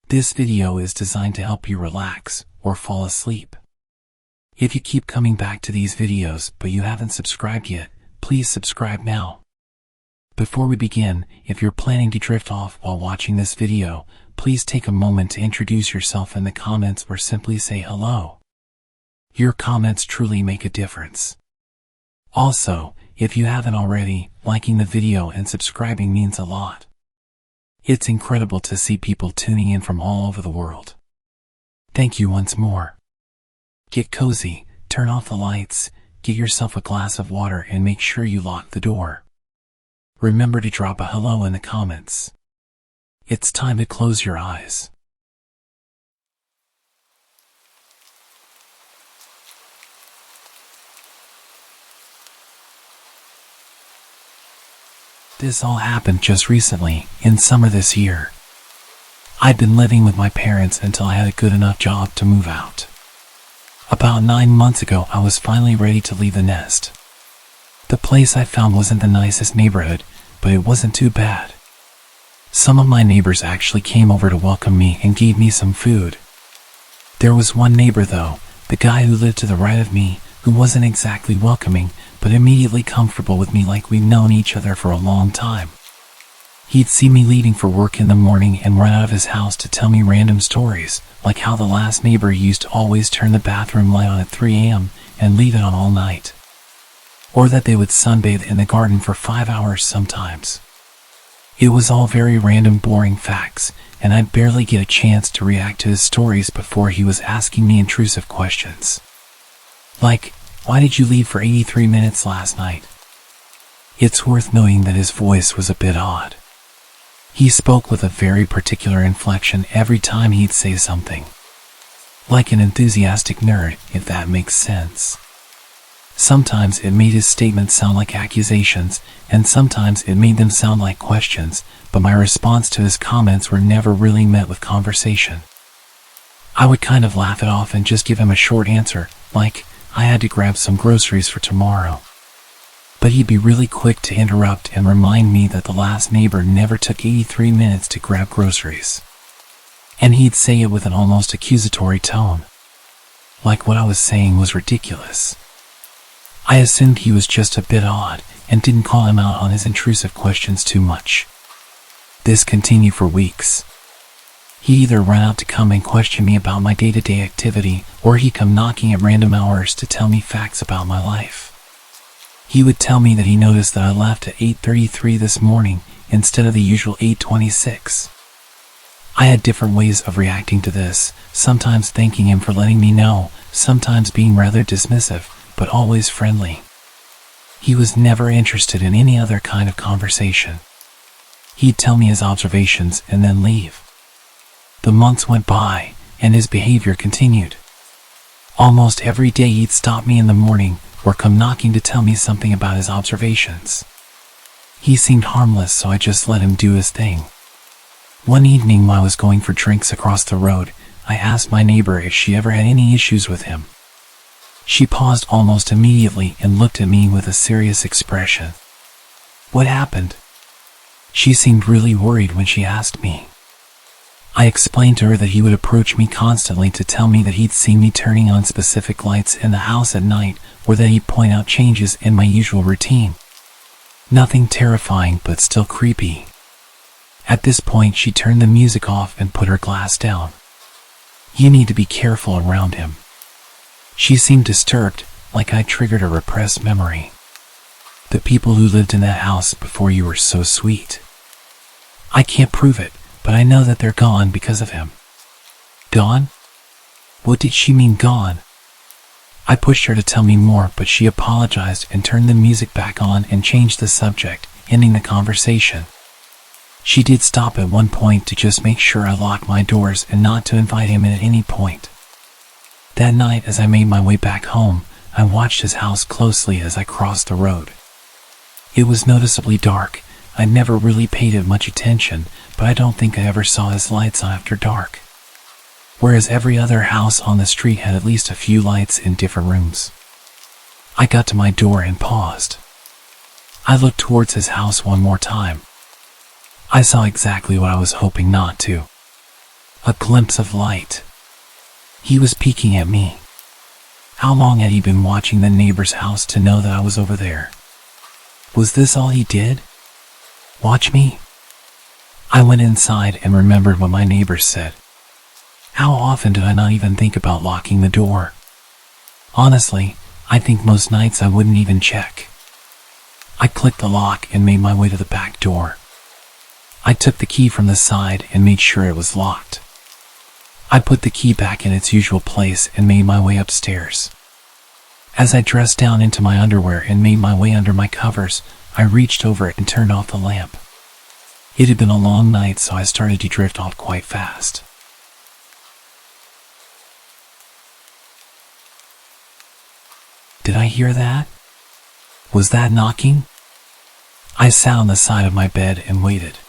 This video is designed to help you relax or fall asleep. If you keep coming back to these videos but you haven't subscribed yet, please subscribe now. Before we begin, if you're planning to drift off while watching this video, please take a moment to introduce yourself in the comments or simply say hello. Your comments truly make a difference. Also, if you haven't already, liking the video and subscribing means a lot. It's incredible to see people tuning in from all over the world. Thank you once more. Get cozy, turn off the lights, get yourself a glass of water and make sure you lock the door. Remember to drop a hello in the comments. It's time to close your eyes. This all happened just recently, in summer this year. I'd been living with my parents until I had a good enough job to move out. About 9 months ago, I was finally ready to leave the nest. The place I found wasn't the nicest neighborhood, but it wasn't too bad. Some of my neighbors actually came over to welcome me and gave me some food. There was one neighbor though, the guy who lived to the right of me, who wasn't exactly welcoming, but immediately comfortable with me like we'd known each other for a long time. He'd see me leaving for work in the morning and run out of his house to tell me random stories, like how the last neighbor used to always turn the bathroom light on at 3 a.m. and leave it on all night. Or that they would sunbathe in the garden for 5 hours sometimes. It was all very random, boring facts, and I'd barely get a chance to react to his stories before he was asking me intrusive questions. Like, why did you leave for 83 minutes last night? It's worth noting that his voice was a bit odd. He spoke with a very particular inflection every time he'd say something. Like an enthusiastic nerd, if that makes sense. Sometimes it made his statements sound like accusations, and sometimes it made them sound like questions, but my response to his comments were never really met with conversation. I would kind of laugh it off and just give him a short answer, like, I had to grab some groceries for tomorrow. But he'd be really quick to interrupt and remind me that the last neighbor never took 83 minutes to grab groceries. And he'd say it with an almost accusatory tone. Like what I was saying was ridiculous. I assumed he was just a bit odd and didn't call him out on his intrusive questions too much. This continued for weeks. He'd either run out to come and question me about my day-to-day activity, or he'd come knocking at random hours to tell me facts about my life. He would tell me that he noticed that I left at 8:33 this morning instead of the usual 8:26. I had different ways of reacting to this, sometimes thanking him for letting me know, sometimes being rather dismissive, but always friendly. He was never interested in any other kind of conversation. He'd tell me his observations and then leave. The months went by, and his behavior continued. Almost every day he'd stop me in the morning, or come knocking to tell me something about his observations. He seemed harmless, so I just let him do his thing. One evening while I was going for drinks across the road, I asked my neighbor if she ever had any issues with him. She paused almost immediately and looked at me with a serious expression. What happened? She seemed really worried when she asked me. I explained to her that he would approach me constantly to tell me that he'd seen me turning on specific lights in the house at night, or that he'd point out changes in my usual routine. Nothing terrifying, but still creepy. At this point, she turned the music off and put her glass down. You need to be careful around him. She seemed disturbed, like I triggered a repressed memory. The people who lived in that house before you were so sweet. I can't prove it, but I know that they're gone because of him. Gone? What did she mean gone? I pushed her to tell me more, but she apologized and turned the music back on and changed the subject, ending the conversation. She did stop at one point to just make sure I locked my doors and not to invite him in at any point. That night, as I made my way back home, I watched his house closely as I crossed the road. It was noticeably dark. I never really paid it much attention, but I don't think I ever saw his lights on after dark. Whereas every other house on the street had at least a few lights in different rooms. I got to my door and paused. I looked towards his house one more time. I saw exactly what I was hoping not to. A glimpse of light. He was peeking at me. How long had he been watching the neighbor's house to know that I was over there? Was this all he did? Watch me? I went inside and remembered what my neighbors said. How often did I not even think about locking the door? Honestly, I think most nights I wouldn't even check. I clicked the lock and made my way to the back door. I took the key from the side and made sure it was locked. I put the key back in its usual place and made my way upstairs. As I dressed down into my underwear and made my way under my covers, I reached over it and turned off the lamp. It had been a long night, so I started to drift off quite fast. Did I hear that? Was that knocking? I sat on the side of my bed and waited,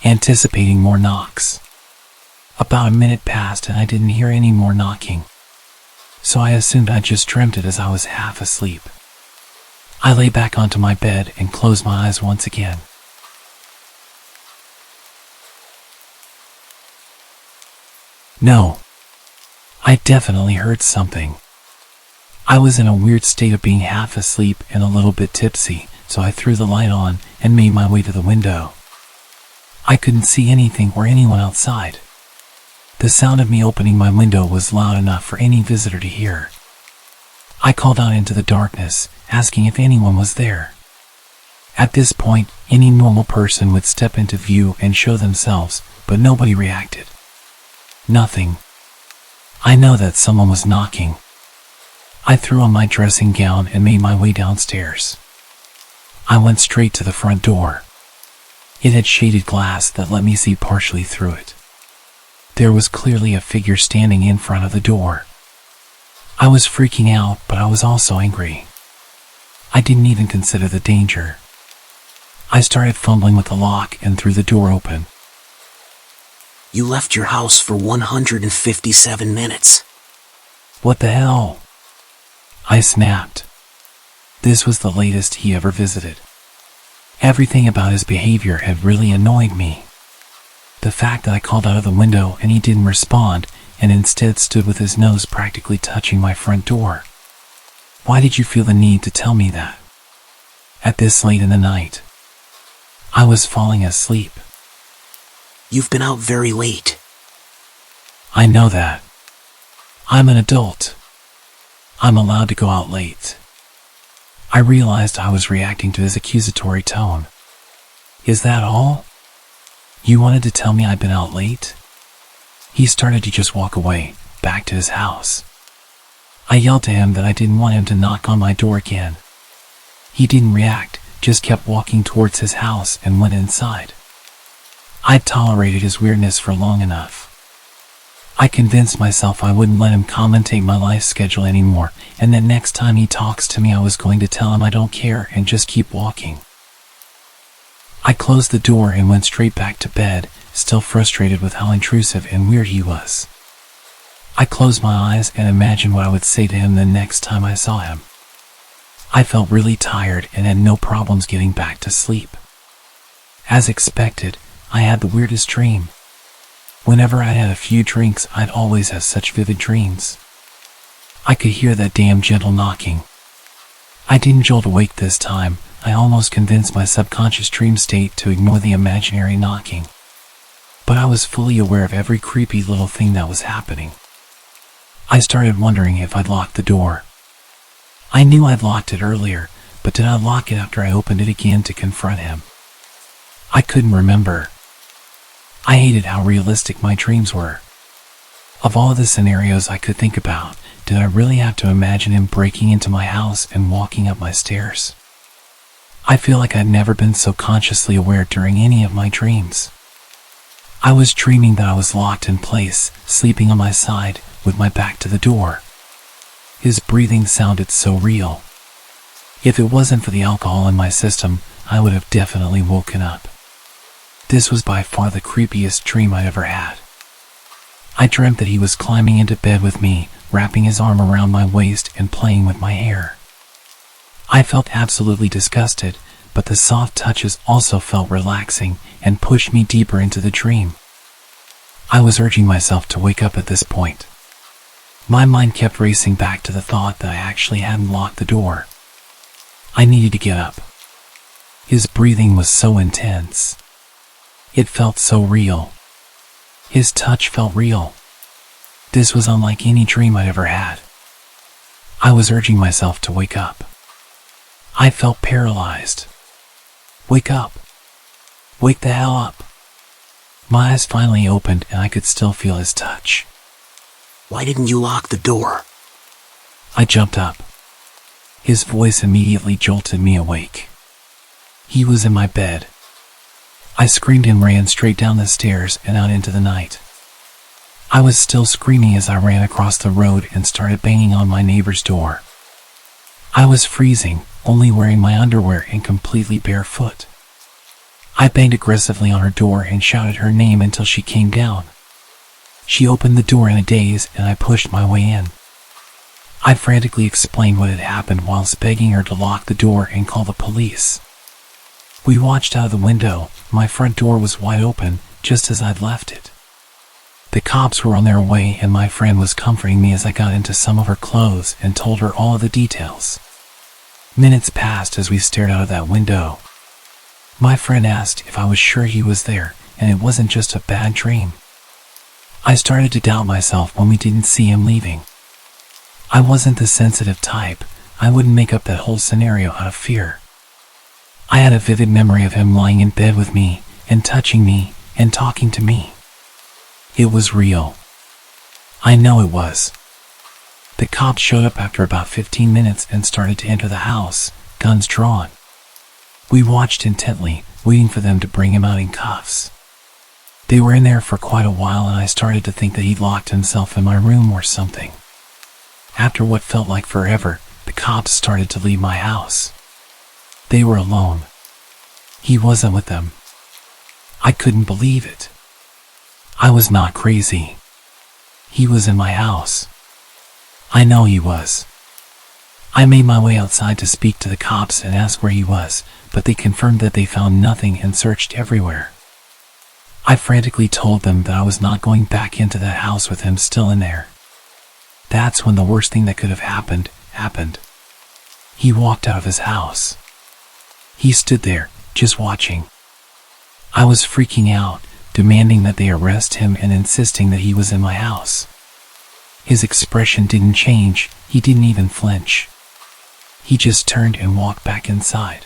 anticipating more knocks. About a minute passed and I didn't hear any more knocking, so I assumed I just dreamt it as I was half asleep. I lay back onto my bed and closed my eyes once again. No, I definitely heard something. I was in a weird state of being half asleep and a little bit tipsy, so I threw the light on and made my way to the window. I couldn't see anything or anyone outside. The sound of me opening my window was loud enough for any visitor to hear. I called out into the darkness, asking if anyone was there. At this point, any normal person would step into view and show themselves, but nobody reacted. Nothing. I know that someone was knocking. I threw on my dressing gown and made my way downstairs. I went straight to the front door. It had shaded glass that let me see partially through it. There was clearly a figure standing in front of the door. I was freaking out, but I was also angry. I didn't even consider the danger. I started fumbling with the lock and threw the door open. You left your house for 157 minutes. What the hell? I snapped. This was the latest he ever visited. Everything about his behavior had really annoyed me. The fact that I called out of the window and he didn't respond and instead stood with his nose practically touching my front door. Why did you feel the need to tell me that? At this late in the night. I was falling asleep. You've been out very late. I know that. I'm an adult. I'm allowed to go out late. I realized I was reacting to his accusatory tone. Is that all? You wanted to tell me I'd been out late? He started to just walk away, back to his house. I yelled to him that I didn't want him to knock on my door again. He didn't react, just kept walking towards his house and went inside. I'd tolerated his weirdness for long enough. I convinced myself I wouldn't let him commentate my life schedule anymore, and that next time he talks to me I was going to tell him I don't care and just keep walking. I closed the door and went straight back to bed, still frustrated with how intrusive and weird he was. I closed my eyes and imagined what I would say to him the next time I saw him. I felt really tired and had no problems getting back to sleep. As expected, I had the weirdest dream. Whenever I had a few drinks, I'd always have such vivid dreams. I could hear that damn gentle knocking. I didn't jolt awake this time. I almost convinced my subconscious dream state to ignore the imaginary knocking. But I was fully aware of every creepy little thing that was happening. I started wondering if I'd locked the door. I knew I'd locked it earlier, but did I lock it after I opened it again to confront him? I couldn't remember. I hated how realistic my dreams were. Of all the scenarios I could think about, did I really have to imagine him breaking into my house and walking up my stairs? I feel like I'd never been so consciously aware during any of my dreams. I was dreaming that I was locked in place, sleeping on my side, with my back to the door. His breathing sounded so real. If it wasn't for the alcohol in my system, I would have definitely woken up. This was by far the creepiest dream I ever had. I dreamt that he was climbing into bed with me, wrapping his arm around my waist and playing with my hair. I felt absolutely disgusted, but the soft touches also felt relaxing and pushed me deeper into the dream. I was urging myself to wake up at this point. My mind kept racing back to the thought that I actually hadn't locked the door. I needed to get up. His breathing was so intense. It felt so real. His touch felt real. This was unlike any dream I'd ever had. I was urging myself to wake up. I felt paralyzed. Wake up. Wake the hell up. My eyes finally opened and I could still feel his touch. Why didn't you lock the door? I jumped up. His voice immediately jolted me awake. He was in my bed. I screamed and ran straight down the stairs and out into the night. I was still screaming as I ran across the road and started banging on my neighbor's door. I was freezing, only wearing my underwear and completely barefoot. I banged aggressively on her door and shouted her name until she came down. She opened the door in a daze and I pushed my way in. I frantically explained what had happened whilst begging her to lock the door and call the police. We watched out of the window. My front door was wide open, just as I'd left it. The cops were on their way and my friend was comforting me as I got into some of her clothes and told her all of the details. Minutes passed as we stared out of that window. My friend asked if I was sure he was there and it wasn't just a bad dream. I started to doubt myself when we didn't see him leaving. I wasn't the sensitive type. I wouldn't make up that whole scenario out of fear. I had a vivid memory of him lying in bed with me and touching me and talking to me. It was real. I know it was. The cops showed up after about 15 minutes and started to enter the house, guns drawn. We watched intently, waiting for them to bring him out in cuffs. They were in there for quite a while and I started to think that he'd locked himself in my room or something. After what felt like forever, the cops started to leave my house. They were alone. He wasn't with them. I couldn't believe it. I was not crazy. He was in my house. I know he was. I made my way outside to speak to the cops and ask where he was, but they confirmed that they found nothing and searched everywhere. I frantically told them that I was not going back into that house with him still in there. That's when the worst thing that could have happened. He walked out of his house. He stood there, just watching. I was freaking out, demanding that they arrest him and insisting that he was in my house. His expression didn't change, he didn't even flinch. He just turned and walked back inside.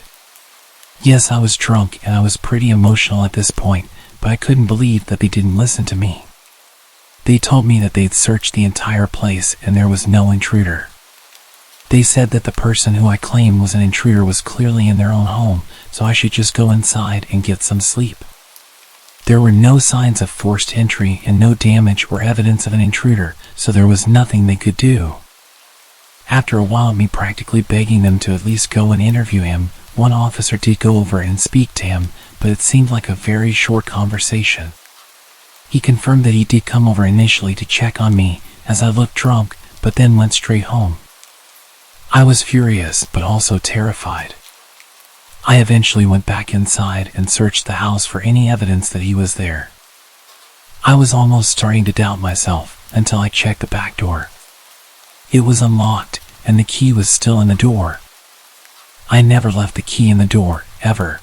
Yes, I was drunk and I was pretty emotional at this point, but I couldn't believe that they didn't listen to me. They told me that they'd searched the entire place and there was no intruder. They said that the person who I claimed was an intruder was clearly in their own home, so I should just go inside and get some sleep. There were no signs of forced entry and no damage or evidence of an intruder, so there was nothing they could do. After a while of me practically begging them to at least go and interview him, one officer did go over and speak to him, but it seemed like a very short conversation. He confirmed that he did come over initially to check on me, as I looked drunk, but then went straight home. I was furious, but also terrified. I eventually went back inside and searched the house for any evidence that he was there. I was almost starting to doubt myself until I checked the back door. It was unlocked, and the key was still in the door. I never left the key in the door, ever.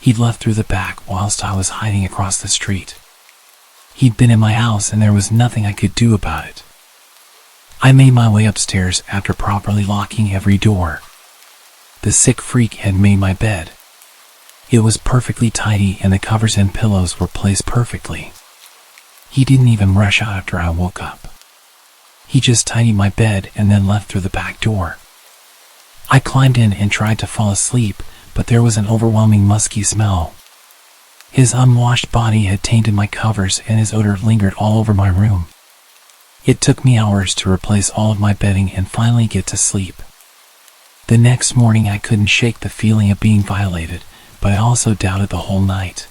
He'd left through the back whilst I was hiding across the street. He'd been in my house and there was nothing I could do about it. I made my way upstairs after properly locking every door. The sick freak had made my bed. It was perfectly tidy and the covers and pillows were placed perfectly. He didn't even rush out after I woke up. He just tidied my bed and then left through the back door. I climbed in and tried to fall asleep, but there was an overwhelming musky smell. His unwashed body had tainted my covers and his odor lingered all over my room. It took me hours to replace all of my bedding and finally get to sleep. The next morning I couldn't shake the feeling of being violated, but I also doubted the whole night.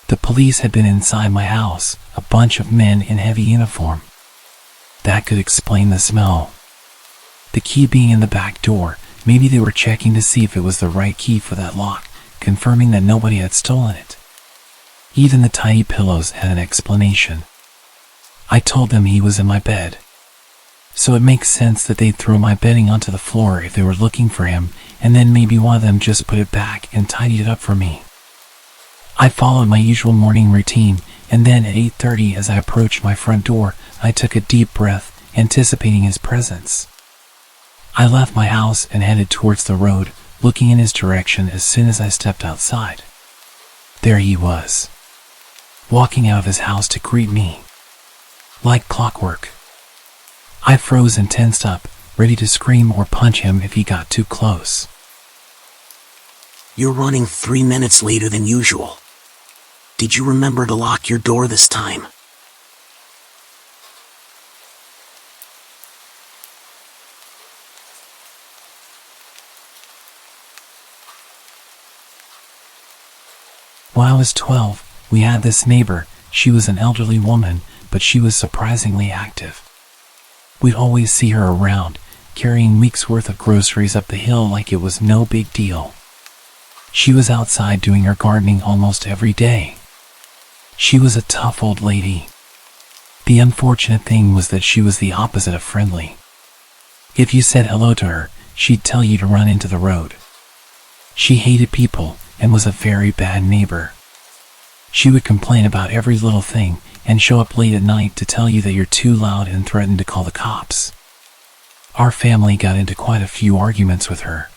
The police had been inside my house, a bunch of men in heavy uniform. That could explain the smell. The key being in the back door, maybe they were checking to see if it was the right key for that lock, confirming that nobody had stolen it. Even the tiny pillows had an explanation. I told them he was in my bed. So it makes sense that they'd throw my bedding onto the floor if they were looking for him, and then maybe one of them just put it back and tidied it up for me. I followed my usual morning routine, and then at 8:30 as I approached my front door, I took a deep breath, anticipating his presence. I left my house and headed towards the road, looking in his direction as soon as I stepped outside. There he was, walking out of his house to greet me. Like clockwork. I froze and tensed up, ready to scream or punch him if he got too close. You're running 3 minutes later than usual. Did you remember to lock your door this time? When I was 12, we had this neighbor. She was an elderly woman, but she was surprisingly active. We'd always see her around, carrying weeks' worth of groceries up the hill like it was no big deal. She was outside doing her gardening almost every day. She was a tough old lady. The unfortunate thing was that she was the opposite of friendly. If you said hello to her, she'd tell you to run into the road. She hated people and was a very bad neighbor. She would complain about every little thing and show up late at night to tell you that you're too loud and threaten to call the cops. Our family got into quite a few arguments with her.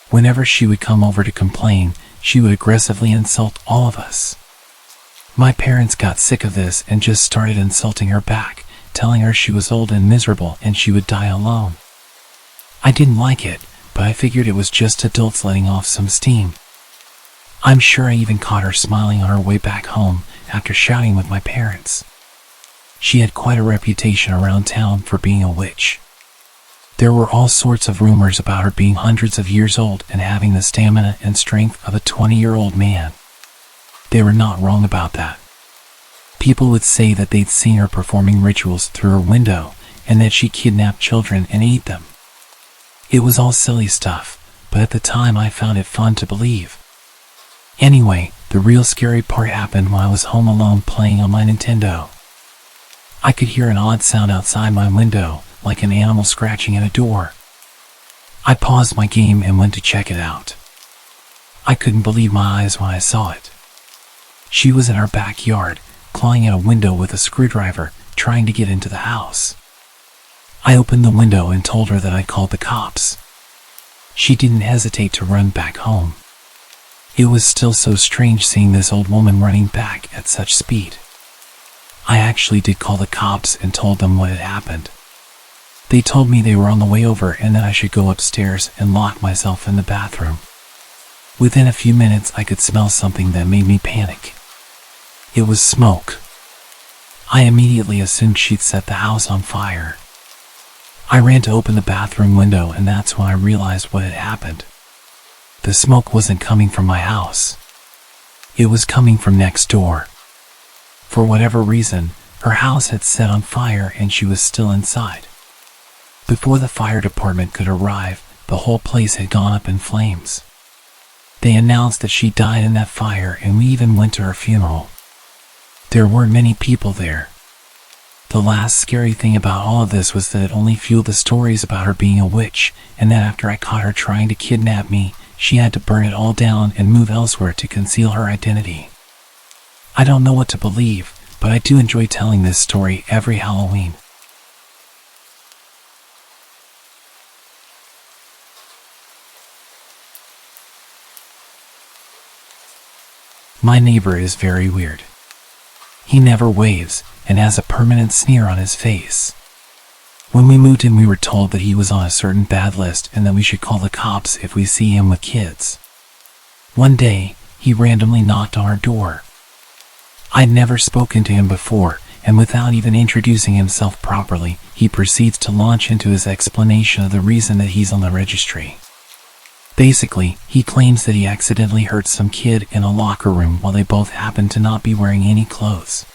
Whenever she would come over to complain, she would aggressively insult all of us. My parents got sick of this and just started insulting her back, telling her she was old and miserable and she would die alone. I didn't like it, but I figured it was just adults letting off some steam. I'm sure I even caught her smiling on her way back home after shouting with my parents. She had quite a reputation around town for being a witch. There were all sorts of rumors about her being hundreds of years old and having the stamina and strength of a 20-year-old man. They were not wrong about that. People would say that they'd seen her performing rituals through her window and that she kidnapped children and ate them. It was all silly stuff, but at the time I found it fun to believe. Anyway, the real scary part happened when I was home alone playing on my Nintendo. I could hear an odd sound outside my window, like an animal scratching at a door. I paused my game and went to check it out. I couldn't believe my eyes when I saw it. She was in our backyard, clawing at a window with a screwdriver, trying to get into the house. I opened the window and told her that I'd called the cops. She didn't hesitate to run back home. It was still so strange seeing this old woman running back at such speed. I actually did call the cops and told them what had happened. They told me they were on the way over and that I should go upstairs and lock myself in the bathroom. Within a few minutes I could smell something that made me panic. It was smoke. I immediately assumed she'd set the house on fire. I ran to open the bathroom window and that's when I realized what had happened. The smoke wasn't coming from my house. It was coming from next door. For whatever reason, her house had set on fire and she was still inside. Before the fire department could arrive, the whole place had gone up in flames. They announced that she died in that fire and we even went to her funeral. There weren't many people there. The last scary thing about all of this was that it only fueled the stories about her being a witch, and that after I caught her trying to kidnap me, she had to burn it all down and move elsewhere to conceal her identity. I don't know what to believe, but I do enjoy telling this story every Halloween. My neighbor is very weird. He never waves and has a permanent sneer on his face. When we moved in, we were told that he was on a certain bad list and that we should call the cops if we see him with kids. One day, he randomly knocked on our door. I'd never spoken to him before, and without even introducing himself properly, he proceeds to launch into his explanation of the reason that he's on the registry. Basically, he claims that he accidentally hurt some kid in a locker room while they both happened to not be wearing any clothes.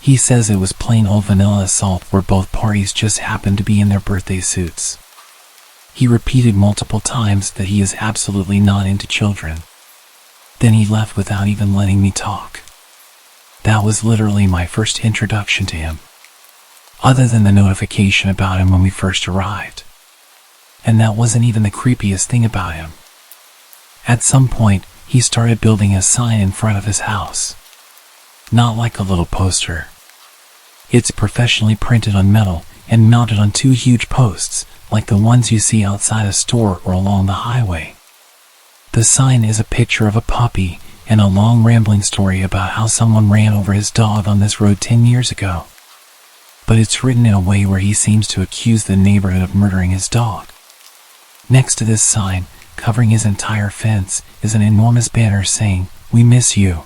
He says it was plain old vanilla assault where both parties just happened to be in their birthday suits. He repeated multiple times that he is absolutely not into children. Then he left without even letting me talk. That was literally my first introduction to him, other than the notification about him when we first arrived. And that wasn't even the creepiest thing about him. At some point, he started building a sign in front of his house. Not like a little poster. It's professionally printed on metal and mounted on 2 huge posts, like the ones you see outside a store or along the highway. The sign is a picture of a puppy and a long rambling story about how someone ran over his dog on this road 10 years ago. But it's written in a way where he seems to accuse the neighborhood of murdering his dog. Next to this sign, covering his entire fence, is an enormous banner saying, "We miss you."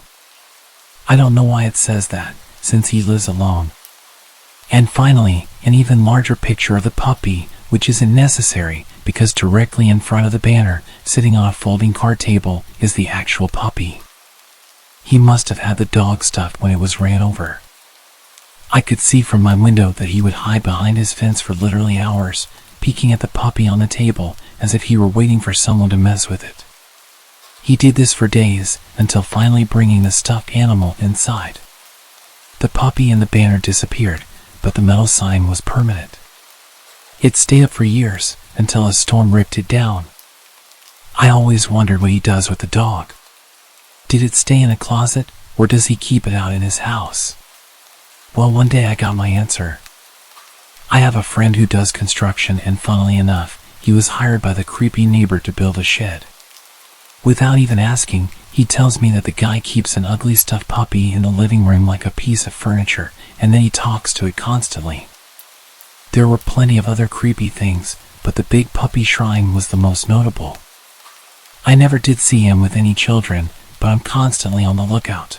I don't know why it says that, since he lives alone. And finally, an even larger picture of the puppy, which isn't necessary, because directly in front of the banner, sitting on a folding card table, is the actual puppy. He must have had the dog stuffed when it was ran over. I could see from my window that he would hide behind his fence for literally hours, peeking at the puppy on the table, as if he were waiting for someone to mess with it. He did this for days, until finally bringing the stuffed animal inside. The puppy and the banner disappeared, but the metal sign was permanent. It stayed up for years, until a storm ripped it down. I always wondered what he does with the dog. Did it stay in a closet, or does he keep it out in his house? Well, one day I got my answer. I have a friend who does construction, and funnily enough, he was hired by the creepy neighbor to build a shed. Without even asking, he tells me that the guy keeps an ugly stuffed puppy in the living room like a piece of furniture, and then he talks to it constantly. There were plenty of other creepy things, but the big puppy shrine was the most notable. I never did see him with any children, but I'm constantly on the lookout.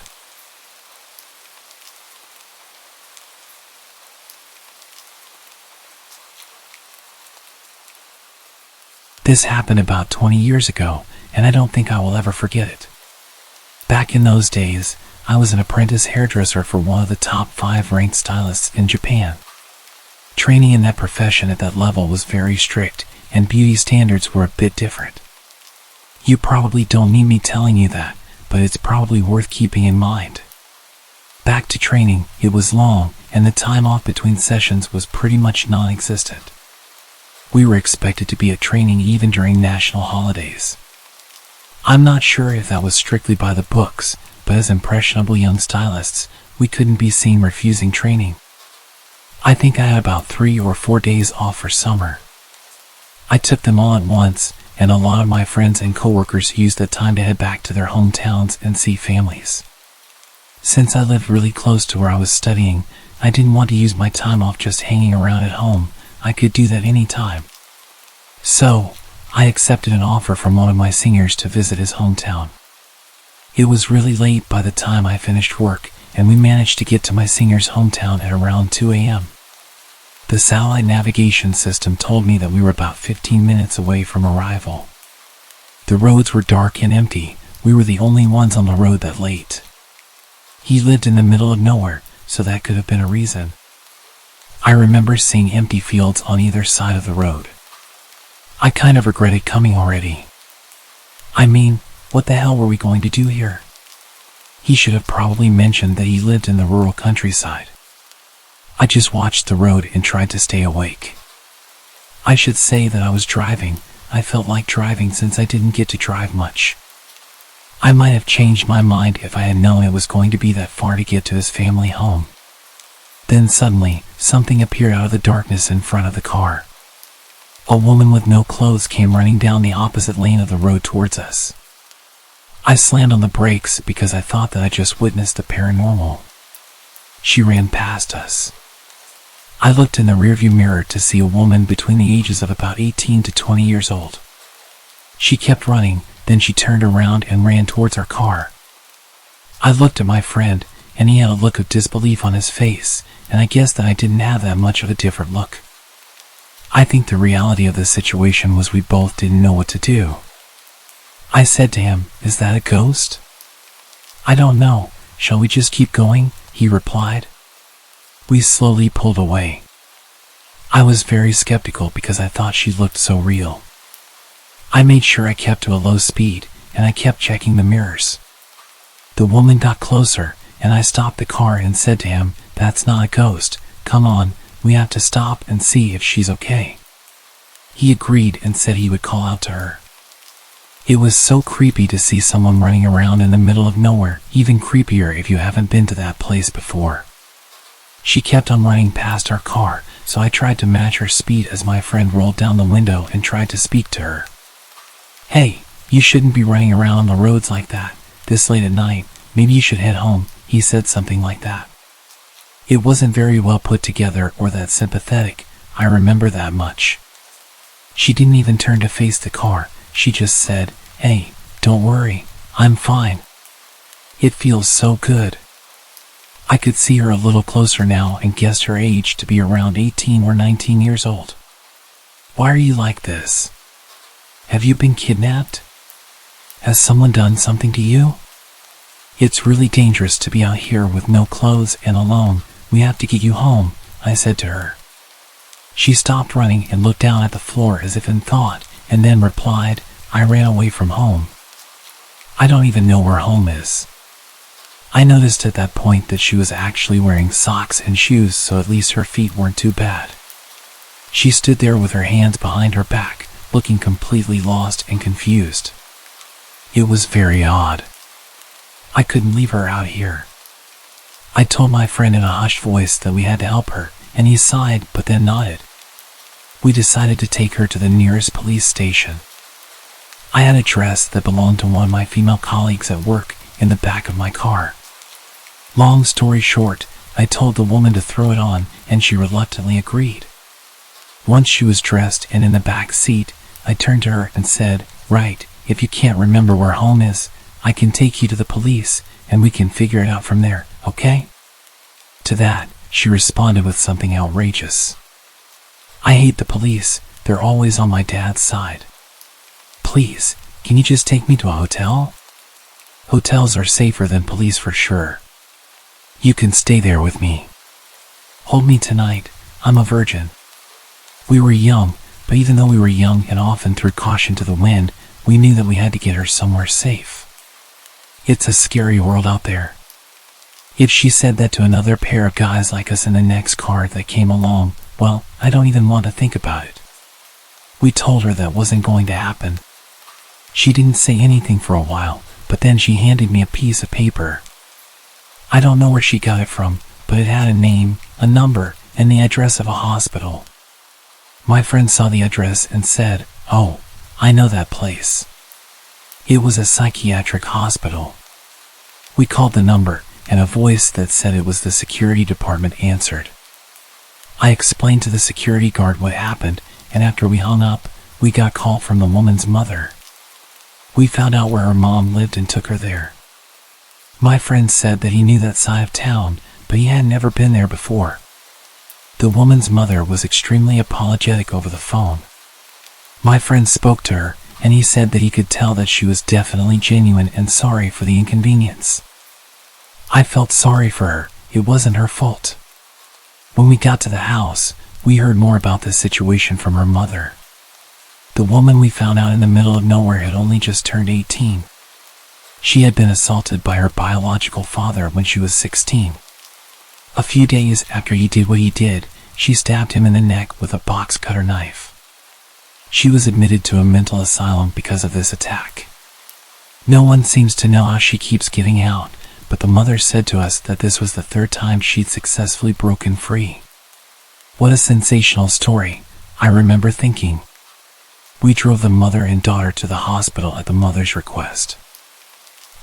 This happened about 20 years ago, and I don't think I will ever forget it. Back in those days, I was an apprentice hairdresser for one of the top 5 ranked stylists in Japan. Training in that profession at that level was very strict, and beauty standards were a bit different. You probably don't need me telling you that, but it's probably worth keeping in mind. Back to training, it was long, and the time off between sessions was pretty much non-existent. We were expected to be at training even during national holidays. I'm not sure if that was strictly by the books, but as impressionable young stylists, we couldn't be seen refusing training. I think I had about 3 or 4 days off for summer. I took them all at once, and a lot of my friends and coworkers used that time to head back to their hometowns and see families. Since I lived really close to where I was studying, I didn't want to use my time off just hanging around at home. I could do that any time. So, I accepted an offer from one of my seniors to visit his hometown. It was really late by the time I finished work, and we managed to get to my senior's hometown at around 2 a.m. The satellite navigation system told me that we were about 15 minutes away from arrival. The roads were dark and empty. We were the only ones on the road that late. He lived in the middle of nowhere, so that could have been a reason. I remember seeing empty fields on either side of the road. I kind of regretted coming already. I mean, what the hell were we going to do here? He should have probably mentioned that he lived in the rural countryside. I just watched the road and tried to stay awake. I should say that I was driving. I felt like driving since I didn't get to drive much. I might have changed my mind if I had known it was going to be that far to get to his family home. Then suddenly, something appeared out of the darkness in front of the car. A woman with no clothes came running down the opposite lane of the road towards us. I slammed on the brakes because I thought that I just witnessed the paranormal. She ran past us. I looked in the rearview mirror to see a woman between the ages of about 18 to 20 years old. She kept running, then she turned around and ran towards our car. I looked at my friend, and he had a look of disbelief on his face, and I guessed that I didn't have that much of a different look. I think the reality of the situation was we both didn't know what to do. I said to him, "Is that a ghost?" "I don't know. Shall we just keep going?" he replied. We slowly pulled away. I was very skeptical because I thought she looked so real. I made sure I kept to a low speed, and I kept checking the mirrors. The woman got closer, and I stopped the car and said to him, "That's not a ghost. Come on, we have to stop and see if she's okay." He agreed and said he would call out to her. It was so creepy to see someone running around in the middle of nowhere, even creepier if you haven't been to that place before. She kept on running past our car, so I tried to match her speed as my friend rolled down the window and tried to speak to her. "Hey, you shouldn't be running around on the roads like that, this late at night. Maybe you should head home," he said something like that. It wasn't very well put together or that sympathetic, I remember that much. She didn't even turn to face the car, she just said, "Hey, don't worry, I'm fine." It feels so good. I could see her a little closer now and guessed her age to be around 18 or 19 years old. Why are you like this? Have you been kidnapped? Has someone done something to you? It's really dangerous to be out here with no clothes and alone. We have to get you home, I said to her. She stopped running and looked down at the floor as if in thought, and then replied, "I ran away from home. I don't even know where home is." I noticed at that point that she was actually wearing socks and shoes, so at least her feet weren't too bad. She stood there with her hands behind her back, looking completely lost and confused. It was very odd. I couldn't leave her out here. I told my friend in a hushed voice that we had to help her, and he sighed but then nodded. We decided to take her to the nearest police station. I had a dress that belonged to one of my female colleagues at work in the back of my car. Long story short, I told the woman to throw it on, and she reluctantly agreed. Once she was dressed and in the back seat, I turned to her and said, "Right, if you can't remember where home is, I can take you to the police, and we can figure it out from there, okay?" To that, she responded with something outrageous. "I hate the police. They're always on my dad's side. Please, can you just take me to a hotel? Hotels are safer than police for sure. You can stay there with me. Hold me tonight. I'm a virgin." We were young, but even though we were young and often threw caution to the wind, we knew that we had to get her somewhere safe. It's a scary world out there. If she said that to another pair of guys like us in the next car that came along, well, I don't even want to think about it. We told her that wasn't going to happen. She didn't say anything for a while, but then she handed me a piece of paper. I don't know where she got it from, but it had a name, a number, and the address of a hospital. My friend saw the address and said, "Oh, I know that place." It was a psychiatric hospital. We called the number, and a voice that said it was the security department answered. I explained to the security guard what happened, and after we hung up, we got a call from the woman's mother. We found out where her mom lived and took her there. My friend said that he knew that side of town, but he had never been there before. The woman's mother was extremely apologetic over the phone. My friend spoke to her, and he said that he could tell that she was definitely genuine and sorry for the inconvenience. I felt sorry for her. It wasn't her fault. When we got to the house, we heard more about the situation from her mother. The woman we found out in the middle of nowhere had only just turned 18. She had been assaulted by her biological father when she was 16. A few days after he did what he did, she stabbed him in the neck with a box cutter knife. She was admitted to a mental asylum because of this attack. No one seems to know how she keeps getting out, but the mother said to us that this was the third time she'd successfully broken free. What a sensational story, I remember thinking. We drove the mother and daughter to the hospital at the mother's request.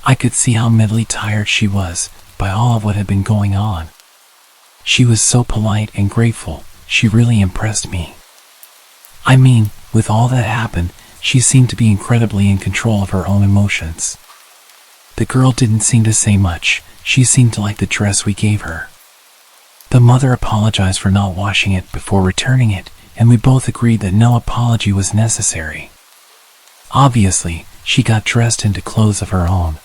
I could see how mentally tired she was by all of what had been going on. She was so polite and grateful. She really impressed me. I mean, with all that happened, she seemed to be incredibly in control of her own emotions. The girl didn't seem to say much. She seemed to like the dress we gave her. The mother apologized for not washing it before returning it, and we both agreed that no apology was necessary. Obviously, she got dressed into clothes of her own.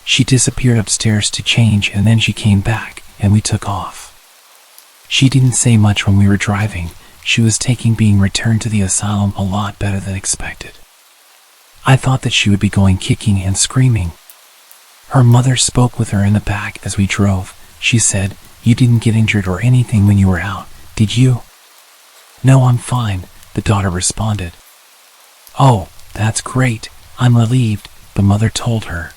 She disappeared upstairs to change, and then she came back, and we took off. She didn't say much when we were driving. She was taking being returned to the asylum a lot better than expected. I thought that she would be going kicking and screaming. Her mother spoke with her in the back as we drove. She said, "You didn't get injured or anything when you were out, did you?" "No, I'm fine," the daughter responded. "Oh, that's great. I'm relieved," the mother told her.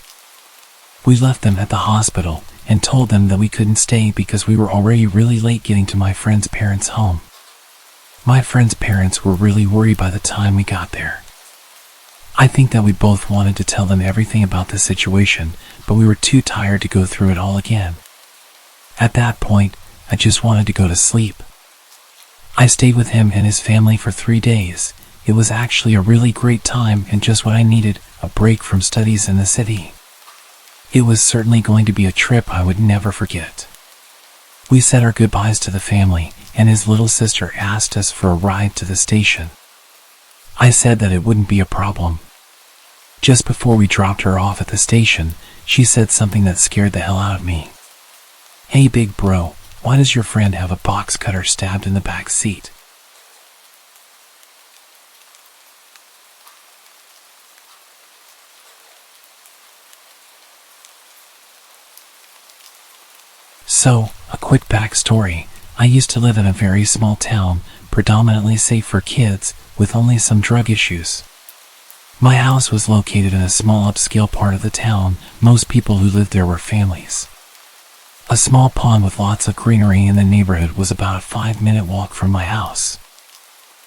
We left them at the hospital and told them that we couldn't stay because we were already really late getting to my friend's parents' home. My friend's parents were really worried by the time we got there. I think that we both wanted to tell them everything about the situation, but we were too tired to go through it all again. At that point, I just wanted to go to sleep. I stayed with him and his family for 3 days. It was actually a really great time and just what I needed, a break from studies in the city. It was certainly going to be a trip I would never forget. We said our goodbyes to the family, and his little sister asked us for a ride to the station. I said that it wouldn't be a problem. Just before we dropped her off at the station, she said something that scared the hell out of me. "Hey big bro, why does your friend have a box cutter stabbed in the back seat?" So, a quick backstory. I used to live in a very small town, predominantly safe for kids, with only some drug issues. My house was located in a small upscale part of the town. Most people who lived there were families. A small pond with lots of greenery in the neighborhood was about a 5-minute walk from my house.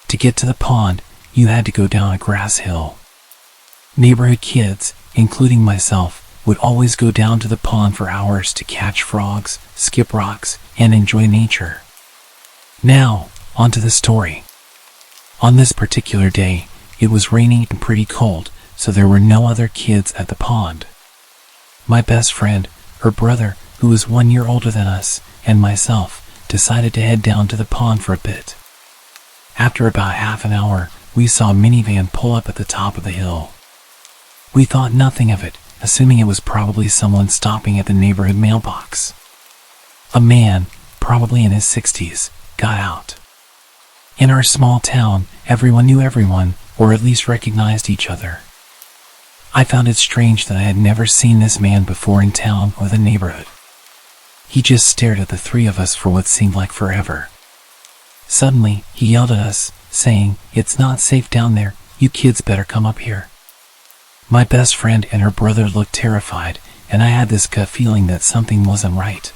To get to the pond, you had to go down a grass hill. Neighborhood kids, including myself, would always go down to the pond for hours to catch frogs, skip rocks, and enjoy nature. Now, onto the story. On this particular day, it was raining and pretty cold, so there were no other kids at the pond. My best friend, her brother, who was 1 year older than us, and myself, decided to head down to the pond for a bit. After about half an hour, we saw a minivan pull up at the top of the hill. We thought nothing of it, assuming it was probably someone stopping at the neighborhood mailbox. A man, probably in his 60s, got out. In our small town, everyone knew everyone, or at least recognized each other. I found it strange that I had never seen this man before in town or the neighborhood. He just stared at the three of us for what seemed like forever. Suddenly, he yelled at us, saying, "It's not safe down there, you kids better come up here." My best friend and her brother looked terrified, and I had this gut feeling that something wasn't right.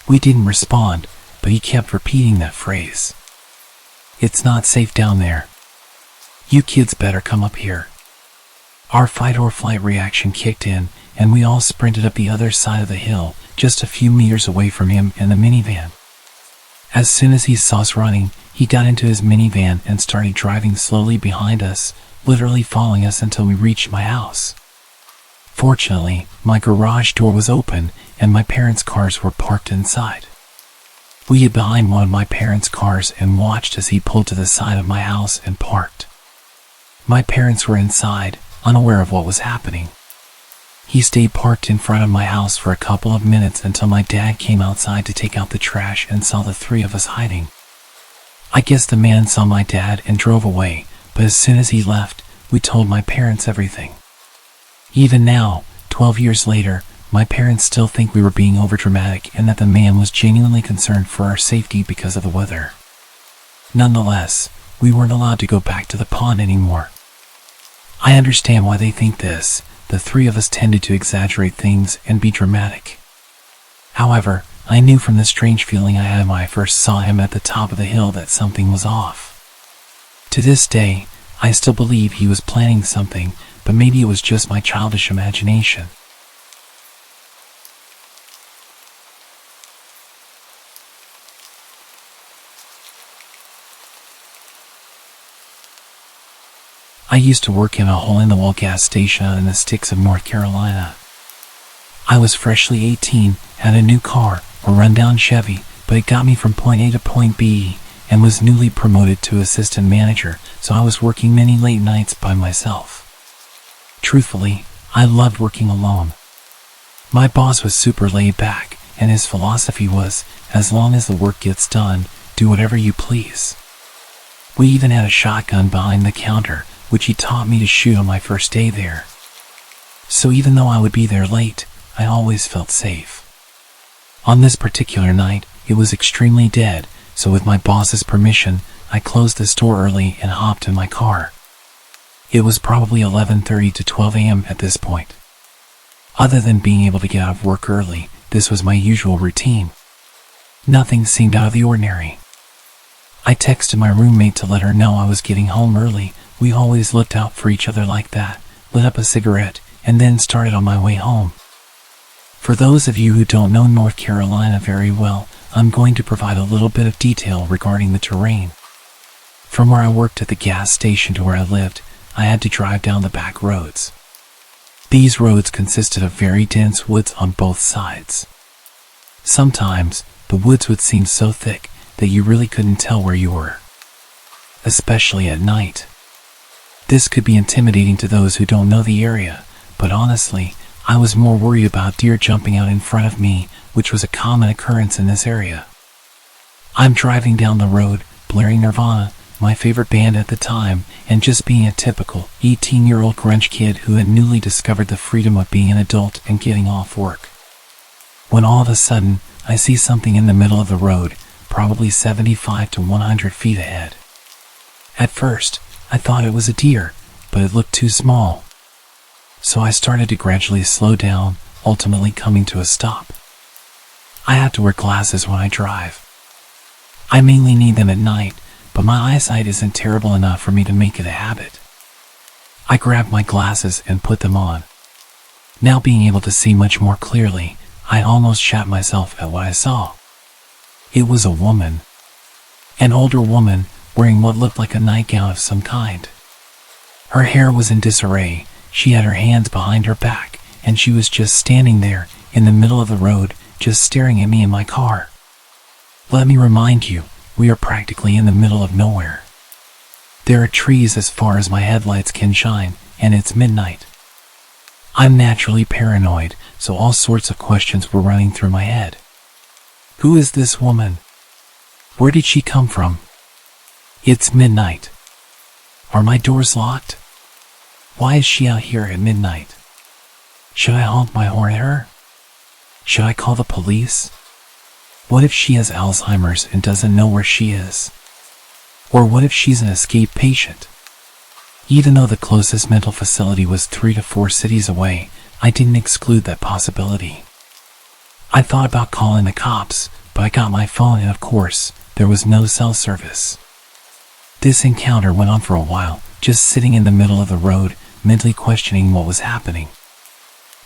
We didn't respond, but he kept repeating that phrase. "It's not safe down there. You kids better come up here." Our fight or flight reaction kicked in, and we all sprinted up the other side of the hill, just a few meters away from him and the minivan. As soon as he saw us running, he got into his minivan and started driving slowly behind us, literally following us until we reached my house. Fortunately, my garage door was open, and my parents' cars were parked inside. We hid behind one of my parents' cars and watched as he pulled to the side of my house and parked. My parents were inside, unaware of what was happening. He stayed parked in front of my house for a couple of minutes until my dad came outside to take out the trash and saw the three of us hiding. I guess the man saw my dad and drove away, but as soon as he left, we told my parents everything. Even now, 12 years later, my parents still think we were being overdramatic and that the man was genuinely concerned for our safety because of the weather. Nonetheless, we weren't allowed to go back to the pond anymore. I understand why they think this. The three of us tended to exaggerate things and be dramatic. However, I knew from the strange feeling I had when I first saw him at the top of the hill that something was off. To this day, I still believe he was planning something, but maybe it was just my childish imagination. I used to work in a hole-in-the-wall gas station in the sticks of North Carolina. I was freshly 18, had a new car, a rundown Chevy, but it got me from point A to point B, and was newly promoted to assistant manager, so I was working many late nights by myself. Truthfully, I loved working alone. My boss was super laid back, and his philosophy was, as long as the work gets done, do whatever you please. We even had a shotgun behind the counter, which he taught me to shoot on my first day there. So even though I would be there late, I always felt safe. On this particular night, it was extremely dead, so with my boss's permission, I closed the store early and hopped in my car. It was probably 11:30 to 12 a.m. at this point. Other than being able to get out of work early, this was my usual routine. Nothing seemed out of the ordinary. I texted my roommate to let her know I was getting home early. We always looked out for each other like that, lit up a cigarette, and then started on my way home. For those of you who don't know North Carolina very well, I'm going to provide a little bit of detail regarding the terrain. From where I worked at the gas station to where I lived, I had to drive down the back roads. These roads consisted of very dense woods on both sides. Sometimes, the woods would seem so thick that you really couldn't tell where you were, especially at night. This could be intimidating to those who don't know the area, but honestly, I was more worried about deer jumping out in front of me, which was a common occurrence in this area. I'm driving down the road, blaring Nirvana, my favorite band at the time, and just being a typical 18-year-old grunge kid who had newly discovered the freedom of being an adult and getting off work. When all of a sudden, I see something in the middle of the road, probably 75 to 100 feet ahead. At first, I thought it was a deer, but it looked too small. So I started to gradually slow down, ultimately coming to a stop. I have to wear glasses when I drive. I mainly need them at night, but my eyesight isn't terrible enough for me to make it a habit. I grabbed my glasses and put them on. Now being able to see much more clearly, I almost shat myself at what I saw. It was a woman. An older woman, wearing what looked like a nightgown of some kind. Her hair was in disarray, she had her hands behind her back, and she was just standing there, in the middle of the road, just staring at me in my car. Let me remind you, we are practically in the middle of nowhere. There are trees as far as my headlights can shine, and it's midnight. I'm naturally paranoid, so all sorts of questions were running through my head. Who is this woman? Where did she come from? It's midnight. Are my doors locked? Why is she out here at midnight? Should I honk my horn at her? Should I call the police? What if she has Alzheimer's and doesn't know where she is? Or what if she's an escape patient? Even though the closest mental facility was 3 to 4 cities away, I didn't exclude that possibility. I thought about calling the cops, but I got my phone and of course, there was no cell service. This encounter went on for a while, just sitting in the middle of the road, mentally questioning what was happening.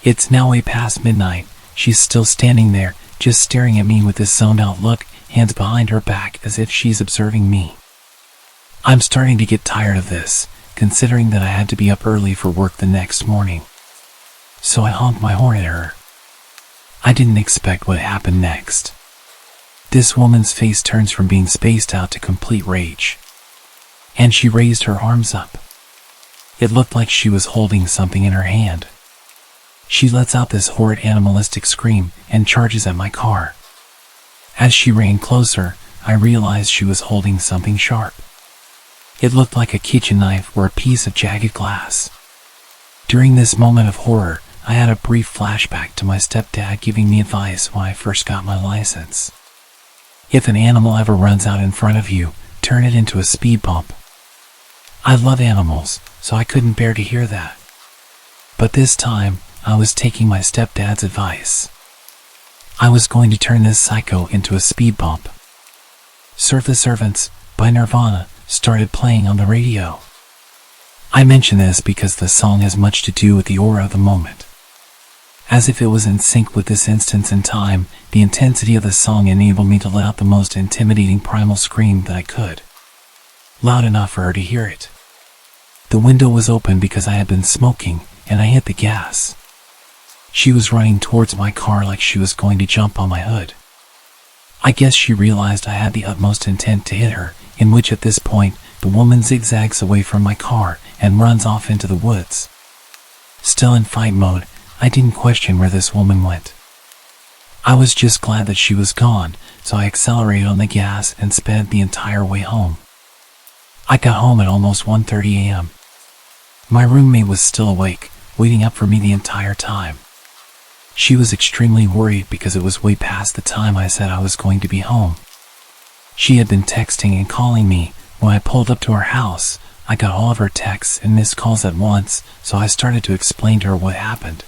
It's now way past midnight, she's still standing there, just staring at me with this zoned-out look, hands behind her back as if she's observing me. I'm starting to get tired of this, considering that I had to be up early for work the next morning. So I honked my horn at her. I didn't expect what happened next. This woman's face turns from being spaced out to complete rage. And she raised her arms up. It looked like she was holding something in her hand. She lets out this horrid animalistic scream and charges at my car. As she ran closer, I realized she was holding something sharp. It looked like a kitchen knife or a piece of jagged glass. During this moment of horror, I had a brief flashback to my stepdad giving me advice when I first got my license. If an animal ever runs out in front of you, turn it into a speed bump. I love animals, so I couldn't bear to hear that. But this time, I was taking my stepdad's advice. I was going to turn this psycho into a speed bump. Serve the Servants, by Nirvana, started playing on the radio. I mention this because the song has much to do with the aura of the moment. As if it was in sync with this instance in time, the intensity of the song enabled me to let out the most intimidating primal scream that I could. Loud enough for her to hear it. The window was open because I had been smoking, and I hit the gas. She was running towards my car like she was going to jump on my hood. I guess she realized I had the utmost intent to hit her, in which at this point, the woman zigzags away from my car and runs off into the woods. Still in fight mode, I didn't question where this woman went. I was just glad that she was gone, so I accelerated on the gas and sped the entire way home. I got home at almost 1:30 a.m. My roommate was still awake, waiting up for me the entire time. She was extremely worried because it was way past the time I said I was going to be home. She had been texting and calling me. When I pulled up to her house, I got all of her texts and missed calls at once, so I started to explain to her what happened.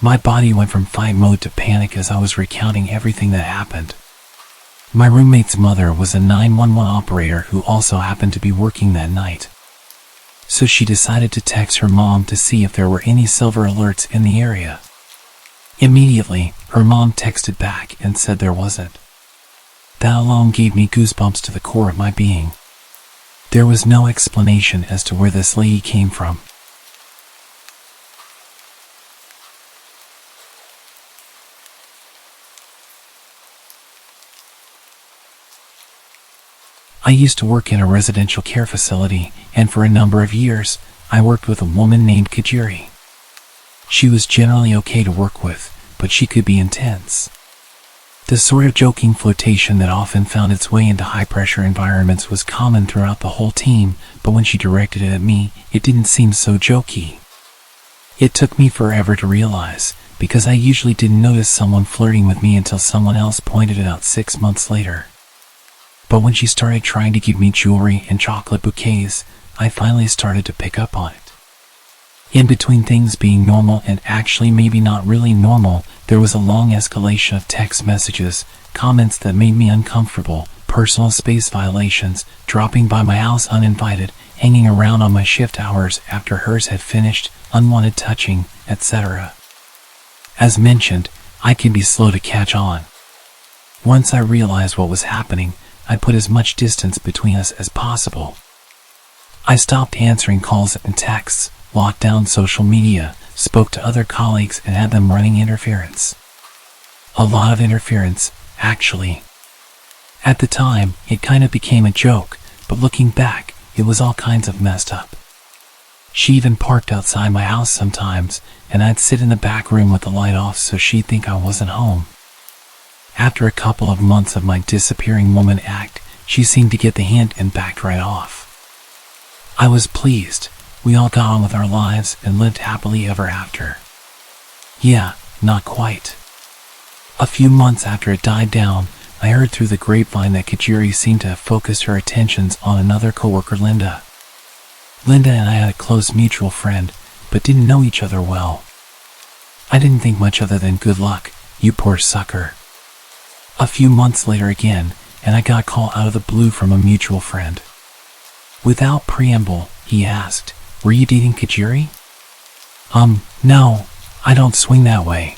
My body went from fight mode to panic as I was recounting everything that happened. My roommate's mother was a 911 operator who also happened to be working that night. So she decided to text her mom to see if there were any silver alerts in the area. Immediately, her mom texted back and said there wasn't. That alone gave me goosebumps to the core of my being. There was no explanation as to where this lady came from. I used to work in a residential care facility, and for a number of years, I worked with a woman named Kajiri. She was generally okay to work with, but she could be intense. The sort of joking flirtation that often found its way into high-pressure environments was common throughout the whole team, but when she directed it at me, it didn't seem so jokey. It took me forever to realize, because I usually didn't notice someone flirting with me until someone else pointed it out 6 months later. But when she started trying to give me jewelry and chocolate bouquets, I finally started to pick up on it. In between things being normal and actually maybe not really normal, there was a long escalation of text messages, comments that made me uncomfortable, personal space violations, dropping by my house uninvited, hanging around on my shift hours after hers had finished, unwanted touching, etc. As mentioned, I can be slow to catch on. Once I realized what was happening, I put as much distance between us as possible. I stopped answering calls and texts, locked down social media, spoke to other colleagues and had them running interference. A lot of interference, actually. At the time, it kind of became a joke, but looking back, it was all kinds of messed up. She even parked outside my house sometimes, and I'd sit in the back room with the light off so she'd think I wasn't home. After a couple of months of my disappearing woman act, she seemed to get the hint and backed right off. I was pleased. We all got on with our lives and lived happily ever after. Yeah, not quite. A few months after it died down, I heard through the grapevine that Kajiri seemed to have focused her attentions on another coworker, Linda. Linda and I had a close mutual friend, but didn't know each other well. I didn't think much other than good luck, you poor sucker. A few months later again, and I got a call out of the blue from a mutual friend. Without preamble, he asked, "Were you dating Kajiri?" No, I don't swing that way.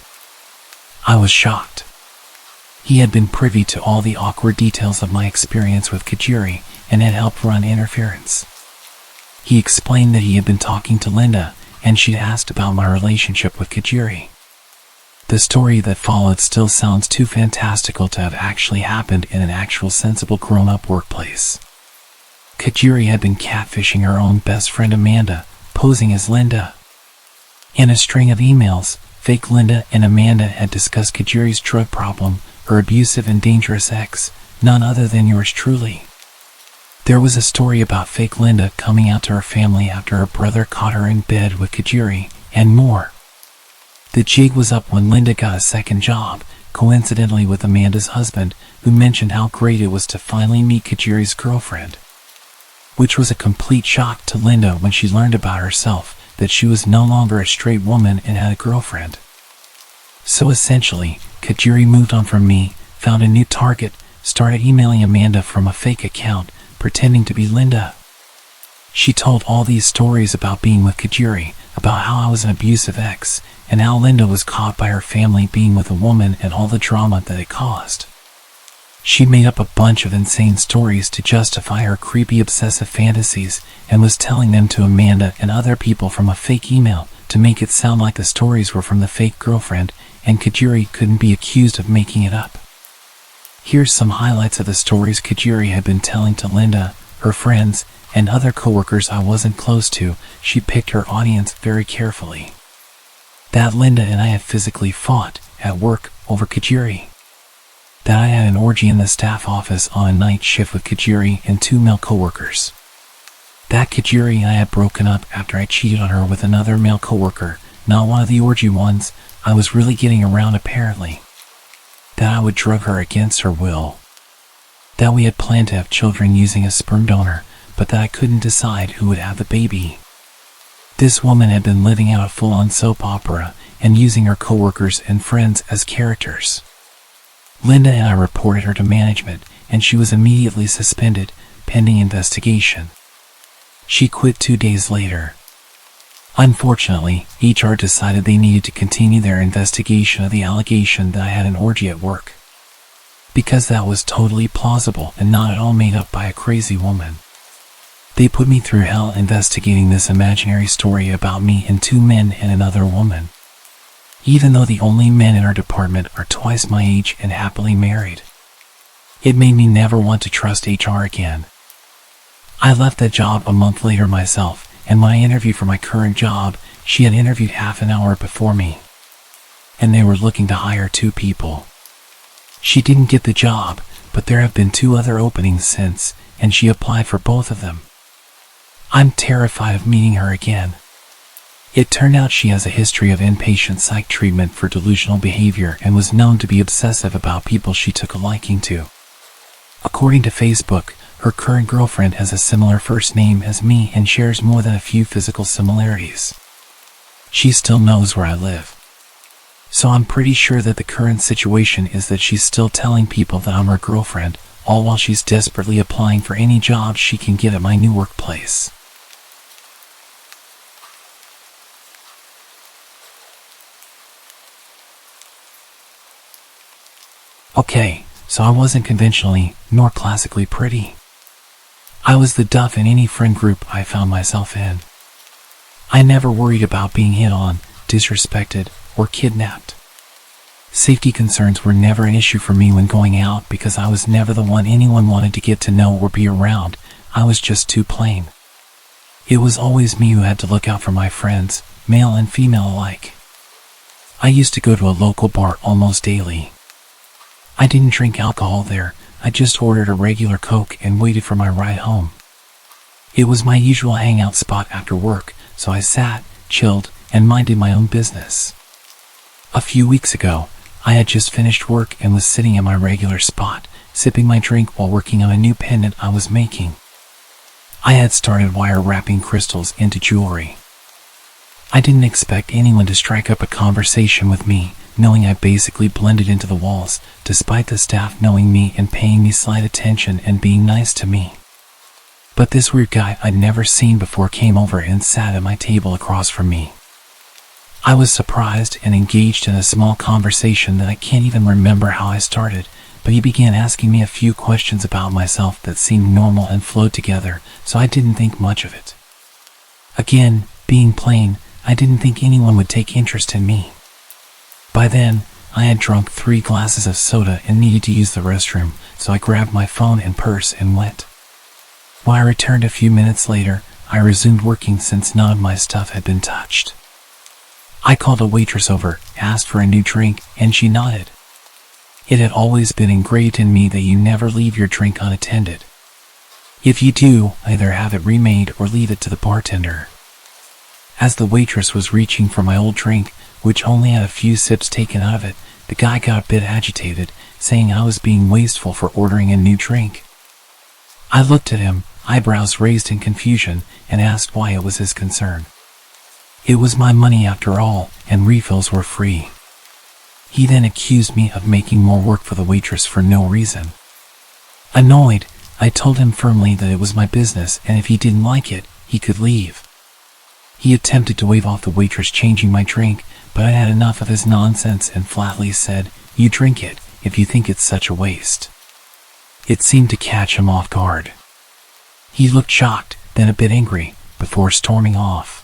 I was shocked. He had been privy to all the awkward details of my experience with Kajiri and had helped run interference. He explained that he had been talking to Linda, and she'd asked about my relationship with Kajiri. The story that followed still sounds too fantastical to have actually happened in an actual sensible grown-up workplace. Kajiri had been catfishing her own best friend Amanda, posing as Linda. In a string of emails, fake Linda and Amanda had discussed Kajiri's drug problem, her abusive and dangerous ex, none other than yours truly. There was a story about fake Linda coming out to her family after her brother caught her in bed with Kajiri, and more. The jig was up when Linda got a second job, coincidentally with Amanda's husband, who mentioned how great it was to finally meet Kajiri's girlfriend. Which was a complete shock to Linda when she learned about herself, that she was no longer a straight woman and had a girlfriend. So essentially, Kajiri moved on from me, found a new target, started emailing Amanda from a fake account, pretending to be Linda. She told all these stories about being with Kajiri, about how I was an abusive ex, and how Linda was caught by her family being with a woman and all the drama that it caused. She made up a bunch of insane stories to justify her creepy obsessive fantasies and was telling them to Amanda and other people from a fake email to make it sound like the stories were from the fake girlfriend and Kajiri couldn't be accused of making it up. Here's some highlights of the stories Kajiri had been telling to Linda, her friends, and other coworkers I wasn't close to. She picked her audience very carefully. That Linda and I had physically fought at work over Kajiri. That I had an orgy in the staff office on a night shift with Kajiri and 2 male coworkers. That Kajiri and I had broken up after I cheated on her with another male coworker, not one of the orgy ones. I was really getting around apparently. That I would drug her against her will. That we had planned to have children using a sperm donor, but that I couldn't decide who would have the baby. This woman had been living out a full-on soap opera and using her coworkers and friends as characters. Linda and I reported her to management, and she was immediately suspended, pending investigation. She quit 2 days later. Unfortunately, HR decided they needed to continue their investigation of the allegation that I had an orgy at work, because that was totally plausible and not at all made up by a crazy woman. They put me through hell investigating this imaginary story about me and 2 men and another woman, even though the only men in our department are twice my age and happily married. It made me never want to trust HR again. I left that job a month later myself, and when I interviewed for my current job, she had interviewed half an hour before me, and they were looking to hire 2 people. She didn't get the job, but there have been 2 other openings since, and she applied for both of them. I'm terrified of meeting her again. It turned out she has a history of inpatient psych treatment for delusional behavior and was known to be obsessive about people she took a liking to. According to Facebook, her current girlfriend has a similar first name as me and shares more than a few physical similarities. She still knows where I live. So I'm pretty sure that the current situation is that she's still telling people that I'm her girlfriend, all while she's desperately applying for any job she can get at my new workplace. Okay, so I wasn't conventionally, nor classically pretty. I was the duff in any friend group I found myself in. I never worried about being hit on, disrespected, or kidnapped. Safety concerns were never an issue for me when going out because I was never the one anyone wanted to get to know or be around. I was just too plain. It was always me who had to look out for my friends, male and female alike. I used to go to a local bar almost daily. I didn't drink alcohol there. I just ordered a regular Coke and waited for my ride home. It was my usual hangout spot after work, so I sat, chilled, and minded my own business. A few weeks ago, I had just finished work and was sitting at my regular spot, sipping my drink while working on a new pendant I was making. I had started wire wrapping crystals into jewelry. I didn't expect anyone to strike up a conversation with me, knowing I basically blended into the walls, despite the staff knowing me and paying me slight attention and being nice to me. But this weird guy I'd never seen before came over and sat at my table across from me. I was surprised and engaged in a small conversation that I can't even remember how I started, but he began asking me a few questions about myself that seemed normal and flowed together, so I didn't think much of it. Again, being plain, I didn't think anyone would take interest in me. By then, I had drunk 3 glasses of soda and needed to use the restroom, so I grabbed my phone and purse and went. When I returned a few minutes later, I resumed working since none of my stuff had been touched. I called a waitress over, asked for a new drink, and she nodded. It had always been engraved in me that you never leave your drink unattended. If you do, either have it remade or leave it to the bartender. As the waitress was reaching for my old drink, which only had a few sips taken out of it, the guy got a bit agitated, saying I was being wasteful for ordering a new drink. I looked at him, eyebrows raised in confusion, and asked why it was his concern. It was my money after all, and refills were free. He then accused me of making more work for the waitress for no reason. Annoyed, I told him firmly that it was my business and if he didn't like it, he could leave. He attempted to wave off the waitress changing my drink, but I had enough of his nonsense and flatly said, "You drink it, if you think it's such a waste." It seemed to catch him off guard. He looked shocked, then a bit angry, before storming off.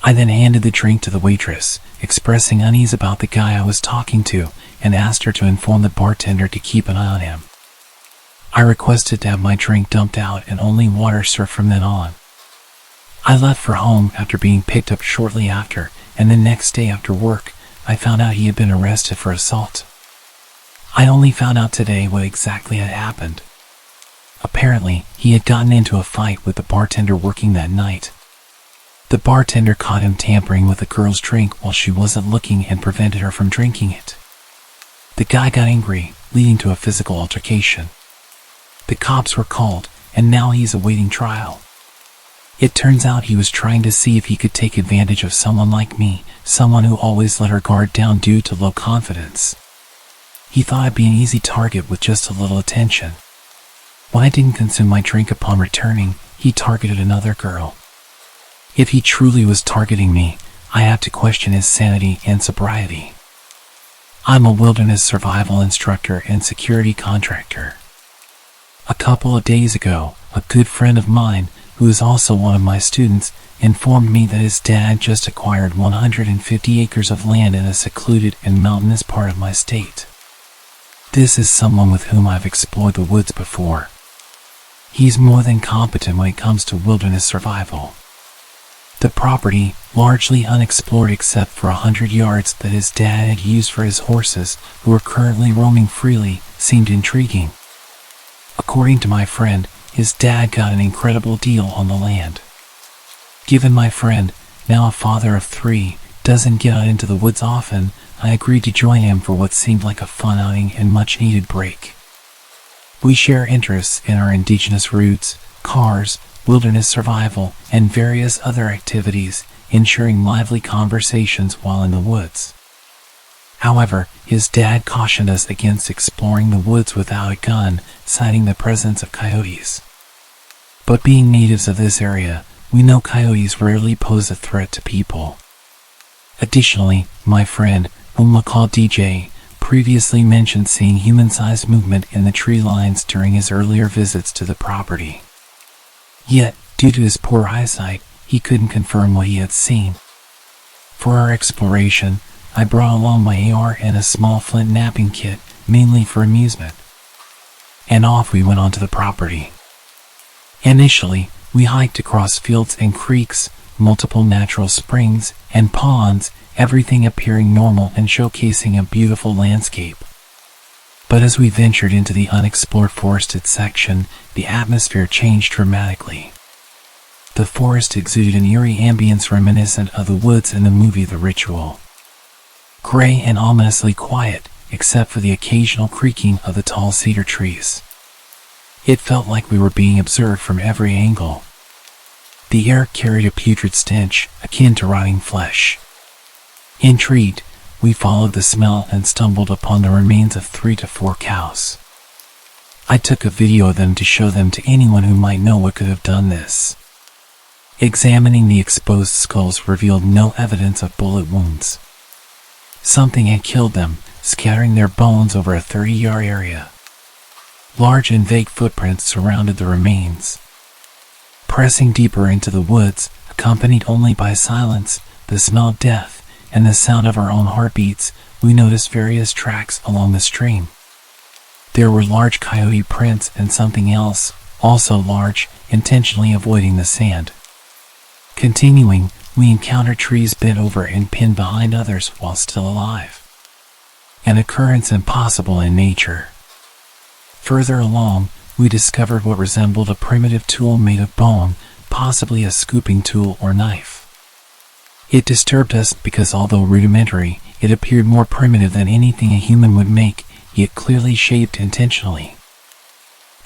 I then handed the drink to the waitress, expressing unease about the guy I was talking to, and asked her to inform the bartender to keep an eye on him. I requested to have my drink dumped out and only water served from then on. I left for home after being picked up shortly after, and the next day after work, I found out he had been arrested for assault. I only found out today what exactly had happened. Apparently, he had gotten into a fight with the bartender working that night. The bartender caught him tampering with the girl's drink while she wasn't looking and prevented her from drinking it. The guy got angry, leading to a physical altercation. The cops were called, and now he's awaiting trial. It turns out he was trying to see if he could take advantage of someone like me, someone who always let her guard down due to low confidence. He thought I'd be an easy target with just a little attention. When I didn't consume my drink upon returning, he targeted another girl. If he truly was targeting me, I have to question his sanity and sobriety. I'm a wilderness survival instructor and security contractor. A couple of days ago, a good friend of mine, who is also one of my students, informed me that his dad just acquired 150 acres of land in a secluded and mountainous part of my state. This is someone with whom I've explored the woods before. He's more than competent when it comes to wilderness survival. The property, largely unexplored except for 100 yards that his dad had used for his horses, who are currently roaming freely, seemed intriguing. According to my friend, his dad got an incredible deal on the land. Given my friend, now a father of 3, doesn't get out into the woods often, I agreed to join him for what seemed like a fun outing and much-needed break. We share interests in our indigenous roots, cars, wilderness survival, and various other activities, ensuring lively conversations while in the woods. However, his dad cautioned us against exploring the woods without a gun, citing the presence of coyotes. But being natives of this area, we know coyotes rarely pose a threat to people. Additionally, my friend, whom we'll call DJ, previously mentioned seeing human-sized movement in the tree lines during his earlier visits to the property. Yet, due to his poor eyesight, he couldn't confirm what he had seen. For our exploration, I brought along my AR and a small flint napping kit, mainly for amusement. And off we went onto the property. Initially, we hiked across fields and creeks, multiple natural springs, and ponds, everything appearing normal and showcasing a beautiful landscape. But as we ventured into the unexplored forested section, the atmosphere changed dramatically. The forest exuded an eerie ambience reminiscent of the woods in the movie The Ritual. Gray and ominously quiet, except for the occasional creaking of the tall cedar trees. It felt like we were being observed from every angle. The air carried a putrid stench, akin to rotting flesh. Intrigued, we followed the smell and stumbled upon the remains of 3 to 4 cows. I took a video of them to show them to anyone who might know what could have done this. Examining the exposed skulls revealed no evidence of bullet wounds. Something had killed them, scattering their bones over a 30-yard area. Large and vague footprints surrounded the remains. Pressing deeper into the woods, accompanied only by silence, the smell of death, and the sound of our own heartbeats, we noticed various tracks along the stream. There were large coyote prints and something else, also large, intentionally avoiding the sand. Continuing, we encountered trees bent over and pinned behind others while still alive. An occurrence impossible in nature. Further along, we discovered what resembled a primitive tool made of bone, possibly a scooping tool or knife. It disturbed us because although rudimentary, it appeared more primitive than anything a human would make, yet clearly shaped intentionally.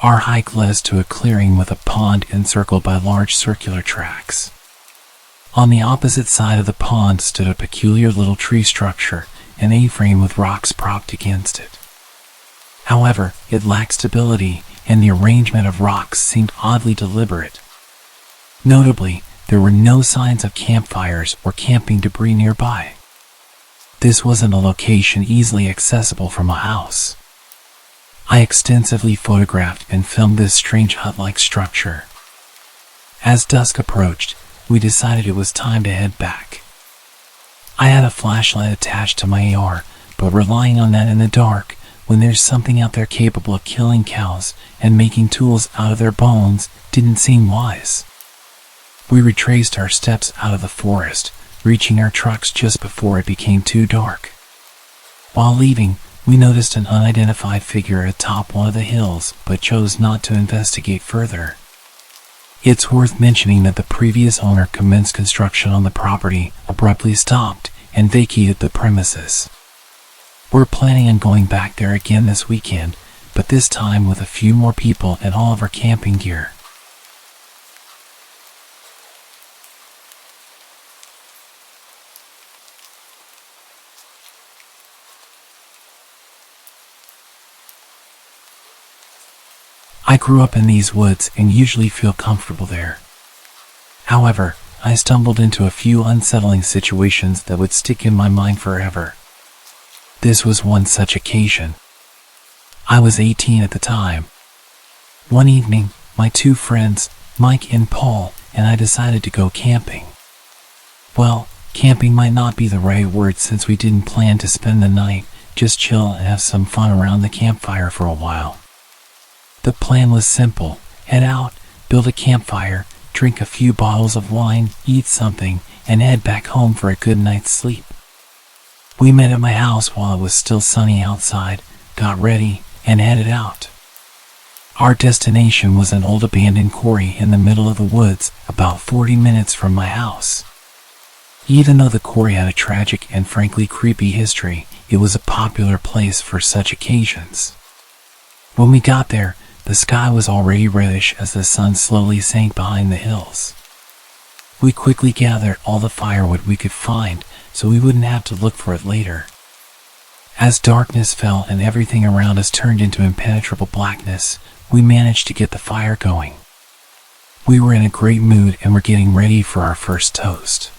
Our hike led us to a clearing with a pond encircled by large circular tracks. On the opposite side of the pond stood a peculiar little tree structure, an A-frame with rocks propped against it. However, it lacked stability, and the arrangement of rocks seemed oddly deliberate. Notably, there were no signs of campfires or camping debris nearby. This wasn't a location easily accessible from a house. I extensively photographed and filmed this strange hut-like structure. As dusk approached, we decided it was time to head back. I had a flashlight attached to my AR, but relying on that in the dark, when there's something out there capable of killing cows and making tools out of their bones, didn't seem wise. We retraced our steps out of the forest, reaching our trucks just before it became too dark. While leaving, We noticed an unidentified figure atop one of the hills, but chose not to investigate further. It's worth mentioning that the previous owner commenced construction on the property, abruptly stopped, and vacated the premises. We're planning on going back there again this weekend, but this time with a few more people and all of our camping gear. I grew up in these woods and usually feel comfortable there. However, I stumbled into a few unsettling situations that would stick in my mind forever. This was one such occasion. I was 18 at the time. One evening, my two friends, Mike and Paul, and I decided to go camping. Well, camping might not be the right word since we didn't plan to spend the night, just chill and have some fun around the campfire for a while. The plan was simple: head out, build a campfire, drink a few bottles of wine, eat something, and head back home for a good night's sleep. We met at my house while it was still sunny outside, got ready, and headed out. Our destination was an old abandoned quarry in the middle of the woods, about 40 minutes from my house. Even though the quarry had a tragic and frankly creepy history, it was a popular place for such occasions. When we got there, the sky was already reddish as the sun slowly sank behind the hills. We quickly gathered all the firewood we could find so we wouldn't have to look for it later. As darkness fell and everything around us turned into impenetrable blackness, we managed to get the fire going. We were in a great mood and were getting ready for our first toast.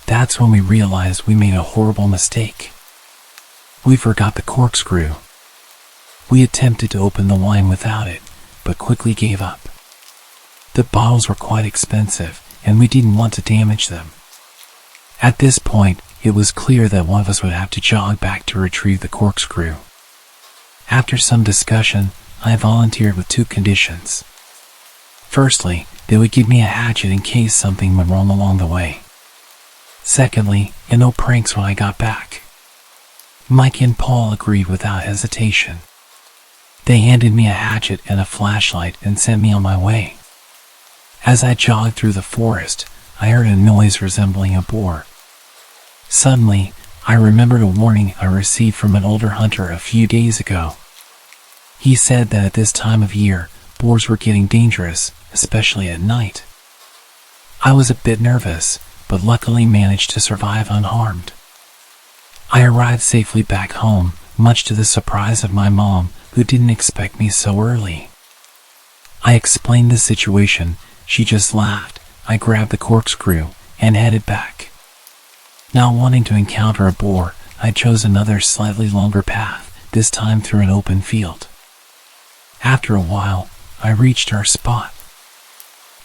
That's when we realized we made a horrible mistake. We forgot the corkscrew. We attempted to open the wine without it, but quickly gave up. The bottles were quite expensive, and we didn't want to damage them. At this point, it was clear that one of us would have to jog back to retrieve the corkscrew. After some discussion, I volunteered with two conditions. Firstly, they would give me a hatchet in case something went wrong along the way. Secondly, and no pranks when I got back. Mike and Paul agreed without hesitation. They handed me a hatchet and a flashlight and sent me on my way. As I jogged through the forest, I heard a noise resembling a boar. Suddenly, I remembered a warning I received from an older hunter a few days ago. He said that at this time of year, boars were getting dangerous, especially at night. I was a bit nervous, but luckily managed to survive unharmed. I arrived safely back home, much to the surprise of my mom, who didn't expect me so early. I explained the situation. She just laughed. I grabbed the corkscrew and headed back. Not wanting to encounter a boar, I chose another slightly longer path, this time through an open field. After a while, I reached our spot.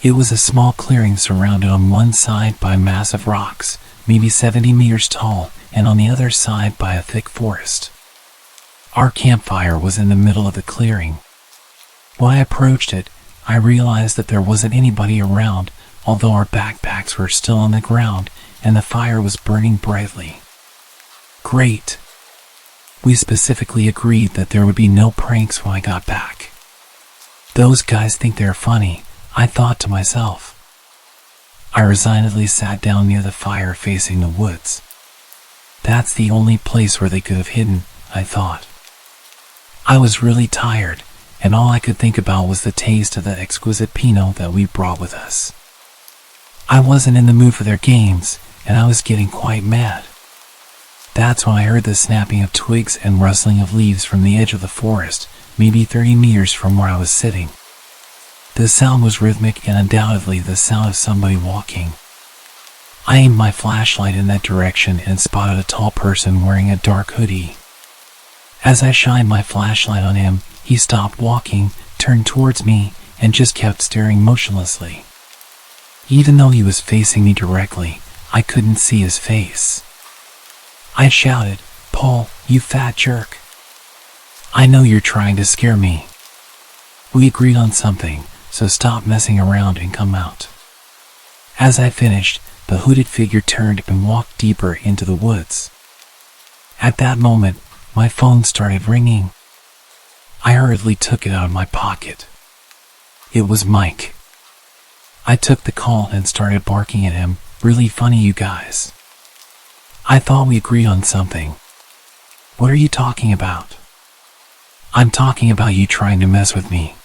It was a small clearing surrounded on one side by massive rocks, maybe 70 meters tall, and on the other side by a thick forest. Our campfire was in the middle of the clearing. When I approached it, I realized that there wasn't anybody around, although our backpacks were still on the ground and the fire was burning brightly. Great. We specifically agreed that there would be no pranks when I got back. Those guys think they're funny, I thought to myself. I resignedly sat down near the fire facing the woods. That's the only place where they could have hidden, I thought. I was really tired, and all I could think about was the taste of the exquisite Pinot that we brought with us. I wasn't in the mood for their games, and I was getting quite mad. That's when I heard the snapping of twigs and rustling of leaves from the edge of the forest, maybe 30 meters from where I was sitting. The sound was rhythmic and undoubtedly the sound of somebody walking. I aimed my flashlight in that direction and spotted a tall person wearing a dark hoodie. As I shined my flashlight on him, he stopped walking, turned towards me, and just kept staring motionlessly. Even though he was facing me directly, I couldn't see his face. I shouted, "Paul, you fat jerk. I know you're trying to scare me. We agreed on something, so stop messing around and come out." As I finished, the hooded figure turned and walked deeper into the woods. At that moment, my phone started ringing. I hurriedly took it out of my pocket. It was Mike. I took the call and started barking at him. Really funny, you guys. I thought we agreed on something. What are you talking about? I'm talking about you trying to mess with me.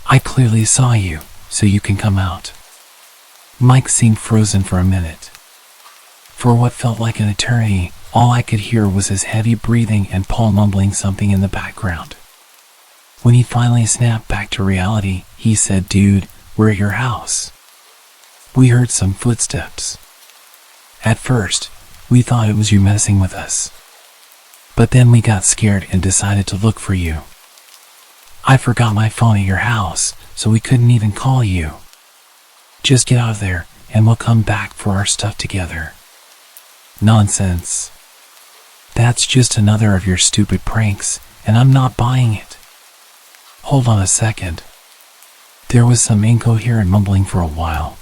I clearly saw you, so you can come out. Mike seemed frozen for a minute. For what felt like an eternity, all I could hear was his heavy breathing and Paul mumbling something in the background. When he finally snapped back to reality, he said, "Dude, we're at your house." We heard some footsteps. At first, we thought it was you messing with us. But then we got scared and decided to look for you. I forgot my phone at your house, so we couldn't even call you. Just get out of there, and we'll come back for our stuff together. Nonsense. That's just another of your stupid pranks, and I'm not buying it. Hold on a second. There was some incoherent mumbling for a while.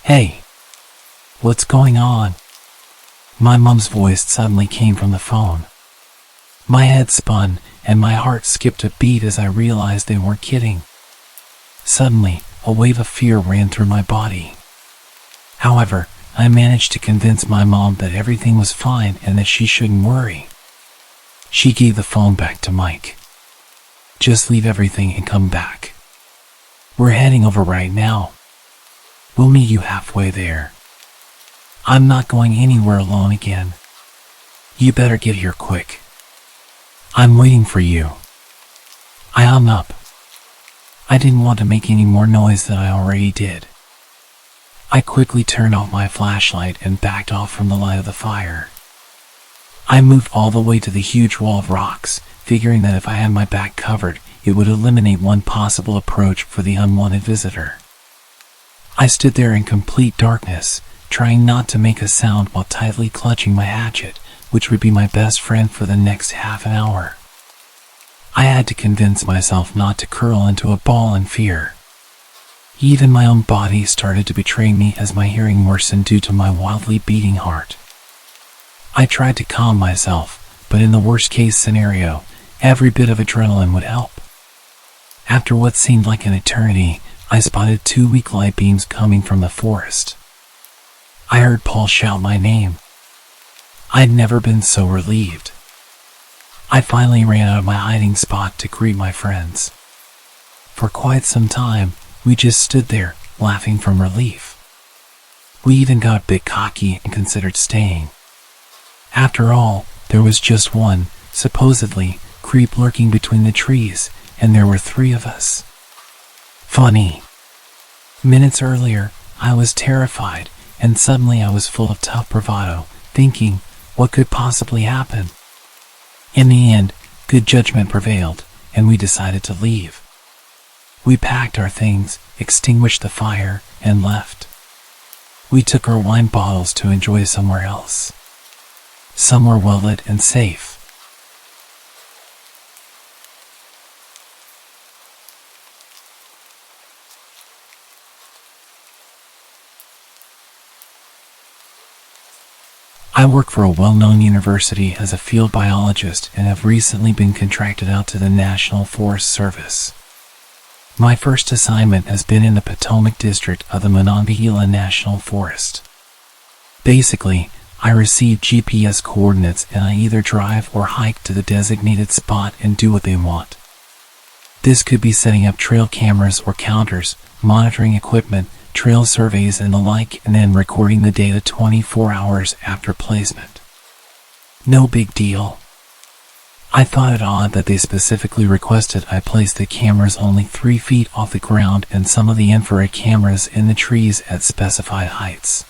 Hey, what's going on? My mom's voice suddenly came from the phone. My head spun, and my heart skipped a beat as I realized they weren't kidding. Suddenly, a wave of fear ran through my body. However, I managed to convince my mom that everything was fine and that she shouldn't worry. She gave the phone back to Mike. Just leave everything and come back. We're heading over right now. We'll meet you halfway there. I'm not going anywhere alone again. You better get here quick. I'm waiting for you. I hung up. I didn't want to make any more noise than I already did. I quickly turned off my flashlight and backed off from the light of the fire. I moved all the way to the huge wall of rocks, figuring that if I had my back covered, it would eliminate one possible approach for the unwanted visitor. I stood there in complete darkness, trying not to make a sound while tightly clutching my hatchet, which would be my best friend for the next half an hour. I had to convince myself not to curl into a ball in fear. Even my own body started to betray me as my hearing worsened due to my wildly beating heart. I tried to calm myself, but in the worst-case scenario, every bit of adrenaline would help. After what seemed like an eternity, I spotted 2 weak light beams coming from the forest. I heard Paul shout my name. I'd never been so relieved. I finally ran out of my hiding spot to greet my friends. For quite some time, we just stood there, laughing from relief. We even got a bit cocky and considered staying. After all, there was just one, supposedly, creep lurking between the trees, and there were 3 of us. Funny. Minutes earlier, I was terrified, and suddenly I was full of tough bravado, thinking, what could possibly happen? In the end, good judgment prevailed, and we decided to leave. We packed our things, extinguished the fire, and left. We took our wine bottles to enjoy somewhere else. Somewhere well-lit and safe. I work for a well-known university as a field biologist and have recently been contracted out to the National Forest Service. My first assignment has been in the Potomac district of the Monongahela National Forest. Basically, I receive GPS coordinates and I either drive or hike to the designated spot and do what they want. This could be setting up trail cameras or counters, monitoring equipment, trail surveys and the like, and then recording the data 24 hours after placement. No big deal. I thought it odd that they specifically requested I place the cameras only 3 feet off the ground and some of the infrared cameras in the trees at specified heights.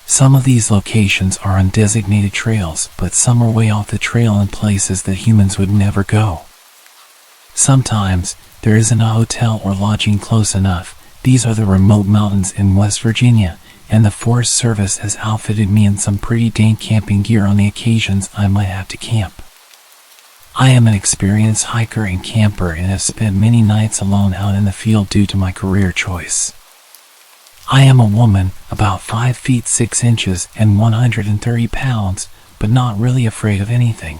Some of these locations are on designated trails, but some are way off the trail in places that humans would never go. Sometimes, there isn't a hotel or lodging close enough. These are the remote mountains in West Virginia, and the Forest Service has outfitted me in some pretty dank camping gear on the occasions I might have to camp. I am an experienced hiker and camper and have spent many nights alone out in the field due to my career choice. I am a woman, about 5 feet 6 inches and 130 pounds, but not really afraid of anything.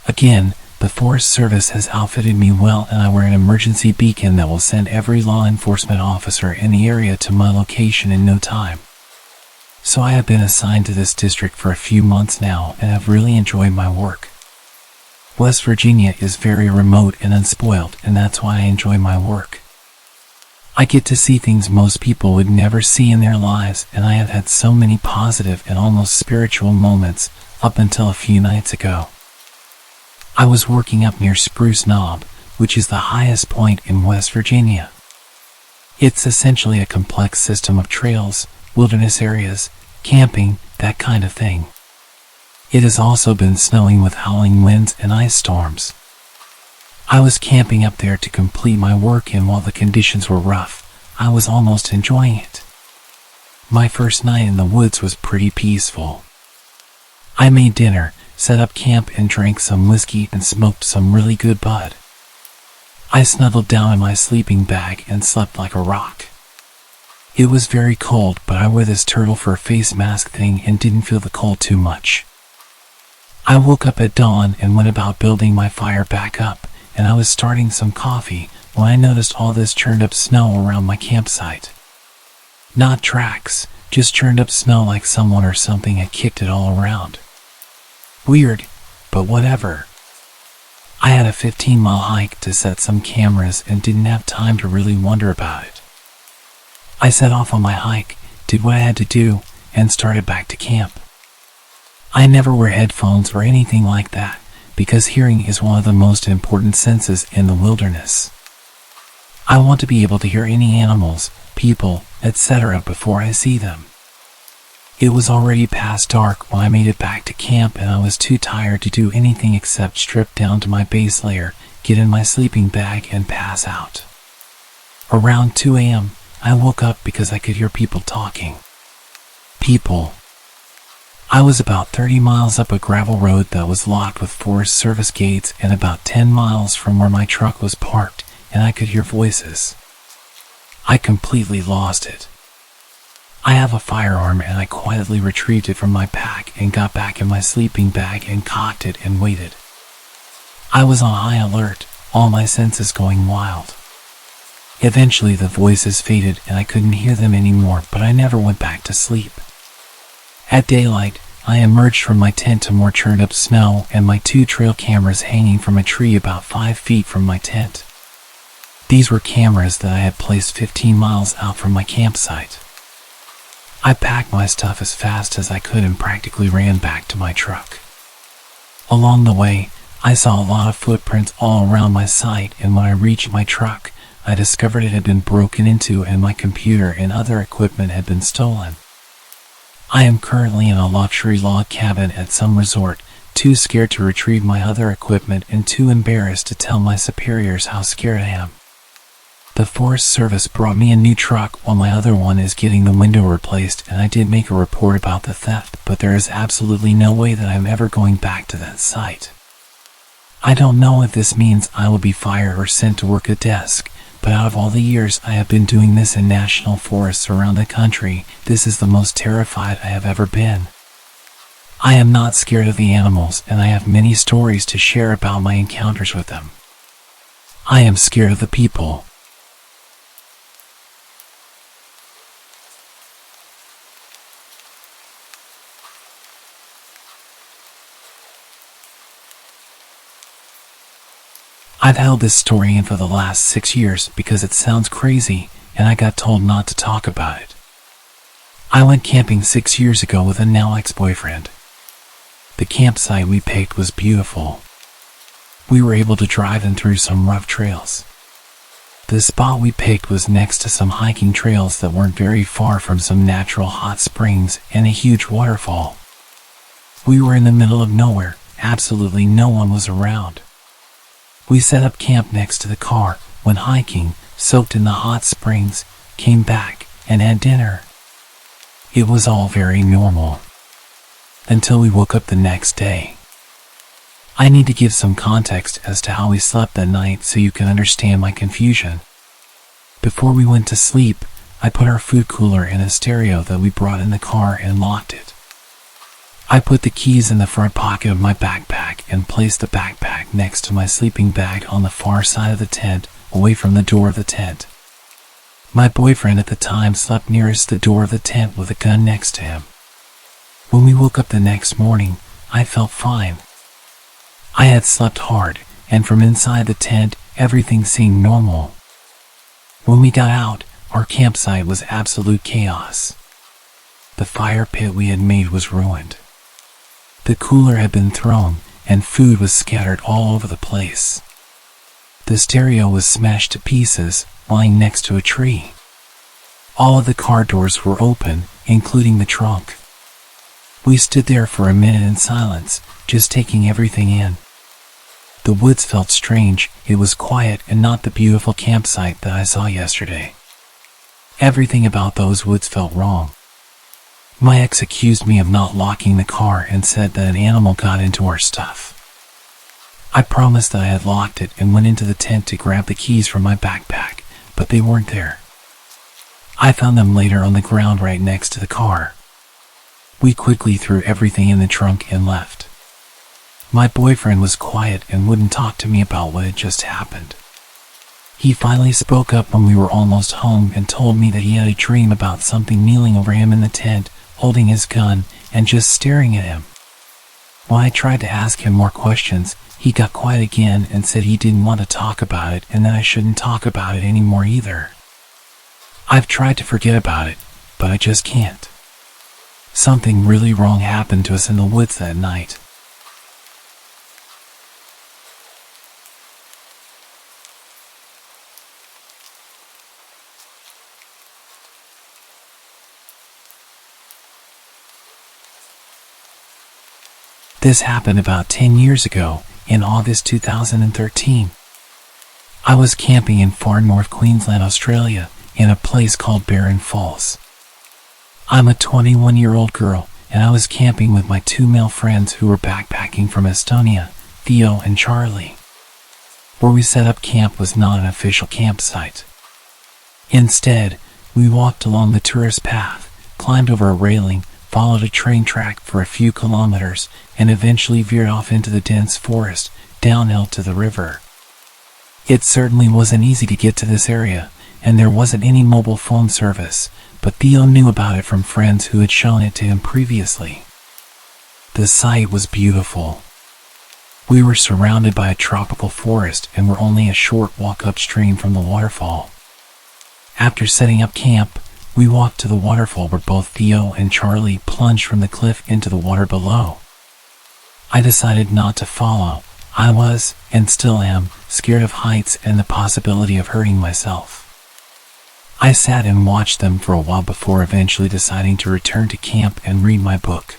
Again, the Forest Service has outfitted me well, and I wear an emergency beacon that will send every law enforcement officer in the area to my location in no time. So I have been assigned to this district for a few months now and have really enjoyed my work. West Virginia is very remote and unspoiled, and that's why I enjoy my work. I get to see things most people would never see in their lives, and I have had so many positive and almost spiritual moments up until a few nights ago. I was working up near Spruce Knob, which is the highest point in West Virginia. It's essentially a complex system of trails, wilderness areas, camping, that kind of thing. It has also been snowing with howling winds and ice storms. I was camping up there to complete my work, and while the conditions were rough, I was almost enjoying it. My first night in the woods was pretty peaceful. I made dinner, set up camp, and drank some whiskey and smoked some really good bud. I snuggled down in my sleeping bag and slept like a rock. It was very cold, but I wore this turtle fur face mask thing and didn't feel the cold too much. I woke up at dawn and went about building my fire back up, and I was starting some coffee when I noticed all this churned up snow around my campsite. Not tracks, just churned up snow like someone or something had kicked it all around. Weird, but whatever. I had a 15-mile hike to set some cameras and didn't have time to really wonder about it. I set off on my hike, did what I had to do, and started back to camp. I never wear headphones or anything like that, because hearing is one of the most important senses in the wilderness. I want to be able to hear any animals, people, etc. before I see them. It was already past dark when I made it back to camp, and I was too tired to do anything except strip down to my base layer, get in my sleeping bag, and pass out. Around 2 a.m., I woke up because I could hear people talking. People. I was about 30 miles up a gravel road that was locked with Forest Service gates and about 10 miles from where my truck was parked, and I could hear voices. I completely lost it. I have a firearm, and I quietly retrieved it from my pack and got back in my sleeping bag and cocked it and waited. I was on high alert, all my senses going wild. Eventually the voices faded and I couldn't hear them anymore, but I never went back to sleep. At daylight, I emerged from my tent to more churned up snow and my 2 trail cameras hanging from a tree about 5 feet from my tent. These were cameras that I had placed 15 miles out from my campsite. I packed my stuff as fast as I could and practically ran back to my truck. Along the way, I saw a lot of footprints all around my site, and when I reached my truck, I discovered it had been broken into and my computer and other equipment had been stolen. I am currently in a luxury log cabin at some resort, too scared to retrieve my other equipment and too embarrassed to tell my superiors how scared I am. The Forest Service brought me a new truck while my other one is getting the window replaced, and I did make a report about the theft, but there is absolutely no way that I'm ever going back to that site. I don't know if this means I will be fired or sent to work a desk, but out of all the years I have been doing this in national forests around the country, this is the most terrified I have ever been. I am not scared of the animals, and I have many stories to share about my encounters with them. I am scared of the people. I've held this story in for the last 6 years because it sounds crazy, and I got told not to talk about it. I went camping 6 years ago with a now ex-boyfriend. The campsite we picked was beautiful. We were able to drive in through some rough trails. The spot we picked was next to some hiking trails that weren't very far from some natural hot springs and a huge waterfall. We were in the middle of nowhere, absolutely no one was around. We set up camp next to the car, went hiking, soaked in the hot springs, came back, and had dinner. It was all very normal. Until we woke up the next day. I need to give some context as to how we slept that night so you can understand my confusion. Before we went to sleep, I put our food cooler in a stereo that we brought in the car and locked it. I put the keys in the front pocket of my backpack and placed the backpack next to my sleeping bag on the far side of the tent, away from the door of the tent. My boyfriend at the time slept nearest the door of the tent with a gun next to him. When we woke up the next morning, I felt fine. I had slept hard, and from inside the tent, everything seemed normal. When we got out, our campsite was absolute chaos. The fire pit we had made was ruined. The cooler had been thrown, and food was scattered all over the place. The stereo was smashed to pieces, lying next to a tree. All of the car doors were open, including the trunk. We stood there for a minute in silence, just taking everything in. The woods felt strange. It was quiet and not the beautiful campsite that I saw yesterday. Everything about those woods felt wrong. My ex accused me of not locking the car and said that an animal got into our stuff. I promised that I had locked it and went into the tent to grab the keys from my backpack, but they weren't there. I found them later on the ground right next to the car. We quickly threw everything in the trunk and left. My boyfriend was quiet and wouldn't talk to me about what had just happened. He finally spoke up when we were almost home and told me that he had a dream about something kneeling over him in the tent, holding his gun, and just staring at him. When I tried to ask him more questions, he got quiet again and said he didn't want to talk about it and that I shouldn't talk about it anymore either. I've tried to forget about it, but I just can't. Something really wrong happened to us in the woods that night. This happened about 10 years ago, in August 2013. I was camping in far north Queensland, Australia, in a place called Barren Falls. I'm a 21-year-old girl, and I was camping with my two male friends who were backpacking from Estonia, Theo and Charlie. Where we set up camp was not an official campsite. Instead, we walked along the tourist path, climbed over a railing, followed a train track for a few kilometers, and eventually veered off into the dense forest, downhill to the river. It certainly wasn't easy to get to this area, and there wasn't any mobile phone service, but Theo knew about it from friends who had shown it to him previously. The sight was beautiful. We were surrounded by a tropical forest and were only a short walk upstream from the waterfall. After setting up camp, we walked to the waterfall where both Theo and Charlie plunged from the cliff into the water below. I decided not to follow. I was, and still am, scared of heights and the possibility of hurting myself. I sat and watched them for a while before eventually deciding to return to camp and read my book.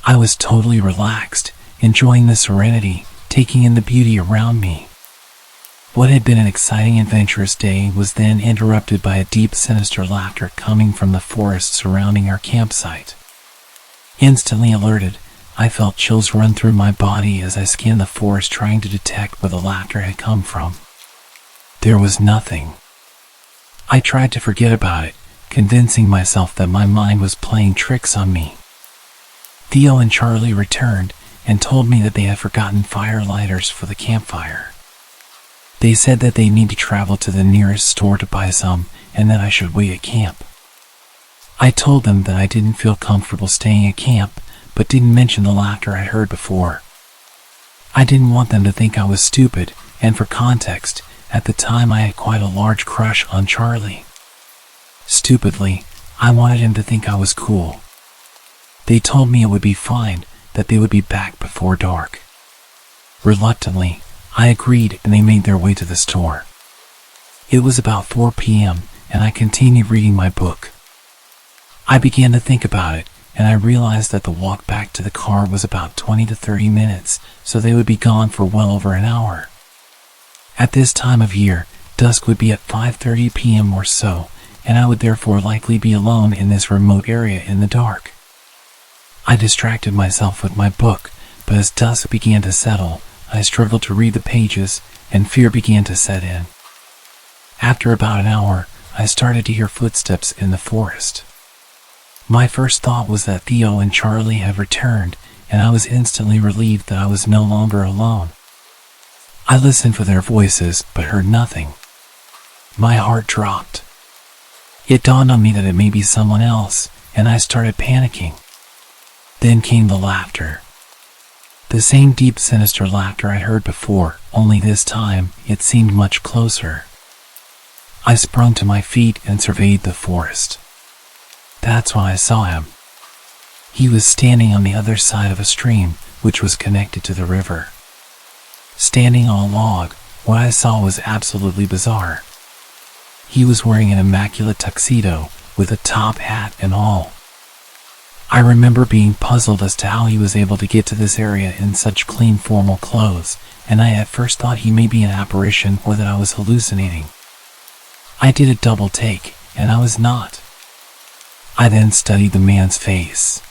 I was totally relaxed, enjoying the serenity, taking in the beauty around me. What had been an exciting, adventurous day was then interrupted by a deep, sinister laughter coming from the forest surrounding our campsite. Instantly alerted, I felt chills run through my body as I scanned the forest trying to detect where the laughter had come from. There was nothing. I tried to forget about it, convincing myself that my mind was playing tricks on me. Theo and Charlie returned and told me that they had forgotten fire lighters for the campfire. They said that they need to travel to the nearest store to buy some and that I should wait at camp. I told them that I didn't feel comfortable staying at camp, but didn't mention the laughter I'd heard before. I didn't want them to think I was stupid, and for context, at the time I had quite a large crush on Charlie. Stupidly, I wanted him to think I was cool. They told me it would be fine, that they would be back before dark. Reluctantly, I agreed and they made their way to the store. It was about 4 p.m. and I continued reading my book. I began to think about it, and I realized that the walk back to the car was about 20 to 30 minutes, so they would be gone for well over an hour. At this time of year, dusk would be at 5:30 p.m. or so, and I would therefore likely be alone in this remote area in the dark. I distracted myself with my book, but as dusk began to settle, I struggled to read the pages, and fear began to set in. After about an hour, I started to hear footsteps in the forest. My first thought was that Theo and Charlie had returned, and I was instantly relieved that I was no longer alone. I listened for their voices, but heard nothing. My heart dropped. It dawned on me that it may be someone else, and I started panicking. Then came the laughter. The same deep, sinister laughter I'd heard before, only this time it seemed much closer. I sprung to my feet and surveyed the forest. That's when I saw him. He was standing on the other side of a stream, which was connected to the river. Standing on a log, what I saw was absolutely bizarre. He was wearing an immaculate tuxedo, with a top hat and all. I remember being puzzled as to how he was able to get to this area in such clean, formal clothes, and I at first thought he may be an apparition or that I was hallucinating. I did a double take, and I was not. I then studied the man's face.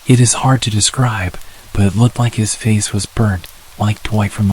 It is hard to describe, but it looked like his face was burnt, like Dwight from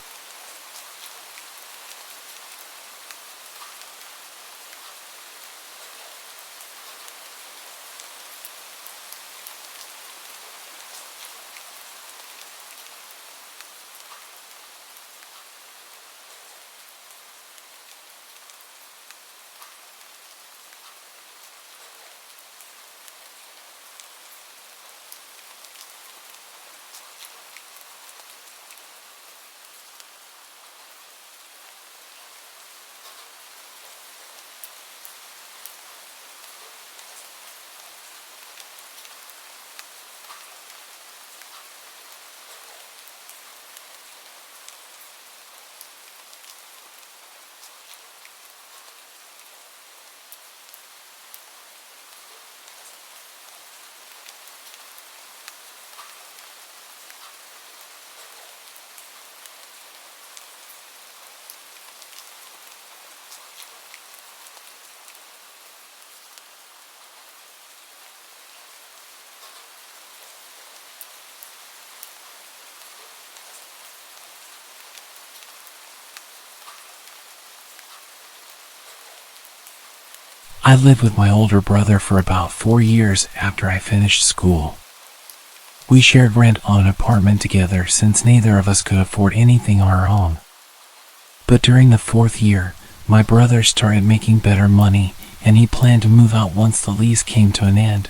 I lived with my older brother for about 4 years after I finished school. We shared rent on an apartment together since neither of us could afford anything on our own. But during the 4th year, my brother started making better money, and he planned to move out once the lease came to an end.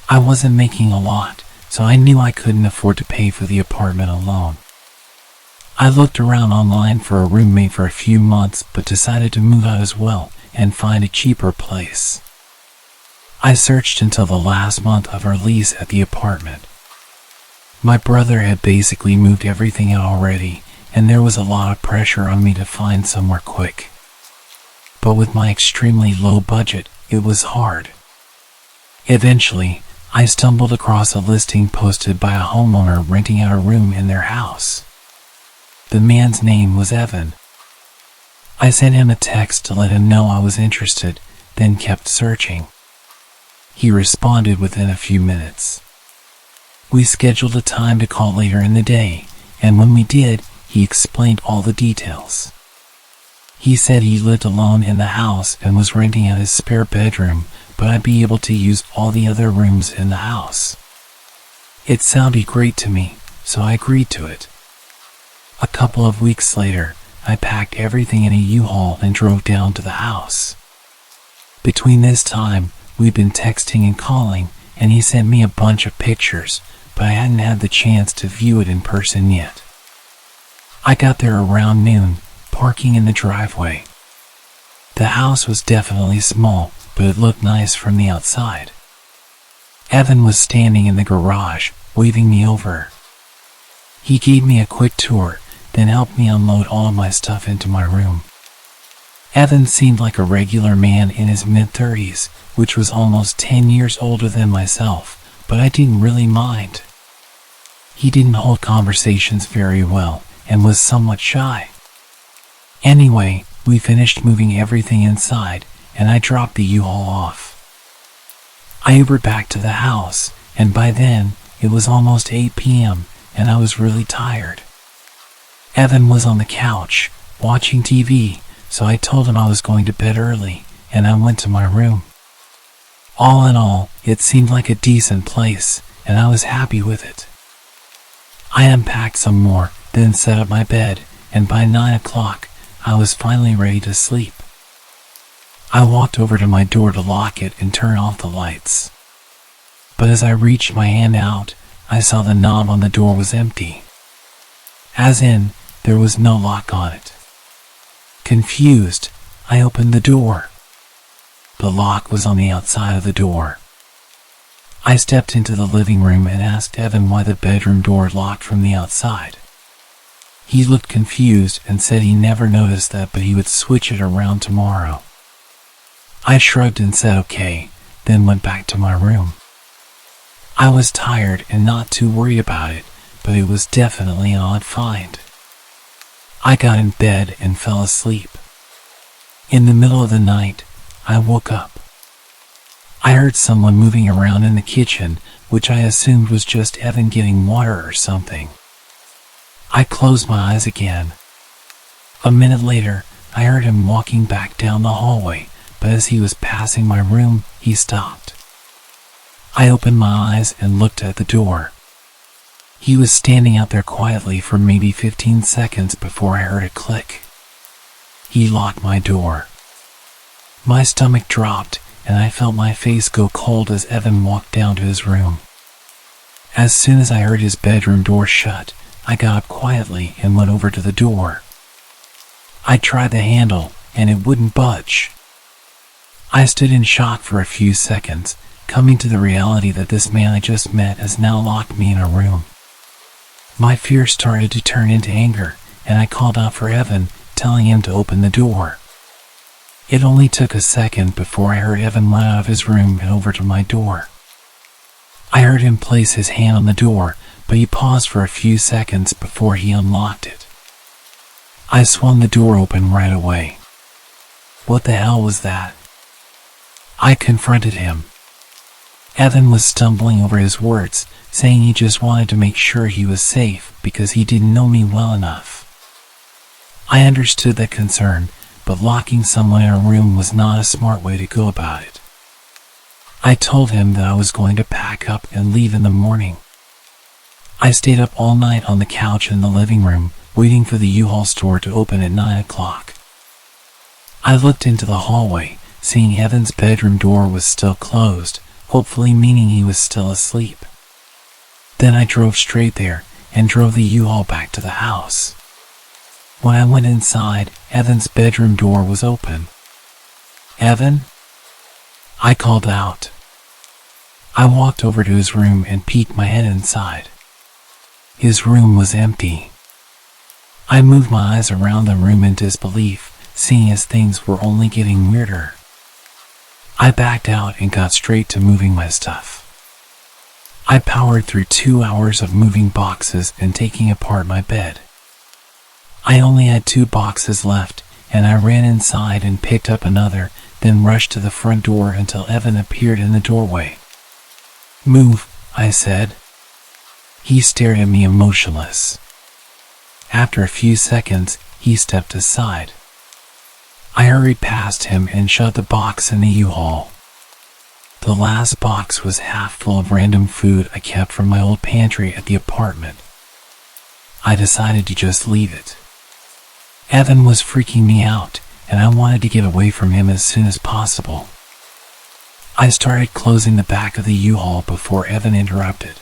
I wasn't making a lot, so I knew I couldn't afford to pay for the apartment alone. I looked around online for a roommate for a few months, but decided to move out as well and find a cheaper place. I searched until the last month of our lease at the apartment. My brother had basically moved everything out already, and there was a lot of pressure on me to find somewhere quick. But with my extremely low budget, it was hard. Eventually, I stumbled across a listing posted by a homeowner renting out a room in their house. The man's name was Evan. I sent him a text to let him know I was interested, then kept searching. He responded within a few minutes. We scheduled a time to call later in the day, and when we did, he explained all the details. He said he lived alone in the house and was renting out his spare bedroom, but I'd be able to use all the other rooms in the house. It sounded great to me, so I agreed to it. A couple of weeks later, I packed everything in a U-Haul and drove down to the house. Between this time, we'd been texting and calling, and he sent me a bunch of pictures, but I hadn't had the chance to view it in person yet. I got there around noon, parking in the driveway. The house was definitely small, but it looked nice from the outside. Evan was standing in the garage, waving me over. He gave me a quick tour, then helped me unload all of my stuff into my room. Evan seemed like a regular man in his mid-30s, which was almost 10 years older than myself, but I didn't really mind. He didn't hold conversations very well, and was somewhat shy. Anyway, we finished moving everything inside, and I dropped the U-Haul off. I Ubered back to the house, and by then, it was almost 8 p.m., and I was really tired. Evan was on the couch, watching TV, so I told him I was going to bed early, and I went to my room. All in all, it seemed like a decent place, and I was happy with it. I unpacked some more, then set up my bed, and by 9 o'clock, I was finally ready to sleep. I walked over to my door to lock it and turn off the lights. But as I reached my hand out, I saw the knob on the door was empty. As in, there was no lock on it. Confused, I opened the door. The lock was on the outside of the door. I stepped into the living room and asked Evan why the bedroom door locked from the outside. He looked confused and said he never noticed that, but he would switch it around tomorrow. I shrugged and said okay, then went back to my room. I was tired and not too worried about it, but it was definitely an odd find. I got in bed and fell asleep. In the middle of the night, I woke up. I heard someone moving around in the kitchen, which I assumed was just Evan getting water or something. I closed my eyes again. A minute later, I heard him walking back down the hallway, but as he was passing my room, he stopped. I opened my eyes and looked at the door. He was standing out there quietly for maybe 15 seconds before I heard a click. He locked my door. My stomach dropped, and I felt my face go cold as Evan walked down to his room. As soon as I heard his bedroom door shut, I got up quietly and went over to the door. I tried the handle, and it wouldn't budge. I stood in shock for a few seconds, coming to the reality that this man I just met has now locked me in a room. My fear started to turn into anger, and I called out for Evan, telling him to open the door. It only took a second before I heard Evan run out of his room and over to my door. I heard him place his hand on the door, but he paused for a few seconds before he unlocked it. I swung the door open right away. What the hell was that? I confronted him. Evan was stumbling over his words, saying he just wanted to make sure he was safe because he didn't know me well enough. I understood that concern, but locking someone in a room was not a smart way to go about it. I told him that I was going to pack up and leave in the morning. I stayed up all night on the couch in the living room, waiting for the U-Haul store to open at 9 o'clock. I looked into the hallway, seeing Evan's bedroom door was still closed, hopefully meaning he was still asleep. Then I drove straight there and drove the U-Haul back to the house. When I went inside, Evan's bedroom door was open. "Evan?" I called out. I walked over to his room and peeked my head inside. His room was empty. I moved my eyes around the room in disbelief, seeing as things were only getting weirder. I backed out and got straight to moving my stuff. I powered through 2 hours of moving boxes and taking apart my bed. I only had 2 boxes left, and I ran inside and picked up another, then rushed to the front door until Evan appeared in the doorway. "Move," I said. He stared at me emotionless. After a few seconds, he stepped aside. I hurried past him and shut the box in the U-Haul. The last box was half full of random food I kept from my old pantry at the apartment. I decided to just leave it. Evan was freaking me out, and I wanted to get away from him as soon as possible. I started closing the back of the U-Haul before Evan interrupted.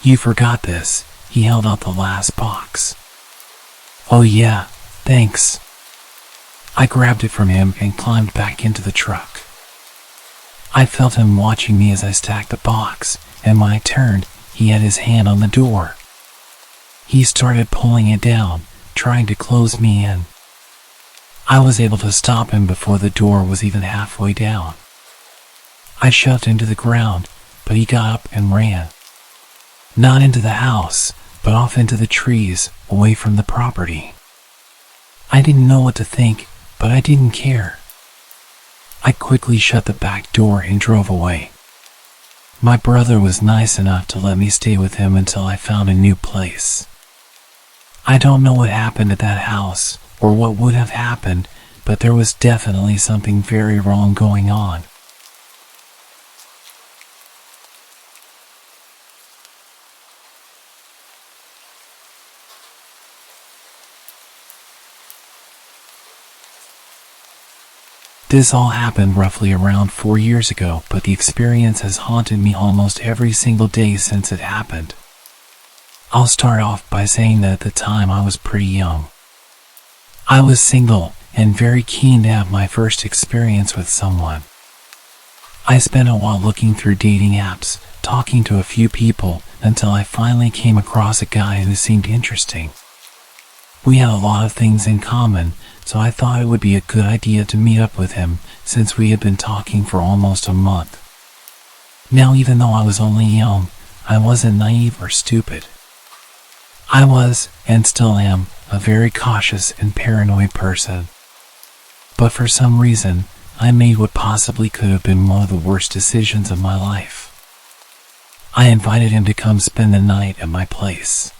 "You forgot this." He held out the last box. "Oh yeah, thanks." I grabbed it from him and climbed back into the truck. I felt him watching me as I stacked the box, and when I turned, he had his hand on the door. He started pulling it down, trying to close me in. I was able to stop him before the door was even halfway down. I shoved him to the ground, but he got up and ran. Not into the house, but off into the trees, away from the property. I didn't know what to think, but I didn't care. I quickly shut the back door and drove away. My brother was nice enough to let me stay with him until I found a new place. I don't know what happened at that house, or what would have happened, but there was definitely something very wrong going on. This all happened roughly around 4 years ago, but the experience has haunted me almost every single day since it happened. I'll start off by saying that at the time I was pretty young. I was single and very keen to have my first experience with someone. I spent a while looking through dating apps, talking to a few people, until I finally came across a guy who seemed interesting. We had a lot of things in common, so I thought it would be a good idea to meet up with him, since we had been talking for almost a month. Now, even though I was only young, I wasn't naive or stupid. I was, and still am, a very cautious and paranoid person. But for some reason, I made what possibly could have been one of the worst decisions of my life. I invited him to come spend the night at my place.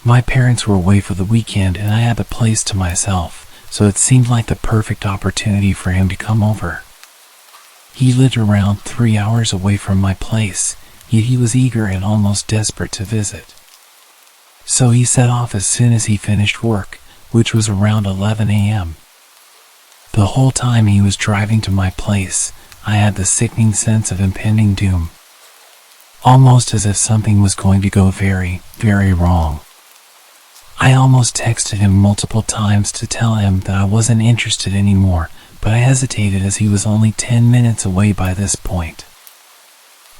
My parents were away for the weekend and I had the place to myself, so it seemed like the perfect opportunity for him to come over. He lived around 3 hours away from my place, yet he was eager and almost desperate to visit. So he set off as soon as he finished work, which was around 11 a.m. The whole time he was driving to my place, I had the sickening sense of impending doom. Almost as if something was going to go very, very wrong. I almost texted him multiple times to tell him that I wasn't interested anymore, but I hesitated as he was only 10 minutes away by this point.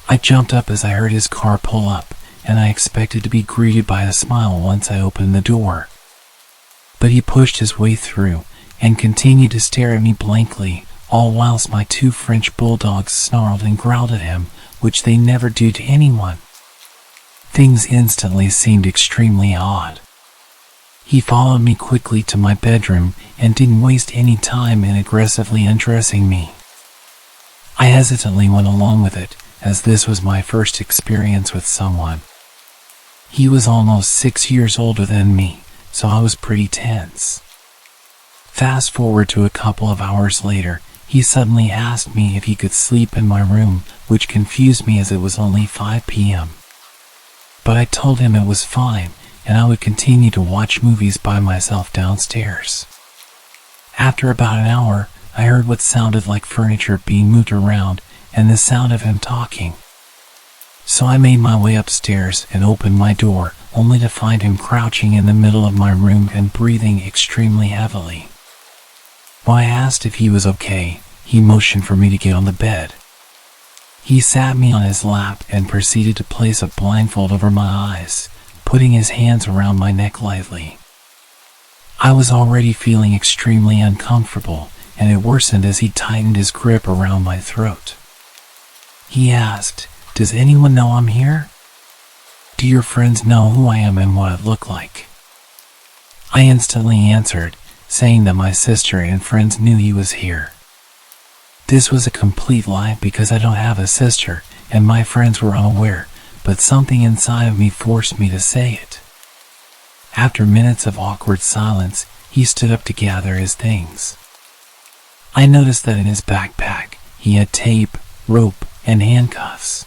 I jumped up as I heard his car pull up, and I expected to be greeted by a smile once I opened the door. But he pushed his way through, and continued to stare at me blankly, all whilst my 2 French bulldogs snarled and growled at him, which they never do to anyone. Things instantly seemed extremely odd. He followed me quickly to my bedroom and didn't waste any time in aggressively undressing me. I hesitantly went along with it, as this was my first experience with someone. He was almost 6 years older than me, so I was pretty tense. Fast forward to a couple of hours later, he suddenly asked me if he could sleep in my room, which confused me as it was only 5 p.m. But I told him it was fine, and I would continue to watch movies by myself downstairs. After about an hour, I heard what sounded like furniture being moved around, and the sound of him talking. So I made my way upstairs and opened my door, only to find him crouching in the middle of my room and breathing extremely heavily. When I asked if he was okay, he motioned for me to get on the bed. He sat me on his lap and proceeded to place a blindfold over my eyes, putting his hands around my neck lightly. I was already feeling extremely uncomfortable, and it worsened as he tightened his grip around my throat. He asked, "Does anyone know I'm here? Do your friends know who I am and what I look like?" I instantly answered, saying that my sister and friends knew he was here. This was a complete lie because I don't have a sister, and my friends were unaware, but something inside of me forced me to say it. After minutes of awkward silence, he stood up to gather his things. I noticed that in his backpack, he had tape, rope, and handcuffs.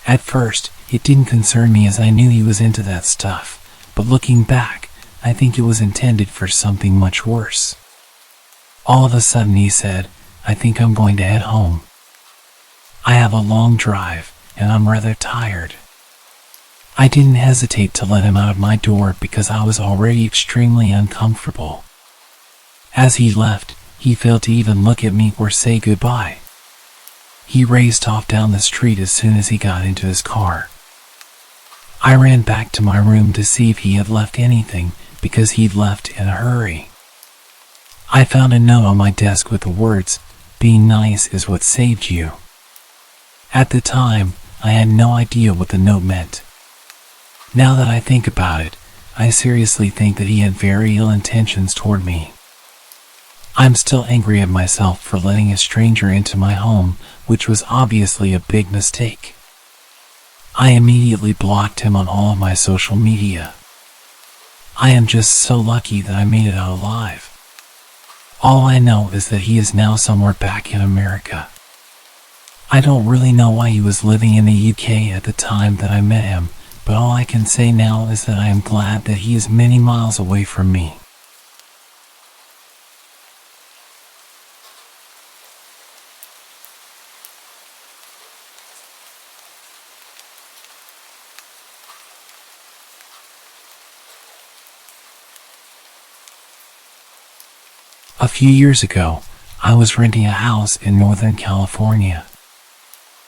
At first, it didn't concern me as I knew he was into that stuff, but looking back, I think it was intended for something much worse. All of a sudden he said, "I think I'm going to head home. I have a long drive, and I'm rather tired." I didn't hesitate to let him out of my door because I was already extremely uncomfortable. As he left, he failed to even look at me or say goodbye. He raced off down the street as soon as he got into his car. I ran back to my room to see if he had left anything, because he'd left in a hurry. I found a note on my desk with the words, "Being nice is what saved you." At the time, I had no idea what the note meant. Now that I think about it, I seriously think that he had very ill intentions toward me. I'm still angry at myself for letting a stranger into my home, which was obviously a big mistake. I immediately blocked him on all of my social media. I am just so lucky that I made it out alive. All I know is that he is now somewhere back in America. I don't really know why he was living in the UK at the time that I met him, but all I can say now is that I am glad that he is many miles away from me. A few years ago, I was renting a house in Northern California.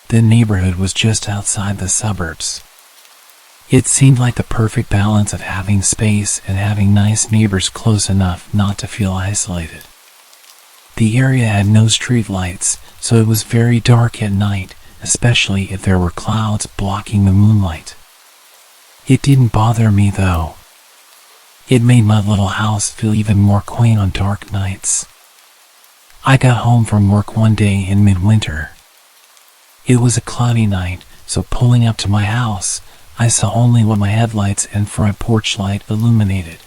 The neighborhood was just outside the suburbs. It seemed like the perfect balance of having space and having nice neighbors close enough not to feel isolated. The area had no street lights, so it was very dark at night, especially if there were clouds blocking the moonlight. It didn't bother me though. It made my little house feel even more quaint on dark nights. I got home from work one day in midwinter. It was a cloudy night, so pulling up to my house, I saw only what my headlights and front porch light illuminated.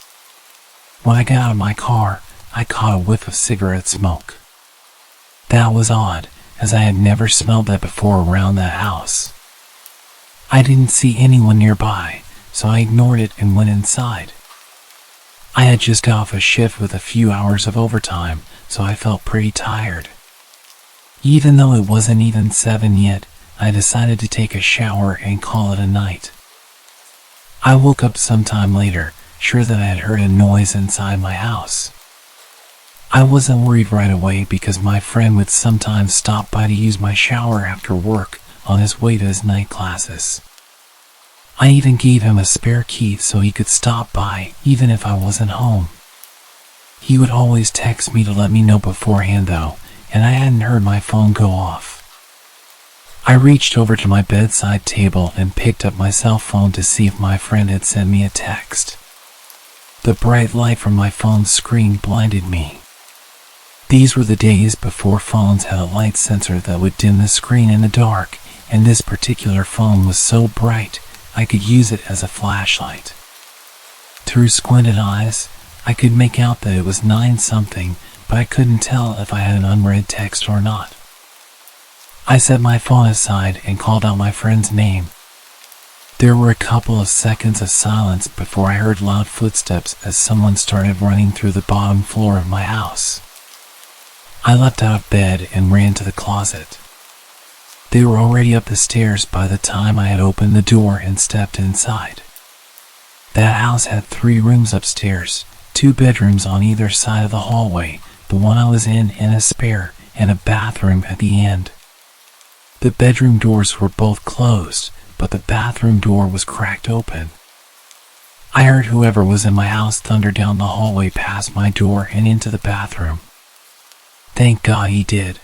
When I got out of my car, I caught a whiff of cigarette smoke. That was odd, as I had never smelled that before around that house. I didn't see anyone nearby, so I ignored it and went inside. I had just got off a shift with a few hours of overtime, so I felt pretty tired. Even though it wasn't even 7 yet, I decided to take a shower and call it a night. I woke up sometime later, sure that I had heard a noise inside my house. I wasn't worried right away because my friend would sometimes stop by to use my shower after work on his way to his night classes. I even gave him a spare key so he could stop by even if I wasn't home. He would always text me to let me know beforehand though, and I hadn't heard my phone go off. I reached over to my bedside table and picked up my cell phone to see if my friend had sent me a text. The bright light from my phone's screen blinded me. These were the days before phones had a light sensor that would dim the screen in the dark, and this particular phone was so bright I could use it as a flashlight. Through squinted eyes, I could make out that it was 9-something, but I couldn't tell if I had an unread text or not. I set my phone aside and called out my friend's name. There were a couple of seconds of silence before I heard loud footsteps as someone started running through the bottom floor of my house. I leapt out of bed and ran to the closet. They were already up the stairs by the time I had opened the door and stepped inside. That house had 3 rooms upstairs, 2 bedrooms on either side of the hallway, the one I was in and a spare, and a bathroom at the end. The bedroom doors were both closed, but the bathroom door was cracked open. I heard whoever was in my house thunder down the hallway past my door and into the bathroom. Thank God he did.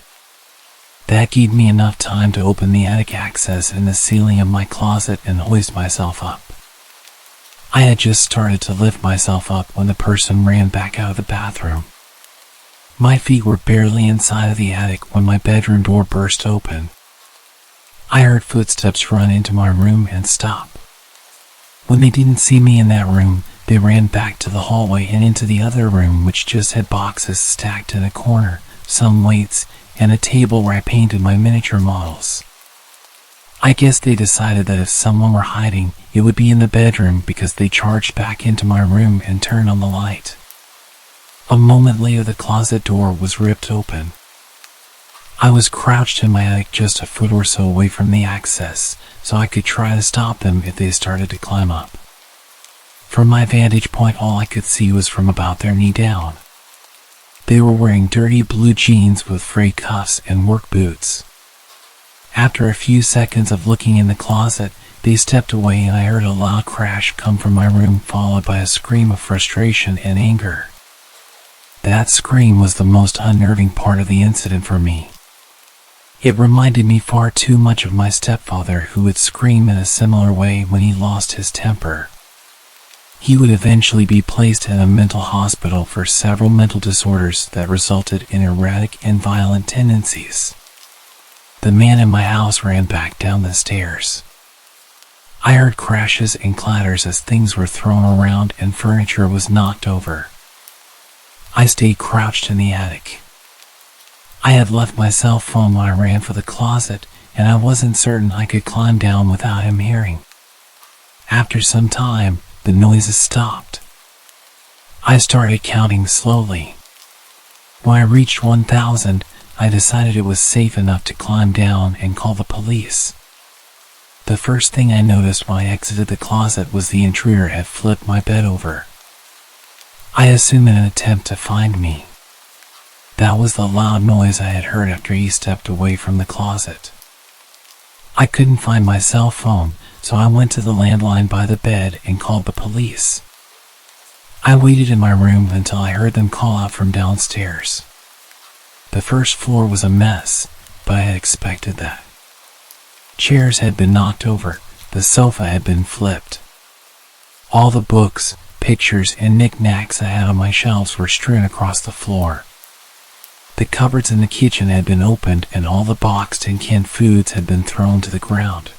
That gave me enough time to open the attic access in the ceiling of my closet and hoist myself up. I had just started to lift myself up when the person ran back out of the bathroom. My feet were barely inside of the attic when my bedroom door burst open. I heard footsteps run into my room and stop. When they didn't see me in that room, they ran back to the hallway and into the other room, which just had boxes stacked in a corner, some weights, and a table where I painted my miniature models. I guess they decided that if someone were hiding, it would be in the bedroom because they charged back into my room and turned on the light. A moment later, the closet door was ripped open. I was crouched in my attic just a foot or so away from the access, so I could try to stop them if they started to climb up. From my vantage point, all I could see was from about their knee down. They were wearing dirty blue jeans with frayed cuffs and work boots. After a few seconds of looking in the closet, they stepped away and I heard a loud crash come from my room, followed by a scream of frustration and anger. That scream was the most unnerving part of the incident for me. It reminded me far too much of my stepfather, who would scream in a similar way when he lost his temper. He would eventually be placed in a mental hospital for several mental disorders that resulted in erratic and violent tendencies. The man in my house ran back down the stairs. I heard crashes and clatters as things were thrown around and furniture was knocked over. I stayed crouched in the attic. I had left my cell phone when I ran for the closet, and I wasn't certain I could climb down without him hearing. After some time, the noises stopped. I started counting slowly. When I reached 1,000, I decided it was safe enough to climb down and call the police. The first thing I noticed when I exited the closet was the intruder had flipped my bed over. I assumed in an attempt to find me. That was the loud noise I had heard after he stepped away from the closet. I couldn't find my cell phone, so I went to the landline by the bed and called the police. I waited in my room until I heard them call out from downstairs. The first floor was a mess, but I had expected that. Chairs had been knocked over, the sofa had been flipped. All the books, pictures, and knickknacks I had on my shelves were strewn across the floor. The cupboards in the kitchen had been opened and all the boxed and canned foods had been thrown to the ground.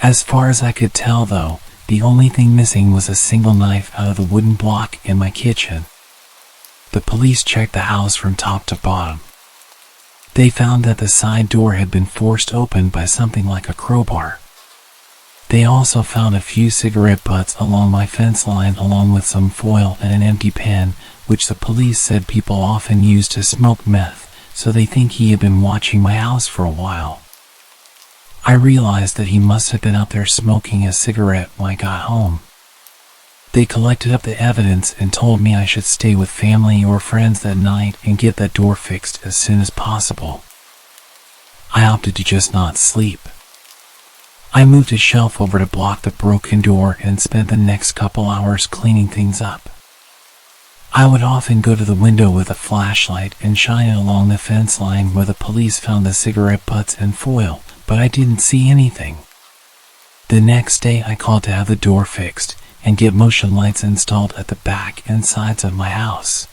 As far as I could tell, though, the only thing missing was a single knife out of the wooden block in my kitchen. The police checked the house from top to bottom. They found that the side door had been forced open by something like a crowbar. They also found a few cigarette butts along my fence line, along with some foil and an empty pen, which the police said people often use to smoke meth, so they think he had been watching my house for a while. I realized that he must have been out there smoking a cigarette when I got home. They collected up the evidence and told me I should stay with family or friends that night and get that door fixed as soon as possible. I opted to just not sleep. I moved a shelf over to block the broken door and spent the next couple hours cleaning things up. I would often go to the window with a flashlight and shine it along the fence line where the police found the cigarette butts and foil, but I didn't see anything. The next day I called to have the door fixed and get motion lights installed at the back and sides of my house.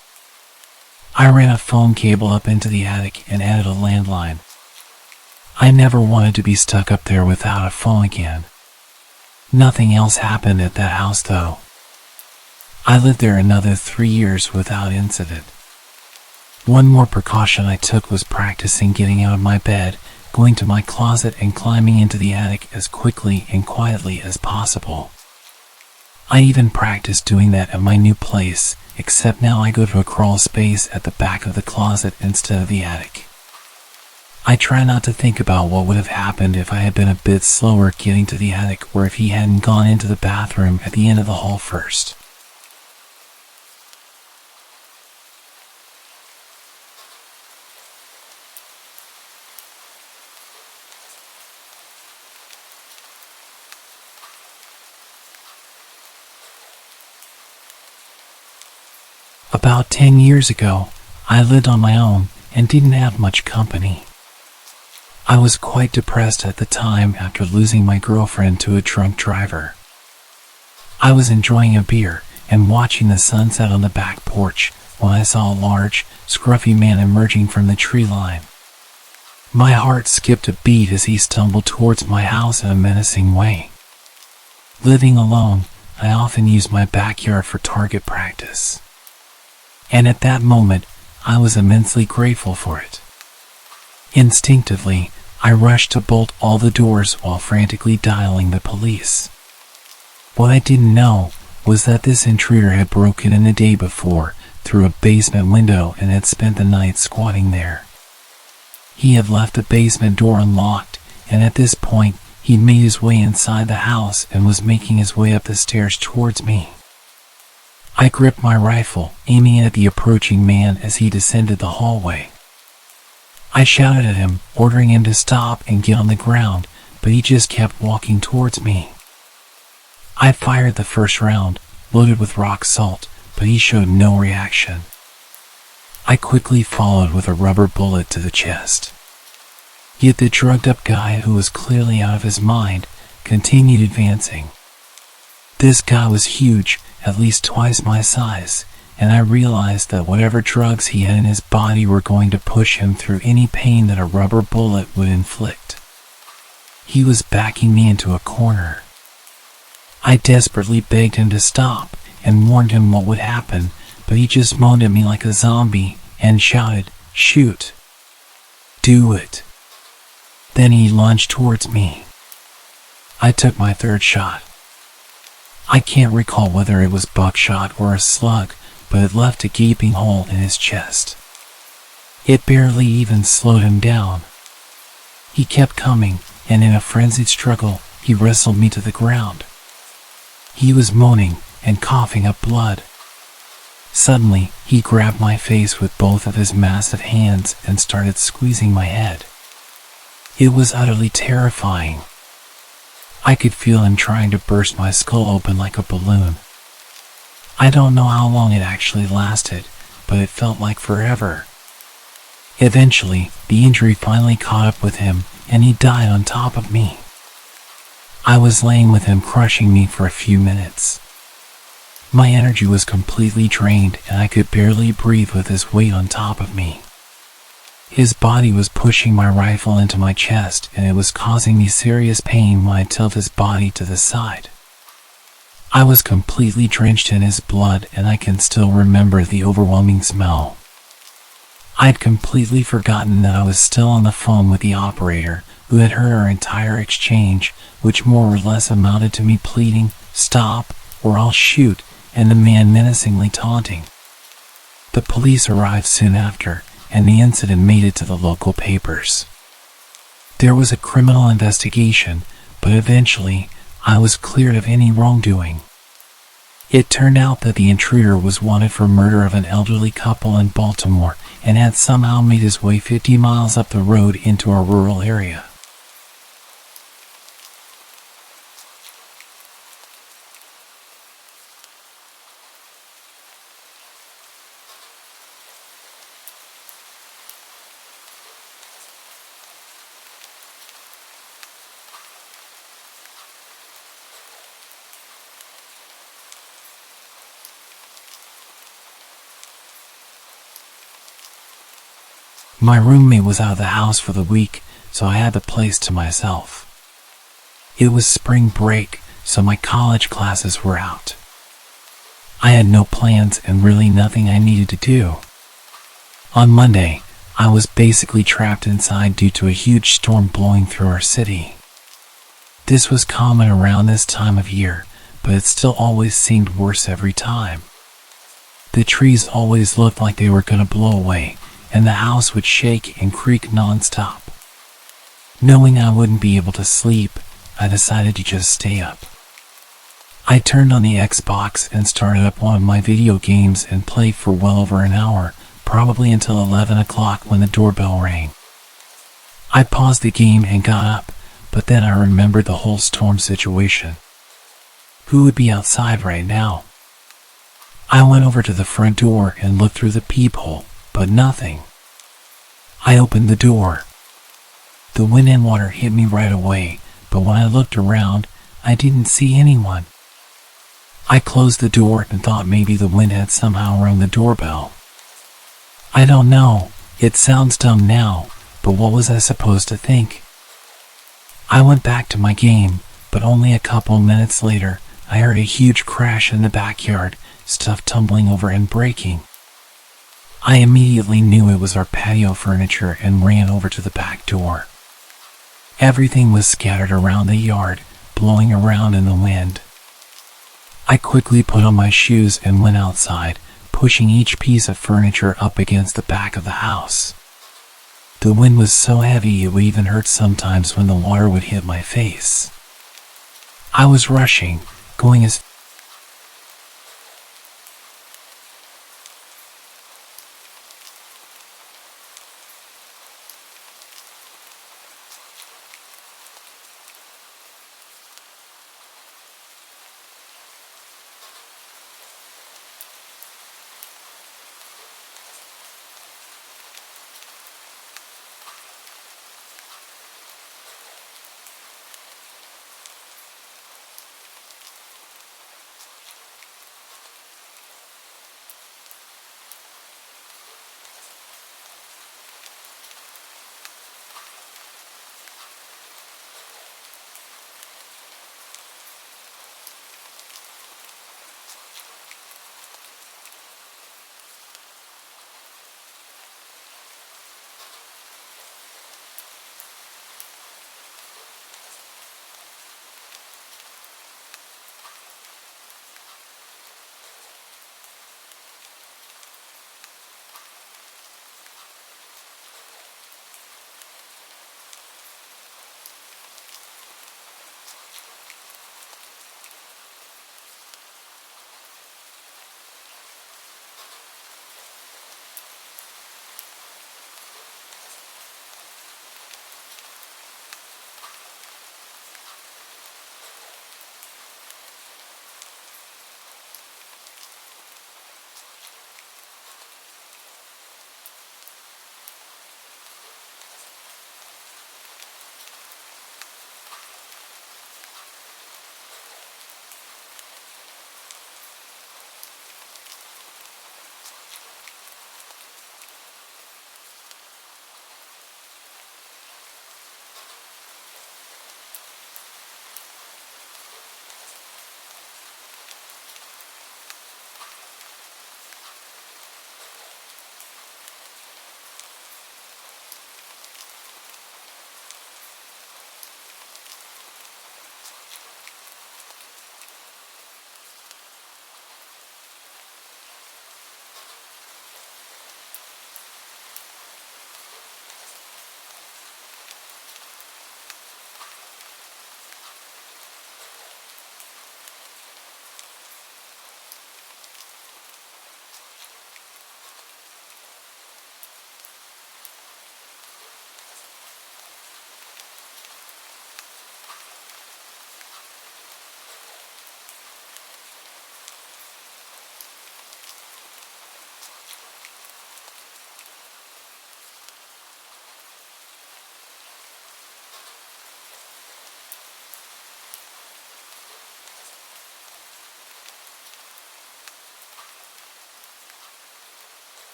I ran a phone cable up into the attic and added a landline. I never wanted to be stuck up there without a phone again. Nothing else happened at that house, though. I lived there another 3 years without incident. One more precaution I took was practicing getting out of my bed, going to my closet and climbing into the attic as quickly and quietly as possible. I even practiced doing that at my new place, except now I go to a crawl space at the back of the closet instead of the attic. I try not to think about what would have happened if I had been a bit slower getting to the attic, or if he hadn't gone into the bathroom at the end of the hall first. About 10 years ago, I lived on my own and didn't have much company. I was quite depressed at the time after losing my girlfriend to a drunk driver. I was enjoying a beer and watching the sunset on the back porch when I saw a large, scruffy man emerging from the tree line. My heart skipped a beat as he stumbled towards my house in a menacing way. Living alone, I often used my backyard for target practice. And at that moment, I was immensely grateful for it. Instinctively, I rushed to bolt all the doors while frantically dialing the police. What I didn't know was that this intruder had broken in the day before through a basement window and had spent the night squatting there. He had left the basement door unlocked, and at this point, he'd made his way inside the house and was making his way up the stairs towards me. I gripped my rifle, aiming at the approaching man as he descended the hallway. I shouted at him, ordering him to stop and get on the ground, but he just kept walking towards me. I fired the first round, loaded with rock salt, but he showed no reaction. I quickly followed with a rubber bullet to the chest. Yet the drugged-up guy, who was clearly out of his mind, continued advancing. This guy was huge, at least twice my size, and I realized that whatever drugs he had in his body were going to push him through any pain that a rubber bullet would inflict. He was backing me into a corner. I desperately begged him to stop and warned him what would happen, but he just moaned at me like a zombie and shouted, "Shoot! Do it!" Then he lunged towards me. I took my third shot. I can't recall whether it was buckshot or a slug, but it left a gaping hole in his chest. It barely even slowed him down. He kept coming, and in a frenzied struggle, he wrestled me to the ground. He was moaning and coughing up blood. Suddenly, he grabbed my face with both of his massive hands and started squeezing my head. It was utterly terrifying. I could feel him trying to burst my skull open like a balloon. I don't know how long it actually lasted, but it felt like forever. Eventually, the injury finally caught up with him, and he died on top of me. I was laying with him crushing me for a few minutes. My energy was completely drained, and I could barely breathe with his weight on top of me. His body was pushing my rifle into my chest, and it was causing me serious pain when I tilted his body to the side. I was completely drenched in his blood, and I can still remember the overwhelming smell. I'd completely forgotten that I was still on the phone with the operator, who had heard our entire exchange, which more or less amounted to me pleading, "Stop, or I'll shoot," and the man menacingly taunting. The police arrived soon after, and the incident made it to the local papers. There was a criminal investigation, but eventually, I was cleared of any wrongdoing. It turned out that the intruder was wanted for murder of an elderly couple in Baltimore and had somehow made his way 50 miles up the road into a rural area. My roommate was out of the house for the week, so I had the place to myself. It was spring break, so my college classes were out. I had no plans and really nothing I needed to do. On Monday, I was basically trapped inside due to a huge storm blowing through our city. This was common around this time of year, but it still always seemed worse every time. The trees always looked like they were going to blow away, and the house would shake and creak non-stop. Knowing I wouldn't be able to sleep, I decided to just stay up. I turned on the Xbox and started up one of my video games and played for well over an hour, probably until 11 o'clock when the doorbell rang. I paused the game and got up, but then I remembered the whole storm situation. Who would be outside right now? I went over to the front door and looked through the peephole, but nothing. I opened the door. The wind and water hit me right away, but when I looked around, I didn't see anyone. I closed the door and thought maybe the wind had somehow rung the doorbell. I don't know, it sounds dumb now, but what was I supposed to think? I went back to my game, but only a couple minutes later, I heard a huge crash in the backyard, stuff tumbling over and breaking. I immediately knew it was our patio furniture and ran over to the back door. Everything was scattered around the yard, blowing around in the wind. I quickly put on my shoes and went outside, pushing each piece of furniture up against the back of the house. The wind was so heavy it would even hurt sometimes when the water would hit my face. I was rushing, going as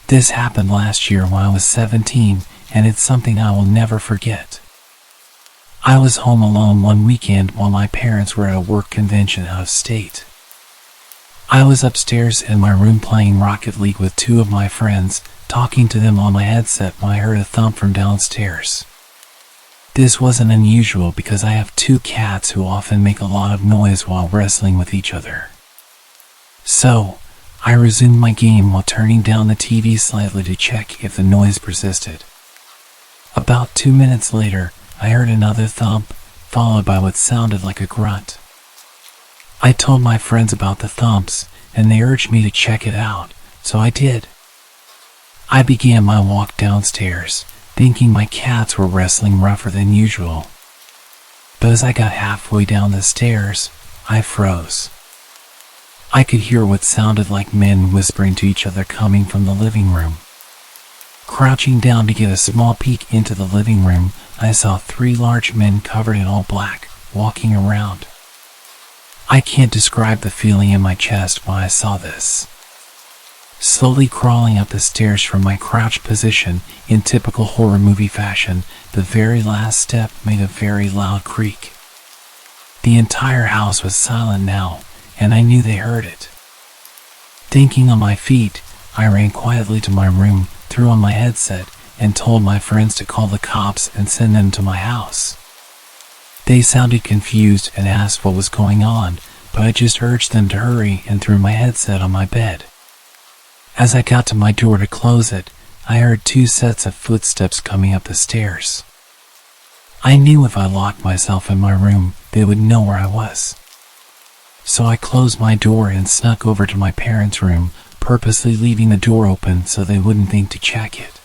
This happened last year when I was 17, and it's something I will never forget. I was home alone one weekend while my parents were at a work convention out of state. I was upstairs in my room playing Rocket League with two of my friends, talking to them on my headset when I heard a thump from downstairs. This wasn't unusual because I have two cats who often make a lot of noise while wrestling with each other. So, I resumed my game while turning down the TV slightly to check if the noise persisted. About 2 minutes later, I heard another thump, followed by what sounded like a grunt. I told my friends about the thumps, and they urged me to check it out, so I did. I began my walk downstairs, thinking my cats were wrestling rougher than usual. But as I got halfway down the stairs, I froze. I could hear what sounded like men whispering to each other coming from the living room. Crouching down to get a small peek into the living room, I saw 3 large men covered in all black, walking around. I can't describe the feeling in my chest when I saw this. Slowly crawling up the stairs from my crouched position, in typical horror movie fashion, the very last step made a very loud creak. The entire house was silent now, and I knew they heard it. Thinking on my feet, I ran quietly to my room, threw on my headset, and told my friends to call the cops and send them to my house. They sounded confused and asked what was going on, but I just urged them to hurry and threw my headset on my bed. As I got to my door to close it, I heard 2 sets of footsteps coming up the stairs. I knew if I locked myself in my room, they would know where I was. So I closed my door and snuck over to my parents' room, purposely leaving the door open so they wouldn't think to check it.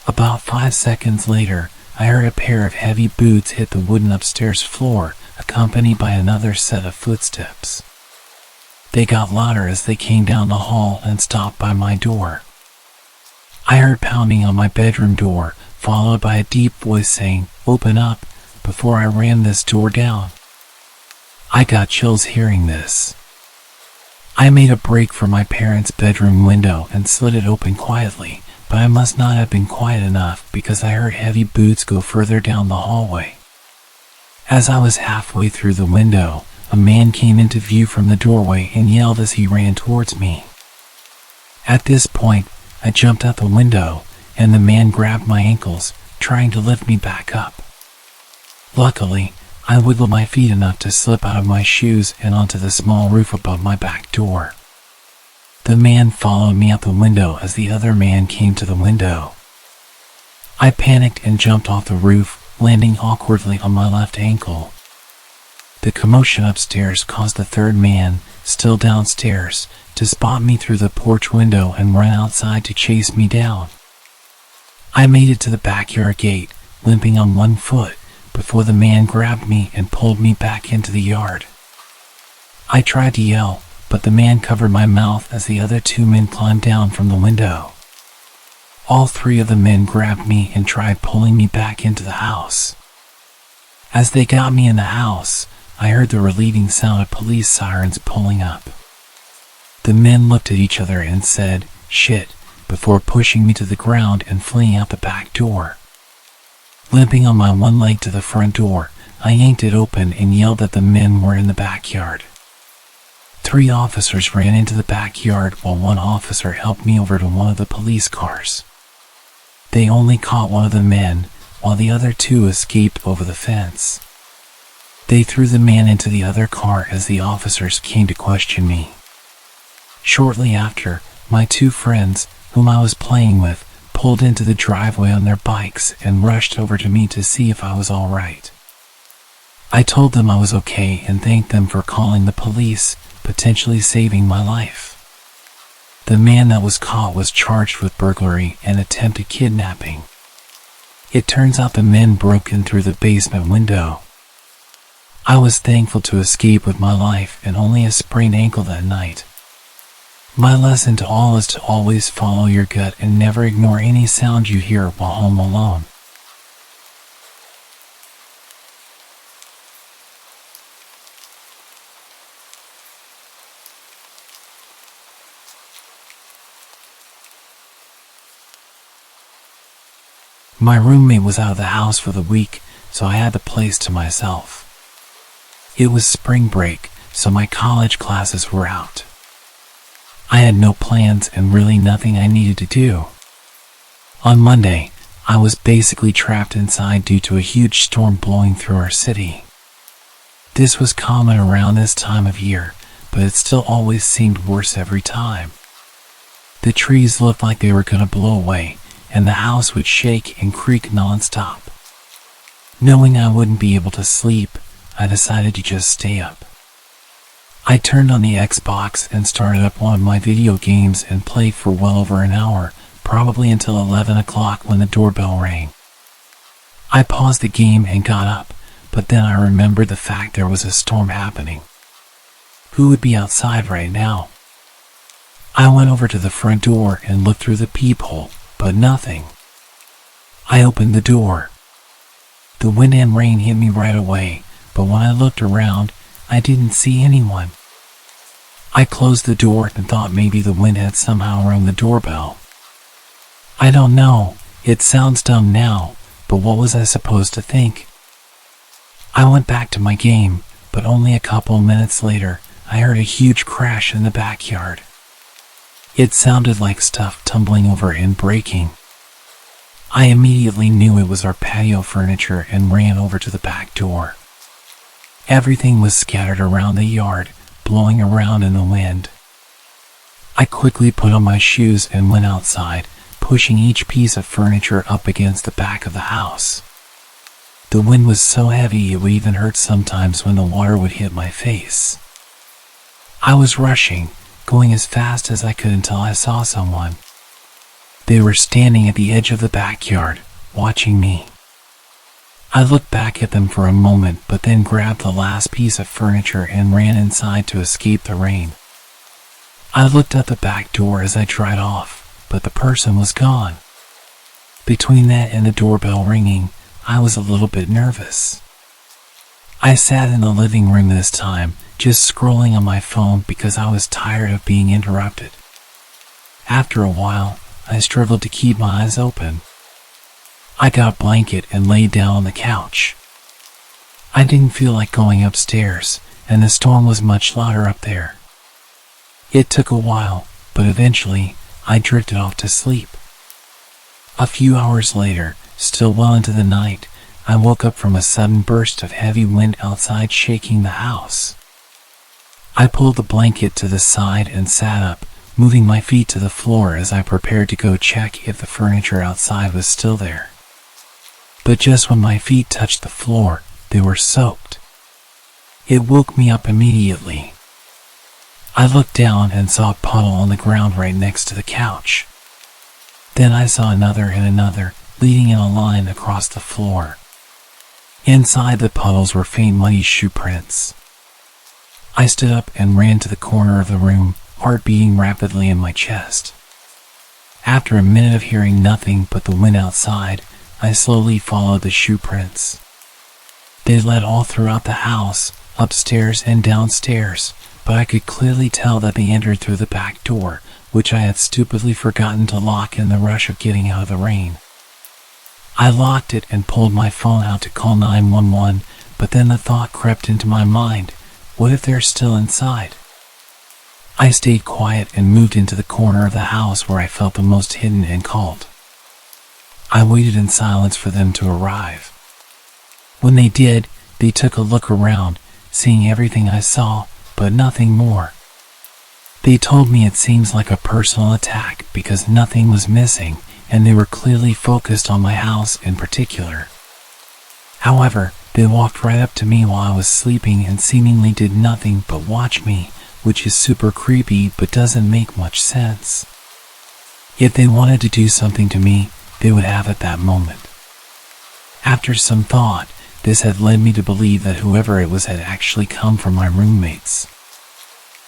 About 5 seconds later, I heard a pair of heavy boots hit the wooden upstairs floor, accompanied by another set of footsteps. They got louder as they came down the hall and stopped by my door. I heard pounding on my bedroom door, followed by a deep voice saying, "Open up," before I rammed this door down. I got chills hearing this. I made a break for my parents' bedroom window and slid it open quietly, but I must not have been quiet enough because I heard heavy boots go further down the hallway. As I was halfway through the window, a man came into view from the doorway and yelled as he ran towards me. At this point, I jumped out the window, and the man grabbed my ankles, trying to lift me back up. Luckily, I wiggled my feet enough to slip out of my shoes and onto the small roof above my back door. The man followed me out the window as the other man came to the window. I panicked and jumped off the roof, landing awkwardly on my left ankle. The commotion upstairs caused the third man, still downstairs, to spot me through the porch window and run outside to chase me down. I made it to the backyard gate, limping on one foot, before the man grabbed me and pulled me back into the yard. I tried to yell, but the man covered my mouth as the other 2 men climbed down from the window. All 3 of the men grabbed me and tried pulling me back into the house. As they got me in the house, I heard the relieving sound of police sirens pulling up. The men looked at each other and said, "Shit," before pushing me to the ground and fleeing out the back door. Limping on my one leg to the front door, I yanked it open and yelled that the men were in the backyard. 3 officers ran into the backyard while 1 officer helped me over to one of the police cars. They only caught 1 of the men, while the other 2 escaped over the fence. They threw the man into the other car as the officers came to question me. Shortly after, my 2 friends, whom I was playing with, pulled into the driveway on their bikes and rushed over to me to see if I was all right. I told them I was okay and thanked them for calling the police, potentially saving my life. The man that was caught was charged with burglary and attempted kidnapping. It turns out the men broke in through the basement window. I was thankful to escape with my life and only a sprained ankle that night. My lesson to all is to always follow your gut and never ignore any sound you hear while home alone. My roommate was out of the house for the week, so I had the place to myself. It was spring break, so my college classes were out. I had no plans and really nothing I needed to do. On Monday, I was basically trapped inside due to a huge storm blowing through our city. This was common around this time of year, but it still always seemed worse every time. The trees looked like they were going to blow away, and the house would shake and creak nonstop. Knowing I wouldn't be able to sleep, I decided to just stay up. I turned on the Xbox and started up one of my video games and played for well over an hour, probably until 11 o'clock when the doorbell rang. I paused the game and got up, but then I remembered the fact there was a storm happening. Who would be outside right now? I went over to the front door and looked through the peephole, but nothing. I opened the door. The wind and rain hit me right away, but when I looked around, I didn't see anyone. I closed the door and thought maybe the wind had somehow rung the doorbell. I don't know, it sounds dumb now, but what was I supposed to think? I went back to my game, but only a couple minutes later, I heard a huge crash in the backyard. It sounded like stuff tumbling over and breaking. I immediately knew it was our patio furniture and ran over to the back door. Everything was scattered around the yard, blowing around in the wind. I quickly put on my shoes and went outside, pushing each piece of furniture up against the back of the house. The wind was so heavy it would even hurt sometimes when the water would hit my face. I was rushing, going as fast as I could until I saw someone. They were standing at the edge of the backyard, watching me. I looked back at them for a moment, but then grabbed the last piece of furniture and ran inside to escape the rain. I looked at the back door as I tried off, but the person was gone. Between that and the doorbell ringing, I was a little bit nervous. I sat in the living room this time, just scrolling on my phone because I was tired of being interrupted. After a while, I struggled to keep my eyes open. I got a blanket and laid down on the couch. I didn't feel like going upstairs, and the storm was much louder up there. It took a while, but eventually, I drifted off to sleep. A few hours later, still well into the night, I woke up from a sudden burst of heavy wind outside shaking the house. I pulled the blanket to the side and sat up, moving my feet to the floor as I prepared to go check if the furniture outside was still there. But just when my feet touched the floor, they were soaked. It woke me up immediately. I looked down and saw a puddle on the ground right next to the couch. Then I saw another and another, leading in a line across the floor. Inside the puddles were faint muddy shoe prints. I stood up and ran to the corner of the room, heart beating rapidly in my chest. After a minute of hearing nothing but the wind outside, I slowly followed the shoe prints. They led all throughout the house, upstairs and downstairs, but I could clearly tell that they entered through the back door, which I had stupidly forgotten to lock in the rush of getting out of the rain. I locked it and pulled my phone out to call 911, but then the thought crept into my mind, what if they're still inside? I stayed quiet and moved into the corner of the house where I felt the most hidden and called. I waited in silence for them to arrive. When they did, they took a look around, seeing everything I saw, but nothing more. They told me it seems like a personal attack because nothing was missing, and they were clearly focused on my house in particular. However, they walked right up to me while I was sleeping and seemingly did nothing but watch me, which is super creepy but doesn't make much sense. If they wanted to do something to me, they would have at that moment. After some thought, this had led me to believe that whoever it was had actually come from my roommates.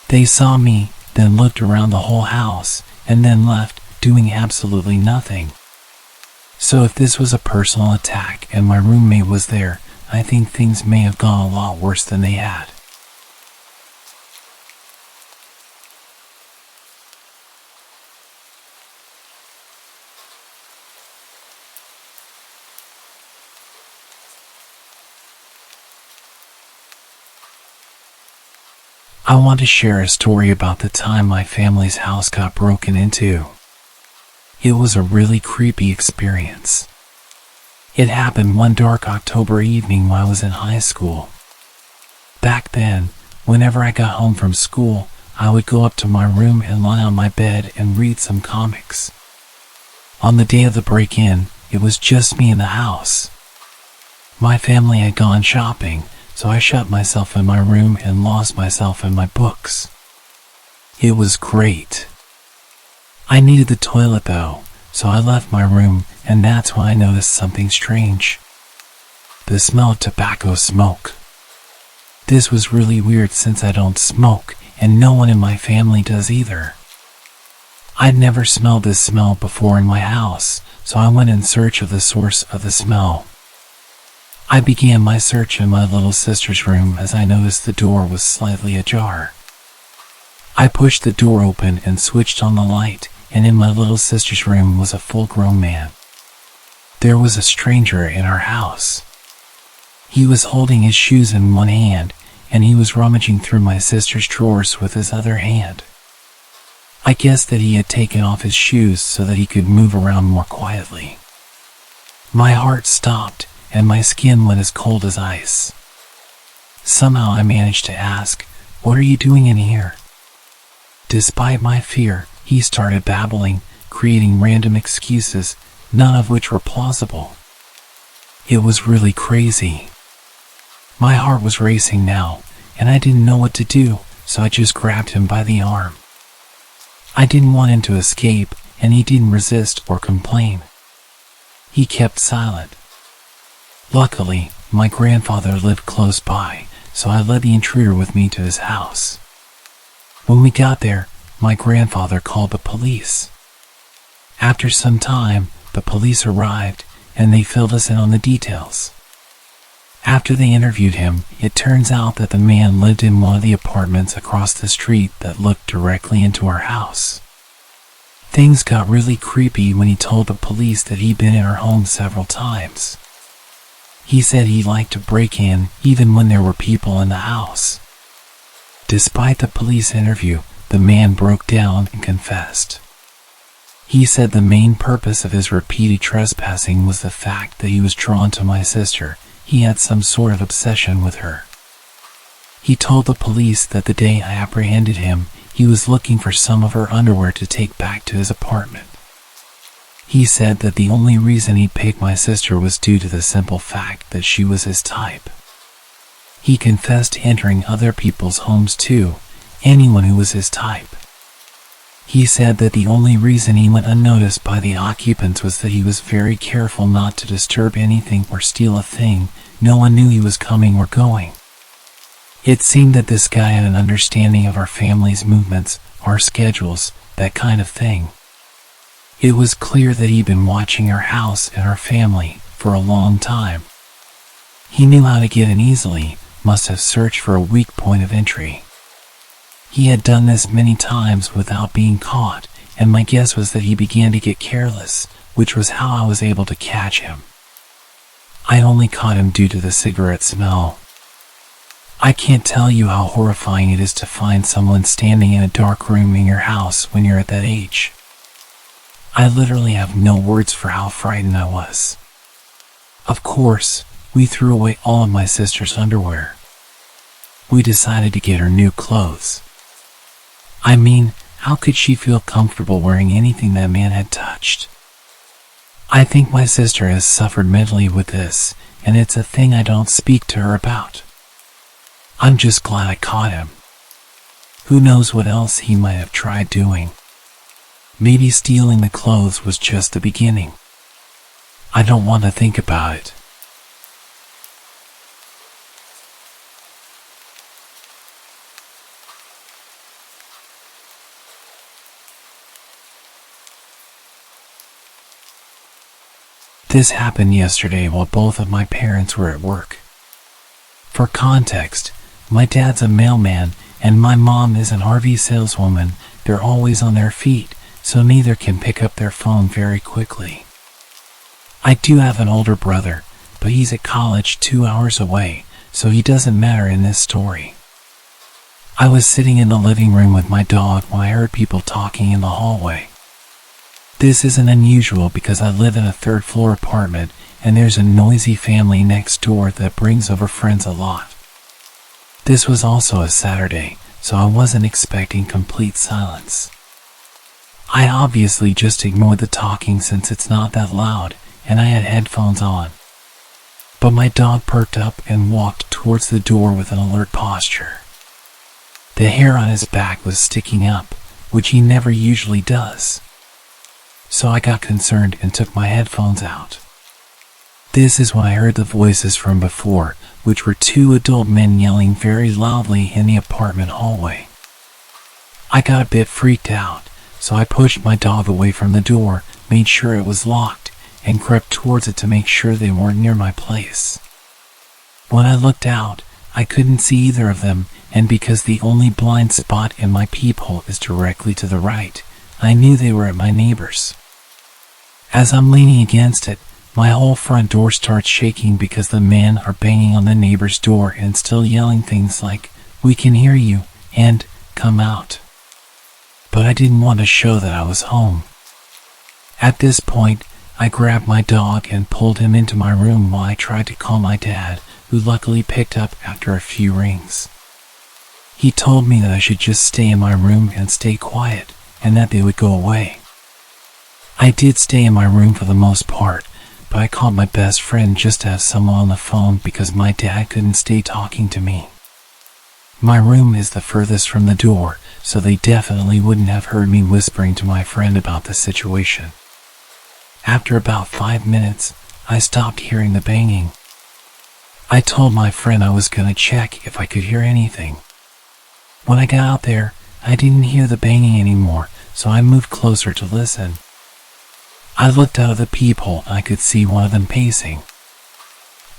They saw me, then looked around the whole house, and then left, doing absolutely nothing. So if this was a personal attack and my roommate was there, I think things may have gone a lot worse than they had. I want to share a story about the time my family's house got broken into. It was a really creepy experience. It happened one dark October evening while I was in high school. Back then, whenever I got home from school, I would go up to my room and lie on my bed and read some comics. On the day of the break-in, it was just me in the house. My family had gone shopping, so I shut myself in my room and lost myself in my books. It was great. I needed the toilet though, so I left my room, and that's when I noticed something strange. The smell of tobacco smoke. This was really weird since I don't smoke, and no one in my family does either. I'd never smelled this smell before in my house, so I went in search of the source of the smell. I began my search in my little sister's room as I noticed the door was slightly ajar. I pushed the door open and switched on the light, and in my little sister's room was a full-grown man. There was a stranger in our house. He was holding his shoes in one hand, and he was rummaging through my sister's drawers with his other hand. I guessed that he had taken off his shoes so that he could move around more quietly. My heart stopped, and my skin went as cold as ice. Somehow I managed to ask, "What are you doing in here?" Despite my fear, he started babbling, creating random excuses, none of which were plausible. It was really crazy. My heart was racing now, and I didn't know what to do, so I just grabbed him by the arm. I didn't want him to escape, and he didn't resist or complain. He kept silent. Luckily, my grandfather lived close by, so I led the intruder with me to his house. When we got there, my grandfather called the police. After some time, the police arrived, and they filled us in on the details. After they interviewed him, it turns out that the man lived in one of the apartments across the street that looked directly into our house. Things got really creepy when he told the police that he'd been in our home several times. He said he liked to break in even when there were people in the house. Despite the police interview, the man broke down and confessed. He said the main purpose of his repeated trespassing was the fact that he was drawn to my sister. He had some sort of obsession with her. He told the police that the day I apprehended him, he was looking for some of her underwear to take back to his apartment. He said that the only reason he picked my sister was due to the simple fact that she was his type. He confessed to entering other people's homes too, anyone who was his type. He said that the only reason he went unnoticed by the occupants was that he was very careful not to disturb anything or steal a thing. No one knew he was coming or going. It seemed that this guy had an understanding of our family's movements, our schedules, that kind of thing. It was clear that he'd been watching our house and our family for a long time. He knew how to get in easily, must have searched for a weak point of entry. He had done this many times without being caught, and my guess was that he began to get careless, which was how I was able to catch him. I only caught him due to the cigarette smell. I can't tell you how horrifying it is to find someone standing in a dark room in your house when you're at that age. I literally have no words for how frightened I was. Of course, we threw away all of my sister's underwear. We decided to get her new clothes. I mean, how could she feel comfortable wearing anything that man had touched? I think my sister has suffered mentally with this, and it's a thing I don't speak to her about. I'm just glad I caught him. Who knows what else he might have tried doing. Maybe stealing the clothes was just the beginning. I don't want to think about it. This happened yesterday while both of my parents were at work. For context, my dad's a mailman and my mom is an RV saleswoman. They're always on their feet, so neither can pick up their phone very quickly. I do have an older brother, but he's at college 2 hours away, so he doesn't matter in this story. I was sitting in the living room with my dog when I heard people talking in the hallway. This isn't unusual because I live in a third-floor apartment and there's a noisy family next door that brings over friends a lot. This was also a Saturday, so I wasn't expecting complete silence. I obviously just ignored the talking since it's not that loud, and I had headphones on. But my dog perked up and walked towards the door with an alert posture. The hair on his back was sticking up, which he never usually does. So I got concerned and took my headphones out. This is when I heard the voices from before, which were two adult men yelling very loudly in the apartment hallway. I got a bit freaked out, so I pushed my dog away from the door, made sure it was locked, and crept towards it to make sure they weren't near my place. When I looked out, I couldn't see either of them, and because the only blind spot in my peephole is directly to the right, I knew they were at my neighbor's. As I'm leaning against it, my whole front door starts shaking because the men are banging on the neighbor's door and still yelling things like, "We can hear you," and "Come out." But I didn't want to show that I was home. At this point, I grabbed my dog and pulled him into my room while I tried to call my dad, who luckily picked up after a few rings. He told me that I should just stay in my room and stay quiet, and that they would go away. I did stay in my room for the most part, but I called my best friend just to have someone on the phone because my dad couldn't stay talking to me. My room is the furthest from the door, so they definitely wouldn't have heard me whispering to my friend about the situation. After about 5 minutes, I stopped hearing the banging. I told my friend I was gonna check if I could hear anything. When I got out there, I didn't hear the banging anymore, so I moved closer to listen. I looked out of the peephole and I could see one of them pacing.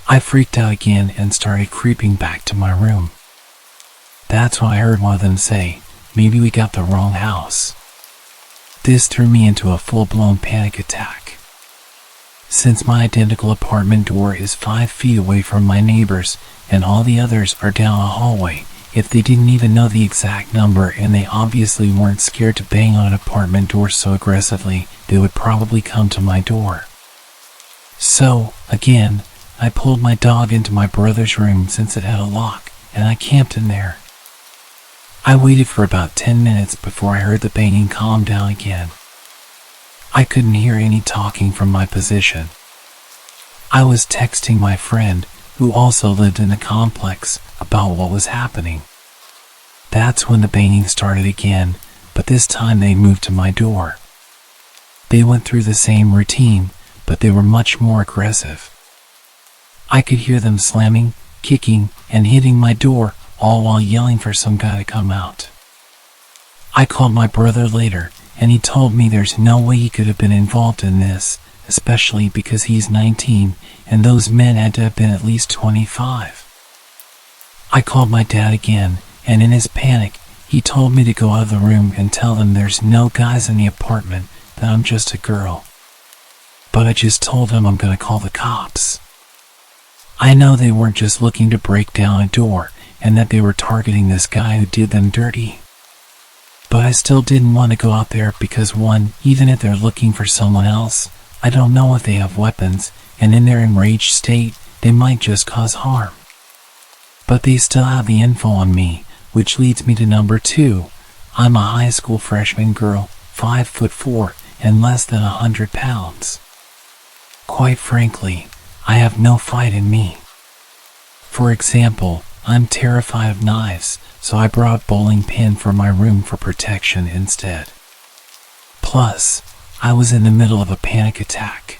I freaked out again and started creeping back to my room. That's when I heard one of them say, "Maybe we got the wrong house." This threw me into a full-blown panic attack. Since my identical apartment door is 5 feet away from my neighbor's and all the others are down a hallway, if they didn't even know the exact number and they obviously weren't scared to bang on an apartment door so aggressively, they would probably come to my door. So, again, I pulled my dog into my brother's room since it had a lock, and I camped in there. I waited for about 10 minutes before I heard the banging calm down again. I couldn't hear any talking from my position. I was texting my friend, who also lived in the complex, about what was happening. That's when the banging started again, but this time they moved to my door. They went through the same routine, but they were much more aggressive. I could hear them slamming, kicking, and hitting my door, all while yelling for some guy to come out. I called my brother later, and he told me there's no way he could have been involved in this, especially because he's 19, and those men had to have been at least 25. I called my dad again, and in his panic, he told me to go out of the room and tell them there's no guys in the apartment, that I'm just a girl. But I just told him I'm gonna call the cops. I know they weren't just looking to break down a door, and that they were targeting this guy who did them dirty. But I still didn't want to go out there because one, even if they're looking for someone else, I don't know if they have weapons, and in their enraged state, they might just cause harm. But they still have the info on me, which leads me to number 2. I'm a high school freshman girl, 5'4", and less than 100 pounds. Quite frankly, I have no fight in me. For example, I'm terrified of knives, so I brought a bowling pin from my room for protection instead. Plus, I was in the middle of a panic attack.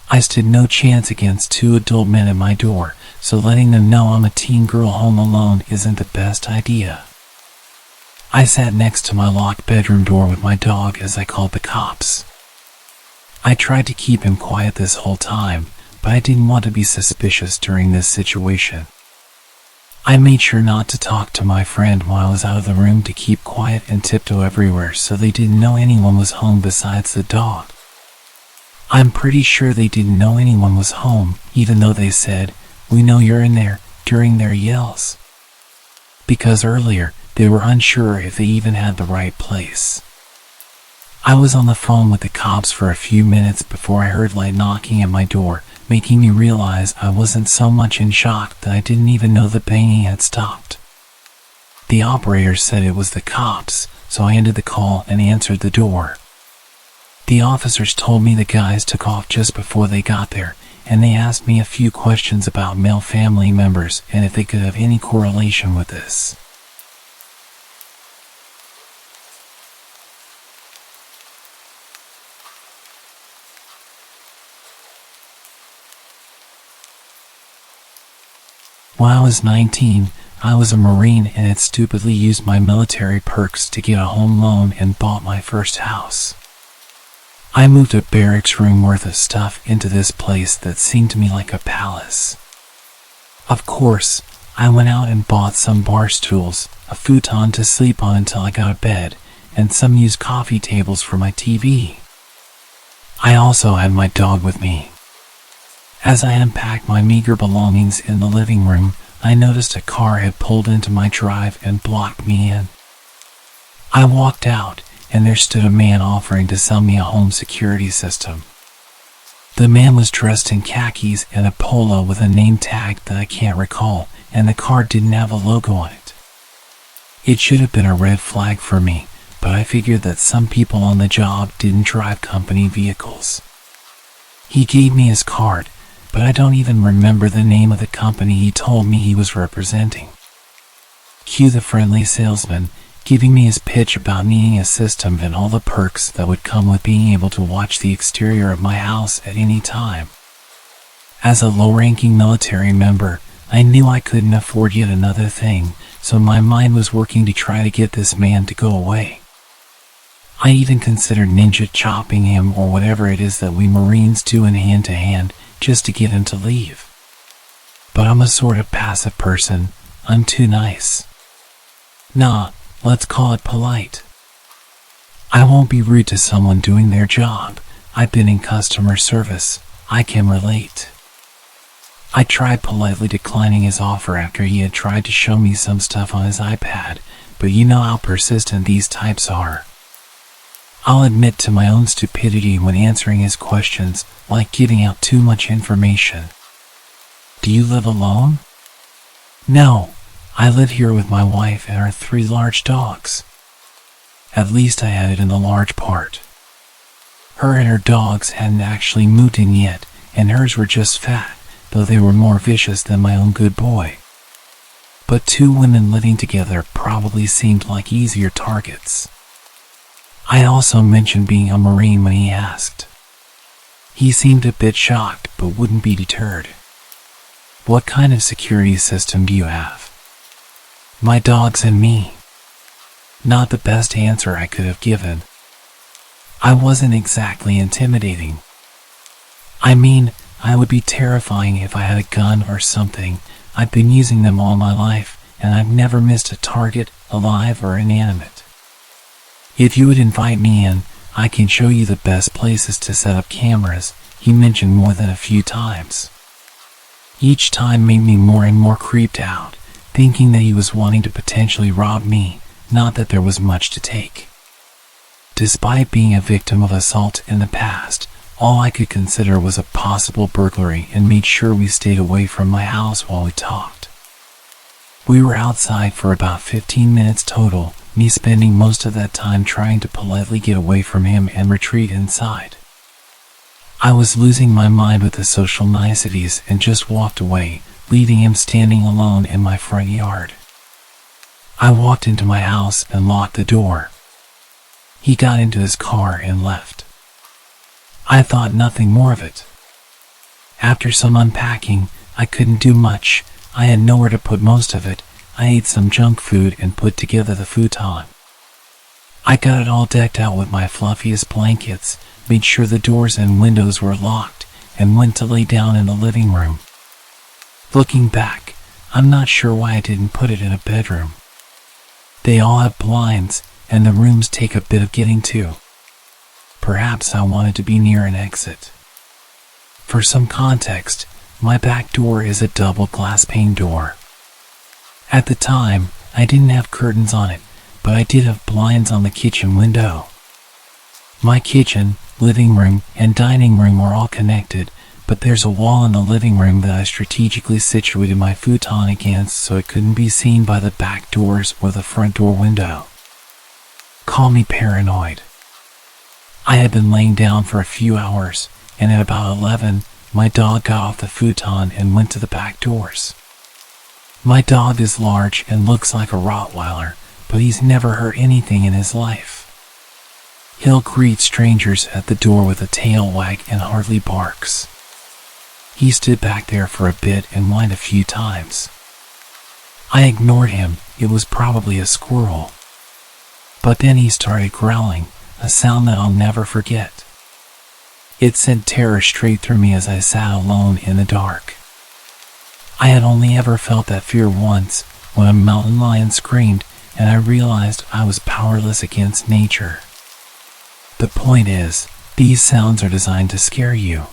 I stood no chance against 2 adult men at my door, so letting them know I'm a teen girl home alone isn't the best idea. I sat next to my locked bedroom door with my dog as I called the cops. I tried to keep him quiet this whole time, but I didn't want to be suspicious during this situation. I made sure not to talk to my friend while I was out of the room to keep quiet and tiptoe everywhere so they didn't know anyone was home besides the dog. I'm pretty sure they didn't know anyone was home, even though they said, "We know you're in there," during their yells. because earlier they were unsure if they even had the right place. I was on the phone with the cops for a few minutes before I heard light knocking at my door, making me realize I wasn't so much in shock that I didn't even know the banging had stopped. The operator said it was the cops, so I ended the call and answered the door. The officers told me the guys took off just before they got there, and they asked me a few questions about male family members and if they could have any correlation with this. When I was 19, I was a Marine and had stupidly used my military perks to get a home loan and bought my first house. I moved a barracks room worth of stuff into this place that seemed to me like a palace. Of course, I went out and bought some bar stools, a futon to sleep on until I got a bed, and some used coffee tables for my TV. I also had my dog with me. As I unpacked my meager belongings in the living room, I noticed a car had pulled into my drive and blocked me in. I walked out, and there stood a man offering to sell me a home security system. The man was dressed in khakis and a polo with a name tag that I can't recall, and the car didn't have a logo on it. It should have been a red flag for me, but I figured that some people on the job didn't drive company vehicles. He gave me his card, but I don't even remember the name of the company he told me he was representing. Cue the friendly salesman, giving me his pitch about needing a system and all the perks that would come with being able to watch the exterior of my house at any time. As a low-ranking military member, I knew I couldn't afford yet another thing, so my mind was working to try to get this man to go away. I even considered ninja chopping him or whatever it is that we Marines do in hand-to-hand just to get him to leave. But I'm a sort of passive person. I'm too nice. Nah, let's call it polite. I won't be rude to someone doing their job. I've been in customer service. I can relate. I tried politely declining his offer after he had tried to show me some stuff on his iPad, but you know how persistent these types are. I'll admit to my own stupidity when answering his questions, like giving out too much information. Do you live alone? No, I live here with my wife and our 3 large dogs. At least I had it in the large part. Her and her dogs hadn't actually moved in yet, and hers were just fat, though they were more vicious than my own good boy. But 2 women living together probably seemed like easier targets. I also mentioned being a Marine when he asked. He seemed a bit shocked, but wouldn't be deterred. What kind of security system do you have? My dogs and me. Not the best answer I could have given. I wasn't exactly intimidating. I mean, I would be terrifying if I had a gun or something. I've been using them all my life, and I've never missed a target, alive or inanimate. If you would invite me in, I can show you the best places to set up cameras, he mentioned more than a few times. Each time made me more and more creeped out, thinking that he was wanting to potentially rob me, not that there was much to take. Despite being a victim of assault in the past, all I could consider was a possible burglary and made sure we stayed away from my house while we talked. We were outside for about 15 minutes total, me spending most of that time trying to politely get away from him and retreat inside. I was losing my mind with the social niceties and just walked away, leaving him standing alone in my front yard. I walked into my house and locked the door. He got into his car and left. I thought nothing more of it. After some unpacking, I couldn't do much. I had nowhere to put most of it. I ate some junk food and put together the futon. I got it all decked out with my fluffiest blankets, made sure the doors and windows were locked, and went to lay down in the living room. Looking back, I'm not sure why I didn't put it in a bedroom. They all have blinds, and the rooms take a bit of getting to. Perhaps I wanted to be near an exit. For some context, my back door is a double glass pane door. At the time, I didn't have curtains on it, but I did have blinds on the kitchen window. My kitchen, living room, and dining room are all connected, but there's a wall in the living room that I strategically situated my futon against so it couldn't be seen by the back doors or the front door window. Call me paranoid. I had been laying down for a few hours, and at about 11, my dog got off the futon and went to the back doors. My dog is large and looks like a Rottweiler, but he's never hurt anything in his life. He'll greet strangers at the door with a tail wag and hardly barks. He stood back there for a bit and whined a few times. I ignored him, it was probably a squirrel. But then he started growling, a sound that I'll never forget. It sent terror straight through me as I sat alone in the dark. I had only ever felt that fear once, when a mountain lion screamed, and I realized I was powerless against nature. The point is, these sounds are designed to scare you.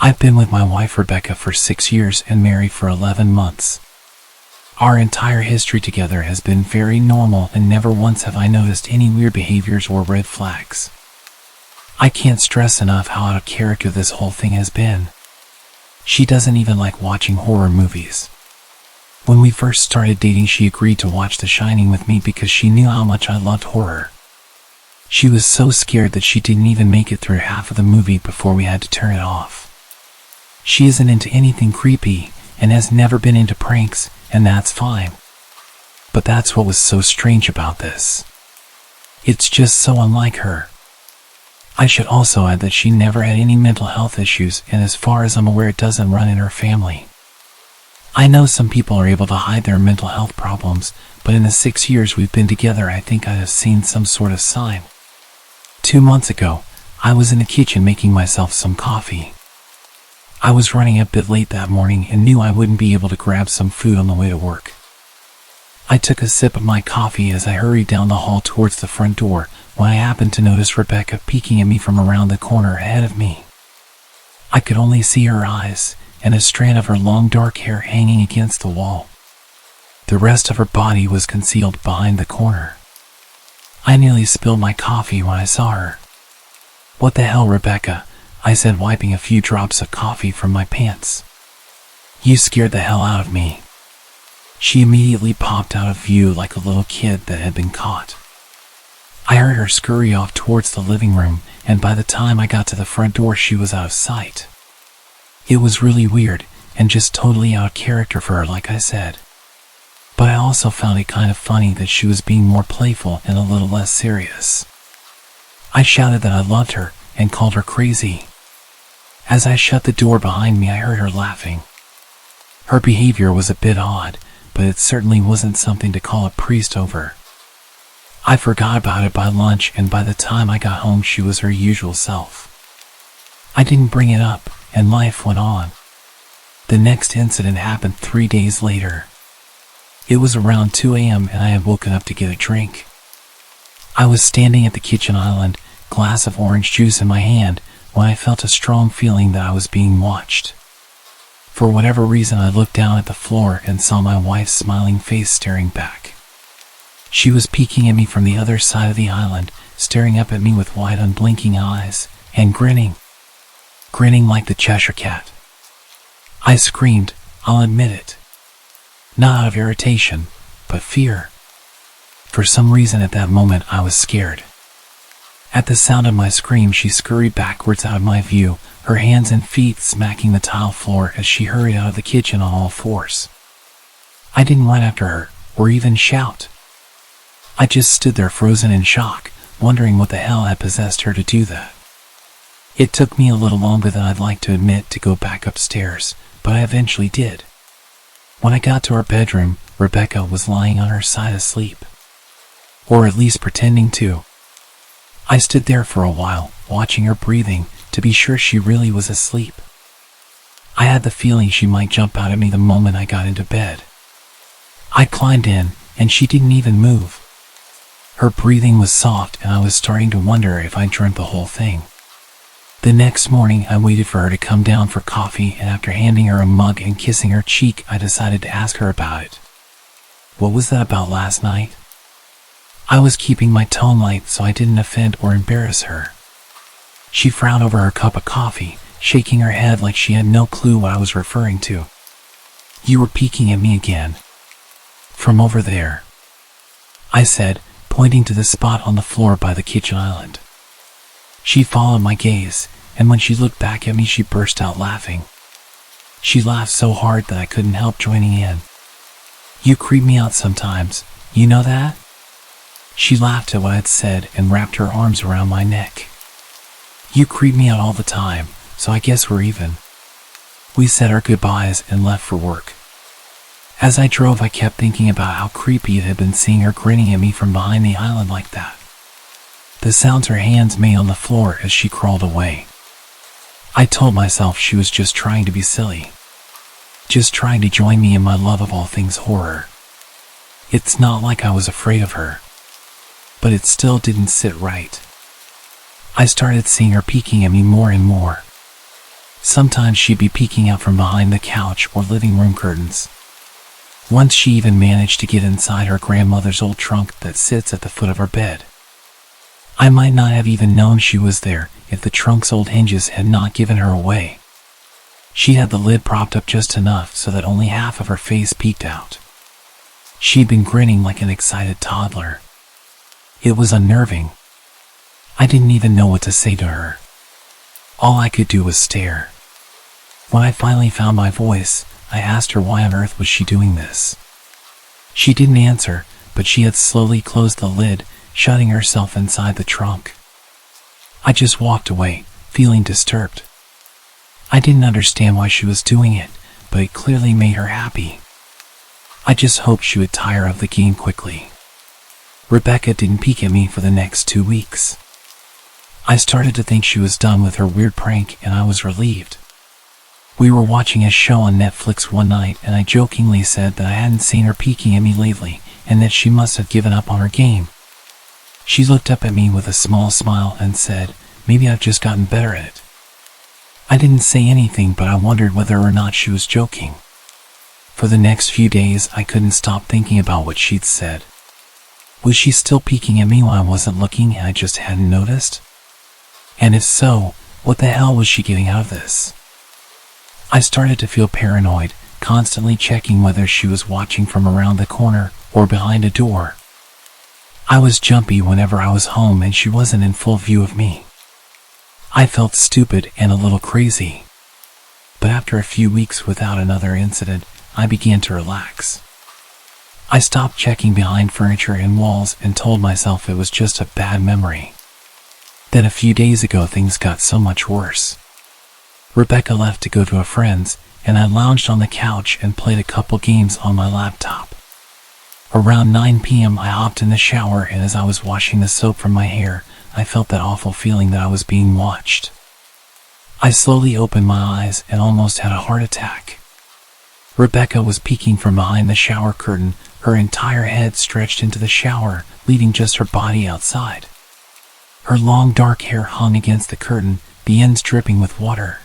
I've been with my wife Rebecca for 6 years and married for 11 months. Our entire history together has been very normal and never once have I noticed any weird behaviors or red flags. I can't stress enough how out of character this whole thing has been. She doesn't even like watching horror movies. When we first started dating, she agreed to watch The Shining with me because she knew how much I loved horror. She was so scared that she didn't even make it through half of the movie before we had to turn it off. She isn't into anything creepy and has never been into pranks, and that's fine. But that's what was so strange about this. It's just so unlike her. I should also add that she never had any mental health issues, and as far as I'm aware it doesn't run in her family. I know some people are able to hide their mental health problems, but in the 6 years we've been together, I think I have seen some sort of sign. 2 months ago, I was in the kitchen making myself some coffee. I was running a bit late that morning and knew I wouldn't be able to grab some food on the way to work. I took a sip of my coffee as I hurried down the hall towards the front door when I happened to notice Rebecca peeking at me from around the corner ahead of me. I could only see her eyes and a strand of her long dark hair hanging against the wall. The rest of her body was concealed behind the corner. I nearly spilled my coffee when I saw her. "What the hell, Rebecca?" I said, wiping a few drops of coffee from my pants. "You scared the hell out of me." She immediately popped out of view like a little kid that had been caught. I heard her scurry off towards the living room, and by the time I got to the front door, she was out of sight. It was really weird, and just totally out of character for her, like I said. But I also found it kind of funny that she was being more playful and a little less serious. I shouted that I loved her and called her crazy. As I shut the door behind me, I heard her laughing. Her behavior was a bit odd, but it certainly wasn't something to call a priest over. I forgot about it by lunch, and by the time I got home, she was her usual self. I didn't bring it up, and life went on. The next incident happened 3 days later. It was around 2 a.m. and I had woken up to get a drink. I was standing at the kitchen island, glass of orange juice in my hand, when I felt a strong feeling that I was being watched. For whatever reason, I looked down at the floor and saw my wife's smiling face staring back. She was peeking at me from the other side of the island, staring up at me with wide, unblinking eyes, and grinning like the Cheshire Cat. I screamed, I'll admit it. Not out of irritation, but fear. For some reason at that moment I was scared. At the sound of my scream, she scurried backwards out of my view, her hands and feet smacking the tile floor as she hurried out of the kitchen on all fours. I didn't run after her, or even shout. I just stood there frozen in shock, wondering what the hell had possessed her to do that. It took me a little longer than I'd like to admit to go back upstairs, but I eventually did. When I got to our bedroom, Rebecca was lying on her side asleep. Or at least pretending to. I stood there for a while, watching her breathing, to be sure she really was asleep. I had the feeling she might jump out at me the moment I got into bed. I climbed in, and she didn't even move. Her breathing was soft, and I was starting to wonder if I dreamt the whole thing. The next morning, I waited for her to come down for coffee, and after handing her a mug and kissing her cheek, I decided to ask her about it. What was that about last night? I was keeping my tone light so I didn't offend or embarrass her. She frowned over her cup of coffee, shaking her head like she had no clue what I was referring to. "You were peeking at me again. From over there," I said, pointing to the spot on the floor by the kitchen island. She followed my gaze, and when she looked back at me, she burst out laughing. She laughed so hard that I couldn't help joining in. "You creep me out sometimes, you know that?" She laughed at what I had said and wrapped her arms around my neck. "You creep me out all the time, so I guess we're even." We said our goodbyes and left for work. As I drove, I kept thinking about how creepy it had been seeing her grinning at me from behind the island like that. The sounds her hands made on the floor as she crawled away. I told myself she was just trying to be silly. Just trying to join me in my love of all things horror. It's not like I was afraid of her. But it still didn't sit right. I started seeing her peeking at me more and more. Sometimes she'd be peeking out from behind the couch or living room curtains. Once she even managed to get inside her grandmother's old trunk that sits at the foot of our bed. I might not have even known she was there if the trunk's old hinges had not given her away. She had the lid propped up just enough so that only half of her face peeked out. She'd been grinning like an excited toddler. It was unnerving. I didn't even know what to say to her. All I could do was stare. When I finally found my voice, I asked her why on earth was she doing this. She didn't answer, but she had slowly closed the lid, shutting herself inside the trunk. I just walked away, feeling disturbed. I didn't understand why she was doing it, but it clearly made her happy. I just hoped she would tire of the game quickly. Rebecca didn't peek at me for the next 2 weeks. I started to think she was done with her weird prank, and I was relieved. We were watching a show on Netflix one night, and I jokingly said that I hadn't seen her peeking at me lately and that she must have given up on her game. She looked up at me with a small smile and said, "Maybe I've just gotten better at it." I didn't say anything, but I wondered whether or not she was joking. For the next few days, I couldn't stop thinking about what she'd said. Was she still peeking at me while I wasn't looking and I just hadn't noticed? And if so, what the hell was she getting out of this? I started to feel paranoid, constantly checking whether she was watching from around the corner or behind a door. I was jumpy whenever I was home and she wasn't in full view of me. I felt stupid and a little crazy. But after a few weeks without another incident, I began to relax. I stopped checking behind furniture and walls and told myself it was just a bad memory. Then a few days ago, things got so much worse. Rebecca left to go to a friend's, and I lounged on the couch and played a couple games on my laptop. Around 9 p.m. I hopped in the shower, and as I was washing the soap from my hair, I felt that awful feeling that I was being watched. I slowly opened my eyes and almost had a heart attack. Rebecca was peeking from behind the shower curtain, her entire head stretched into the shower, leaving just her body outside. Her long dark hair hung against the curtain, the ends dripping with water.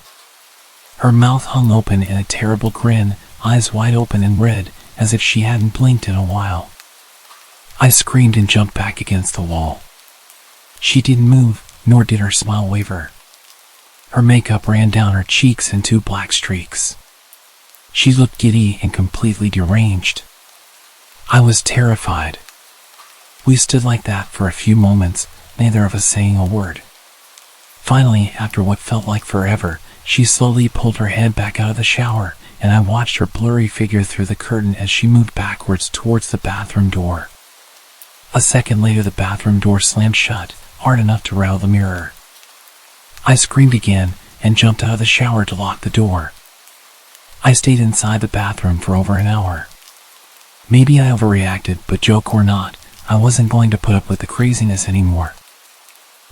Her mouth hung open in a terrible grin, eyes wide open and red, as if she hadn't blinked in a while. I screamed and jumped back against the wall. She didn't move, nor did her smile waver. Her makeup ran down her cheeks in 2 black streaks. She looked giddy and completely deranged. I was terrified. We stood like that for a few moments, neither of us saying a word. Finally, after what felt like forever, she slowly pulled her head back out of the shower, and I watched her blurry figure through the curtain as she moved backwards towards the bathroom door. A second later, the bathroom door slammed shut, hard enough to rattle the mirror. I screamed again and jumped out of the shower to lock the door. I stayed inside the bathroom for over an hour. Maybe I overreacted, but joke or not, I wasn't going to put up with the craziness anymore.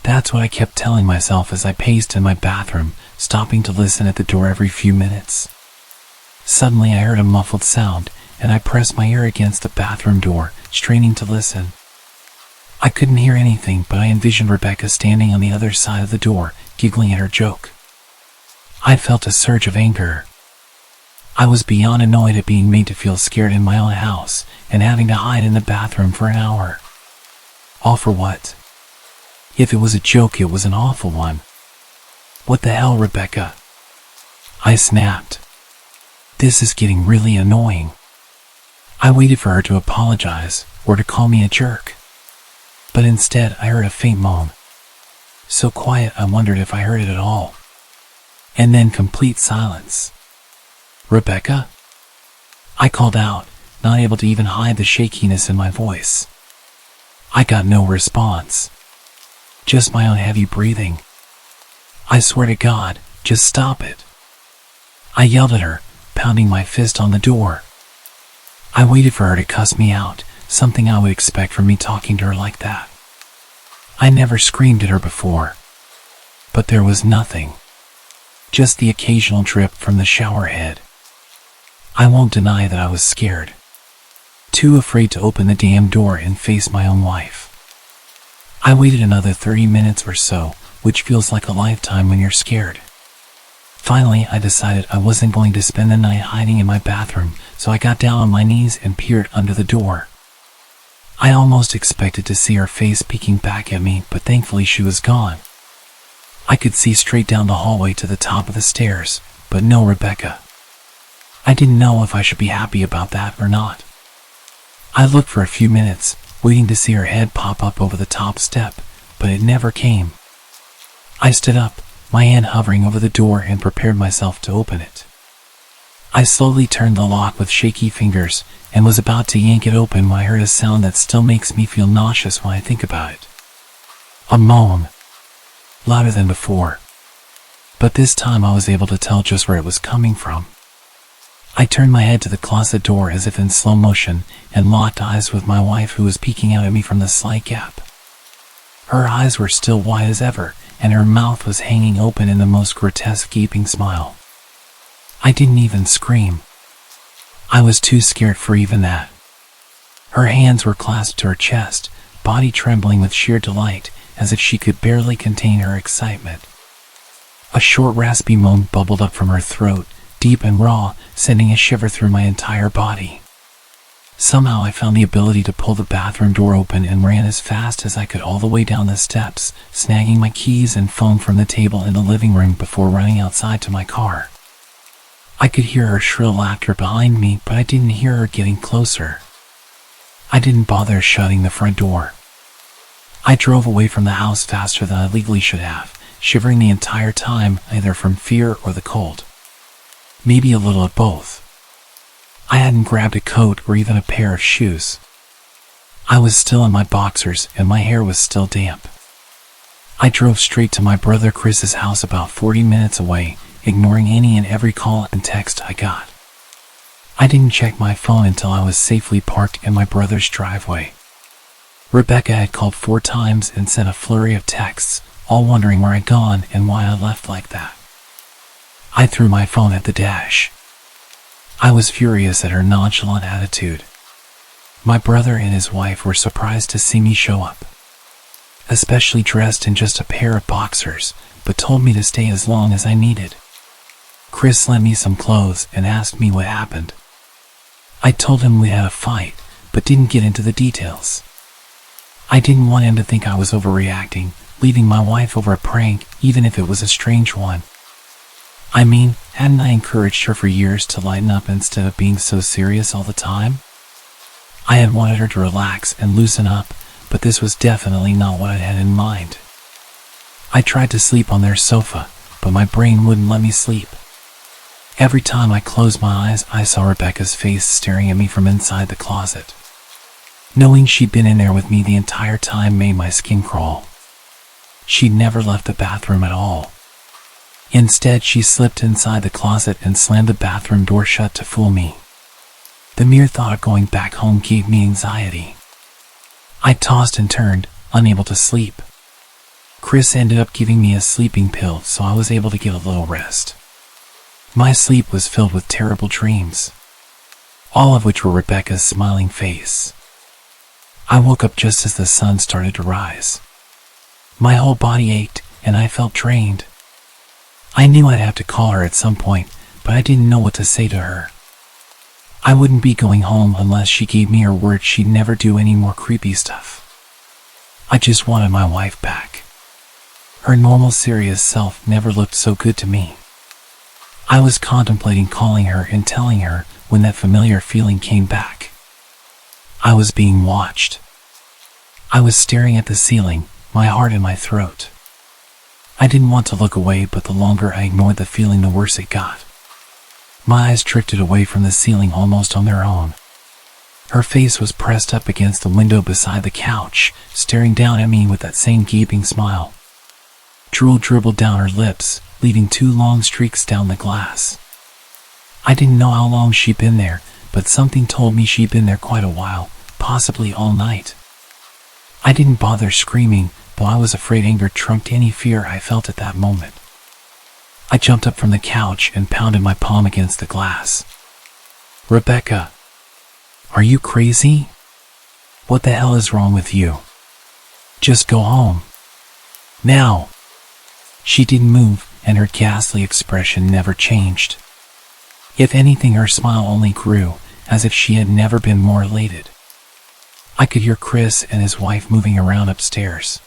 That's what I kept telling myself as I paced in my bathroom, stopping to listen at the door every few minutes. Suddenly I heard a muffled sound, and I pressed my ear against the bathroom door, straining to listen. I couldn't hear anything, but I envisioned Rebecca standing on the other side of the door, giggling at her joke. I felt a surge of anger. I was beyond annoyed at being made to feel scared in my own house and having to hide in the bathroom for an hour. All for what? If it was a joke, it was an awful one. What the hell, Rebecca? I snapped. This is getting really annoying. I waited for her to apologize or to call me a jerk. But instead, I heard a faint moan. So quiet, I wondered if I heard it at all. And then complete silence. Rebecca? I called out, not able to even hide the shakiness in my voice. I got no response. Just my own heavy breathing. I swear to God, just stop it. I yelled at her, pounding my fist on the door. I waited for her to cuss me out, something I would expect from me talking to her like that. I never screamed at her before. But there was nothing. Just the occasional drip from the shower head. I won't deny that I was scared. Too afraid to open the damn door and face my own wife. I waited another 30 minutes or so, which feels like a lifetime when you're scared. Finally, I decided I wasn't going to spend the night hiding in my bathroom, so I got down on my knees and peered under the door. I almost expected to see her face peeking back at me, but thankfully she was gone. I could see straight down the hallway to the top of the stairs, but no Rebecca. I didn't know if I should be happy about that or not. I looked for a few minutes, waiting to see her head pop up over the top step, but it never came. I stood up, my hand hovering over the door, and prepared myself to open it. I slowly turned the lock with shaky fingers and was about to yank it open when I heard a sound that still makes me feel nauseous when I think about it. A moan. Louder than before. But this time I was able to tell just where it was coming from. I turned my head to the closet door as if in slow motion and locked eyes with my wife, who was peeking out at me from the slight gap. Her eyes were still wide as ever, and her mouth was hanging open in the most grotesque gaping smile. I didn't even scream. I was too scared for even that. Her hands were clasped to her chest, body trembling with sheer delight, as if she could barely contain her excitement. A short raspy moan bubbled up from her throat, deep and raw, sending a shiver through my entire body. Somehow I found the ability to pull the bathroom door open and ran as fast as I could all the way down the steps, snagging my keys and phone from the table in the living room before running outside to my car. I could hear her shrill laughter behind me, but I didn't hear her getting closer. I didn't bother shutting the front door. I drove away from the house faster than I legally should have, shivering the entire time, either from fear or the cold. Maybe a little of both. I hadn't grabbed a coat or even a pair of shoes. I was still in my boxers and my hair was still damp. I drove straight to my brother Chris's house about 40 minutes away, ignoring any and every call and text I got. I didn't check my phone until I was safely parked in my brother's driveway. Rebecca had called 4 times and sent a flurry of texts, all wondering where I'd gone and why I left like that. I threw my phone at the dash. I was furious at her nonchalant attitude. My brother and his wife were surprised to see me show up, especially dressed in just a pair of boxers, but told me to stay as long as I needed. Chris lent me some clothes and asked me what happened. I told him we had a fight, but didn't get into the details. I didn't want him to think I was overreacting, leaving my wife over a prank, even if it was a strange one. I mean, hadn't I encouraged her for years to lighten up instead of being so serious all the time? I had wanted her to relax and loosen up, but this was definitely not what I had in mind. I tried to sleep on their sofa, but my brain wouldn't let me sleep. Every time I closed my eyes, I saw Rebecca's face staring at me from inside the closet. Knowing she'd been in there with me the entire time made my skin crawl. She'd never left the bathroom at all. Instead, she slipped inside the closet and slammed the bathroom door shut to fool me. The mere thought of going back home gave me anxiety. I tossed and turned, unable to sleep. Chris ended up giving me a sleeping pill, so I was able to get a little rest. My sleep was filled with terrible dreams, all of which were Rebecca's smiling face. I woke up just as the sun started to rise. My whole body ached, and I felt drained. I knew I'd have to call her at some point, but I didn't know what to say to her. I wouldn't be going home unless she gave me her word she'd never do any more creepy stuff. I just wanted my wife back. Her normal, serious self never looked so good to me. I was contemplating calling her and telling her when that familiar feeling came back. I was being watched. I was staring at the ceiling, my heart in my throat. I didn't want to look away, but the longer I ignored the feeling, the worse it got. My eyes drifted away from the ceiling almost on their own. Her face was pressed up against the window beside the couch, staring down at me with that same gaping smile. Drool dribbled down her lips, leaving 2 long streaks down the glass. I didn't know how long she'd been there, but something told me she'd been there quite a while, possibly all night. I didn't bother screaming, though I was afraid anger trumped any fear I felt at that moment. I jumped up from the couch and pounded my palm against the glass. "Rebecca, are you crazy? What the hell is wrong with you? Just go home. Now." She didn't move, and her ghastly expression never changed. If anything, her smile only grew, as if she had never been more elated. I could hear Chris and his wife moving around upstairs.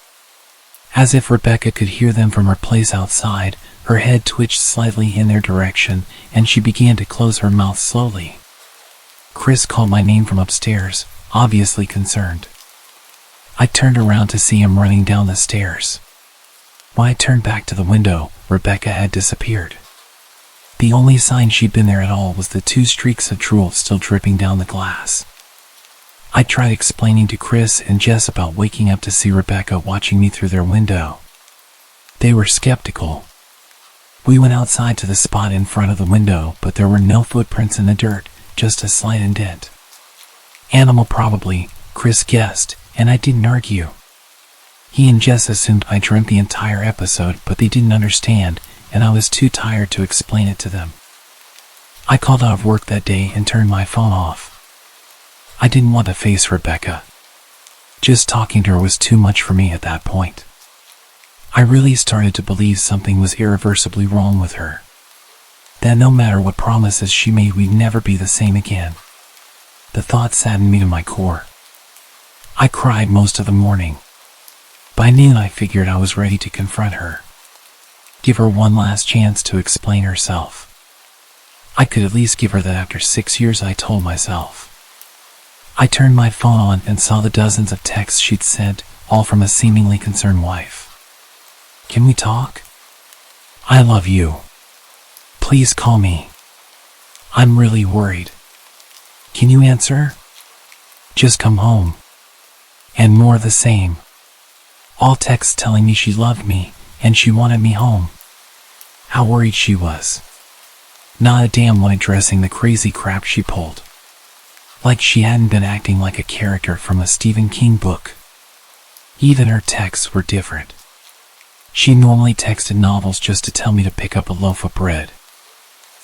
As if Rebecca could hear them from her place outside, her head twitched slightly in their direction, and she began to close her mouth slowly. Chris called my name from upstairs, obviously concerned. I turned around to see him running down the stairs. When I turned back to the window, Rebecca had disappeared. The only sign she'd been there at all was the 2 streaks of drool still dripping down the glass. I tried explaining to Chris and Jess about waking up to see Rebecca watching me through their window. They were skeptical. We went outside to the spot in front of the window, but there were no footprints in the dirt, just a slight indent. Animal probably, Chris guessed, and I didn't argue. He and Jess assumed I dreamt the entire episode, but they didn't understand, and I was too tired to explain it to them. I called out of work that day and turned my phone off. I didn't want to face Rebecca. Just talking to her was too much for me at that point. I really started to believe something was irreversibly wrong with her. That no matter what promises she made, we'd never be the same again. The thought saddened me to my core. I cried most of the morning. By noon I figured I was ready to confront her. Give her one last chance to explain herself. I could at least give her that after 6 years, I told myself. I turned my phone on and saw the dozens of texts she'd sent, all from a seemingly concerned wife. Can we talk? I love you. Please call me. I'm really worried. Can you answer? Just come home. And more of the same. All texts telling me she loved me and she wanted me home. How worried she was. Not a damn one addressing the crazy crap she pulled. Like she hadn't been acting like a character from a Stephen King book. Even her texts were different. She normally texted novels just to tell me to pick up a loaf of bread.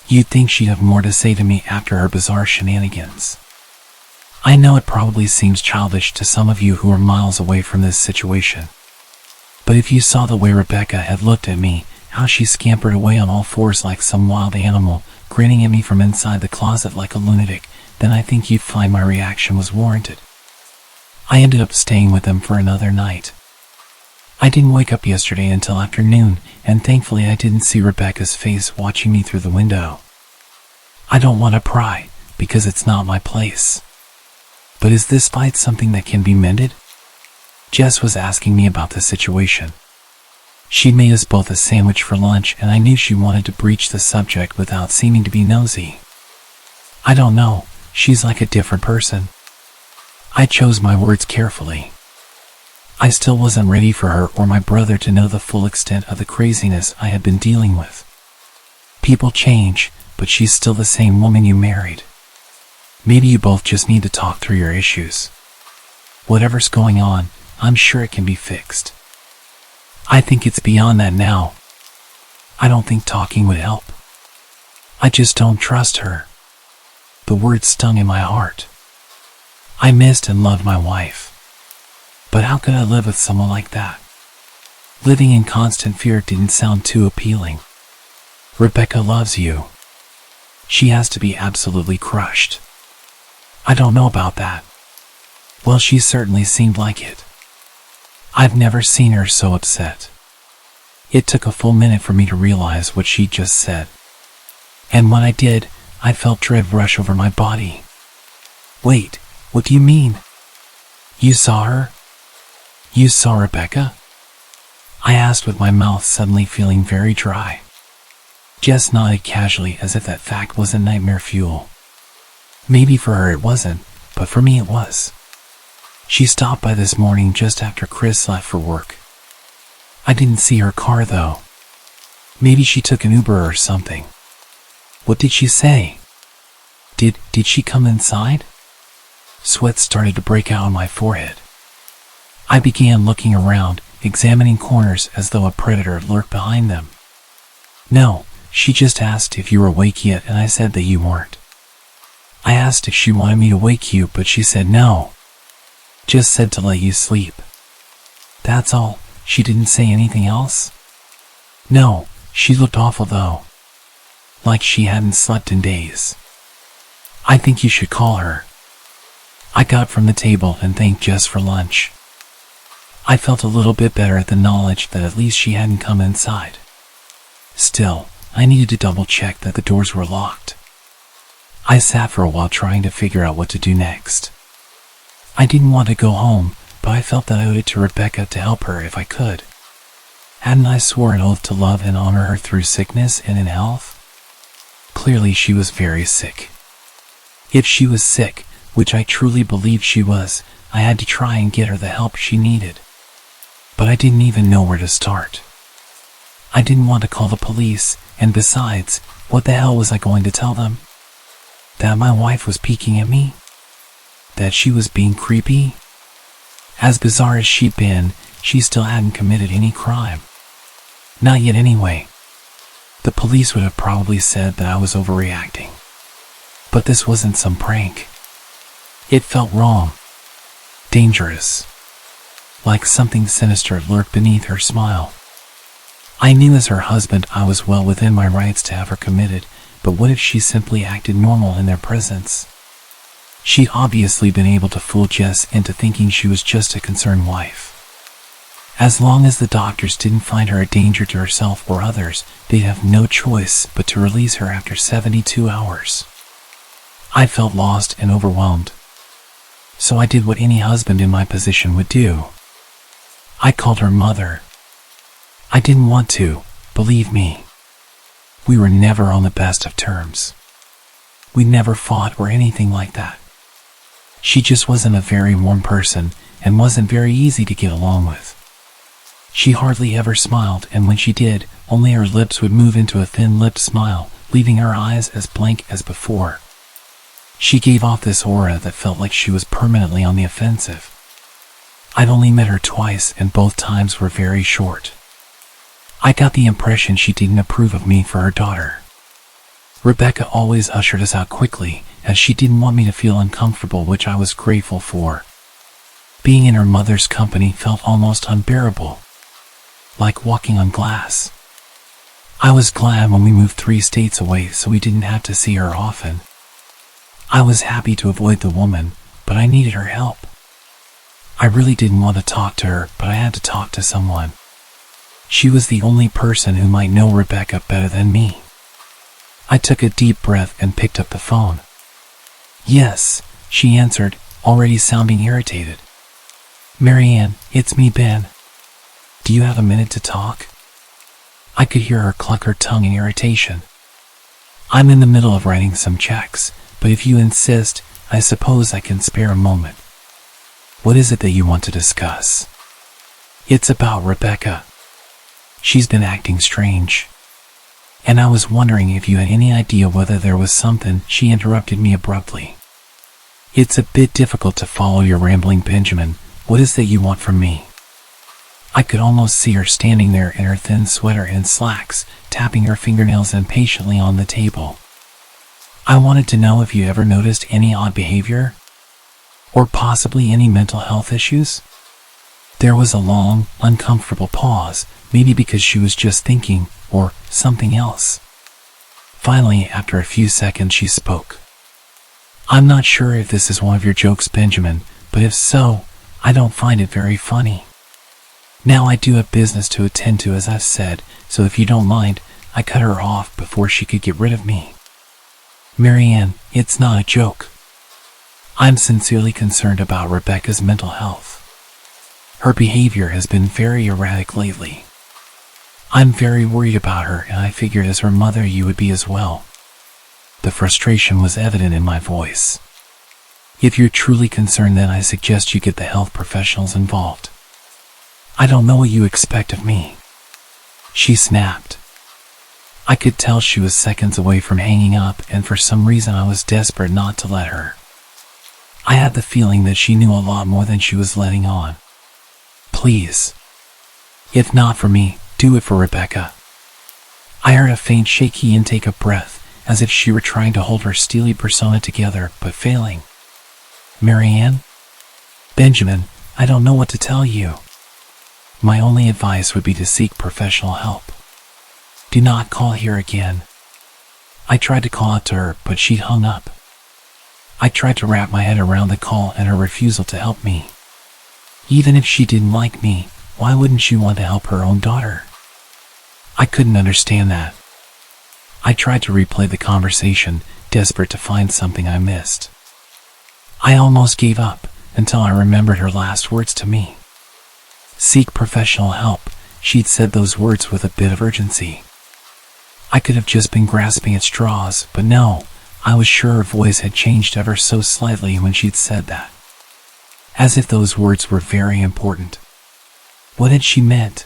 You'd think she'd have more to say to me after her bizarre shenanigans. I know it probably seems childish to some of you who are miles away from this situation. But if you saw the way Rebecca had looked at me, how she scampered away on all fours like some wild animal, grinning at me from inside the closet like a lunatic, then I think you'd find my reaction was warranted. I ended up staying with them for another night. I didn't wake up yesterday until afternoon, and thankfully I didn't see Rebecca's face watching me through the window. I don't want to pry, because it's not my place. But is this fight something that can be mended? Jess was asking me about the situation. She'd made us both a sandwich for lunch, and I knew she wanted to breach the subject without seeming to be nosy. I don't know, she's like a different person. I chose my words carefully. I still wasn't ready for her or my brother to know the full extent of the craziness I had been dealing with. People change, but she's still the same woman you married. Maybe you both just need to talk through your issues. Whatever's going on, I'm sure it can be fixed. I think it's beyond that now. I don't think talking would help. I just don't trust her. The words stung in my heart. I missed and loved my wife. But how could I live with someone like that? Living in constant fear didn't sound too appealing. Rebecca loves you. She has to be absolutely crushed. I don't know about that. Well, she certainly seemed like it. I've never seen her so upset. It took a full minute for me to realize what she just said. And when I did, I felt dread rush over my body. Wait, what do you mean? You saw her? You saw Rebecca? I asked with my mouth suddenly feeling very dry. Jess nodded casually as if that fact wasn't nightmare fuel. Maybe for her it wasn't, but for me it was. She stopped by this morning just after Chris left for work. I didn't see her car though. Maybe she took an Uber or something. What did she say? Did she come inside? Sweat started to break out on my forehead. I began looking around, examining corners as though a predator lurked behind them. No, she just asked if you were awake yet, and I said that you weren't. I asked if she wanted me to wake you, but she said no. Just said to let you sleep. That's all. She didn't say anything else? No, she looked awful though. Like she hadn't slept in days. I think you should call her. I got from the table and thanked Jess for lunch. I felt a little bit better at the knowledge that at least she hadn't come inside. Still, I needed to double check that the doors were locked. I sat for a while trying to figure out what to do next. I didn't want to go home, but I felt that I owed it to Rebecca to help her if I could. Hadn't I swore an oath to love and honor her through sickness and in health? Clearly she was very sick. If she was sick, which I truly believed she was, I had to try and get her the help she needed. But I didn't even know where to start. I didn't want to call the police, and besides, what the hell was I going to tell them? That my wife was peeking at me? That she was being creepy? As bizarre as she'd been, she still hadn't committed any crime. Not yet anyway. The police would have probably said that I was overreacting. But this wasn't some prank. It felt wrong. Dangerous. Like something sinister lurked beneath her smile. I knew as her husband I was well within my rights to have her committed, but what if she simply acted normal in their presence? She'd obviously been able to fool Jess into thinking she was just a concerned wife. As long as the doctors didn't find her a danger to herself or others, they'd have no choice but to release her after 72 hours. I felt lost and overwhelmed. So I did what any husband in my position would do. I called her mother. I didn't want to, believe me. We were never on the best of terms. We never fought or anything like that. She just wasn't a very warm person and wasn't very easy to get along with. She hardly ever smiled, and when she did, only her lips would move into a thin-lipped smile, leaving her eyes as blank as before. She gave off this aura that felt like she was permanently on the offensive. I'd only met her twice, and both times were very short. I got the impression she didn't approve of me for her daughter. Rebecca always ushered us out quickly, as she didn't want me to feel uncomfortable, which I was grateful for. Being in her mother's company felt almost unbearable. Like walking on glass. I was glad when we moved 3 states away so we didn't have to see her often. I was happy to avoid the woman, but I needed her help. I really didn't want to talk to her, but I had to talk to someone. She was the only person who might know Rebecca better than me. I took a deep breath and picked up the phone. Yes, she answered, already sounding irritated. Marianne, it's me, Ben. Do you have a minute to talk? I could hear her cluck her tongue in irritation. I'm in the middle of writing some checks, but if you insist, I suppose I can spare a moment. What is it that you want to discuss? It's about Rebecca. She's been acting strange. And I was wondering if you had any idea whether there was something. She interrupted me abruptly. It's a bit difficult to follow your rambling, Benjamin. What is that you want from me? I could almost see her standing there in her thin sweater and slacks, tapping her fingernails impatiently on the table. I wanted to know if you ever noticed any odd behavior? Or possibly any mental health issues? There was a long, uncomfortable pause, maybe because she was just thinking, or something else. Finally, after a few seconds, she spoke. I'm not sure if this is one of your jokes, Benjamin, but if so, I don't find it very funny. Now I do have business to attend to, as I've said, so if you don't mind, I cut her off before she could get rid of me. Marianne, it's not a joke. I'm sincerely concerned about Rebecca's mental health. Her behavior has been very erratic lately. I'm very worried about her, and I figured as her mother you would be as well. The frustration was evident in my voice. If you're truly concerned, then I suggest you get the health professionals involved. I don't know what you expect of me. She snapped. I could tell she was seconds away from hanging up, and for some reason I was desperate not to let her. I had the feeling that she knew a lot more than she was letting on. Please. If not for me, do it for Rebecca. I heard a faint shaky intake of breath, as if she were trying to hold her steely persona together, but failing. Marianne? Benjamin, I don't know what to tell you. My only advice would be to seek professional help. Do not call here again. I tried to call out to her, but she'd hung up. I tried to wrap my head around the call and her refusal to help me. Even if she didn't like me, why wouldn't she want to help her own daughter? I couldn't understand that. I tried to replay the conversation, desperate to find something I missed. I almost gave up, until I remembered her last words to me. Seek professional help. She'd said those words with a bit of urgency. I could have just been grasping at straws, but no, I was sure her voice had changed ever so slightly when she'd said that. As if those words were very important. What had she meant?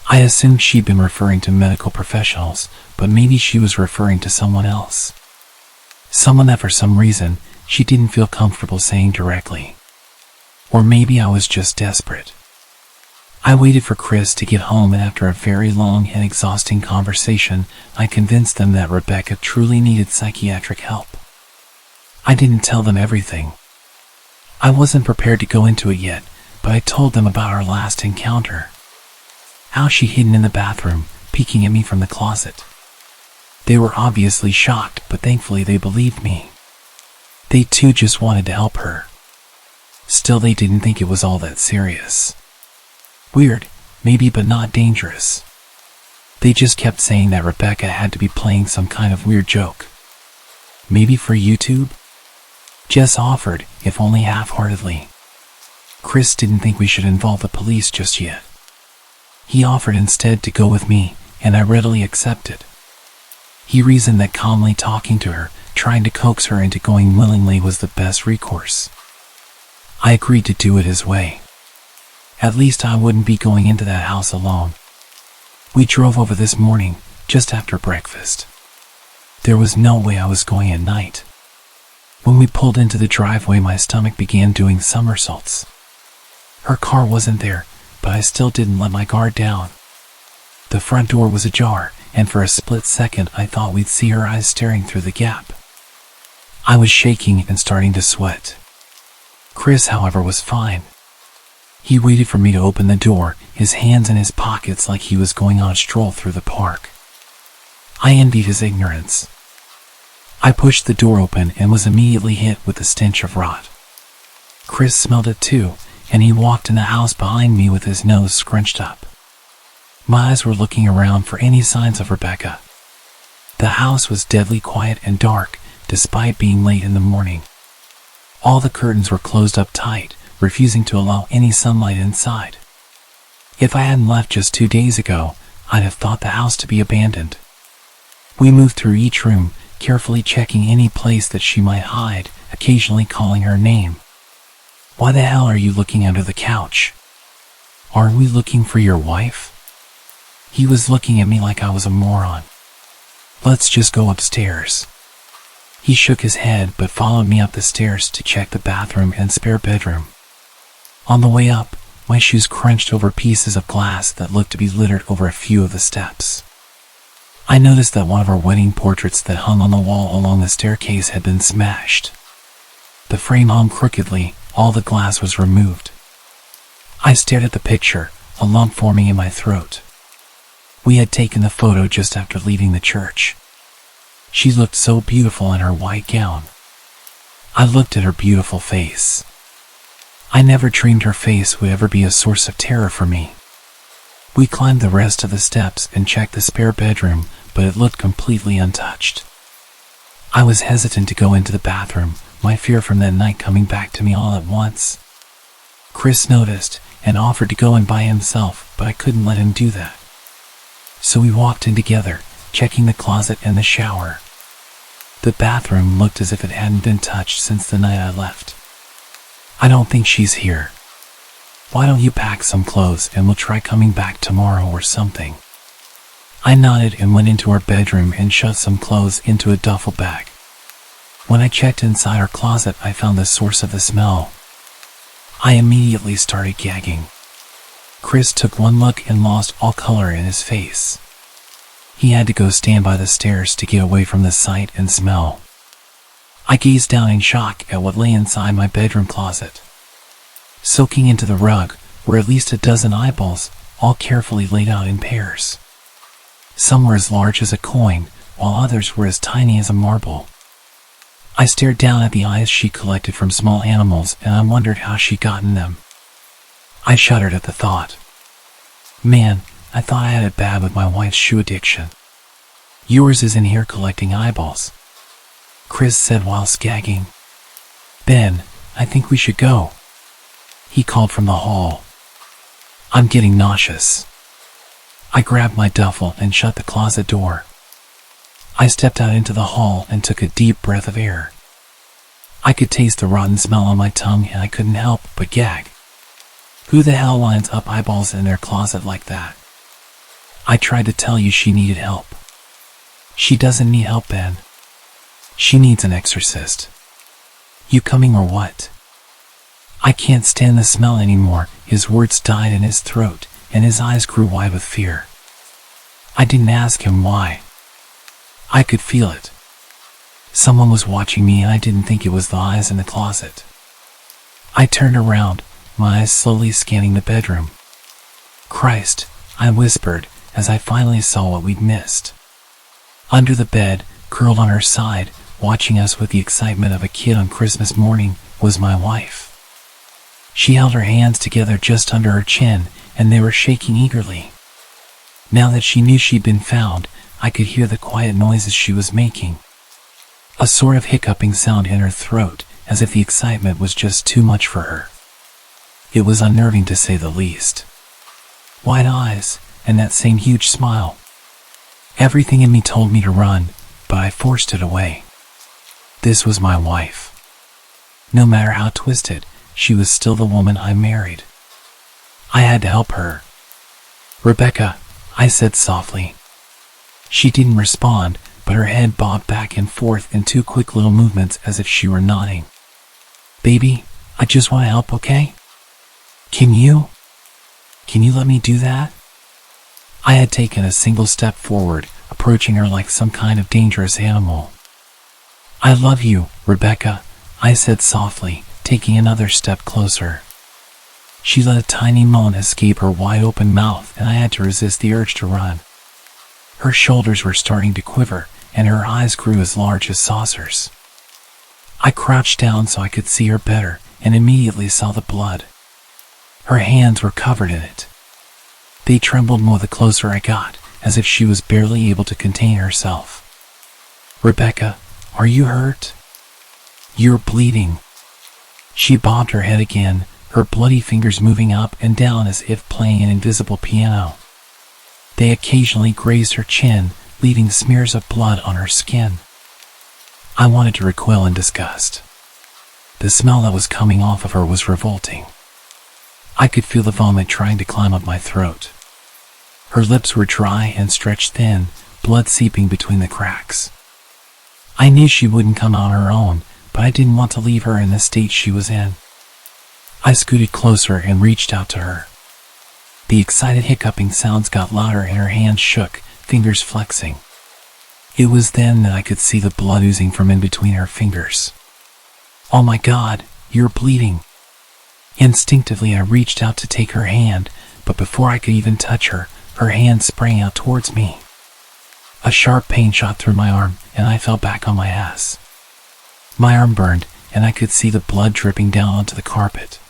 I assumed she'd been referring to medical professionals, but maybe she was referring to someone else. Someone that for some reason she didn't feel comfortable saying directly. Or maybe I was just desperate. I waited for Chris to get home, and after a very long and exhausting conversation, I convinced them that Rebecca truly needed psychiatric help. I didn't tell them everything. I wasn't prepared to go into it yet, but I told them about our last encounter. How she hidden in the bathroom, peeking at me from the closet. They were obviously shocked, but thankfully they believed me. They too just wanted to help her. Still, they didn't think it was all that serious. Weird, maybe, but not dangerous. They just kept saying that Rebecca had to be playing some kind of weird joke. Maybe for YouTube? Jess offered, if only half-heartedly. Chris didn't think we should involve the police just yet. He offered instead to go with me, and I readily accepted. He reasoned that calmly talking to her, trying to coax her into going willingly, was the best recourse. I agreed to do it his way. At least I wouldn't be going into that house alone. We drove over this morning, just after breakfast. There was no way I was going at night. When we pulled into the driveway, my stomach began doing somersaults. Her car wasn't there, but I still didn't let my guard down. The front door was ajar, and for a split second I thought we'd see her eyes staring through the gap. I was shaking and starting to sweat. Chris, however, was fine. He waited for me to open the door, his hands in his pockets like he was going on a stroll through the park. I envied his ignorance. I pushed the door open and was immediately hit with the stench of rot. Chris smelled it too, and he walked in the house behind me with his nose scrunched up. My eyes were looking around for any signs of Rebecca. The house was deadly quiet and dark, despite being late in the morning. All the curtains were closed up tight, refusing to allow any sunlight inside. If I hadn't left just 2 days ago, I'd have thought the house to be abandoned. We moved through each room, carefully checking any place that she might hide, occasionally calling her name. "Why the hell are you looking under the couch? Aren't we looking for your wife?" He was looking at me like I was a moron. "Let's just go upstairs." He shook his head but followed me up the stairs to check the bathroom and spare bedroom. On the way up, my shoes crunched over pieces of glass that looked to be littered over a few of the steps. I noticed that one of our wedding portraits that hung on the wall along the staircase had been smashed. The frame hung crookedly, all the glass was removed. I stared at the picture, a lump forming in my throat. We had taken the photo just after leaving the church. She looked so beautiful in her white gown. I looked at her beautiful face. I never dreamed her face would ever be a source of terror for me. We climbed the rest of the steps and checked the spare bedroom, but it looked completely untouched. I was hesitant to go into the bathroom, my fear from that night coming back to me all at once. Chris noticed and offered to go in by himself, but I couldn't let him do that. So we walked in together, checking the closet and the shower. The bathroom looked as if it hadn't been touched since the night I left. "I don't think she's here. Why don't you pack some clothes and we'll try coming back tomorrow or something?" I nodded and went into her bedroom and shoved some clothes into a duffel bag. When I checked inside her closet, I found the source of the smell. I immediately started gagging. Chris took one look and lost all color in his face. He had to go stand by the stairs to get away from the sight and smell. I gazed down in shock at what lay inside my bedroom closet. Soaking into the rug were at least a dozen eyeballs, all carefully laid out in pairs. Some were as large as a coin, while others were as tiny as a marble. I stared down at the eyes she collected from small animals, and I wondered how she'd gotten them. I shuddered at the thought. Man, I thought I had it bad with my wife's shoe addiction. "Yours is in here collecting eyeballs," Chris said while gagging. "Ben, I think we should go," he called from the hall. "I'm getting nauseous." I grabbed my duffel and shut the closet door. I stepped out into the hall and took a deep breath of air. I could taste the rotten smell on my tongue and I couldn't help but gag. Who the hell lines up eyeballs in their closet like that? I tried to tell you she needed help. She doesn't need help, Ben. She needs an exorcist. You coming or what? I can't stand the smell anymore. His words died in his throat, and his eyes grew wide with fear. I didn't ask him why. I could feel it. Someone was watching me, and I didn't think it was the eyes in the closet. I turned around, my eyes slowly scanning the bedroom. Christ, I whispered, as I finally saw what we'd missed. Under the bed, curled on her side, watching us with the excitement of a kid on Christmas morning, was my wife. She held her hands together just under her chin, and they were shaking eagerly. Now that she knew she'd been found, I could hear the quiet noises she was making. A sort of hiccuping sound in her throat, as if the excitement was just too much for her. It was unnerving to say the least. Wide eyes, and that same huge smile. Everything in me told me to run, but I forced it away. This was my wife. No matter how twisted, she was still the woman I married. I had to help her. Rebecca, I said softly. She didn't respond, but her head bobbed back and forth in two quick little movements as if she were nodding. Baby, I just want to help, okay? Can you let me do that? I had taken a single step forward, approaching her like some kind of dangerous animal. I love you, Rebecca, I said softly, taking another step closer. She let a tiny moan escape her wide-open mouth, and I had to resist the urge to run. Her shoulders were starting to quiver, and her eyes grew as large as saucers. I crouched down so I could see her better, and immediately saw the blood. Her hands were covered in it. They trembled more the closer I got, as if she was barely able to contain herself. Rebecca, are you hurt? You're bleeding. She bobbed her head again, her bloody fingers moving up and down as if playing an invisible piano. They occasionally grazed her chin, leaving smears of blood on her skin. I wanted to recoil in disgust. The smell that was coming off of her was revolting. I could feel the vomit trying to climb up my throat. Her lips were dry and stretched thin, blood seeping between the cracks. I knew she wouldn't come on her own, but I didn't want to leave her in the state she was in. I scooted closer and reached out to her. The excited hiccuping sounds got louder and her hands shook, fingers flexing. It was then that I could see the blood oozing from in between her fingers. Oh my God, you're bleeding. Instinctively I reached out to take her hand, but before I could even touch her, her hand sprang out towards me. A sharp pain shot through my arm, and I fell back on my ass. My arm burned, and I could see the blood dripping down onto the carpet.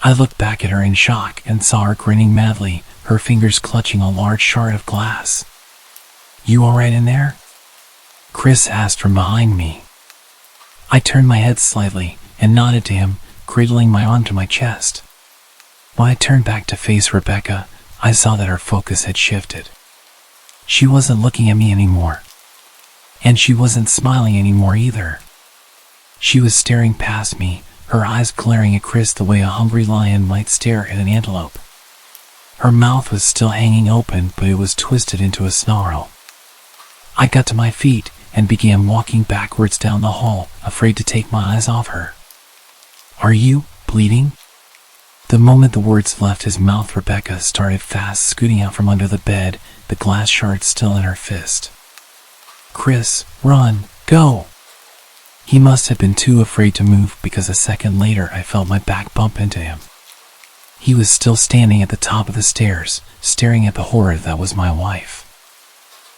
I looked back at her in shock and saw her grinning madly, her fingers clutching a large shard of glass. You all right in there? Chris asked from behind me. I turned my head slightly and nodded to him, cradling my arm to my chest. When I turned back to face Rebecca, I saw that her focus had shifted. She wasn't looking at me anymore. And she wasn't smiling anymore either. She was staring past me, her eyes glaring at Chris the way a hungry lion might stare at an antelope. Her mouth was still hanging open, but it was twisted into a snarl. I got to my feet and began walking backwards down the hall, afraid to take my eyes off her. Are you bleeding? The moment the words left his mouth, Rebecca started fast scooting out from under the bed, the glass shard still in her fist. Chris, run, go! He must have been too afraid to move, because a second later I felt my back bump into him. He was still standing at the top of the stairs, staring at the horror that was my wife.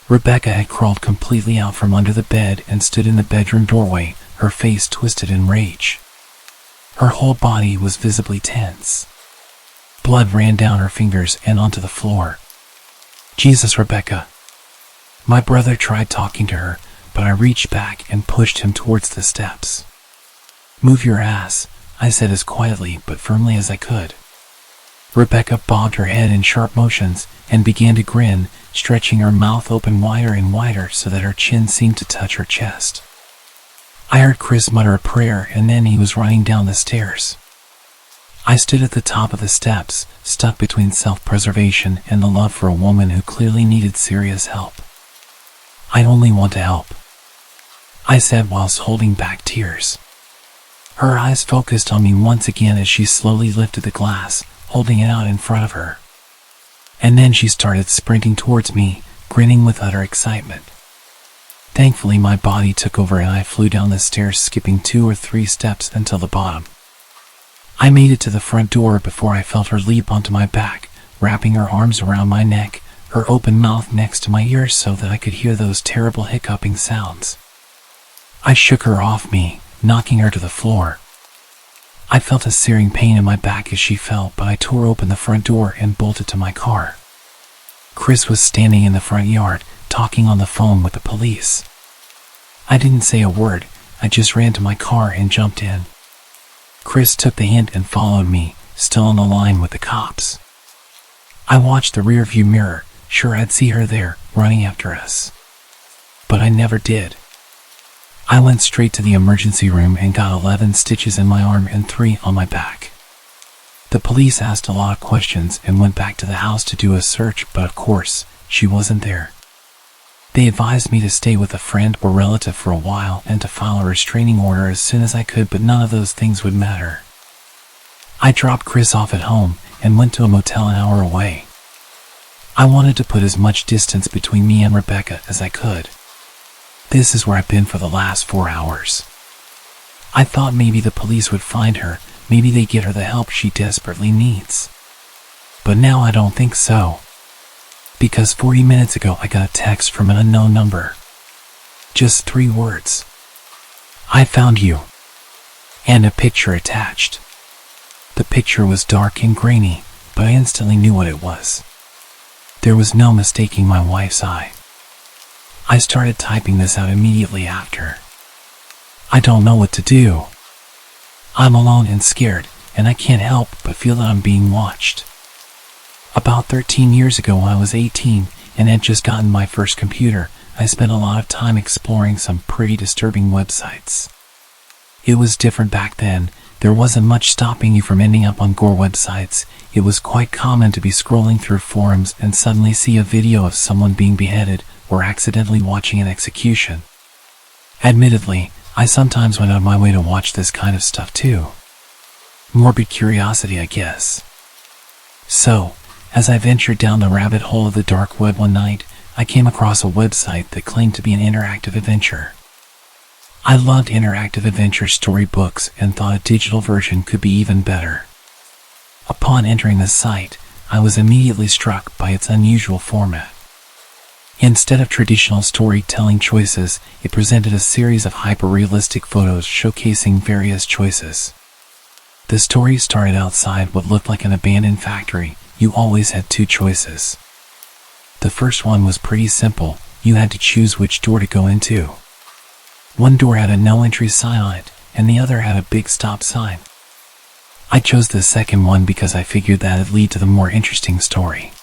Rebecca had crawled completely out from under the bed and stood in the bedroom doorway, her face twisted in rage. Her whole body was visibly tense. Blood ran down her fingers and onto the floor. Jesus, Rebecca. My brother tried talking to her, but I reached back and pushed him towards the steps. Move your ass, I said as quietly but firmly as I could. Rebecca bobbed her head in sharp motions and began to grin, stretching her mouth open wider and wider so that her chin seemed to touch her chest. I heard Chris mutter a prayer, and then he was running down the stairs. I stood at the top of the steps, stuck between self-preservation and the love for a woman who clearly needed serious help. "I only want to help," I said whilst holding back tears. Her eyes focused on me once again as she slowly lifted the glass, holding it out in front of her. And then she started sprinting towards me, grinning with utter excitement. Thankfully, my body took over and I flew down the stairs, skipping 2 or 3 steps until the bottom. I made it to the front door before I felt her leap onto my back, wrapping her arms around my neck, her open mouth next to my ears so that I could hear those terrible hiccuping sounds. I shook her off me, knocking her to the floor. I felt a searing pain in my back as she fell, but I tore open the front door and bolted to my car. Chris was standing in the front yard, talking on the phone with the police. I didn't say a word, I just ran to my car and jumped in. Chris took the hint and followed me, still on the line with the cops. I watched the rearview mirror, sure I'd see her there, running after us. But I never did. I went straight to the emergency room and got 11 stitches in my arm and 3 on my back. The police asked a lot of questions and went back to the house to do a search, but of course, she wasn't there. They advised me to stay with a friend or relative for a while and to file a restraining order as soon as I could, but none of those things would matter. I dropped Chris off at home and went to a motel an hour away. I wanted to put as much distance between me and Rebecca as I could. This is where I've been for the last 4 hours. I thought maybe the police would find her, maybe they'd get her the help she desperately needs. But now I don't think so. Because 40 minutes ago I got a text from an unknown number. Just 3 words. "I found you." And a picture attached. The picture was dark and grainy, but I instantly knew what it was. There was no mistaking my wife's eye. I started typing this out immediately after. I don't know what to do. I'm alone and scared, and I can't help but feel that I'm being watched. About 13 years ago, when I was 18 and had just gotten my first computer, I spent a lot of time exploring some pretty disturbing websites. It was different back then. There wasn't much stopping you from ending up on gore websites. It was quite common to be scrolling through forums and suddenly see a video of someone being beheaded or accidentally watching an execution. Admittedly, I sometimes went out of my way to watch this kind of stuff too. Morbid curiosity, I guess. So, as I ventured down the rabbit hole of the dark web one night, I came across a website that claimed to be an interactive adventure. I loved interactive adventure storybooks and thought a digital version could be even better. Upon entering the site, I was immediately struck by its unusual format. Instead of traditional storytelling choices, it presented a series of hyper-realistic photos showcasing various choices. The story started outside what looked like an abandoned factory. You always had 2 choices. The first one was pretty simple. You had to choose which door to go into. One door had a no entry sign on it, and the other had a big stop sign. I chose the second one because I figured that'd lead to the more interesting story.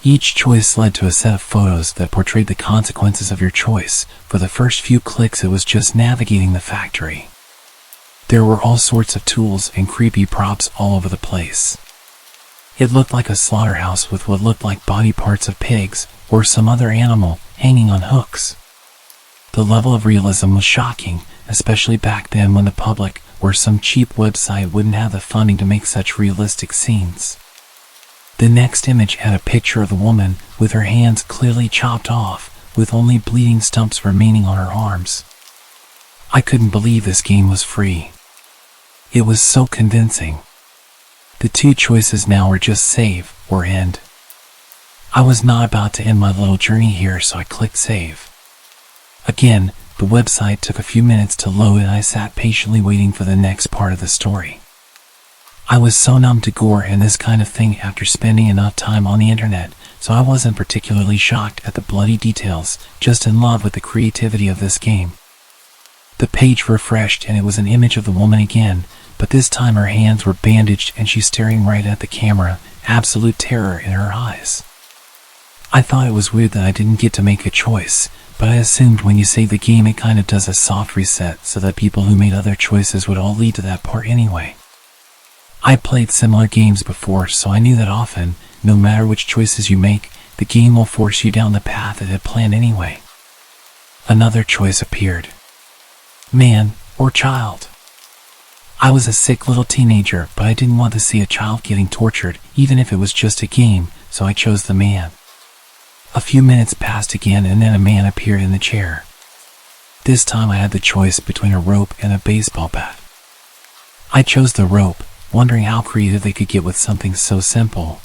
Each choice led to a set of photos that portrayed the consequences of your choice. For the first few clicks, it was just navigating the factory. There were all sorts of tools and creepy props all over the place. It looked like a slaughterhouse with what looked like body parts of pigs or some other animal hanging on hooks. The level of realism was shocking, especially back then when the public or some cheap website wouldn't have the funding to make such realistic scenes. The next image had a picture of the woman with her hands clearly chopped off, with only bleeding stumps remaining on her arms. I couldn't believe this game was free. It was so convincing. The 2 choices now were just save or end. I was not about to end my little journey here, so I clicked save. Again, the website took a few minutes to load and I sat patiently waiting for the next part of the story. I was so numb to gore and this kind of thing after spending enough time on the internet, so I wasn't particularly shocked at the bloody details, just in love with the creativity of this game. The page refreshed and it was an image of the woman again, but this time her hands were bandaged and she's staring right at the camera, absolute terror in her eyes. I thought it was weird that I didn't get to make a choice, but I assumed when you save the game it kind of does a soft reset so that people who made other choices would all lead to that part anyway. I played similar games before, so I knew that often, no matter which choices you make, the game will force you down the path it had planned anyway. Another choice appeared. Man or child. I was a sick little teenager, but I didn't want to see a child getting tortured, even if it was just a game, so I chose the man. A few minutes passed again, and then a man appeared in the chair. This time I had the choice between a rope and a baseball bat. I chose the rope, wondering how creative they could get with something so simple.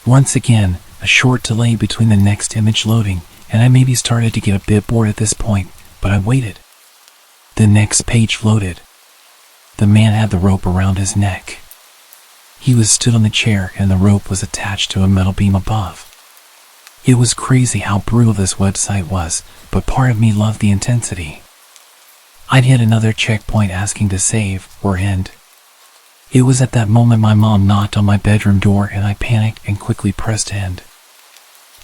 Once again, a short delay between the next image loading, and I maybe started to get a bit bored at this point, but I waited. The next page loaded. The man had the rope around his neck. He was stood on the chair, and the rope was attached to a metal beam above. It was crazy how brutal this website was, but part of me loved the intensity. I'd hit another checkpoint asking to save or end. It was at that moment my mom knocked on my bedroom door, and I panicked and quickly pressed end.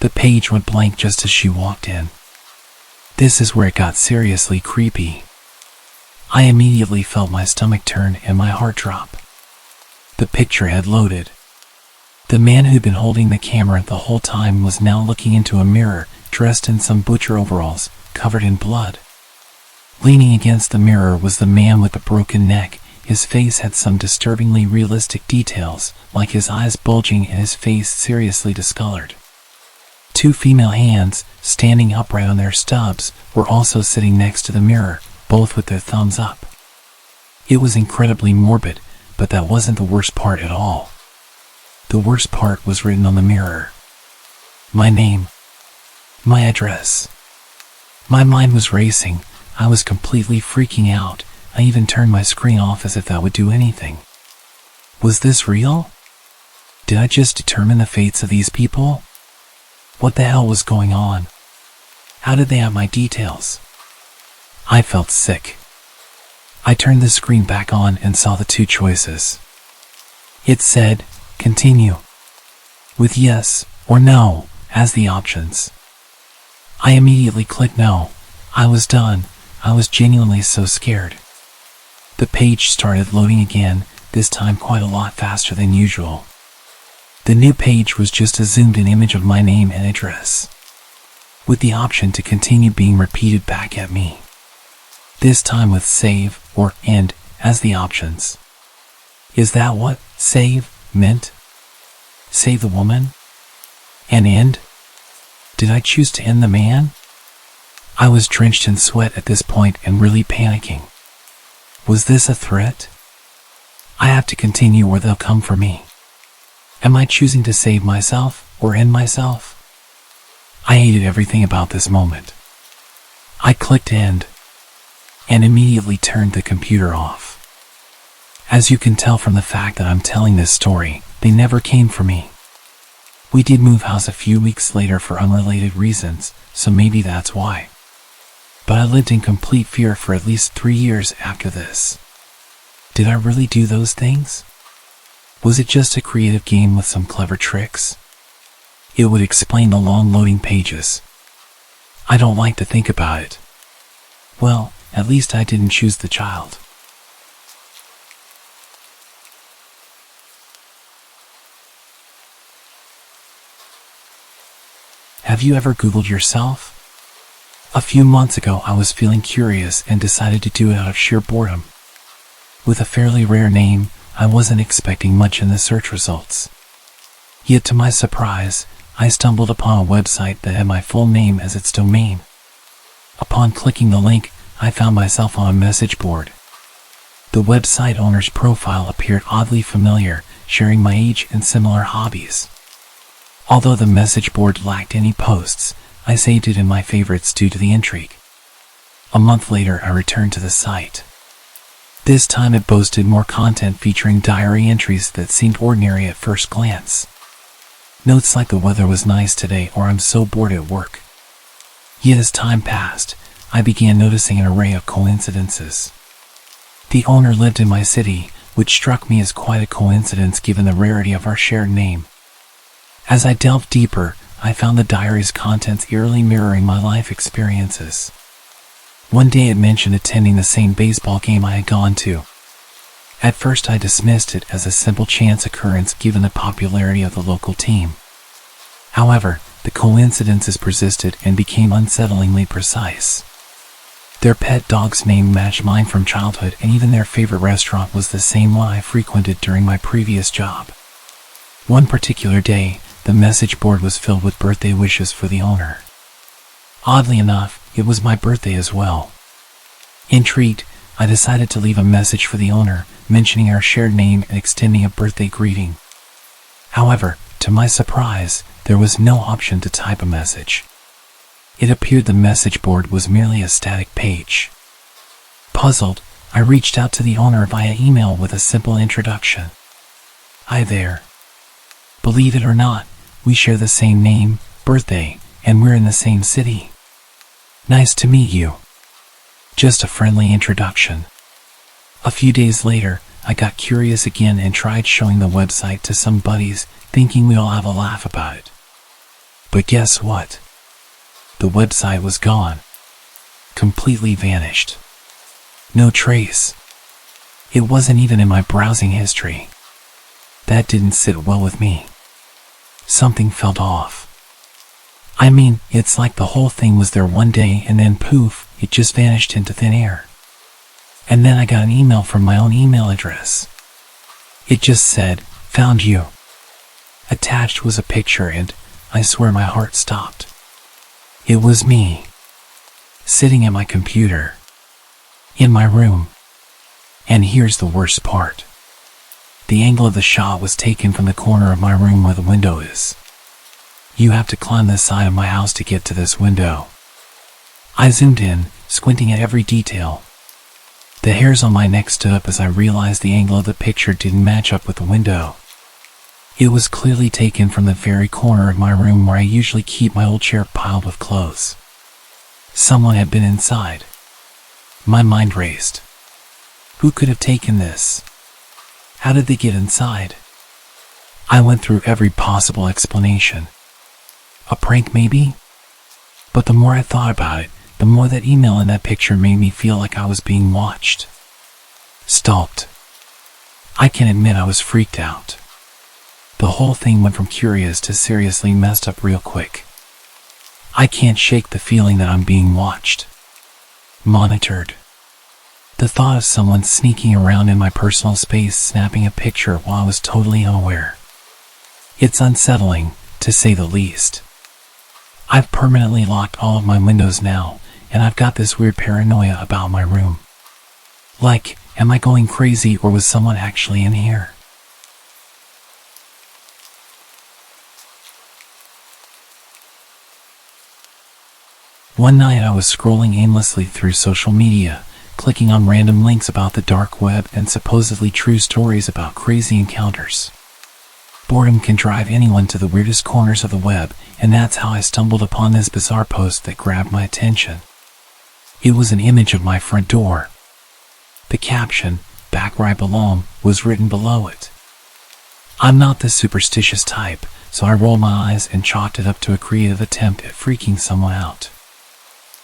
The page went blank just as she walked in. This is where it got seriously creepy. I immediately felt my stomach turn and my heart drop. The picture had loaded. The man who'd been holding the camera the whole time was now looking into a mirror, dressed in some butcher overalls, covered in blood. Leaning against the mirror was the man with the broken neck. His face had some disturbingly realistic details, like his eyes bulging and his face seriously discolored. Two female hands, standing upright on their stubs, were also sitting next to the mirror, both with their thumbs up. It was incredibly morbid, but that wasn't the worst part at all. The worst part was written on the mirror. My name. My address. My mind was racing. I was completely freaking out. I even turned my screen off as if that would do anything. Was this real? Did I just determine the fates of these people? What the hell was going on? How did they have my details? I felt sick. I turned the screen back on and saw the two choices. It said, continue, with yes or no as the options. I immediately clicked no. I was done. I was genuinely so scared. The page started loading again, this time quite a lot faster than usual. The new page was just a zoomed-in image of my name and address, with the option to continue being repeated back at me. This time with save or end as the options. Is that what save meant? Save the woman? And end? Did I choose to end the man? I was drenched in sweat at this point and really panicking. Was this a threat? I have to continue or they'll come for me. Am I choosing to save myself or end myself? I hated everything about this moment. I clicked end and immediately turned the computer off. As you can tell from the fact that I'm telling this story, they never came for me. We did move house a few weeks later for unrelated reasons, so maybe that's why. But I lived in complete fear for at least 3 years after this. Did I really do those things? Was it just a creative game with some clever tricks? It would explain the long loading pages. I don't like to think about it. Well, at least I didn't choose the child. Have you ever Googled yourself? A few months ago, I was feeling curious and decided to do it out of sheer boredom. With a fairly rare name, I wasn't expecting much in the search results. Yet to my surprise, I stumbled upon a website that had my full name as its domain. Upon clicking the link, I found myself on a message board. The website owner's profile appeared oddly familiar, sharing my age and similar hobbies. Although the message board lacked any posts, I saved it in my favorites due to the intrigue. A month later, I returned to the site. This time it boasted more content featuring diary entries that seemed ordinary at first glance. Notes like the weather was nice today or I'm so bored at work. Yet as time passed, I began noticing an array of coincidences. The owner lived in my city, which struck me as quite a coincidence given the rarity of our shared name. As I delved deeper, I found the diary's contents eerily mirroring my life experiences. One day it mentioned attending the same baseball game I had gone to. At first I dismissed it as a simple chance occurrence given the popularity of the local team. However, the coincidences persisted and became unsettlingly precise. Their pet dog's name matched mine from childhood, and even their favorite restaurant was the same one I frequented during my previous job. One particular day, the message board was filled with birthday wishes for the owner. Oddly enough, it was my birthday as well. Intrigued, I decided to leave a message for the owner, mentioning our shared name and extending a birthday greeting. However, to my surprise, there was no option to type a message. It appeared the message board was merely a static page. Puzzled, I reached out to the owner via email with a simple introduction. Hi there. Believe it or not, we share the same name, birthday, and we're in the same city. Nice to meet you. Just a friendly introduction. A few days later, I got curious again and tried showing the website to some buddies, thinking we'll have a laugh about it. But guess what? The website was gone. Completely vanished. No trace. It wasn't even in my browsing history. That didn't sit well with me. Something felt off. I mean, it's like the whole thing was there one day and then poof, it just vanished into thin air. And then I got an email from my own email address. It just said, "Found you." Attached was a picture and, I swear my heart stopped. It was me. Sitting at my computer. In my room. And here's the worst part. The angle of the shot was taken from the corner of my room where the window is. You have to climb the side of my house to get to this window. I zoomed in, squinting at every detail. The hairs on my neck stood up as I realized the angle of the picture didn't match up with the window. It was clearly taken from the very corner of my room where I usually keep my old chair piled with clothes. Someone had been inside. My mind raced. Who could have taken this? How did they get inside? I went through every possible explanation. A prank maybe? But the more I thought about it, the more that email and that picture made me feel like I was being watched. Stalked. I can admit I was freaked out. The whole thing went from curious to seriously messed up real quick. I can't shake the feeling that I'm being watched. Monitored. The thought of someone sneaking around in my personal space snapping a picture while I was totally unaware. It's unsettling, to say the least. I've permanently locked all of my windows now, and I've got this weird paranoia about my room. Like, am I going crazy or was someone actually in here? One night I was scrolling aimlessly through social media, clicking on random links about the dark web and supposedly true stories about crazy encounters. Boredom can drive anyone to the weirdest corners of the web, and that's how I stumbled upon this bizarre post that grabbed my attention. It was an image of my front door. The caption, "Back where I belong," was written below it. I'm not the superstitious type, so I rolled my eyes and chalked it up to a creative attempt at freaking someone out.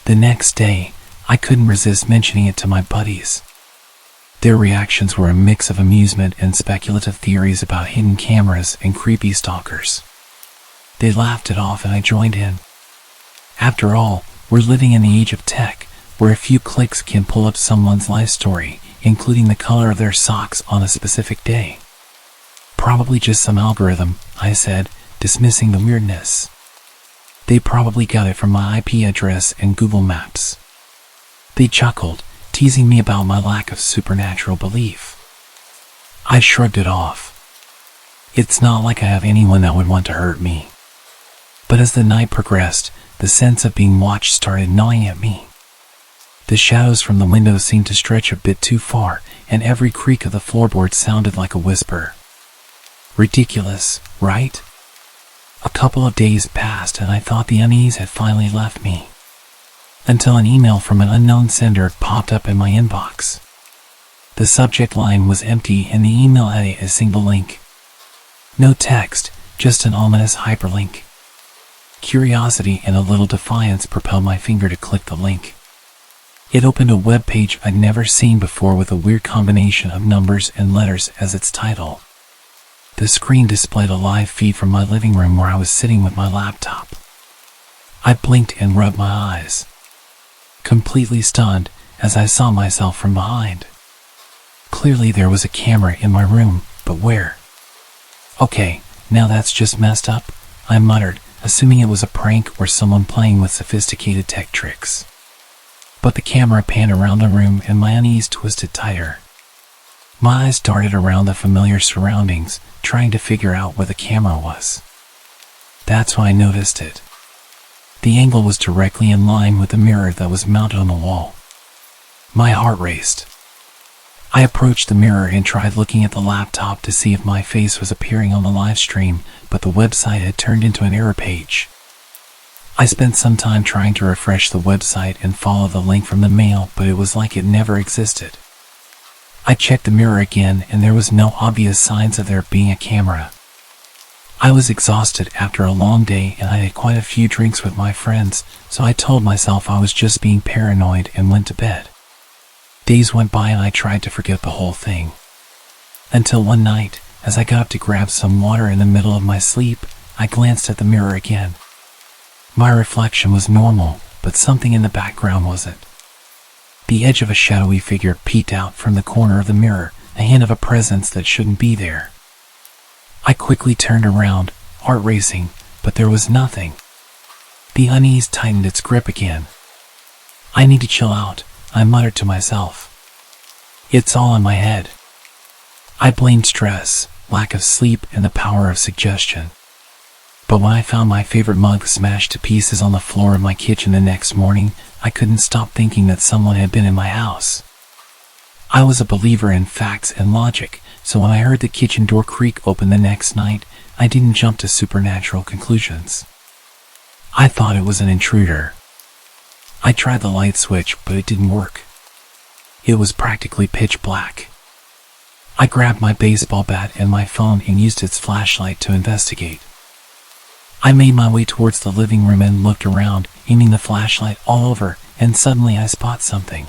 The next day, I couldn't resist mentioning it to my buddies. Their reactions were a mix of amusement and speculative theories about hidden cameras and creepy stalkers. They laughed it off and I joined in. After all, we're living in the age of tech, where a few clicks can pull up someone's life story, including the color of their socks on a specific day. Probably just some algorithm, I said, dismissing the weirdness. They probably got it from my IP address and Google Maps. They chuckled, teasing me about my lack of supernatural belief. I shrugged it off. It's not like I have anyone that would want to hurt me. But as the night progressed, the sense of being watched started gnawing at me. The shadows from the windows seemed to stretch a bit too far, and every creak of the floorboard sounded like a whisper. Ridiculous, right? A couple of days passed and I thought the unease had finally left me. Until an email from an unknown sender popped up in my inbox. The subject line was empty and the email had a single link. No text, just an ominous hyperlink. Curiosity and a little defiance propelled my finger to click the link. It opened a web page I'd never seen before with a weird combination of numbers and letters as its title. The screen displayed a live feed from my living room where I was sitting with my laptop. I blinked and rubbed my eyes, completely stunned as I saw myself from behind. Clearly there was a camera in my room, but where? Okay, now that's just messed up, I muttered, assuming it was a prank or someone playing with sophisticated tech tricks. But the camera panned around the room and my unease twisted tighter. My eyes darted around the familiar surroundings, trying to figure out where the camera was. That's when I noticed it. The angle was directly in line with the mirror that was mounted on the wall. My heart raced. I approached the mirror and tried looking at the laptop to see if my face was appearing on the live stream, but the website had turned into an error page. I spent some time trying to refresh the website and follow the link from the mail, but it was like it never existed. I checked the mirror again and there was no obvious signs of there being a camera. I was exhausted after a long day and I had quite a few drinks with my friends, so I told myself I was just being paranoid and went to bed. Days went by and I tried to forget the whole thing. Until one night, as I got up to grab some water in the middle of my sleep, I glanced at the mirror again. My reflection was normal, but something in the background wasn't. The edge of a shadowy figure peeked out from the corner of the mirror, a hint of a presence that shouldn't be there. I quickly turned around, heart racing, but there was nothing. The unease tightened its grip again. I need to chill out, I muttered to myself. It's all in my head. I blamed stress, lack of sleep, and the power of suggestion. But when I found my favorite mug smashed to pieces on the floor of my kitchen the next morning, I couldn't stop thinking that someone had been in my house. I was a believer in facts and logic, so when I heard the kitchen door creak open the next night, I didn't jump to supernatural conclusions. I thought it was an intruder. I tried the light switch, but it didn't work. It was practically pitch black. I grabbed my baseball bat and my phone and used its flashlight to investigate. I made my way towards the living room and looked around, aiming the flashlight all over, and suddenly I spot something.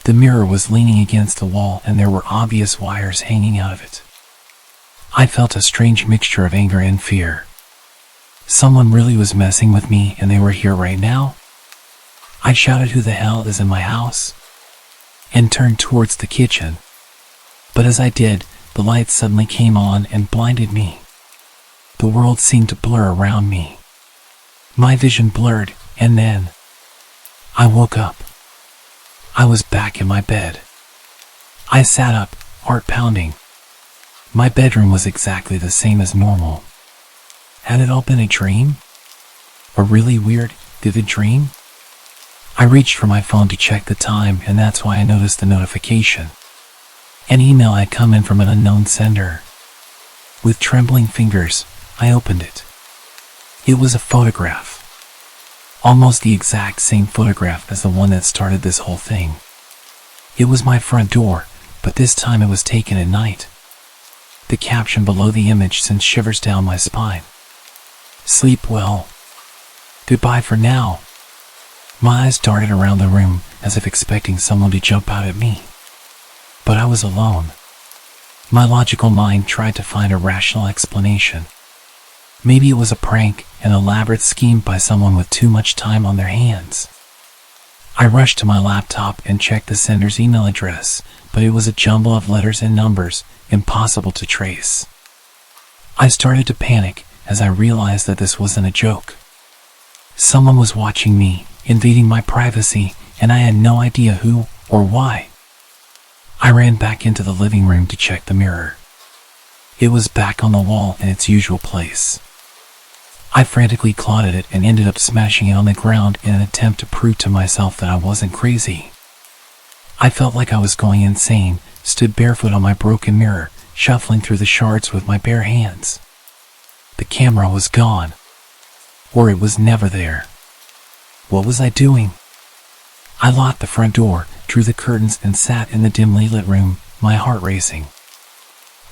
The mirror was leaning against the wall and there were obvious wires hanging out of it. I felt a strange mixture of anger and fear. Someone really was messing with me and they were here right now? I shouted, "Who the hell is in my house?" and turned towards the kitchen. But as I did, the light suddenly came on and blinded me. The world seemed to blur around me. My vision blurred, and then I woke up. I was back in my bed. I sat up, heart pounding. My bedroom was exactly the same as normal. Had it all been a dream? A really weird, vivid dream? I reached for my phone to check the time, and that's why I noticed the notification. An email had come in from an unknown sender. With trembling fingers, I opened it. It was a photograph. Almost the exact same photograph as the one that started this whole thing. It was my front door, but this time it was taken at night. The caption below the image sent shivers down my spine. "Sleep well. Goodbye for now." My eyes darted around the room as if expecting someone to jump out at me. But I was alone. My logical mind tried to find a rational explanation. Maybe it was a prank, an elaborate scheme by someone with too much time on their hands. I rushed to my laptop and checked the sender's email address, but it was a jumble of letters and numbers, impossible to trace. I started to panic as I realized that this wasn't a joke. Someone was watching me, invading my privacy, and I had no idea who or why. I ran back into the living room to check the mirror. It was back on the wall in its usual place. I frantically clawed at it and ended up smashing it on the ground in an attempt to prove to myself that I wasn't crazy. I felt like I was going insane, stood barefoot on my broken mirror, shuffling through the shards with my bare hands. The camera was gone. Or it was never there. What was I doing? I locked the front door, drew the curtains, and sat in the dimly lit room, my heart racing.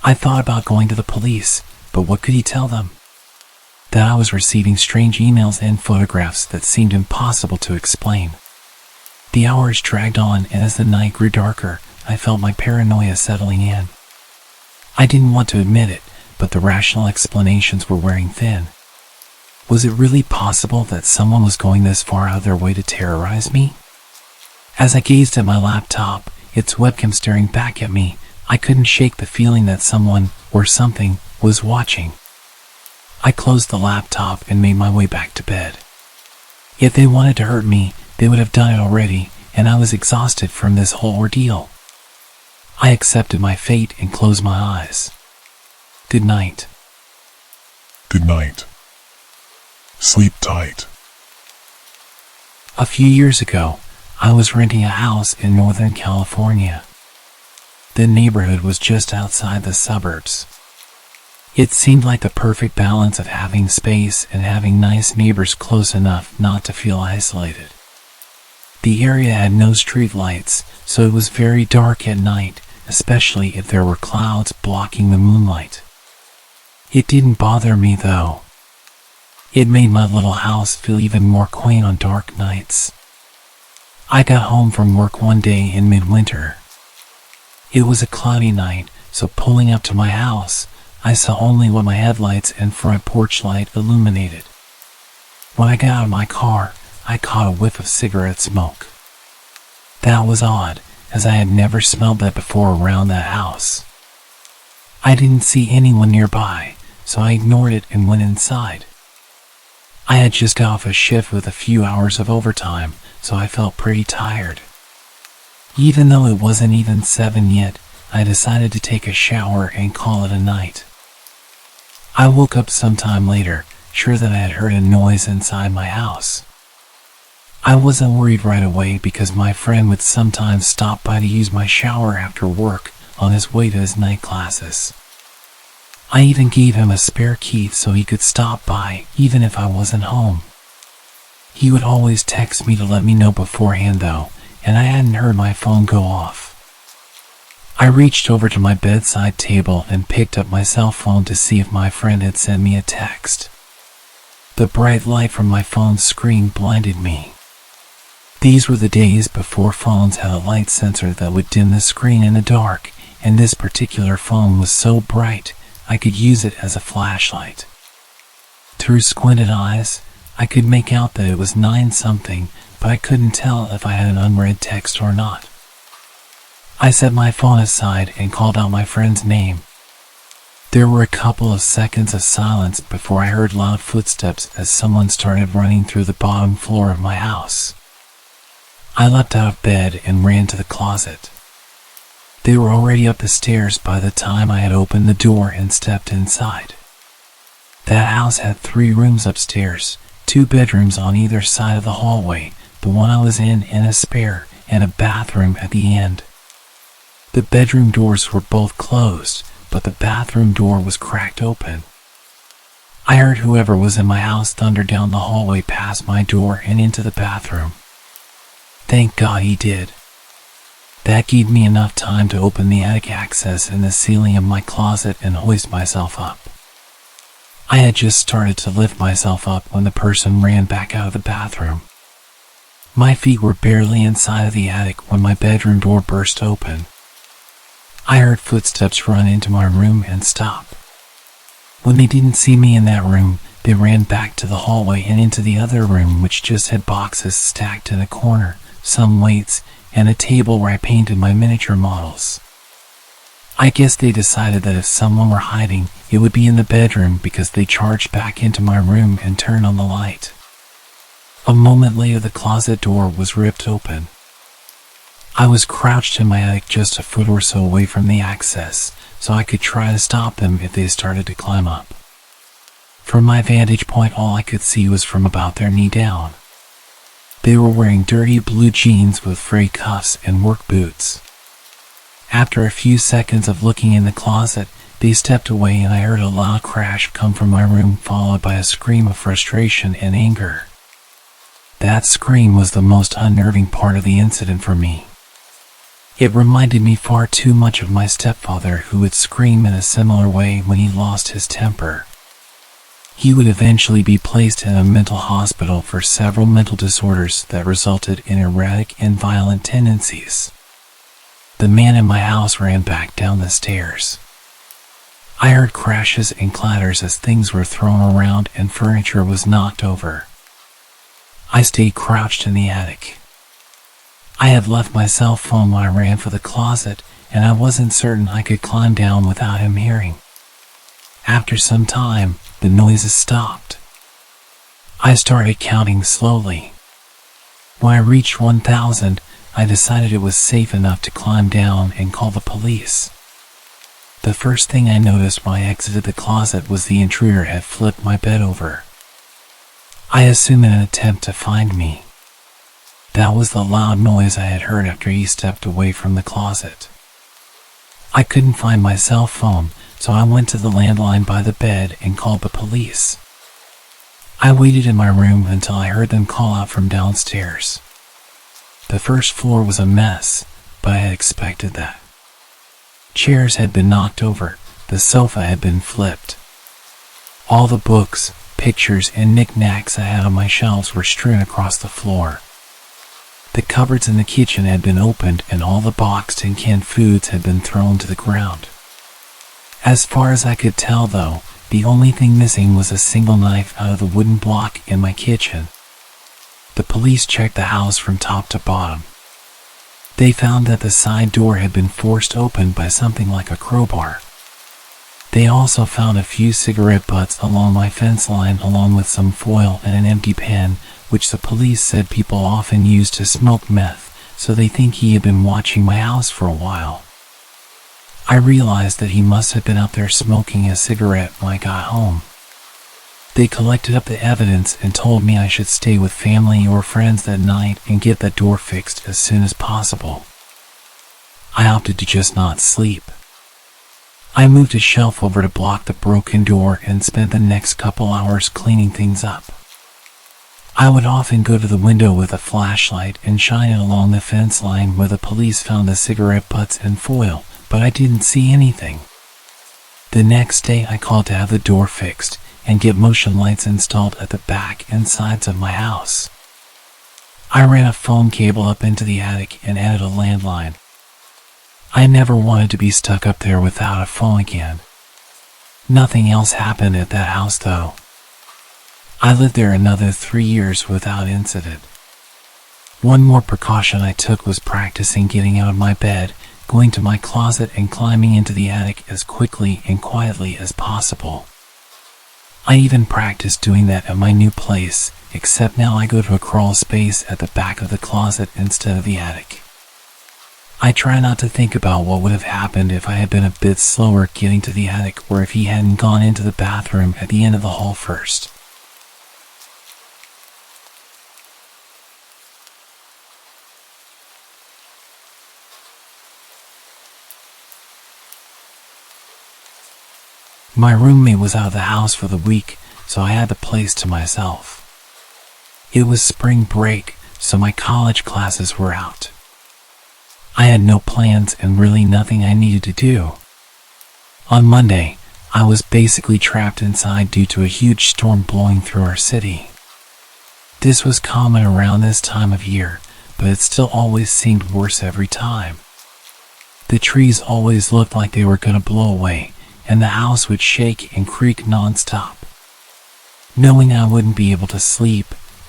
I thought about going to the police, but what could he tell them? That I was receiving strange emails and photographs that seemed impossible to explain. The hours dragged on, and as the night grew darker, I felt my paranoia settling in. I didn't want to admit it, but the rational explanations were wearing thin. Was it really possible that someone was going this far out of their way to terrorize me? As I gazed at my laptop, its webcam staring back at me, I couldn't shake the feeling that someone, or something, was watching. I closed the laptop and made my way back to bed. If they wanted to hurt me, they would have done it already, and I was exhausted from this whole ordeal. I accepted my fate and closed my eyes. Good night. Good night. Sleep tight. A few years ago, I was renting a house in Northern California. The neighborhood was just outside the suburbs. It seemed like the perfect balance of having space and having nice neighbors close enough not to feel isolated. The area had no street lights, so it was very dark at night, especially if there were clouds blocking the moonlight. It didn't bother me though. It made my little house feel even more quaint on dark nights. I got home from work one day in midwinter. It was a cloudy night, so pulling up to my house, I saw only what my headlights and front porch light illuminated. When I got out of my car, I caught a whiff of cigarette smoke. That was odd, as I had never smelled that before around that house. I didn't see anyone nearby, so I ignored it and went inside. I had just got off a shift with a few hours of overtime, so I felt pretty tired. Even though it wasn't even 7 yet, I decided to take a shower and call it a night. I woke up sometime later, sure that I had heard a noise inside my house. I wasn't worried right away because my friend would sometimes stop by to use my shower after work on his way to his night classes. I even gave him a spare key so he could stop by even if I wasn't home. He would always text me to let me know beforehand though, and I hadn't heard my phone go off. I reached over to my bedside table and picked up my cell phone to see if my friend had sent me a text. The bright light from my phone's screen blinded me. These were the days before phones had a light sensor that would dim the screen in the dark, and this particular phone was so bright I could use it as a flashlight. Through squinted eyes, I could make out that it was 9-something, but I couldn't tell if I had an unread text or not. I set my phone aside and called out my friend's name. There were a couple of seconds of silence before I heard loud footsteps as someone started running through the bottom floor of my house. I leapt out of bed and ran to the closet. They were already up the stairs by the time I had opened the door and stepped inside. That house had 3 rooms upstairs, 2 bedrooms on either side of the hallway, the one I was in and a spare, and a bathroom at the end. The bedroom doors were both closed, but the bathroom door was cracked open. I heard whoever was in my house thunder down the hallway past my door and into the bathroom. Thank God he did. That gave me enough time to open the attic access in the ceiling of my closet and hoist myself up. I had just started to lift myself up when the person ran back out of the bathroom. My feet were barely inside of the attic when my bedroom door burst open. I heard footsteps run into my room and stop. When they didn't see me in that room, they ran back to the hallway and into the other room, which just had boxes stacked in a corner, some weights, and a table where I painted my miniature models. I guess they decided that if someone were hiding, it would be in the bedroom because they charged back into my room and turned on the light. A moment later, the closet door was ripped open. I was crouched in my attic just a foot or so away from the access, so I could try to stop them if they started to climb up. From my vantage point, all I could see was from about their knee down. They were wearing dirty blue jeans with frayed cuffs and work boots. After a few seconds of looking in the closet, they stepped away and I heard a loud crash come from my room, followed by a scream of frustration and anger. That scream was the most unnerving part of the incident for me. It reminded me far too much of my stepfather, who would scream in a similar way when he lost his temper. He would eventually be placed in a mental hospital for several mental disorders that resulted in erratic and violent tendencies. The man in my house ran back down the stairs. I heard crashes and clatters as things were thrown around and furniture was knocked over. I stayed crouched in the attic. I had left my cell phone when I ran for the closet, and I wasn't certain I could climb down without him hearing. After some time, the noises stopped. I started counting slowly. When I reached 1,000, I decided it was safe enough to climb down and call the police. The first thing I noticed when I exited the closet was the intruder had flipped my bed over. I assumed in an attempt to find me. That was the loud noise I had heard after he stepped away from the closet. I couldn't find my cell phone, so I went to the landline by the bed and called the police. I waited in my room until I heard them call out from downstairs. The first floor was a mess, but I had expected that. Chairs had been knocked over, the sofa had been flipped. All the books, pictures, and knickknacks I had on my shelves were strewn across the floor. The cupboards in the kitchen had been opened and all the boxed and canned foods had been thrown to the ground. As far as I could tell though, the only thing missing was a single knife out of the wooden block in my kitchen. The police checked the house from top to bottom. They found that the side door had been forced open by something like a crowbar. They also found a few cigarette butts along my fence line along with some foil and an empty pen, which the police said people often use to smoke meth, so they think he had been watching my house for a while. I realized that he must have been out there smoking a cigarette when I got home. They collected up the evidence and told me I should stay with family or friends that night and get that door fixed as soon as possible. I opted to just not sleep. I moved a shelf over to block the broken door and spent the next couple hours cleaning things up. I would often go to the window with a flashlight and shine it along the fence line where the police found the cigarette butts and foil, but I didn't see anything. The next day I called to have the door fixed and get motion lights installed at the back and sides of my house. I ran a phone cable up into the attic and added a landline. I never wanted to be stuck up there without a phone again. Nothing else happened at that house though. I lived there another 3 years without incident. One more precaution I took was practicing getting out of my bed, going to my closet and climbing into the attic as quickly and quietly as possible. I even practiced doing that at my new place, except now I go to a crawl space at the back of the closet instead of the attic. I try not to think about what would have happened if I had been a bit slower getting to the attic or if he hadn't gone into the bathroom at the end of the hall first. My roommate was out of the house for the week, so I had the place to myself. It was spring break, so my college classes were out. I had no plans and really nothing I needed to do. On Monday, I was basically trapped inside due to a huge storm blowing through our city. This was common around this time of year, but it still always seemed worse every time. The trees always looked like they were going to blow away, and the house would shake and creak nonstop. Knowing I wouldn't be able to sleep,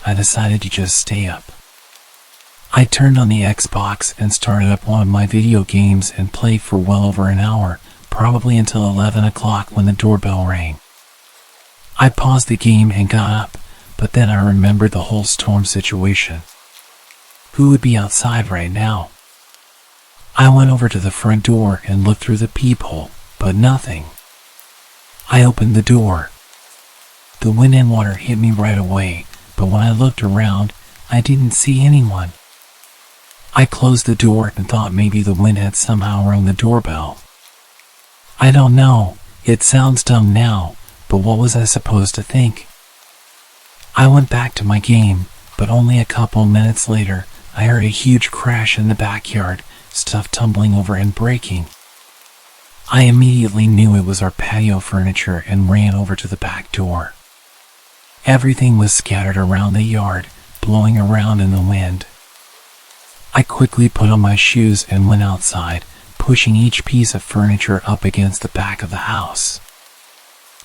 I decided to just stay up. I turned on the Xbox and started up one of my video games and played for well over an hour, probably until 11 o'clock when the doorbell rang. I paused the game and got up, but then I remembered the whole storm situation. Who would be outside right now? I went over to the front door and looked through the peephole, but nothing. I opened the door. The wind and water hit me right away, but when I looked around, I didn't see anyone. I closed the door and thought maybe the wind had somehow rung the doorbell. I don't know, it sounds dumb now, but what was I supposed to think? I went back to my game, but only a couple minutes later, I heard a huge crash in the backyard, stuff tumbling over and breaking. I immediately knew it was our patio furniture and ran over to the back door. Everything was scattered around the yard, blowing around in the wind. I quickly put on my shoes and went outside, pushing each piece of furniture up against the back of the house.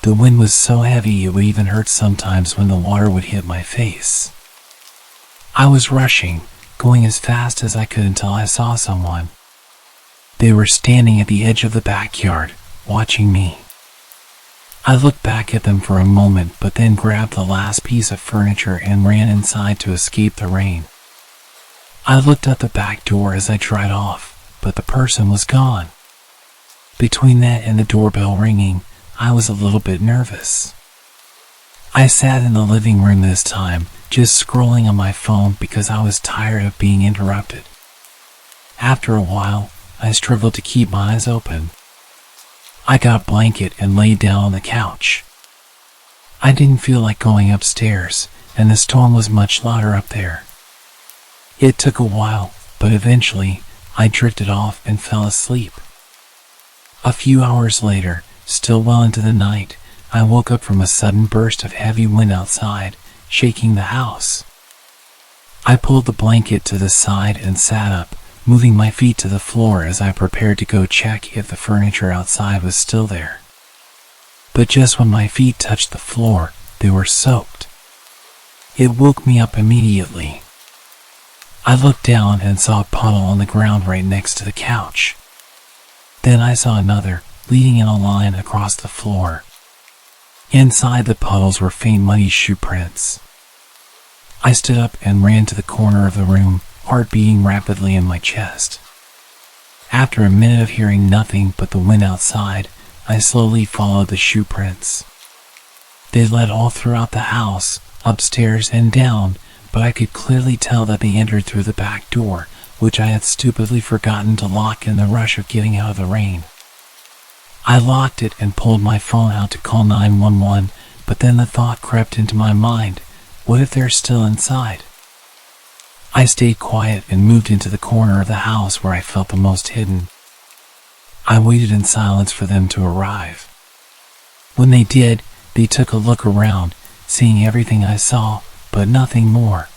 The wind was so heavy it would even hurt sometimes when the water would hit my face. I was rushing, going as fast as I could until I saw someone. They were standing at the edge of the backyard, watching me. I looked back at them for a moment, but then grabbed the last piece of furniture and ran inside to escape the rain. I looked at the back door as I tried off, but the person was gone. Between that and the doorbell ringing, I was a little bit nervous. I sat in the living room this time, just scrolling on my phone because I was tired of being interrupted. After a while, I struggled to keep my eyes open. I got a blanket and laid down on the couch. I didn't feel like going upstairs, and the storm was much louder up there. It took a while, but eventually, I drifted off and fell asleep. A few hours later, still well into the night, I woke up from a sudden burst of heavy wind outside, shaking the house. I pulled the blanket to the side and sat up, moving my feet to the floor as I prepared to go check if the furniture outside was still there. But just when my feet touched the floor, they were soaked. It woke me up immediately. I looked down and saw a puddle on the ground right next to the couch. Then I saw another, leading in a line across the floor. Inside the puddles were faint muddy shoe prints. I stood up and ran to the corner of the room, heart beating rapidly in my chest. After a minute of hearing nothing but the wind outside, I slowly followed the shoe prints. They led all throughout the house, upstairs and down, but I could clearly tell that they entered through the back door, which I had stupidly forgotten to lock in the rush of getting out of the rain. I locked it and pulled my phone out to call 911, but then the thought crept into my mind, what if they're still inside? I stayed quiet and moved into the corner of the house where I felt the most hidden. I waited in silence for them to arrive. When they did, they took a look around, seeing everything I saw, but nothing more.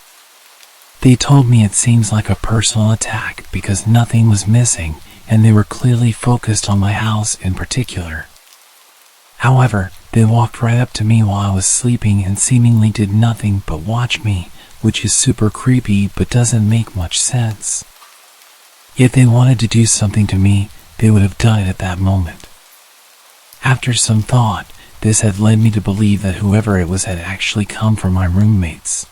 They told me it seems like a personal attack because nothing was missing, and they were clearly focused on my house in particular. However, they walked right up to me while I was sleeping and seemingly did nothing but watch me, which is super creepy but doesn't make much sense. If they wanted to do something to me, they would have done it at that moment. After some thought, this had led me to believe that whoever it was had actually come from my roommates.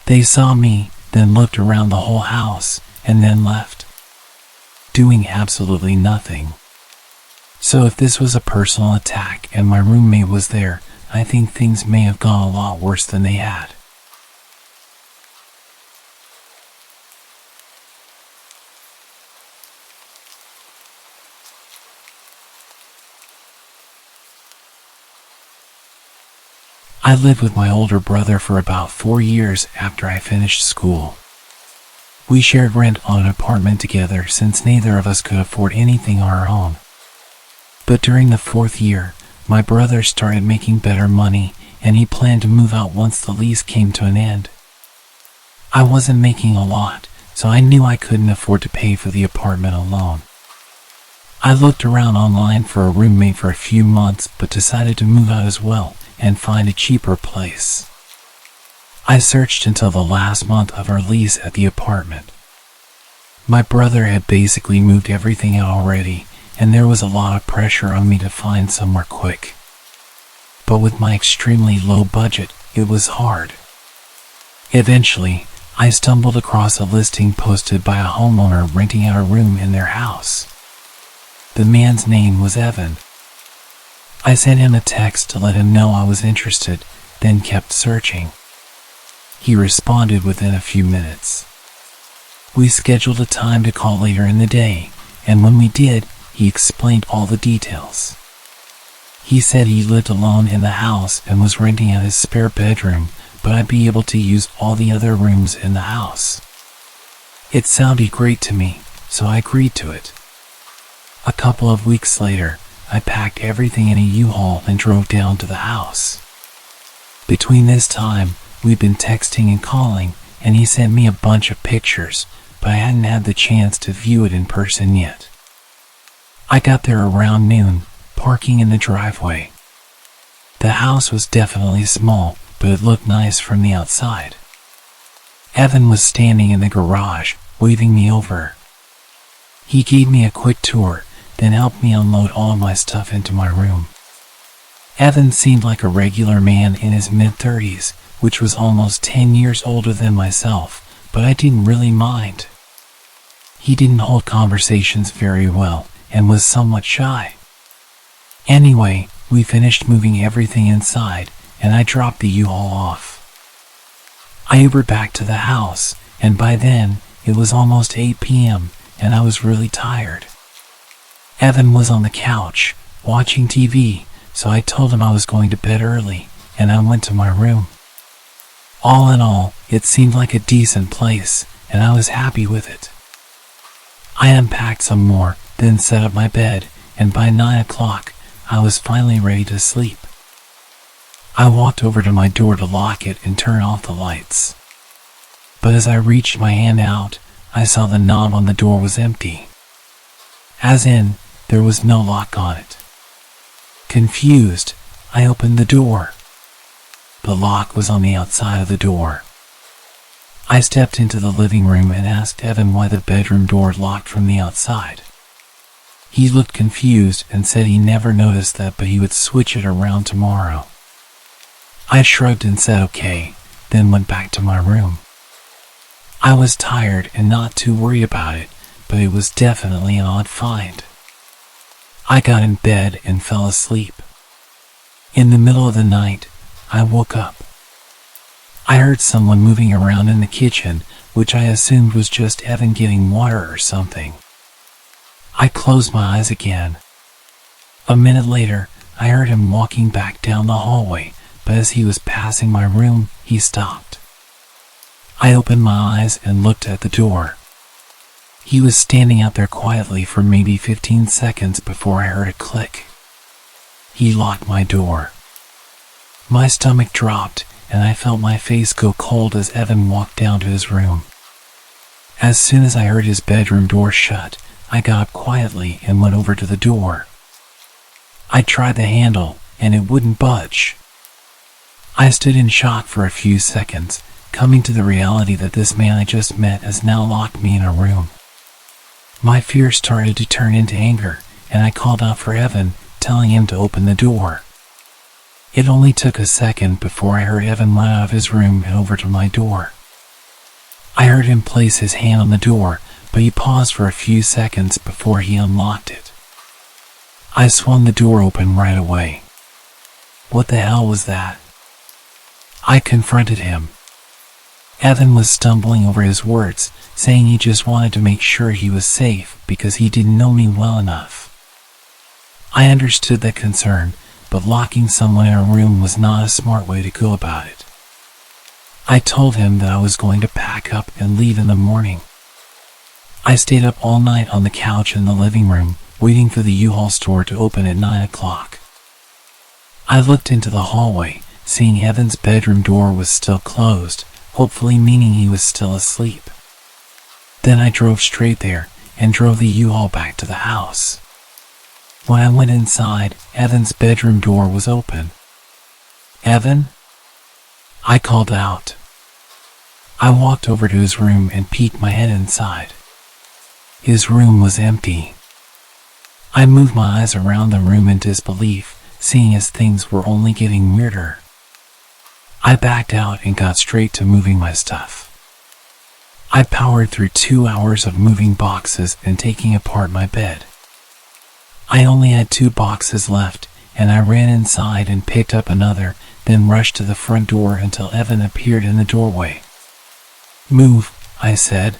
They saw me, then looked around the whole house, and then left, doing absolutely nothing. So if this was a personal attack and my roommate was there, I think things may have gone a lot worse than they had. I lived with my older brother for about 4 years after I finished school. We shared rent on an apartment together since neither of us could afford anything on our own. But during the 4th year, my brother started making better money and he planned to move out once the lease came to an end. I wasn't making a lot, so I knew I couldn't afford to pay for the apartment alone. I looked around online for a roommate for a few months but decided to move out as well and find a cheaper place. I searched until the last month of our lease at the apartment. My brother had basically moved everything out already, and there was a lot of pressure on me to find somewhere quick. But with my extremely low budget, it was hard. Eventually, I stumbled across a listing posted by a homeowner renting out a room in their house. The man's name was Evan. I sent him a text to let him know I was interested, then kept searching. He responded within a few minutes. We scheduled a time to call later in the day, and when we did, he explained all the details. He said he lived alone in the house and was renting out his spare bedroom, but I'd be able to use all the other rooms in the house. It sounded great to me, so I agreed to it. A couple of weeks later, I packed everything in a U-Haul and drove down to the house. Between this time, we've been texting and calling, and he sent me a bunch of pictures, but I hadn't had the chance to view it in person yet. I got there around noon, parking in the driveway. The house was definitely small, but it looked nice from the outside. Evan was standing in the garage, waving me over. He gave me a quick tour, then helped me unload all of my stuff into my room. Evan seemed like a regular man in his mid-30s, which was almost 10 years older than myself, but I didn't really mind. He didn't hold conversations very well, and was somewhat shy. Anyway, we finished moving everything inside, and I dropped the U-Haul off. I Ubered back to the house, and by then, it was almost 8 p.m., and I was really tired. Evan was on the couch, watching TV, so I told him I was going to bed early, and I went to my room. All in all, it seemed like a decent place, and I was happy with it. I unpacked some more, then set up my bed, and by 9 o'clock, I was finally ready to sleep. I walked over to my door to lock it and turn off the lights. But as I reached my hand out, I saw the knob on the door was empty. As in, there was no lock on it. Confused, I opened the door. The lock was on the outside of the door. I stepped into the living room and asked Evan why the bedroom door locked from the outside. He looked confused and said he never noticed that, but he would switch it around tomorrow. I shrugged and said okay, then went back to my room. I was tired and not too worried about it, but it was definitely an odd find. I got in bed and fell asleep. In the middle of the night, I woke up. I heard someone moving around in the kitchen, which I assumed was just Evan getting water or something. I closed my eyes again. A minute later, I heard him walking back down the hallway, but as he was passing my room, he stopped. I opened my eyes and looked at the door. He was standing out there quietly for maybe 15 seconds before I heard a click. He locked my door. My stomach dropped, and I felt my face go cold as Evan walked down to his room. As soon as I heard his bedroom door shut, I got up quietly and went over to the door. I tried the handle, and it wouldn't budge. I stood in shock for a few seconds, coming to the reality that this man I just met has now locked me in a room. My fear started to turn into anger, and I called out for Evan, telling him to open the door. It only took a second before I heard Evan run out of his room and over to my door. I heard him place his hand on the door, but he paused for a few seconds before he unlocked it. I swung the door open right away. What the hell was that? I confronted him. Evan was stumbling over his words, saying he just wanted to make sure he was safe because he didn't know me well enough. I understood that concern, but locking someone in a room was not a smart way to go about it. I told him that I was going to pack up and leave in the morning. I stayed up all night on the couch in the living room, waiting for the U-Haul store to open at 9 o'clock. I looked into the hallway, seeing Evan's bedroom door was still closed, hopefully meaning he was still asleep. Then I drove straight there and drove the U-Haul back to the house. When I went inside, Evan's bedroom door was open. Evan? I called out. I walked over to his room and peeked my head inside. His room was empty. I moved my eyes around the room in disbelief, seeing as things were only getting weirder. I backed out and got straight to moving my stuff. I powered through 2 hours of moving boxes and taking apart my bed. I only had 2 boxes left, and I ran inside and picked up another, then rushed to the front door until Evan appeared in the doorway. "Move," I said.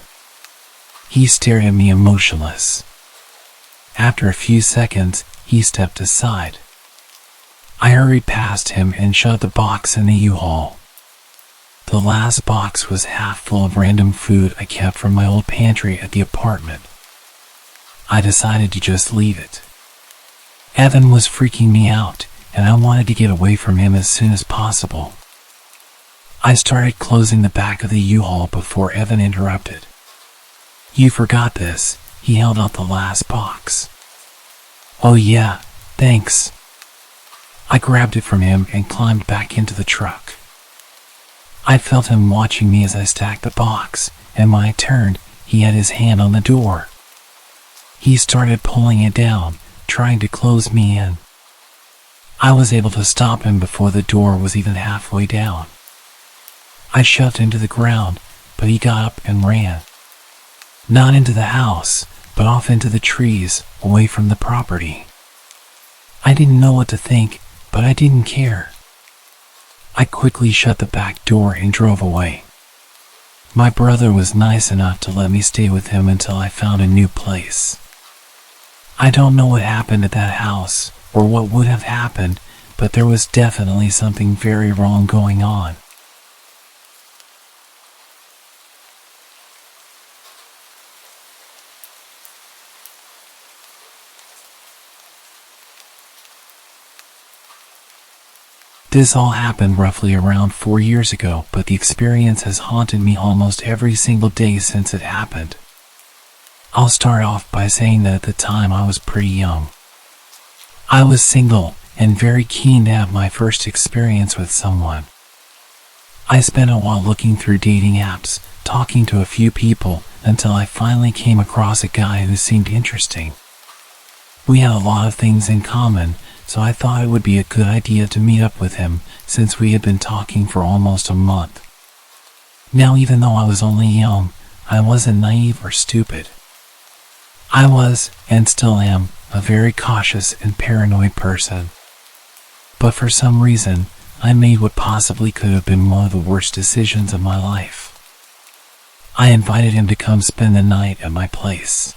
He stared at me emotionless. After a few seconds, he stepped aside. I hurried past him and shoved the box in the U-Haul. The last box was half full of random food I kept from my old pantry at the apartment. I decided to just leave it. Evan was freaking me out, and I wanted to get away from him as soon as possible. I started closing the back of the U-Haul before Evan interrupted. "You forgot this." He held out the last box. "Oh yeah, thanks." I grabbed it from him and climbed back into the truck. I felt him watching me as I stacked the box, and when I turned, he had his hand on the door. He started pulling it down, trying to close me in. I was able to stop him before the door was even halfway down. I shoved him to the ground, but he got up and ran. Not into the house, but off into the trees, away from the property. I didn't know what to think, but I didn't care. I quickly shut the back door and drove away. My brother was nice enough to let me stay with him until I found a new place. I don't know what happened at that house, or what would have happened, but there was definitely something very wrong going on. This all happened roughly around 4 years ago, but the experience has haunted me almost every single day since it happened. I'll start off by saying that at the time I was pretty young. I was single and very keen to have my first experience with someone. I spent a while looking through dating apps, talking to a few people, until I finally came across a guy who seemed interesting. We had a lot of things in common, so I thought it would be a good idea to meet up with him, since we had been talking for almost a month. Now, even though I was only young, I wasn't naive or stupid. I was, and still am, a very cautious and paranoid person. But for some reason, I made what possibly could have been one of the worst decisions of my life. I invited him to come spend the night at my place.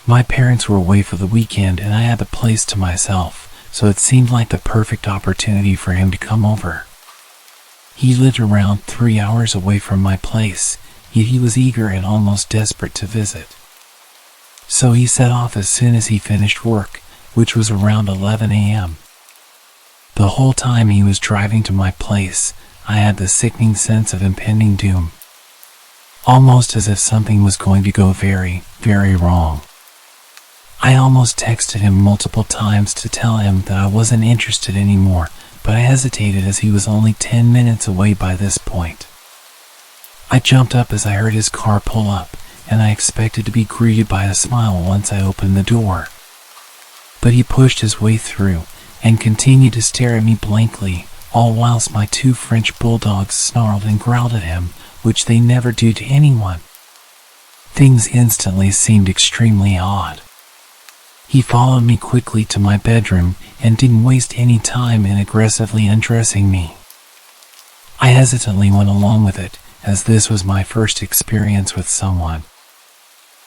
My parents were away for the weekend and I had the place to myself, so it seemed like the perfect opportunity for him to come over. He lived around 3 hours away from my place, yet he was eager and almost desperate to visit. So he set off as soon as he finished work, which was around 11 a.m. The whole time he was driving to my place, I had the sickening sense of impending doom. Almost as if something was going to go very, very wrong. I almost texted him multiple times to tell him that I wasn't interested anymore, but I hesitated as he was only 10 minutes away by this point. I jumped up as I heard his car pull up, and I expected to be greeted by a smile once I opened the door. But he pushed his way through, and continued to stare at me blankly, all whilst my 2 French bulldogs snarled and growled at him, which they never do to anyone. Things instantly seemed extremely odd. He followed me quickly to my bedroom and didn't waste any time in aggressively undressing me. I hesitantly went along with it, as this was my first experience with someone.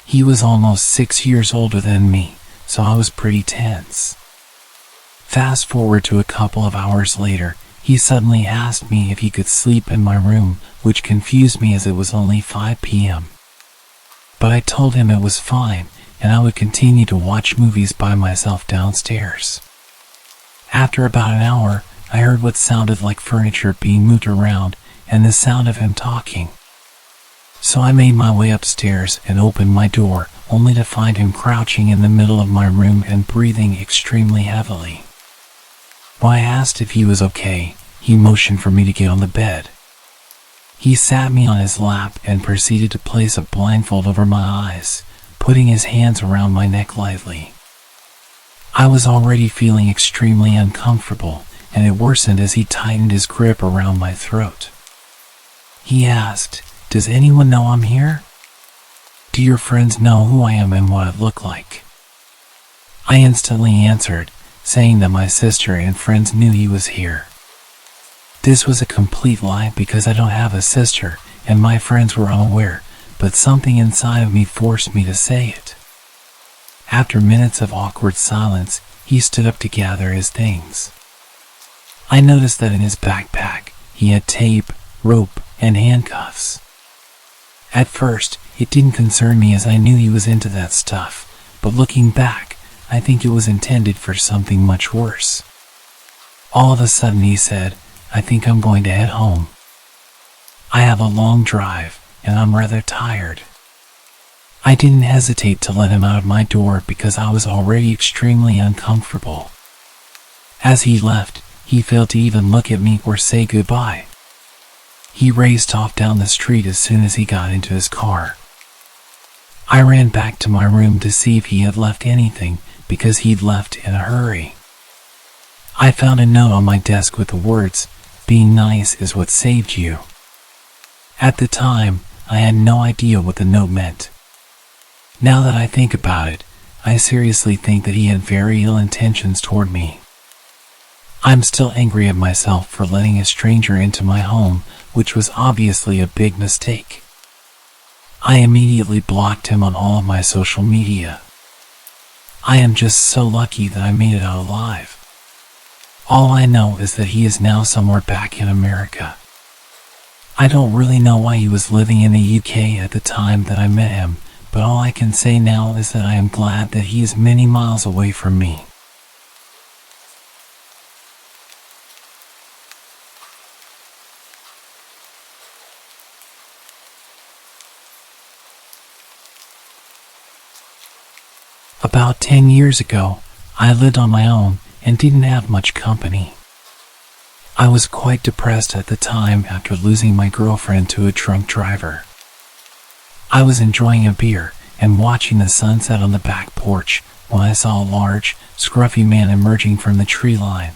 He was almost 6 years older than me, so I was pretty tense. Fast forward to a couple of hours later, he suddenly asked me if he could sleep in my room, which confused me as it was only 5 p.m. But I told him it was fine, and I would continue to watch movies by myself downstairs. After about an hour, I heard what sounded like furniture being moved around and the sound of him talking. So I made my way upstairs and opened my door, only to find him crouching in the middle of my room and breathing extremely heavily. When I asked if he was okay, he motioned for me to get on the bed. He sat me on his lap and proceeded to place a blindfold over my eyes, putting his hands around my neck lightly. I was already feeling extremely uncomfortable, and it worsened as he tightened his grip around my throat. He asked, "Does anyone know I'm here? Do your friends know who I am and what I look like?" I instantly answered, saying that my sister and friends knew he was here. This was a complete lie because I don't have a sister, and my friends were unaware, but something inside of me forced me to say it. After minutes of awkward silence, he stood up to gather his things. I noticed that in his backpack, he had tape, rope, and handcuffs. At first, it didn't concern me as I knew he was into that stuff, but looking back, I think it was intended for something much worse. All of a sudden he said, "I think I'm going to head home." I have a long drive, and I'm rather tired. I didn't hesitate to let him out of my door because I was already extremely uncomfortable. As he left, he failed to even look at me or say goodbye. He raced off down the street as soon as he got into his car. I ran back to my room to see if he had left anything, because he'd left in a hurry. I found a note on my desk with the words, "Being nice is what saved you." At the time, I had no idea what the note meant. Now that I think about it, I seriously think that he had very ill intentions toward me. I'm still angry at myself for letting a stranger into my home, which was obviously a big mistake. I immediately blocked him on all of my social media. I am just so lucky that I made it out alive. All I know is that he is now somewhere back in America. I don't really know why he was living in the UK at the time that I met him, but all I can say now is that I am glad that he is many miles away from me. About 10 years ago, I lived on my own and didn't have much company. I was quite depressed at the time after losing my girlfriend to a drunk driver. I was enjoying a beer and watching the sunset on the back porch when I saw a large, scruffy man emerging from the tree line.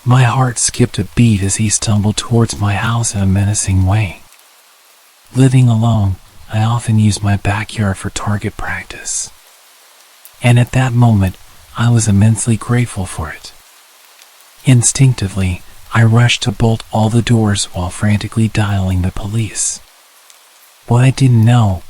My heart skipped a beat as he stumbled towards my house in a menacing way. Living alone, I often used my backyard for target practice. And at that moment, I was immensely grateful for it. Instinctively, I rushed to bolt all the doors while frantically dialing the police. What I didn't know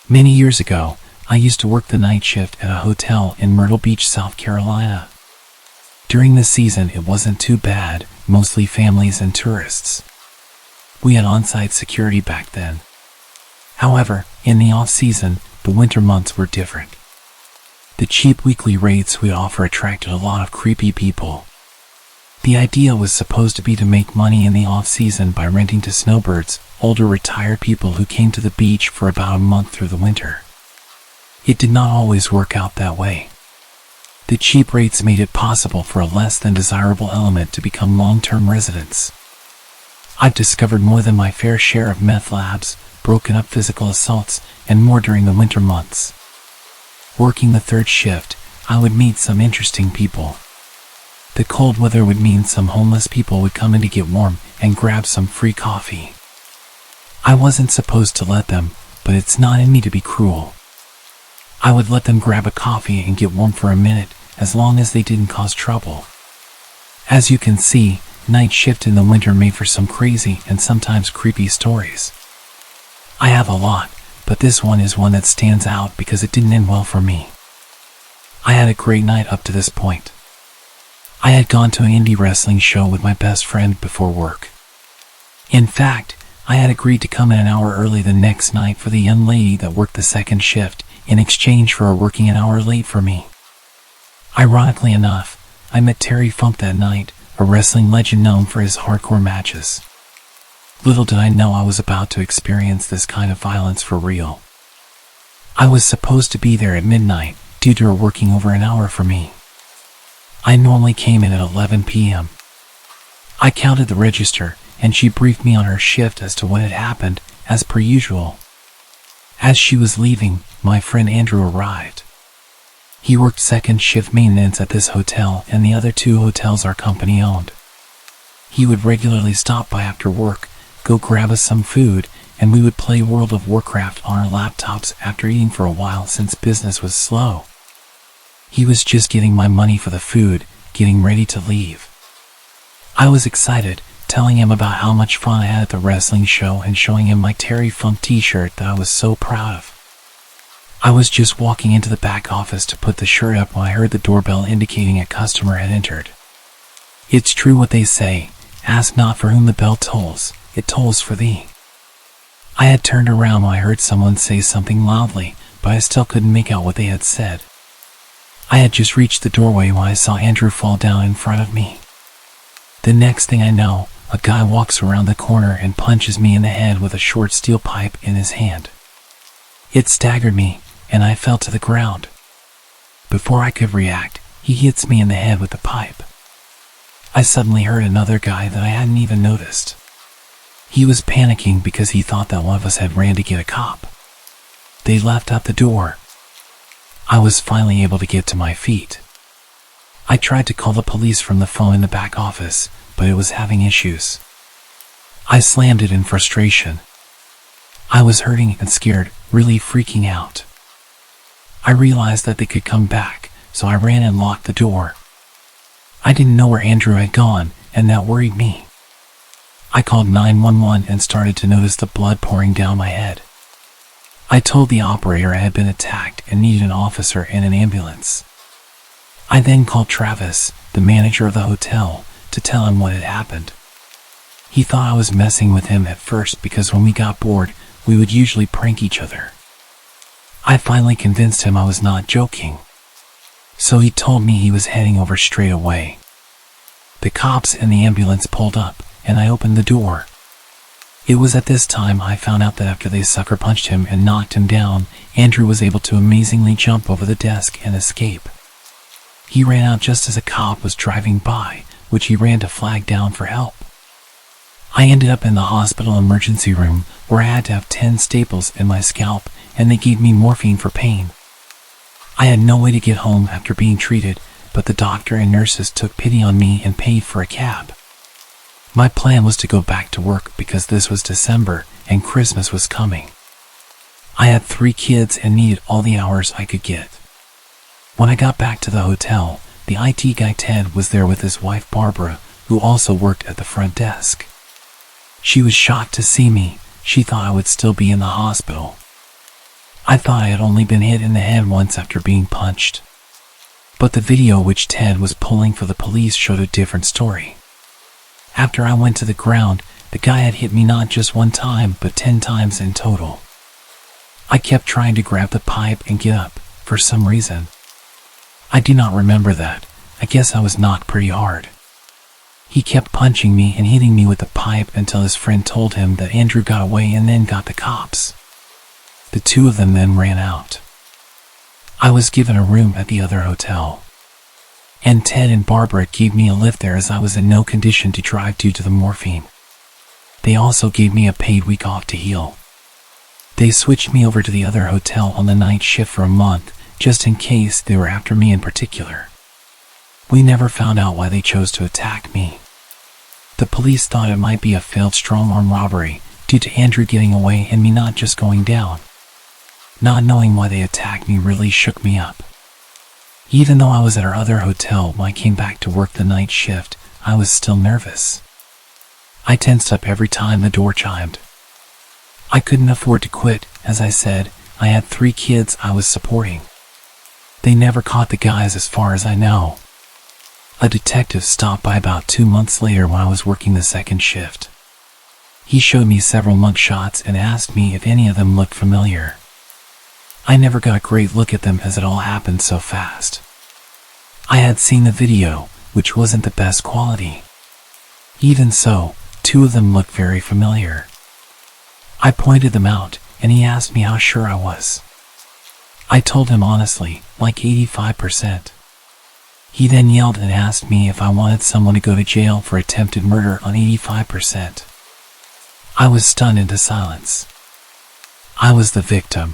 Many years ago, I used to work the night shift at a hotel in Myrtle Beach, South Carolina. During the season, it wasn't too bad, mostly families and tourists. We had on-site security back then. However, in the off-season, the winter months were different. The cheap weekly rates we offer attracted a lot of creepy people. The idea was supposed to be to make money in the off-season by renting to snowbirds, older retired people who came to the beach for about a month through the winter. It did not always work out that way. The cheap rates made it possible for a less than desirable element to become long-term residents. I've discovered more than my fair share of meth labs, broken up physical assaults, and more during the winter months. Working the third shift, I would meet some interesting people. The cold weather would mean some homeless people would come in to get warm and grab some free coffee. I wasn't supposed to let them, but it's not in me to be cruel. I would let them grab a coffee and get warm for a minute, as long as they didn't cause trouble. As you can see, night shift in the winter made for some crazy and sometimes creepy stories. I have a lot, but this one is one that stands out because it didn't end well for me. I had a great night up to this point. I had gone to an indie wrestling show with my best friend before work. In fact, I had agreed to come in an hour early the next night for the young lady that worked the second shift in exchange for her working an hour late for me. Ironically enough, I met Terry Funk that night, a wrestling legend known for his hardcore matches. Little did I know I was about to experience this kind of violence for real. I was supposed to be there at midnight due to her working over an hour for me. I normally came in at 11 p.m. I counted the register, and she briefed me on her shift as to what had happened, as per usual. As she was leaving, my friend Andrew arrived. He worked second shift maintenance at this hotel, and the other two hotels our company owned. He would regularly stop by after work, go grab us some food, and we would play World of Warcraft on our laptops after eating for a while since business was slow. He was just getting my money for the food, getting ready to leave. I was excited, telling him about how much fun I had at the wrestling show and showing him my Terry Funk t-shirt that I was so proud of. I was just walking into the back office to put the shirt up when I heard the doorbell indicating a customer had entered. It's true what they say, ask not for whom the bell tolls, it tolls for thee. I had turned around when I heard someone say something loudly, but I still couldn't make out what they had said. I had just reached the doorway when I saw Andrew fall down in front of me. The next thing I know, a guy walks around the corner and punches me in the head with a short steel pipe in his hand. It staggered me, and I fell to the ground. Before I could react, he hits me in the head with the pipe. I suddenly heard another guy that I hadn't even noticed. He was panicking because he thought that one of us had ran to get a cop. They left out the door. I was finally able to get to my feet. I tried to call the police from the phone in the back office, but it was having issues. I slammed it in frustration. I was hurting and scared, really freaking out. I realized that they could come back, so I ran and locked the door. I didn't know where Andrew had gone, and that worried me. I called 911 and started to notice the blood pouring down my head. I told the operator I had been attacked and needed an officer and an ambulance. I then called Travis, the manager of the hotel, to tell him what had happened. He thought I was messing with him at first because when we got bored, we would usually prank each other. I finally convinced him I was not joking. So he told me he was heading over straight away. The cops and the ambulance pulled up, and I opened the door. It was at this time I found out that after they sucker punched him and knocked him down, Andrew was able to amazingly jump over the desk and escape. He ran out just as a cop was driving by, which he ran to flag down for help. I ended up in the hospital emergency room where I had to have 10 staples in my scalp, and they gave me morphine for pain. I had no way to get home after being treated, but the doctor and nurses took pity on me and paid for a cab. My plan was to go back to work because this was December and Christmas was coming. I had 3 kids and needed all the hours I could get. When I got back to the hotel, the IT guy Ted was there with his wife Barbara, who also worked at the front desk. She was shocked to see me. She thought I would still be in the hospital. I thought I had only been hit in the head once after being punched. But the video which Ted was pulling for the police showed a different story. After I went to the ground, the guy had hit me not just one time, but 10 times in total. I kept trying to grab the pipe and get up, for some reason. I do not remember that. I guess I was knocked pretty hard. He kept punching me and hitting me with the pipe until his friend told him that Andrew got away and then got the cops. The two of them then ran out. I was given a room at the other hotel. And Ted and Barbara gave me a lift there as I was in no condition to drive due to the morphine. They also gave me a paid week off to heal. They switched me over to the other hotel on the night shift for a month, just in case they were after me in particular. We never found out why they chose to attack me. The police thought it might be a failed strong-arm robbery due to Andrew getting away and me not just going down. Not knowing why they attacked me really shook me up. Even though I was at our other hotel when I came back to work the night shift, I was still nervous. I tensed up every time the door chimed. I couldn't afford to quit. As I said, I had 3 kids I was supporting. They never caught the guys as far as I know. A detective stopped by about 2 months later when I was working the second shift. He showed me several mugshots and asked me if any of them looked familiar. I never got a great look at them as it all happened so fast. I had seen the video, which wasn't the best quality. Even so, 2 of them looked very familiar. I pointed them out, and he asked me how sure I was. I told him honestly, like 85%. He then yelled and asked me if I wanted someone to go to jail for attempted murder on 85%. I was stunned into silence. I was the victim.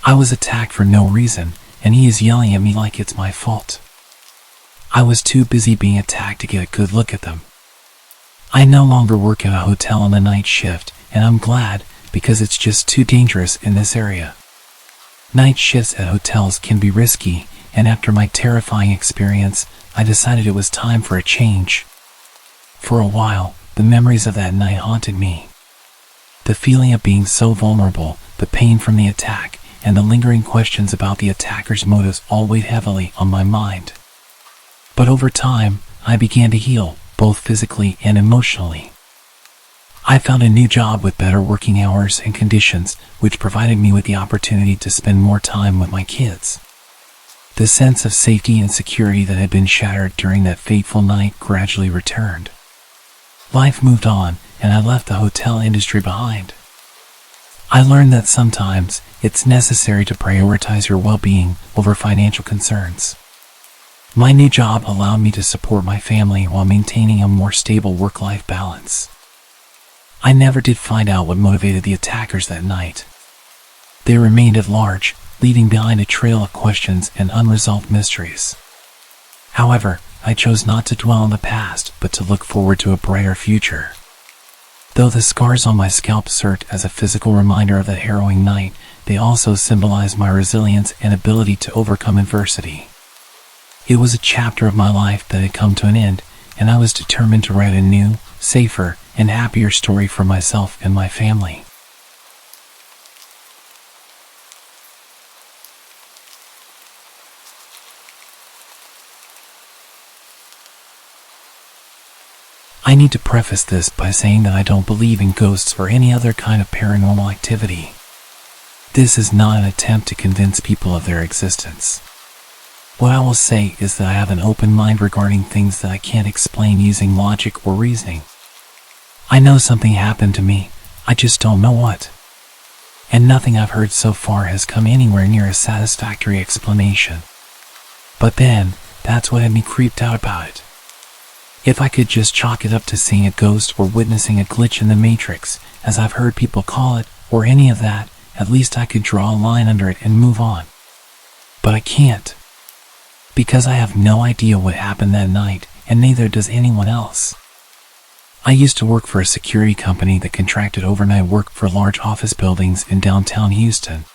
I was attacked for no reason, and he is yelling at me like it's my fault. I was too busy being attacked to get a good look at them. I no longer work at a hotel on the night shift, and I'm glad, because it's just too dangerous in this area. Night shifts at hotels can be risky, and after my terrifying experience, I decided it was time for a change. For a while, the memories of that night haunted me. The feeling of being so vulnerable, the pain from the attack, and the lingering questions about the attacker's motives all weighed heavily on my mind. But over time, I began to heal, both physically and emotionally. I found a new job with better working hours and conditions, which provided me with the opportunity to spend more time with my kids. The sense of safety and security that had been shattered during that fateful night gradually returned. Life moved on, and I left the hotel industry behind. I learned that sometimes it's necessary to prioritize your well-being over financial concerns. My new job allowed me to support my family while maintaining a more stable work-life balance. I never did find out what motivated the attackers that night. They remained at large, leaving behind a trail of questions and unresolved mysteries. However, I chose not to dwell on the past, but to look forward to a brighter future. Though the scars on my scalp served as a physical reminder of that harrowing night, they also symbolized my resilience and ability to overcome adversity. It was a chapter of my life that had come to an end, and I was determined to write a new, safer, and happier story for myself and my family. I need to preface this by saying that I don't believe in ghosts or any other kind of paranormal activity. This is not an attempt to convince people of their existence. What I will say is that I have an open mind regarding things that I can't explain using logic or reasoning. I know something happened to me, I just don't know what. And nothing I've heard so far has come anywhere near a satisfactory explanation. But then, that's what had me creeped out about it. If I could just chalk it up to seeing a ghost or witnessing a glitch in the matrix, as I've heard people call it, or any of that, at least I could draw a line under it and move on. But I can't. Because I have no idea what happened that night, and neither does anyone else. I used to work for a security company that contracted overnight work for large office buildings in downtown Houston.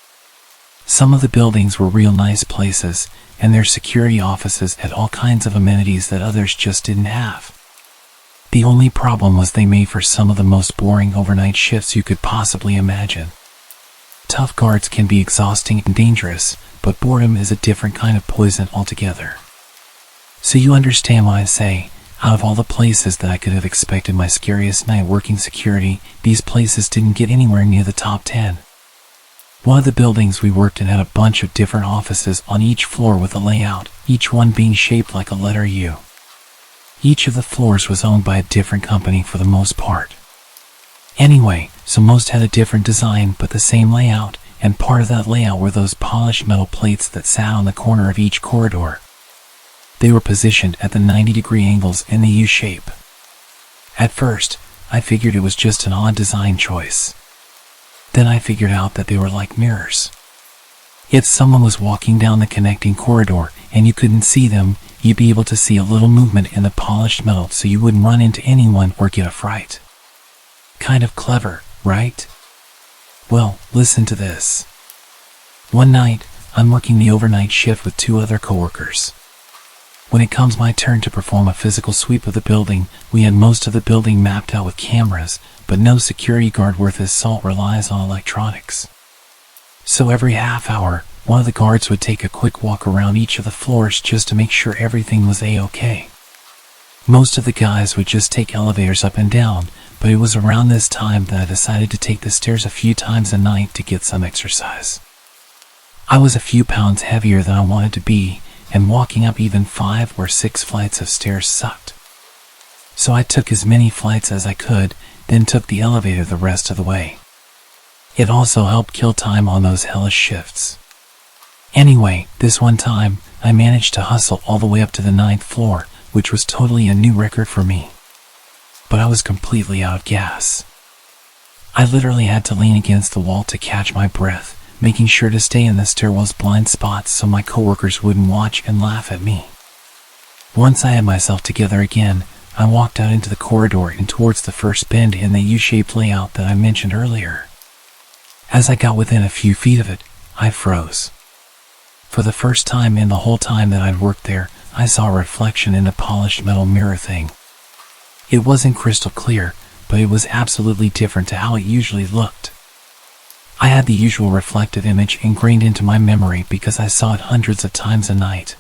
Some of the buildings were real nice places, and their security offices had all kinds of amenities that others just didn't have. The only problem was they made for some of the most boring overnight shifts you could possibly imagine. Tough guards can be exhausting and dangerous, but boredom is a different kind of poison altogether. So you understand when I say, out of all the places that I could have expected my scariest night working security, these places didn't get anywhere near the top 10. One of the buildings we worked in had a bunch of different offices on each floor with a layout, each one being shaped like a letter U. Each of the floors was owned by a different company for the most part. Anyway, so most had a different design but the same layout, and part of that layout were those polished metal plates that sat on the corner of each corridor. They were positioned at the 90-degree angles in the U shape. At first, I figured it was just an odd design choice. Then I figured out that they were like mirrors. If someone was walking down the connecting corridor and you couldn't see them, you'd be able to see a little movement in the polished metal so you wouldn't run into anyone or get a fright. Kind of clever, right? Well, listen to this. One night, I'm working the overnight shift with 2 other coworkers. When it comes my turn to perform a physical sweep of the building, we had most of the building mapped out with cameras, but no security guard worth his salt relies on electronics. So every half hour, one of the guards would take a quick walk around each of the floors just to make sure everything was A-okay. Most of the guys would just take elevators up and down, but it was around this time that I decided to take the stairs a few times a night to get some exercise. I was a few pounds heavier than I wanted to be, and walking up even 5 or 6 flights of stairs sucked. So I took as many flights as I could, then took the elevator the rest of the way. It also helped kill time on those hellish shifts. Anyway, this one time, I managed to hustle all the way up to the 9th floor, which was totally a new record for me. But I was completely out of gas. I literally had to lean against the wall to catch my breath, making sure to stay in the stairwell's blind spots so my coworkers wouldn't watch and laugh at me. Once I had myself together again, I walked out into the corridor and towards the first bend in the U-shaped layout that I mentioned earlier. As I got within a few feet of it, I froze. For the first time in the whole time that I'd worked there, I saw a reflection in the polished metal mirror thing. It wasn't crystal clear, but it was absolutely different to how it usually looked. I had the usual reflective image ingrained into my memory because I saw it hundreds of times a night.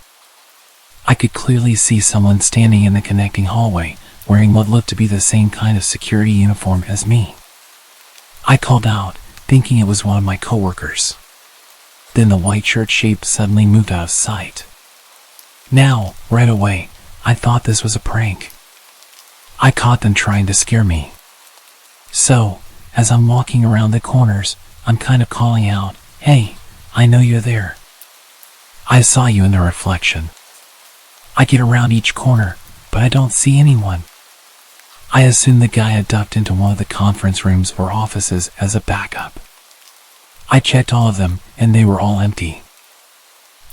I could clearly see someone standing in the connecting hallway, wearing what looked to be the same kind of security uniform as me. I called out, thinking it was one of my coworkers. Then the white shirt shape suddenly moved out of sight. Now, right away, I thought this was a prank. I caught them trying to scare me. So, as I'm walking around the corners, I'm kind of calling out, "Hey, I know you're there. I saw you in the reflection." I get around each corner, but I don't see anyone. I assume the guy had ducked into one of the conference rooms or offices as a backup. I checked all of them, and they were all empty.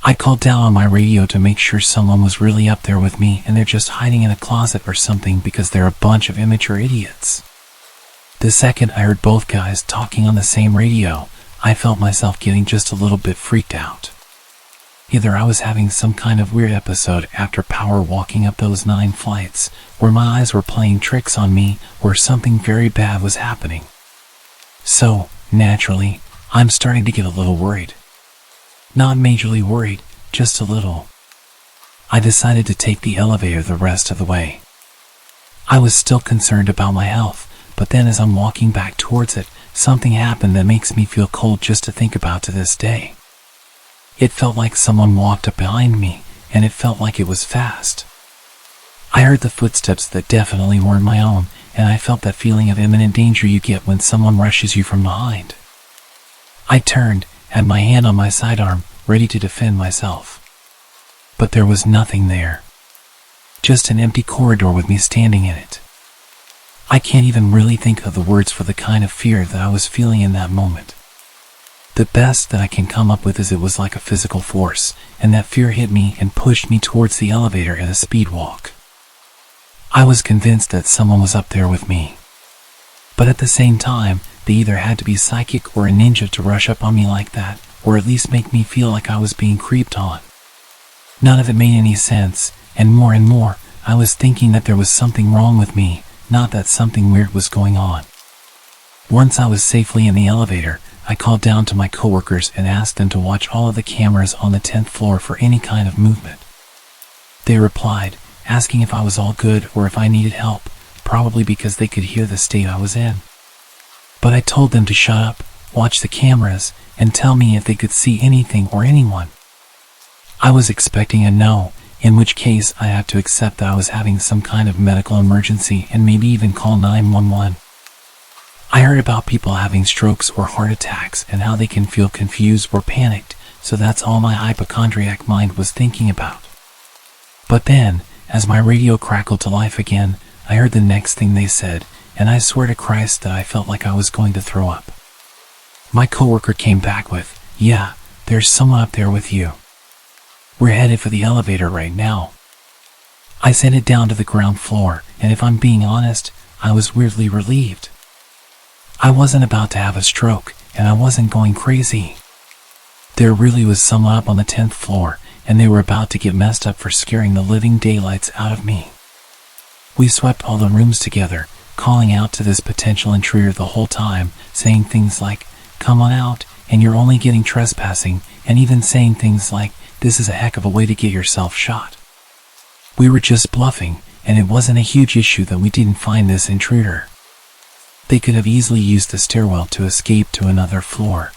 I called down on my radio to make sure someone was really up there with me and they're just hiding in a closet or something because they're a bunch of immature idiots. The second I heard both guys talking on the same radio, I felt myself getting just a little bit freaked out. Either I was having some kind of weird episode after power walking up those 9 flights, or my eyes were playing tricks on me, or something very bad was happening. So, naturally, I'm starting to get a little worried. Not majorly worried, just a little. I decided to take the elevator the rest of the way. I was still concerned about my health, but then as I'm walking back towards it, something happened that makes me feel cold just to think about to this day. It felt like someone walked up behind me, and it felt like it was fast. I heard the footsteps that definitely weren't my own, and I felt that feeling of imminent danger you get when someone rushes you from behind. I turned, had my hand on my sidearm, ready to defend myself. But there was nothing there. Just an empty corridor with me standing in it. I can't even really think of the words for the kind of fear that I was feeling in that moment. The best that I can come up with is it was like a physical force, and that fear hit me and pushed me towards the elevator at a speed walk. I was convinced that someone was up there with me. But at the same time, they either had to be psychic or a ninja to rush up on me like that, or at least make me feel like I was being creeped on. None of it made any sense, and more, I was thinking that there was something wrong with me, not that something weird was going on. Once I was safely in the elevator, I called down to my coworkers and asked them to watch all of the cameras on the 10th floor for any kind of movement. They replied, asking if I was all good or if I needed help, probably because they could hear the state I was in. But I told them to shut up, watch the cameras, and tell me if they could see anything or anyone. I was expecting a no, in which case I had to accept that I was having some kind of medical emergency and maybe even call 911. I heard about people having strokes or heart attacks and how they can feel confused or panicked, so that's all my hypochondriac mind was thinking about. But then, as my radio crackled to life again, I heard the next thing they said, and I swear to Christ that I felt like I was going to throw up. My coworker came back with, "Yeah, there's someone up there with you. We're headed for the elevator right now." I sent it down to the ground floor, and if I'm being honest, I was weirdly relieved. I wasn't about to have a stroke, and I wasn't going crazy. There really was someone up on the 10th floor, and they were about to get messed up for scaring the living daylights out of me. We swept all the rooms together, calling out to this potential intruder the whole time, saying things like, "Come on out, and you're only getting trespassing," and even saying things like, "This is a heck of a way to get yourself shot." We were just bluffing, and it wasn't a huge issue that we didn't find this intruder. They could have easily used the stairwell to escape to another floor.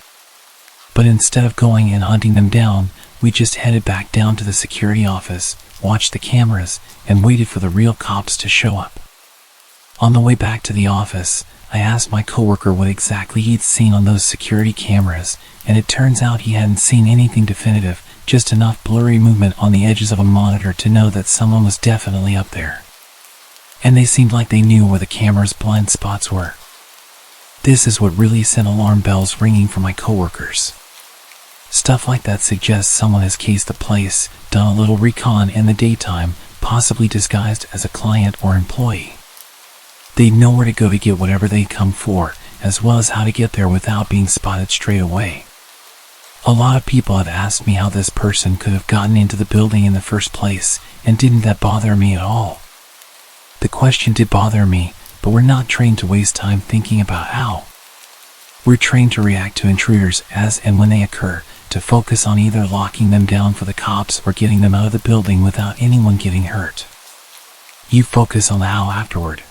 But instead of going and hunting them down, we just headed back down to the security office, watched the cameras, and waited for the real cops to show up. On the way back to the office, I asked my coworker what exactly he'd seen on those security cameras, and it turns out he hadn't seen anything definitive, just enough blurry movement on the edges of a monitor to know that someone was definitely up there. And they seemed like they knew where the camera's blind spots were. This is what really sent alarm bells ringing for my coworkers. Stuff like that suggests someone has cased the place, done a little recon in the daytime, possibly disguised as a client or employee. They'd know where to go to get whatever they'd come for, as well as how to get there without being spotted straight away. A lot of people have asked me how this person could have gotten into the building in the first place, and didn't that bother me at all? The question did bother me, but we're not trained to waste time thinking about how. We're trained to react to intruders as and when they occur, to focus on either locking them down for the cops or getting them out of the building without anyone getting hurt. You focus on the how afterward.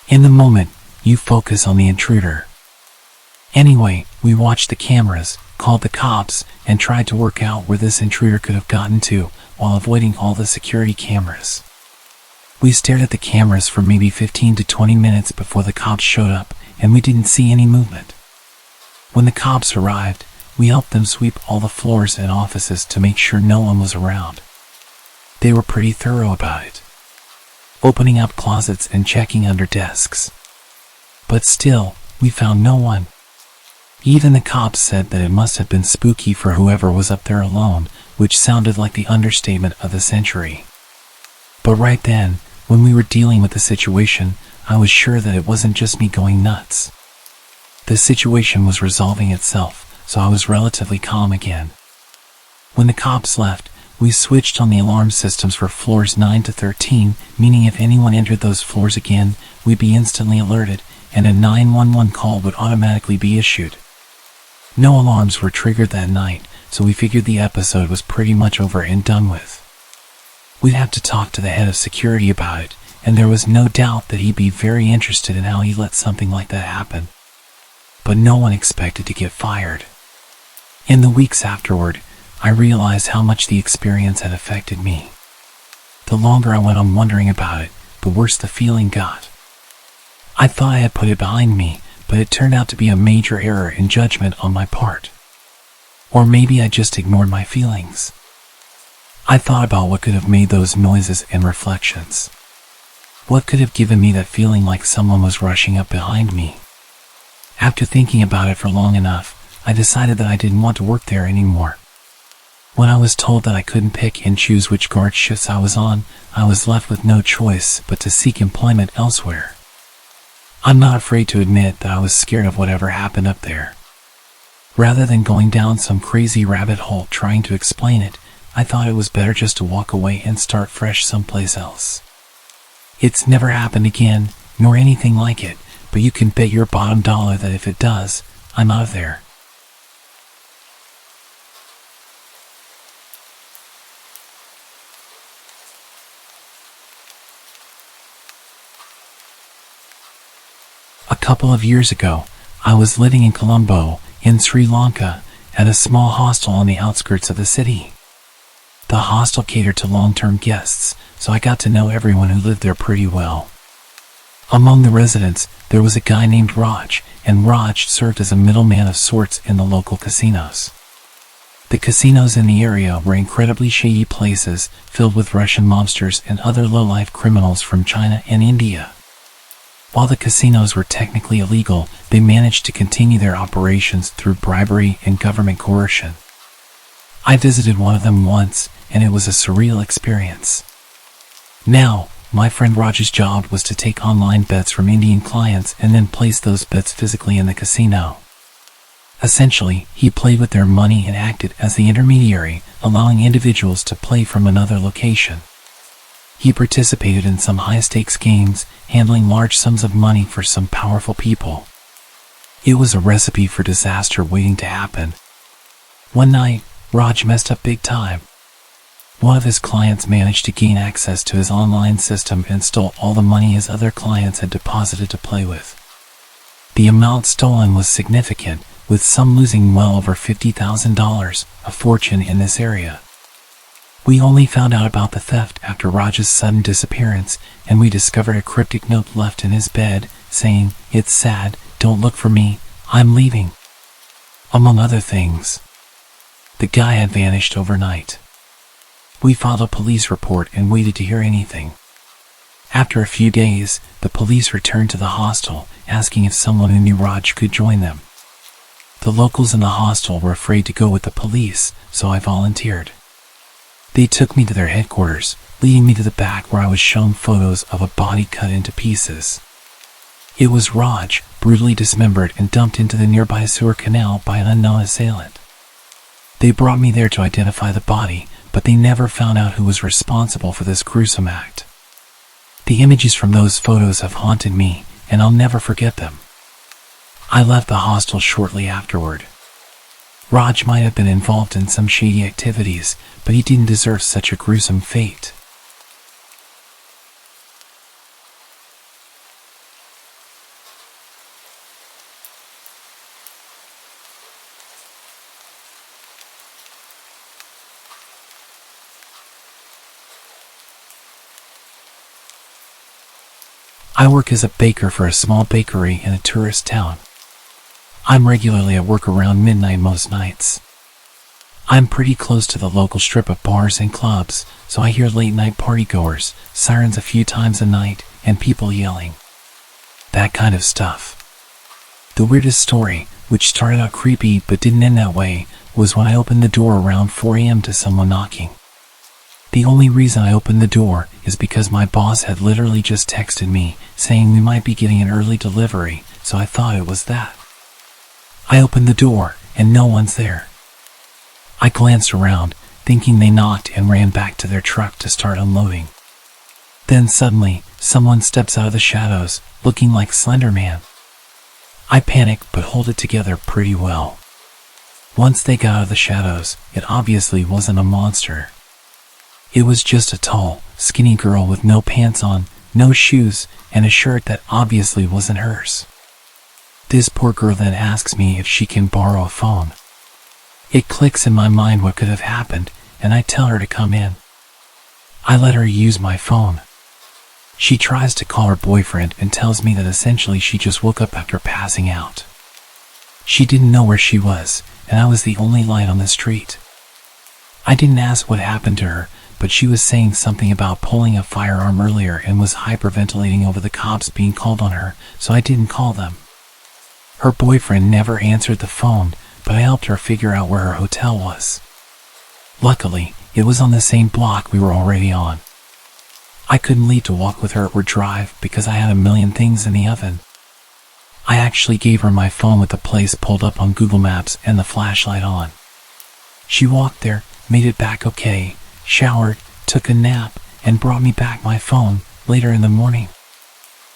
In the moment, you focus on the intruder. Anyway, we watched the cameras, called the cops, and tried to work out where this intruder could have gotten to, while avoiding all the security cameras. We stared at the cameras for maybe 15 to 20 minutes before the cops showed up, and we didn't see any movement. When the cops arrived, we helped them sweep all the floors and offices to make sure no one was around. They were pretty thorough about it, opening up closets and checking under desks. But still, we found no one. Even the cops said that it must have been spooky for whoever was up there alone, which sounded like the understatement of the century. But right then, when we were dealing with the situation, I was sure that it wasn't just me going nuts. The situation was resolving itself, so I was relatively calm again. When the cops left, we switched on the alarm systems for floors 9 to 13, meaning if anyone entered those floors again, we'd be instantly alerted, and a 911 call would automatically be issued. No alarms were triggered that night, so we figured the episode was pretty much over and done with. We'd have to talk to the head of security about it, and there was no doubt that he'd be very interested in how he let something like that happen. But no one expected to get fired. In the weeks afterward, I realized how much the experience had affected me. The longer I went on wondering about it, the worse the feeling got. I thought I had put it behind me, but it turned out to be a major error in judgment on my part. Or maybe I just ignored my feelings. I thought about what could have made those noises and reflections. What could have given me that feeling like someone was rushing up behind me? After thinking about it for long enough, I decided that I didn't want to work there anymore. When I was told that I couldn't pick and choose which guard shifts I was on, I was left with no choice but to seek employment elsewhere. I'm not afraid to admit that I was scared of whatever happened up there. Rather than going down some crazy rabbit hole trying to explain it, I thought it was better just to walk away and start fresh someplace else. It's never happened again, nor anything like it, but you can bet your bottom dollar that if it does, I'm out of there. couple of years ago, I was living in Colombo, in Sri Lanka, at a small hostel on the outskirts of the city. The hostel catered to long-term guests, so I got to know everyone who lived there pretty well. Among the residents, there was a guy named Raj, and Raj served as a middleman of sorts in the local casinos. The casinos in the area were incredibly shady places, filled with Russian mobsters and other low-life criminals from China and India. While the casinos were technically illegal, they managed to continue their operations through bribery and government coercion. I visited one of them once, and it was a surreal experience. Now, my friend Raj's job was to take online bets from Indian clients and then place those bets physically in the casino. Essentially, he played with their money and acted as the intermediary, allowing individuals to play from another location. He participated in some high-stakes games, handling large sums of money for some powerful people. It was a recipe for disaster waiting to happen. One night, Raj messed up big time. One of his clients managed to gain access to his online system and stole all the money his other clients had deposited to play with. The amount stolen was significant, with some losing well over $50,000, a fortune in this area. We only found out about the theft after Raj's sudden disappearance, and we discovered a cryptic note left in his bed, saying, "It's sad, don't look for me, I'm leaving." Among other things. The guy had vanished overnight. We filed a police report and waited to hear anything. After a few days, the police returned to the hostel, asking if someone who knew Raj could join them. The locals in the hostel were afraid to go with the police, so I volunteered. They took me to their headquarters, leading me to the back where I was shown photos of a body cut into pieces. It was Raj, brutally dismembered and dumped into the nearby sewer canal by an unknown assailant. They brought me there to identify the body, but they never found out who was responsible for this gruesome act. The images from those photos have haunted me, and I'll never forget them. I left the hostel shortly afterward. Raj might have been involved in some shady activities, but he didn't deserve such a gruesome fate. I work as a baker for a small bakery in a tourist town. I'm regularly at work around midnight most nights. I'm pretty close to the local strip of bars and clubs, so I hear late-night partygoers, sirens a few times a night, and people yelling. That kind of stuff. The weirdest story, which started out creepy but didn't end that way, was when I opened the door around 4 a.m. to someone knocking. The only reason I opened the door is because my boss had literally just texted me, saying we might be getting an early delivery, so I thought it was that. I opened the door, and no one's there. I glanced around, thinking they knocked and ran back to their truck to start unloading. Then suddenly, someone steps out of the shadows, looking like Slender Man. I panic but hold it together pretty well. Once they got out of the shadows, it obviously wasn't a monster. It was just a tall, skinny girl with no pants on, no shoes, and a shirt that obviously wasn't hers. This poor girl then asks me if she can borrow a phone. It clicks in my mind what could have happened, and I tell her to come in. I let her use my phone. She tries to call her boyfriend and tells me that essentially she just woke up after passing out. She didn't know where she was, and I was the only light on the street. I didn't ask what happened to her, but she was saying something about pulling a firearm earlier and was hyperventilating over the cops being called on her, so I didn't call them. Her boyfriend never answered the phone, but I helped her figure out where her hotel was. Luckily, it was on the same block we were already on. I couldn't leave to walk with her or drive because I had a million things in the oven. I actually gave her my phone with the place pulled up on Google Maps and the flashlight on. She walked there, made it back okay, showered, took a nap, and brought me back my phone later in the morning.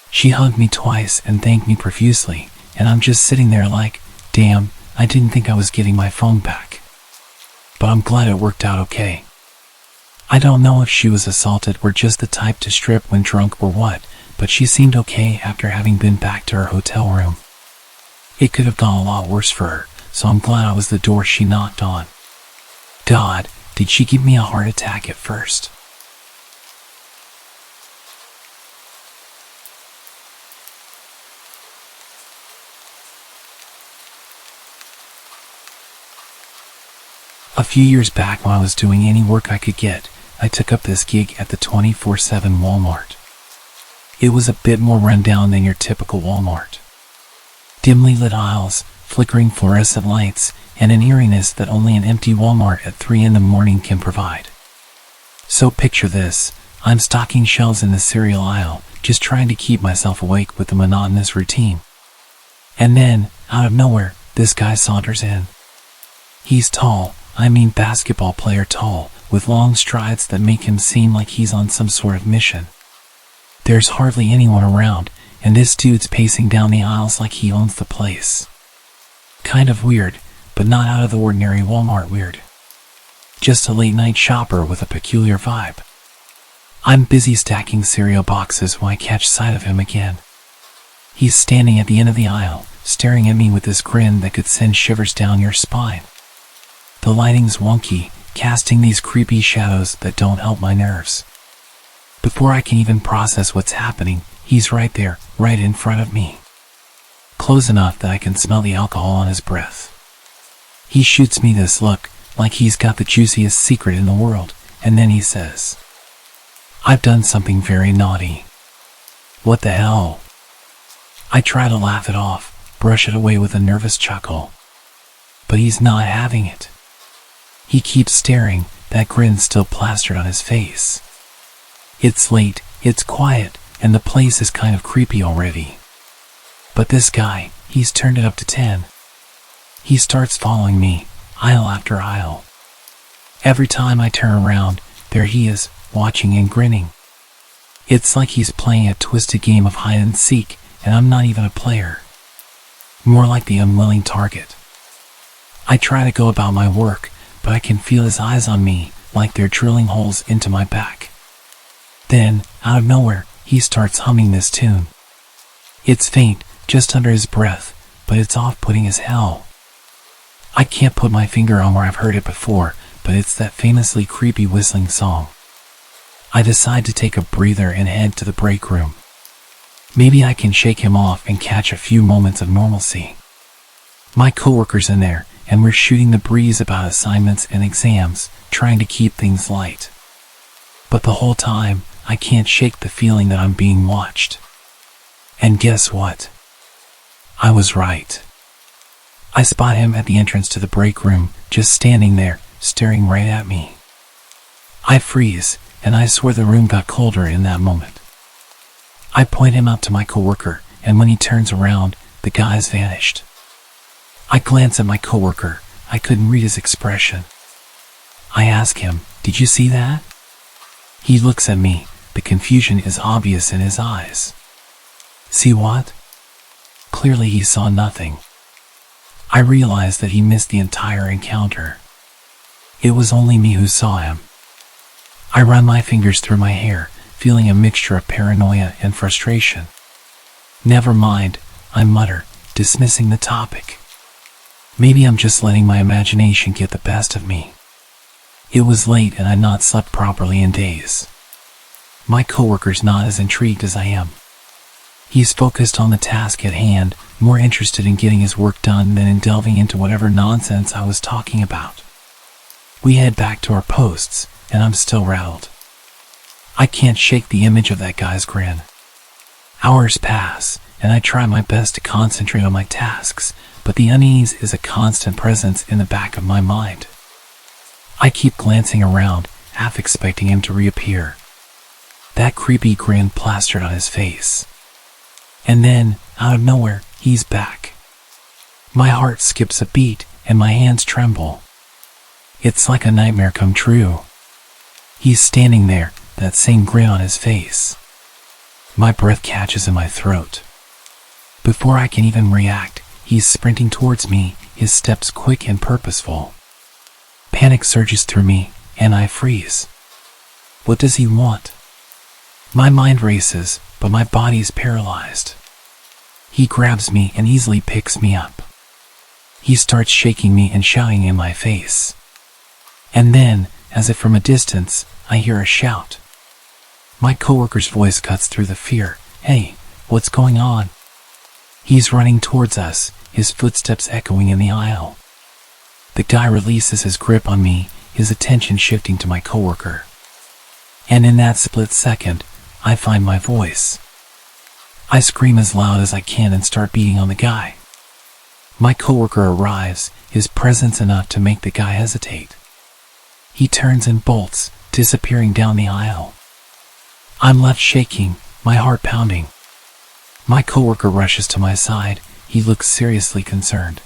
She hugged me twice and thanked me profusely, and I'm just sitting there like, damn, I didn't think I was getting my phone back. But I'm glad it worked out okay. I don't know if she was assaulted or just the type to strip when drunk or what, but she seemed okay after having been back to her hotel room. It could have gone a lot worse for her, so I'm glad I was the door she knocked on. God, did she give me a heart attack at first? A few years back, when I was doing any work I could get, I took up this gig at the 24/7 Wal-Mart. It was a bit more rundown than your typical Wal-Mart. Dimly lit aisles, flickering fluorescent lights, and an eeriness that only an empty Wal-Mart at 3 in the morning can provide. So picture this, I'm stocking shelves in the cereal aisle, just trying to keep myself awake with the monotonous routine. And then, out of nowhere, this guy saunters in. He's tall, I mean basketball player tall, with long strides that make him seem like he's on some sort of mission. There's hardly anyone around, and this dude's pacing down the aisles like he owns the place. Kind of weird, but not out of the ordinary Wal-Mart weird. Just a late-night shopper with a peculiar vibe. I'm busy stacking cereal boxes when I catch sight of him again. He's standing at the end of the aisle, staring at me with this grin that could send shivers down your spine. The lighting's wonky, casting these creepy shadows that don't help my nerves. Before I can even process what's happening, he's right there, right in front of me. Close enough that I can smell the alcohol on his breath. He shoots me this look, like he's got the juiciest secret in the world, and then he says, "I've done something very naughty." What the hell? I try to laugh it off, brush it away with a nervous chuckle. But he's not having it. He keeps staring, that grin still plastered on his face. It's late, it's quiet, and the place is kind of creepy already. But this guy, he's turned it up to 10. He starts following me, aisle after aisle. Every time I turn around, there he is, watching and grinning. It's like he's playing a twisted game of hide and seek, and I'm not even a player. More like the unwilling target. I try to go about my work, but I can feel his eyes on me, like they're drilling holes into my back. Then, out of nowhere, he starts humming this tune. It's faint, just under his breath, but it's off-putting as hell. I can't put my finger on where I've heard it before, but it's that famously creepy whistling song. I decide to take a breather and head to the break room. Maybe I can shake him off and catch a few moments of normalcy. My coworker's in there, and we're shooting the breeze about assignments and exams, trying to keep things light. But the whole time, I can't shake the feeling that I'm being watched. And guess what? I was right. I spot him at the entrance to the break room, just standing there, staring right at me. I freeze, and I swear the room got colder in that moment. I point him out to my coworker, and when he turns around, the guy's vanished. I glance at my coworker. I couldn't read his expression. I ask him, "Did you see that?" He looks at me. The confusion is obvious in his eyes. See what? Clearly he saw nothing. I realize that he missed the entire encounter. It was only me who saw him. I run my fingers through my hair, feeling a mixture of paranoia and frustration. "Never mind," I mutter, dismissing the topic. Maybe I'm just letting my imagination get the best of me. It was late and I'd not slept properly in days. My coworker's not as intrigued as I am. He's focused on the task at hand, more interested in getting his work done than in delving into whatever nonsense I was talking about. We head back to our posts, and I'm still rattled. I can't shake the image of that guy's grin. Hours pass, and I try my best to concentrate on my tasks, but the unease is a constant presence in the back of my mind. I keep glancing around, half expecting him to reappear. That creepy grin plastered on his face. And then, out of nowhere, he's back. My heart skips a beat, and my hands tremble. It's like a nightmare come true. He's standing there, that same grin on his face. My breath catches in my throat. Before I can even react, he's sprinting towards me, his steps quick and purposeful. Panic surges through me, and I freeze. What does he want? My mind races, but my body's paralyzed. He grabs me and easily picks me up. He starts shaking me and shouting in my face. And then, as if from a distance, I hear a shout. My coworker's voice cuts through the fear. "Hey, what's going on?" He's running towards us, his footsteps echoing in the aisle. The guy releases his grip on me, his attention shifting to my coworker. And in that split second, I find my voice. I scream as loud as I can and start beating on the guy. My coworker arrives, his presence enough to make the guy hesitate. He turns and bolts, disappearing down the aisle. I'm left shaking, my heart pounding. My coworker rushes to my side. He looks seriously concerned.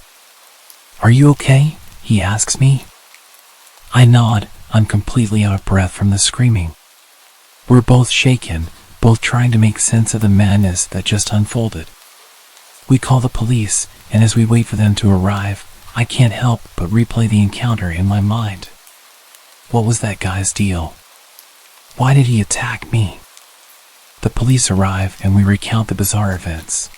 "Are you okay?" he asks me. I nod, I'm completely out of breath from the screaming. We're both shaken, both trying to make sense of the madness that just unfolded. We call the police, and as we wait for them to arrive, I can't help but replay the encounter in my mind. What was that guy's deal? Why did he attack me? The police arrive and we recount the bizarre events.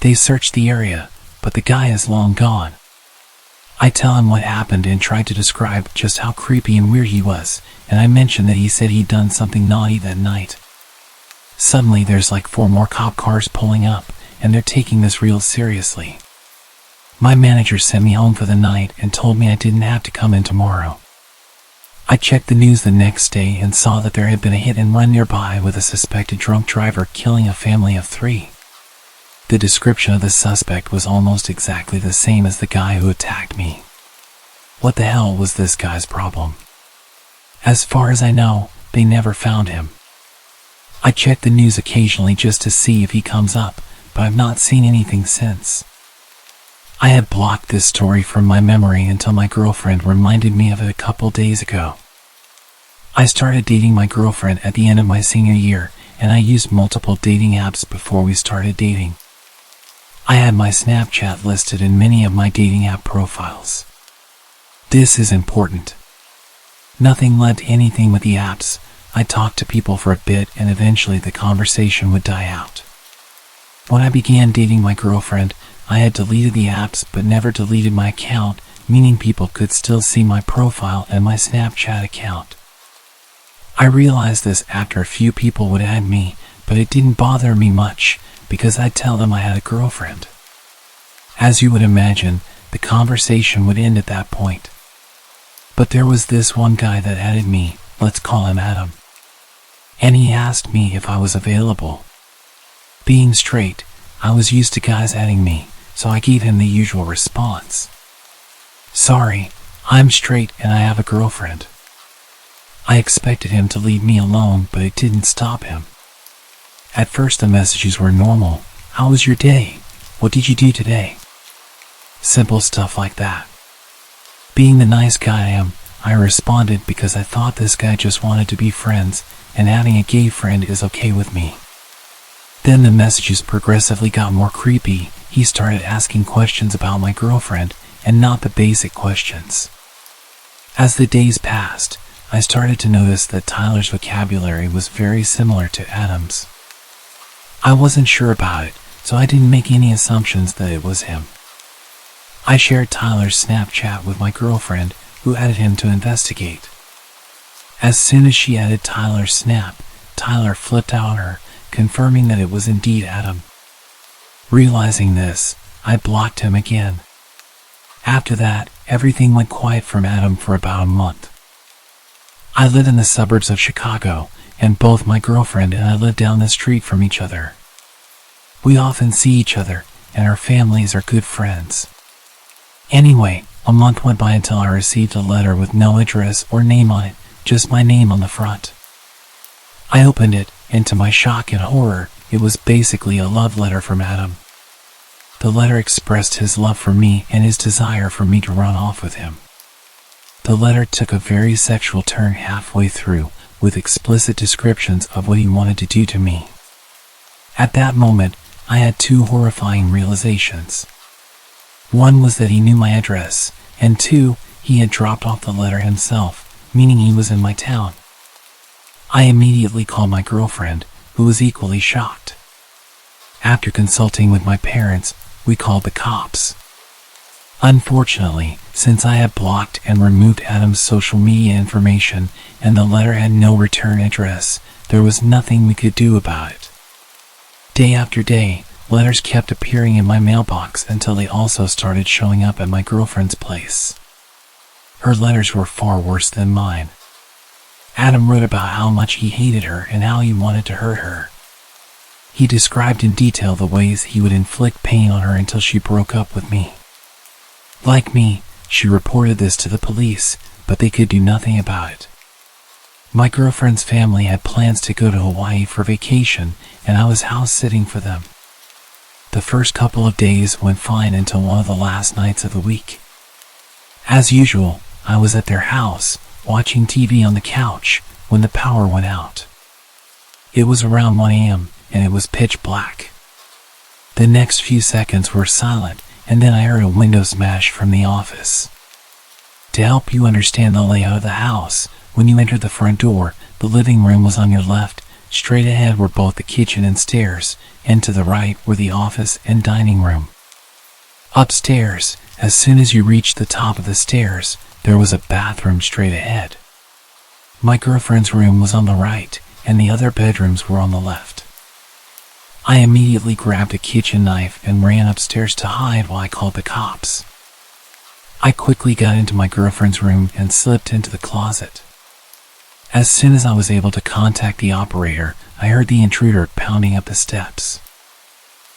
They search the area, but the guy is long gone. I tell him what happened and try to describe just how creepy and weird he was, and I mention that he said he'd done something naughty that night. Suddenly there's like 4 more cop cars pulling up, and they're taking this real seriously. My manager sent me home for the night and told me I didn't have to come in tomorrow. I checked the news the next day and saw that there had been a hit and run nearby with a suspected drunk driver killing a family of 3. The description of the suspect was almost exactly the same as the guy who attacked me. What the hell was this guy's problem? As far as I know, they never found him. I check the news occasionally just to see if he comes up, but I've not seen anything since. I had blocked this story from my memory until my girlfriend reminded me of it a couple days ago. I started dating my girlfriend at the end of my senior year, and I used multiple dating apps before we started dating. I had my Snapchat listed in many of my dating app profiles. This is important. Nothing led to anything with the apps. I talked to people for a bit and eventually the conversation would die out. When I began dating my girlfriend, I had deleted the apps but never deleted my account, meaning people could still see my profile and my Snapchat account. I realized this after a few people would add me, but it didn't bother me much because I'd tell them I had a girlfriend. As you would imagine, the conversation would end at that point. But there was this one guy that added me, let's call him Adam. And he asked me if I was available. Being straight, I was used to guys adding me, so I gave him the usual response. Sorry, I'm straight and I have a girlfriend. I expected him to leave me alone, but it didn't stop him. At first the messages were normal. How was your day? What did you do today? Simple stuff like that. Being the nice guy I am, I responded because I thought this guy just wanted to be friends, and adding a gay friend is okay with me. Then the messages progressively got more creepy. He started asking questions about my girlfriend, and not the basic questions. As the days passed, I started to notice that Tyler's vocabulary was very similar to Adam's. I wasn't sure about it, so I didn't make any assumptions that it was him. I shared Tyler's Snapchat with my girlfriend, who added him to investigate. As soon as she added Tyler's snap, Tyler flipped out on her, confirming that it was indeed Adam. Realizing this, I blocked him again. After that, everything went quiet from Adam for about a month. I live in the suburbs of Chicago, and both my girlfriend and I live down the street from each other. We often see each other, and our families are good friends. Anyway, a month went by until I received a letter with no address or name on it, just my name on the front. I opened it, and to my shock and horror, it was basically a love letter from Adam. The letter expressed his love for me and his desire for me to run off with him. The letter took a very sexual turn halfway through, with explicit descriptions of what he wanted to do to me. At that moment, I had 2 horrifying realizations. One was that he knew my address, and 2, he had dropped off the letter himself, meaning he was in my town. I immediately called my girlfriend, who was equally shocked. After consulting with my parents, we called the cops. Unfortunately, since I had blocked and removed Adam's social media information and the letter had no return address, there was nothing we could do about it. Day after day, letters kept appearing in my mailbox until they also started showing up at my girlfriend's place. Her letters were far worse than mine. Adam wrote about how much he hated her and how he wanted to hurt her. He described in detail the ways he would inflict pain on her until she broke up with me. Like me, she reported this to the police, but they could do nothing about it. My girlfriend's family had plans to go to Hawaii for vacation, and I was house sitting for them. The first couple of days went fine until one of the last nights of the week. As usual, I was at their house, watching TV on the couch, when the power went out. It was around 1 a.m., and it was pitch black. The next few seconds were silent, and then I heard a window smash from the office. To help you understand the layout of the house, when you entered the front door, the living room was on your left, straight ahead were both the kitchen and stairs, and to the right were the office and dining room. Upstairs, as soon as you reached the top of the stairs, there was a bathroom straight ahead. My girlfriend's room was on the right, and the other bedrooms were on the left. I immediately grabbed a kitchen knife and ran upstairs to hide while I called the cops. I quickly got into my girlfriend's room and slipped into the closet. As soon as I was able to contact the operator, I heard the intruder pounding up the steps.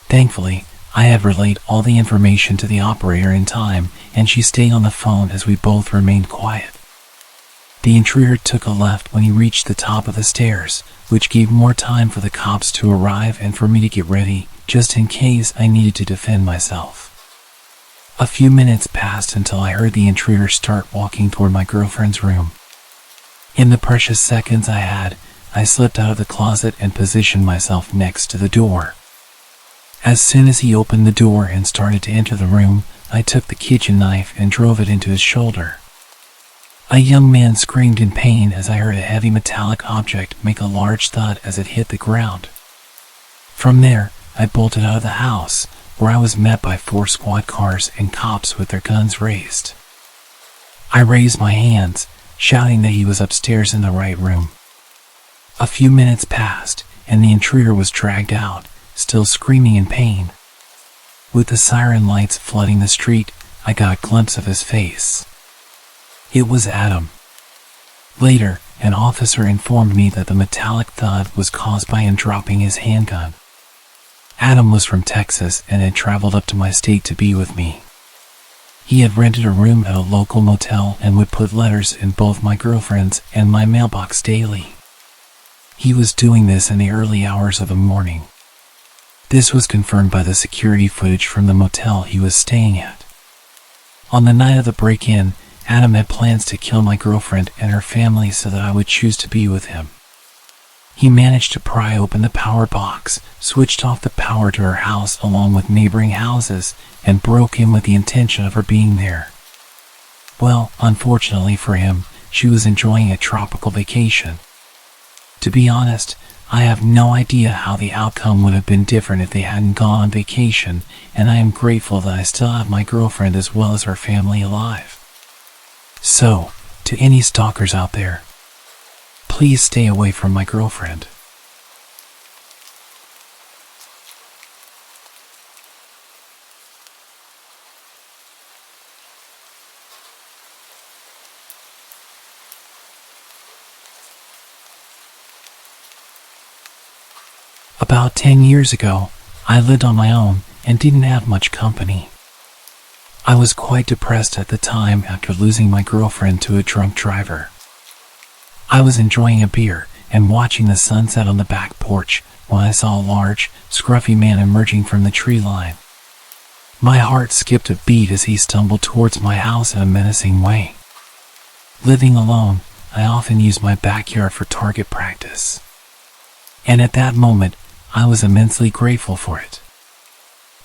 Thankfully, I had relayed all the information to the operator in time, and she stayed on the phone as we both remained quiet. The intruder took a left when he reached the top of the stairs, which gave more time for the cops to arrive and for me to get ready, just in case I needed to defend myself. A few minutes passed until I heard the intruder start walking toward my girlfriend's room. In the precious seconds I had, I slipped out of the closet and positioned myself next to the door. As soon as he opened the door and started to enter the room, I took the kitchen knife and drove it into his shoulder. A young man screamed in pain as I heard a heavy metallic object make a large thud as it hit the ground. From there, I bolted out of the house, where I was met by 4 squad cars and cops with their guns raised. I raised my hands, shouting that he was upstairs in the right room. A few minutes passed, and the intruder was dragged out, still screaming in pain. With the siren lights flooding the street, I got a glimpse of his face. It was Adam. Later, an officer informed me that the metallic thud was caused by him dropping his handgun. Adam was from Texas and had traveled up to my state to be with me. He had rented a room at a local motel and would put letters in both my girlfriend's and my mailbox daily. He was doing this in the early hours of the morning. This was confirmed by the security footage from the motel he was staying at. On the night of the break-in, Adam had plans to kill my girlfriend and her family so that I would choose to be with him. He managed to pry open the power box, switched off the power to her house along with neighboring houses, and broke in with the intention of her being there. Well, unfortunately for him, she was enjoying a tropical vacation. To be honest, I have no idea how the outcome would have been different if they hadn't gone on vacation, and I am grateful that I still have my girlfriend as well as her family alive. So, to any stalkers out there, please stay away from my girlfriend. About 10 years ago, I lived on my own and didn't have much company. I was quite depressed at the time after losing my girlfriend to a drunk driver. I was enjoying a beer and watching the sunset on the back porch when I saw a large, scruffy man emerging from the tree line. My heart skipped a beat as he stumbled towards my house in a menacing way. Living alone, I often used my backyard for target practice. And at that moment, I was immensely grateful for it.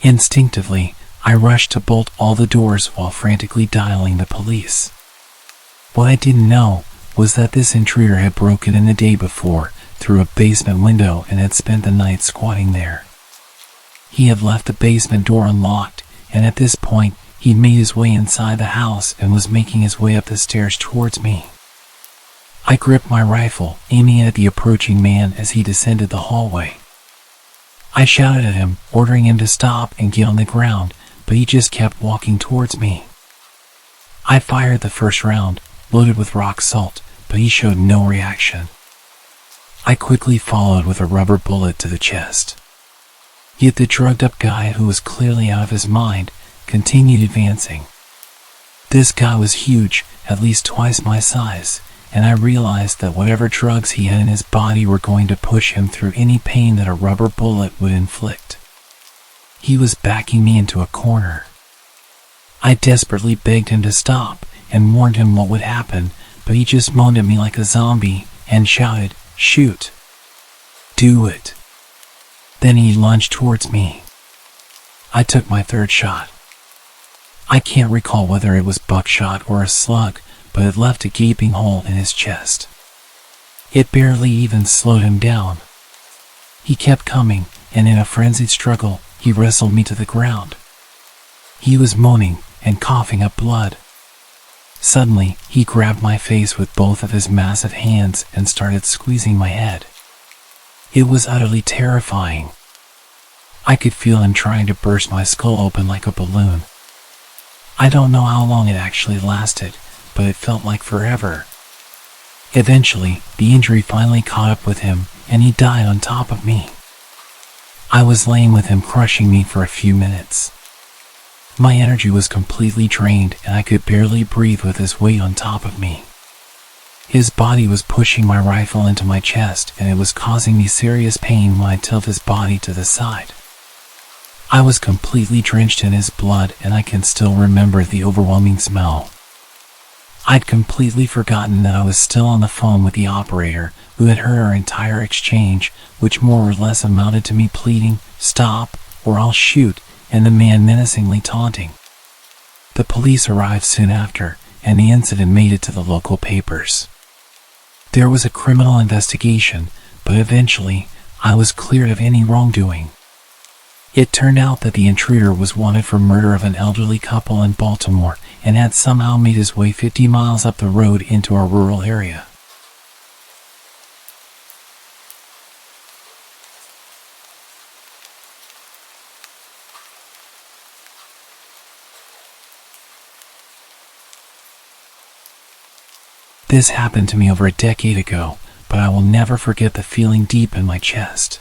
Instinctively, I rushed to bolt all the doors while frantically dialing the police. What I didn't know was that this intruder had broken in the day before through a basement window and had spent the night squatting there. He had left the basement door unlocked, and at this point, he'd made his way inside the house and was making his way up the stairs towards me. I gripped my rifle, aiming at the approaching man as he descended the hallway. I shouted at him, ordering him to stop and get on the ground, but he just kept walking towards me. I fired the first round, loaded with rock salt, but he showed no reaction. I quickly followed with a rubber bullet to the chest. Yet the drugged-up guy, who was clearly out of his mind, continued advancing. This guy was huge, at least twice my size, and I realized that whatever drugs he had in his body were going to push him through any pain that a rubber bullet would inflict. He was backing me into a corner. I desperately begged him to stop and warned him what would happen, but he just moaned at me like a zombie and shouted, "Shoot! Do it!" Then he lunged towards me. I took my third shot. I can't recall whether it was buckshot or a slug, but it left a gaping hole in his chest. It barely even slowed him down. He kept coming, and in a frenzied struggle, he wrestled me to the ground. He was moaning and coughing up blood. Suddenly, he grabbed my face with both of his massive hands and started squeezing my head. It was utterly terrifying. I could feel him trying to burst my skull open like a balloon. I don't know how long it actually lasted, but it felt like forever. Eventually, the injury finally caught up with him, and he died on top of me. I was laying with him crushing me for a few minutes. My energy was completely drained, and I could barely breathe with his weight on top of me. His body was pushing my rifle into my chest, and it was causing me serious pain when I tilted his body to the side. I was completely drenched in his blood, and I can still remember the overwhelming smell. I'd completely forgotten that I was still on the phone with the operator, who had heard our entire exchange, which more or less amounted to me pleading, "Stop, or I'll shoot," and the man menacingly taunting. The police arrived soon after, and the incident made it to the local papers. There was a criminal investigation, but eventually, I was cleared of any wrongdoing. It turned out that the intruder was wanted for murder of an elderly couple in Baltimore and had somehow made his way 50 miles up the road into our rural area. This happened to me over a decade ago, but I will never forget the feeling deep in my chest.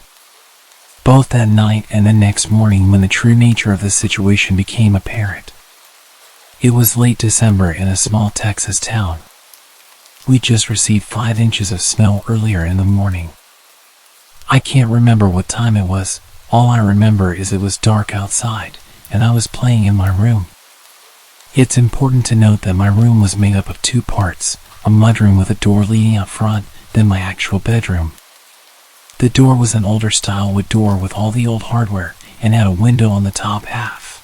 Both that night and the next morning when the true nature of the situation became apparent. It was late December in a small Texas town. We just received 5 inches of snow earlier in the morning. I can't remember what time it was. All I remember is it was dark outside, and I was playing in my room. It's important to note that my room was made up of 2 parts, a mudroom with a door leading out front, then my actual bedroom. The door was an older style wood door with all the old hardware and had a window on the top half.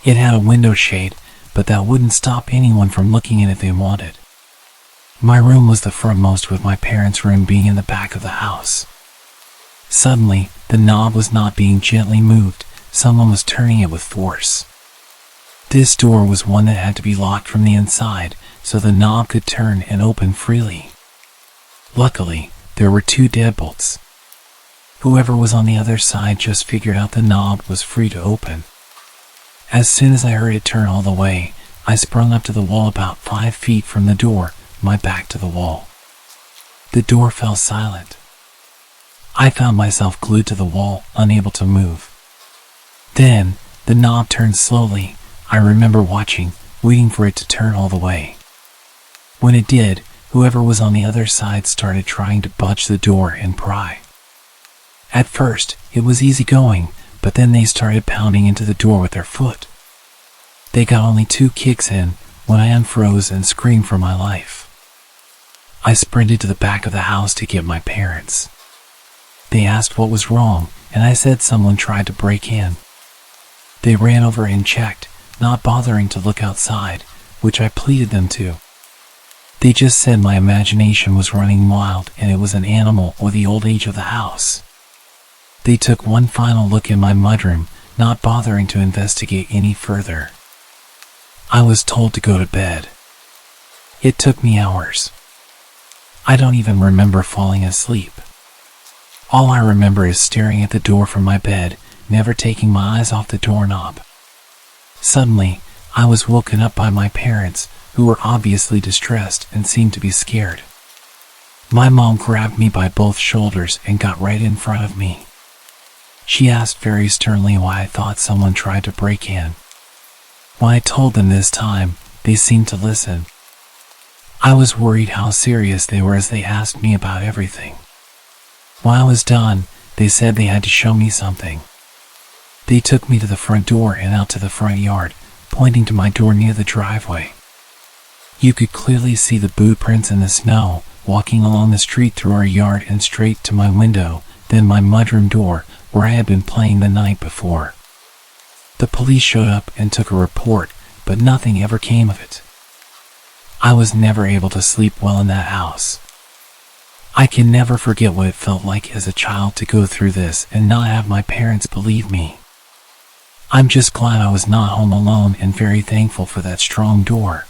It had a window shade, but that wouldn't stop anyone from looking in if they wanted. My room was the frontmost, with my parents' room being in the back of the house. Suddenly, the knob was not being gently moved, someone was turning it with force. This door was one that had to be locked from the inside, so the knob could turn and open freely. Luckily, there were 2 deadbolts. Whoever was on the other side just figured out the knob was free to open. As soon as I heard it turn all the way, I sprung up to the wall about 5 feet from the door, my back to the wall. The door fell silent. I found myself glued to the wall, unable to move. Then, the knob turned slowly. I remember watching, waiting for it to turn all the way. When it did, whoever was on the other side started trying to budge the door and pry. At first, it was easy going, but then they started pounding into the door with their foot. They got only 2 kicks in when I unfroze and screamed for my life. I sprinted to the back of the house to get my parents. They asked what was wrong, and I said someone tried to break in. They ran over and checked, not bothering to look outside, which I pleaded them to. They just said my imagination was running wild and it was an animal or the old age of the house. They took one final look in my mudroom, not bothering to investigate any further. I was told to go to bed. It took me hours. I don't even remember falling asleep. All I remember is staring at the door from my bed, never taking my eyes off the doorknob. Suddenly, I was woken up by my parents, who were obviously distressed and seemed to be scared. My mom grabbed me by both shoulders and got right in front of me. She asked very sternly why I thought someone tried to break in. When I told them this time, they seemed to listen. I was worried how serious they were as they asked me about everything. When I was done, they said they had to show me something. They took me to the front door and out to the front yard, pointing to my door near the driveway. You could clearly see the boot prints in the snow, walking along the street through our yard and straight to my window, then my mudroom door, where I had been playing the night before. The police showed up and took a report, but nothing ever came of it. I was never able to sleep well in that house. I can never forget what it felt like as a child to go through this and not have my parents believe me. I'm just glad I was not home alone and very thankful for that strong door.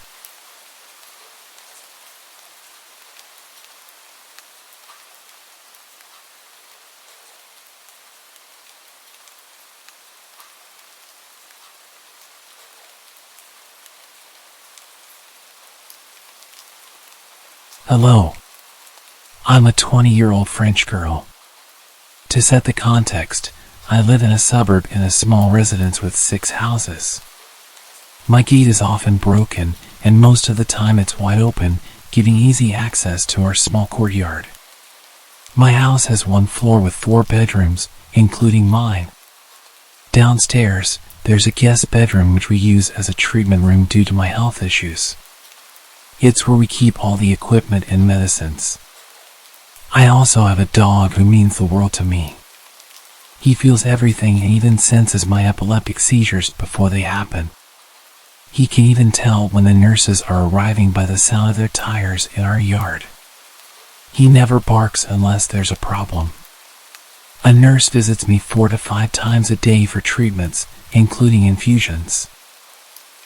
Hello. I'm a 20-year-old French girl. To set the context, I live in a suburb in a small residence with 6 houses. My gate is often broken, and most of the time it's wide open, giving easy access to our small courtyard. My house has 1 floor with 4 bedrooms, including mine. Downstairs, there's a guest bedroom which we use as a treatment room due to my health issues. It's where we keep all the equipment and medicines. I also have a dog who means the world to me. He feels everything and even senses my epileptic seizures before they happen. He can even tell when the nurses are arriving by the sound of their tires in our yard. He never barks unless there's a problem. A nurse visits me 4 to 5 times a day for treatments, including infusions.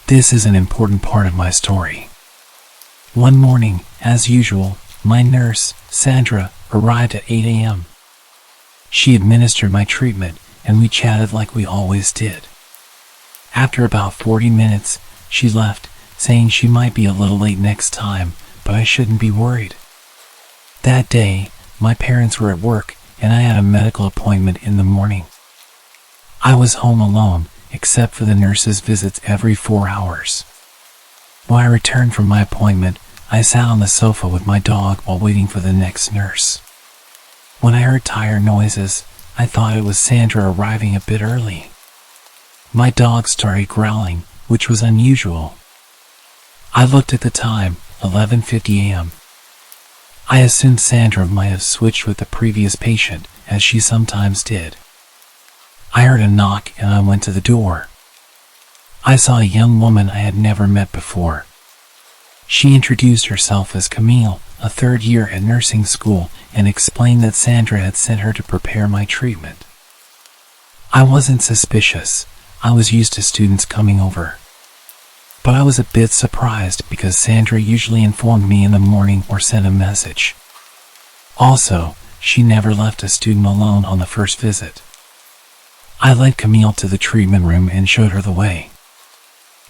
This is an important part of my story. One morning, as usual, my nurse, Sandra, arrived at 8 a.m. She administered my treatment, and we chatted like we always did. After about 40 minutes, she left, saying she might be a little late next time, but I shouldn't be worried. That day, my parents were at work, and I had a medical appointment in the morning. I was home alone, except for the nurse's visits every 4 hours. When I returned from my appointment, I sat on the sofa with my dog while waiting for the next nurse. When I heard tire noises, I thought it was Sandra arriving a bit early. My dog started growling, which was unusual. I looked at the time, 11:50 a.m. I assumed Sandra might have switched with the previous patient, as she sometimes did. I heard a knock and I went to the door. I saw a young woman I had never met before. She introduced herself as Camille, a 3rd year at nursing school, and explained that Sandra had sent her to prepare my treatment. I wasn't suspicious. I was used to students coming over. But I was a bit surprised because Sandra usually informed me in the morning or sent a message. Also, she never left a student alone on the first visit. I led Camille to the treatment room and showed her the way.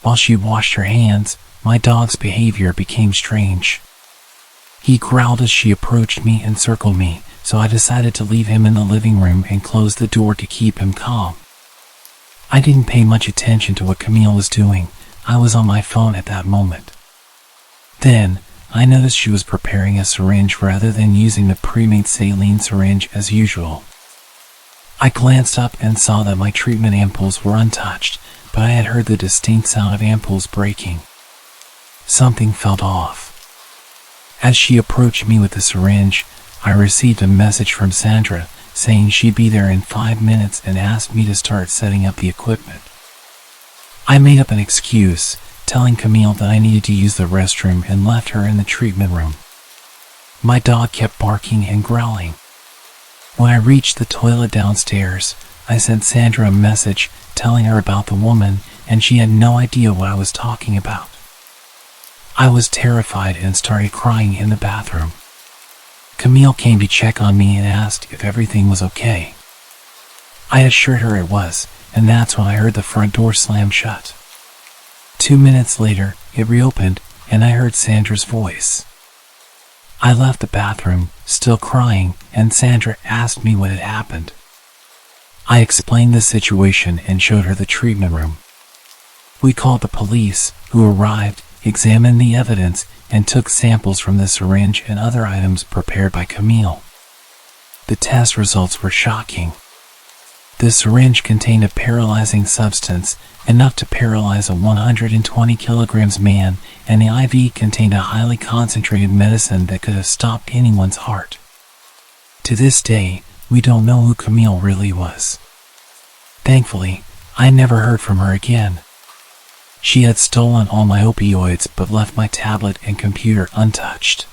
While she washed her hands, my dog's behavior became strange. He growled as she approached me and circled me, so I decided to leave him in the living room and close the door to keep him calm. I didn't pay much attention to what Camille was doing. I was on my phone at that moment. Then, I noticed she was preparing a syringe rather than using the pre-made saline syringe as usual. I glanced up and saw that my treatment ampoules were untouched, but I had heard the distinct sound of ampoules breaking. Something felt off. As she approached me with the syringe, I received a message from Sandra saying she'd be there in 5 minutes and asked me to start setting up the equipment. I made up an excuse, telling Camille that I needed to use the restroom and left her in the treatment room. My dog kept barking and growling. When I reached the toilet downstairs, I sent Sandra a message telling her about the woman, and she had no idea what I was talking about. I was terrified and started crying in the bathroom. Camille came to check on me and asked if everything was okay. I assured her it was, and that's when I heard the front door slam shut. 2 minutes later, it reopened, and I heard Sandra's voice. I left the bathroom, still crying, and Sandra asked me what had happened. I explained the situation and showed her the treatment room. We called the police, who arrived, examined the evidence, and took samples from the syringe and other items prepared by Camille. The test results were shocking. The syringe contained a paralyzing substance, enough to paralyze a 120 kilograms man, and the IV contained a highly concentrated medicine that could have stopped anyone's heart. To this day, we don't know who Camille really was. Thankfully, I never heard from her again. She had stolen all my opioids but left my tablet and computer untouched.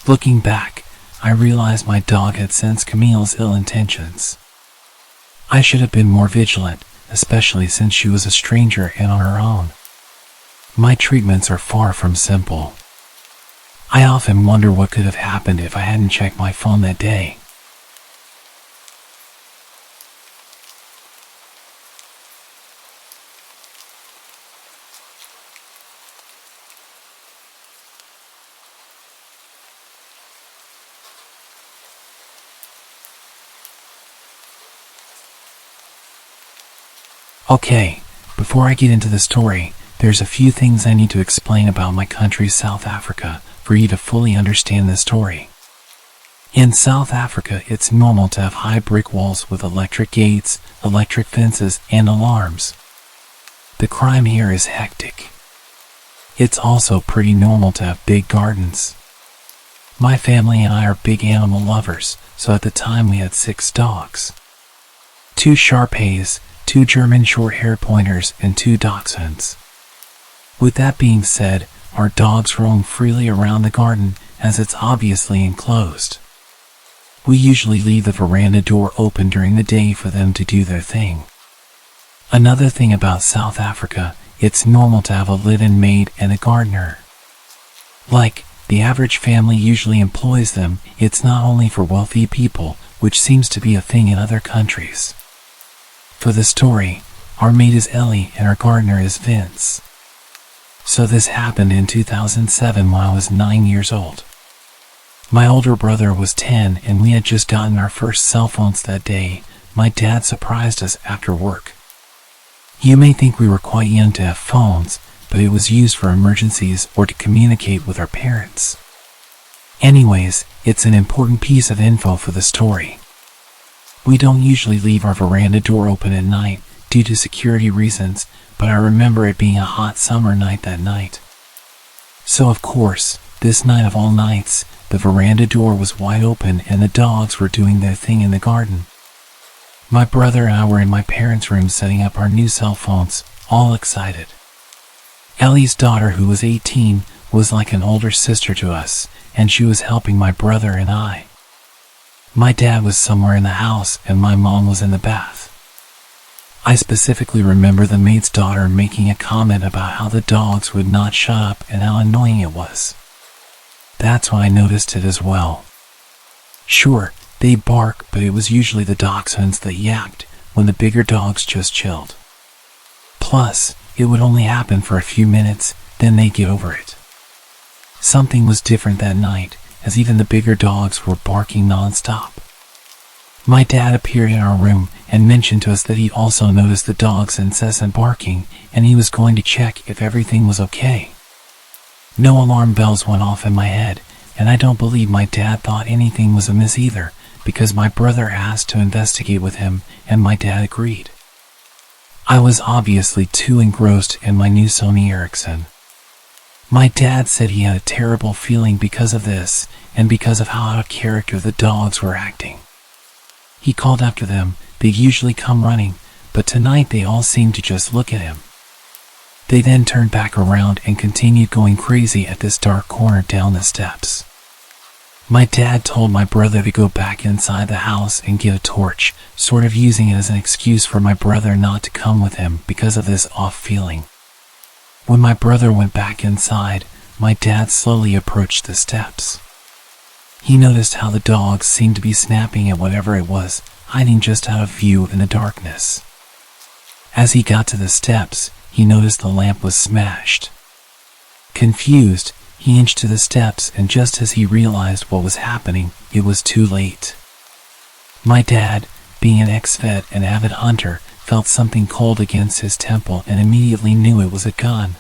Looking back, I realized my dog had sensed Camille's ill intentions. I should have been more vigilant, especially since she was a stranger and on her own. My treatments are far from simple. I often wonder what could have happened if I hadn't checked my phone that day. Okay, before I get into the story, there's a few things I need to explain about my country, South Africa, for you to fully understand the story. In South Africa, it's normal to have high brick walls with electric gates, electric fences, and alarms. The crime here is hectic. It's also pretty normal to have big gardens. My family and I are big animal lovers, so at the time we had 6 dogs. 2 Shar-Peis, 2 German short-haired pointers, and 2 dachshunds. With that being said, our dogs roam freely around the garden as it's obviously enclosed. We usually leave the veranda door open during the day for them to do their thing. Another thing about South Africa, it's normal to have a live-in maid and a gardener. Like, the average family usually employs them. It's not only for wealthy people, which seems to be a thing in other countries. For the story, our maid is Ellie and our gardener is Vince. So this happened in 2007 when I was 9 years old. My older brother was 10 and we had just gotten our first cell phones that day. My dad surprised us after work. You may think we were quite young to have phones, but it was used for emergencies or to communicate with our parents. Anyways, it's an important piece of info for the story. We don't usually leave our veranda door open at night due to security reasons, but I remember it being a hot summer night that night. So of course, this night of all nights, the veranda door was wide open and the dogs were doing their thing in the garden. My brother and I were in my parents' room setting up our new cell phones, all excited. Ellie's daughter, who was 18, was like an older sister to us, and she was helping my brother and I. My dad was somewhere in the house and my mom was in the bath. I specifically remember the maid's daughter making a comment about how the dogs would not shut up and how annoying it was. That's when I noticed it as well. Sure, they bark, but it was usually the dachshunds that yapped when the bigger dogs just chilled. Plus, it would only happen for a few minutes, then they'd get over it. Something was different that night, as even the bigger dogs were barking non-stop. My dad appeared in our room and mentioned to us that he also noticed the dog's incessant barking and he was going to check if everything was okay. No alarm bells went off in my head, and I don't believe my dad thought anything was amiss either, because my brother asked to investigate with him and my dad agreed. I was obviously too engrossed in my new Sony Ericsson. My dad said he had a terrible feeling because of this, and because of how out of character the dogs were acting. He called after them. They usually come running, but tonight they all seemed to just look at him. They then turned back around and continued going crazy at this dark corner down the steps. My dad told my brother to go back inside the house and get a torch, sort of using it as an excuse for my brother not to come with him because of this off feeling. When my brother went back inside, my dad slowly approached the steps. He noticed how the dogs seemed to be snapping at whatever it was, hiding just out of view in the darkness. As he got to the steps, he noticed the lamp was smashed. Confused, he inched to the steps, and just as he realized what was happening, it was too late. My dad, being an ex-vet and avid hunter, felt something cold against his temple and immediately knew it was a gun.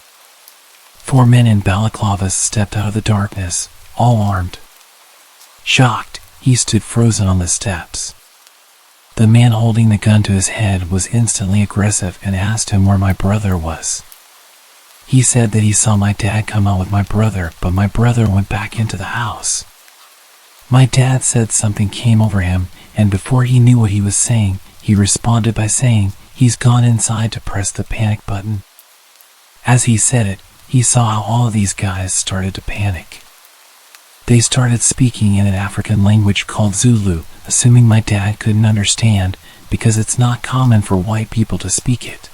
4 men in balaclavas stepped out of the darkness, all armed. Shocked, he stood frozen on the steps. The man holding the gun to his head was instantly aggressive and asked him where my brother was. He said that he saw my dad come out with my brother, but my brother went back into the house. My dad said something came over him, and before he knew what he was saying, he responded by saying he's gone inside to press the panic button. As he said it, he saw how all of these guys started to panic. They started speaking in an African language called Zulu, assuming my dad couldn't understand because it's not common for white people to speak it.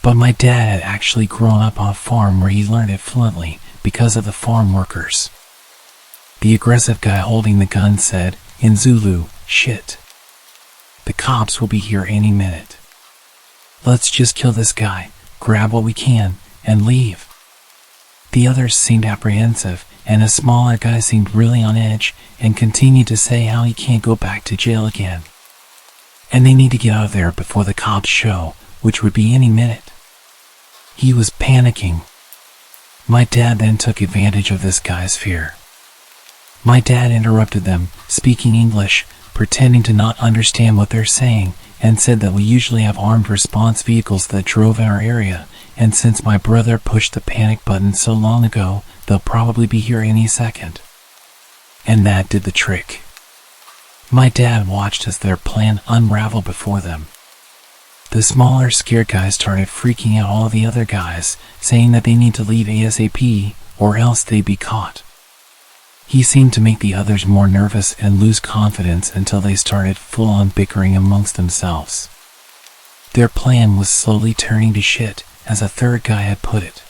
But my dad had actually grown up on a farm where he learned it fluently because of the farm workers. The aggressive guy holding the gun said, in Zulu, "Shit. The cops will be here any minute. Let's just kill this guy, grab what we can, and leave." The others seemed apprehensive, and a smaller guy seemed really on edge and continued to say how he can't go back to jail again. And they need to get out of there before the cops show, which would be any minute. He was panicking. My dad then took advantage of this guy's fear. My dad interrupted them, speaking English, pretending to not understand what they're saying, and said that we usually have armed response vehicles that drove in our area, and since my brother pushed the panic button so long ago, they'll probably be here any second. And that did the trick. My dad watched as their plan unraveled before them. The smaller, scared guys started freaking out all the other guys, saying that they need to leave ASAP, or else they'd be caught. He seemed to make the others more nervous and lose confidence until they started full-on bickering amongst themselves. Their plan was slowly turning to shit, as a third guy had put it.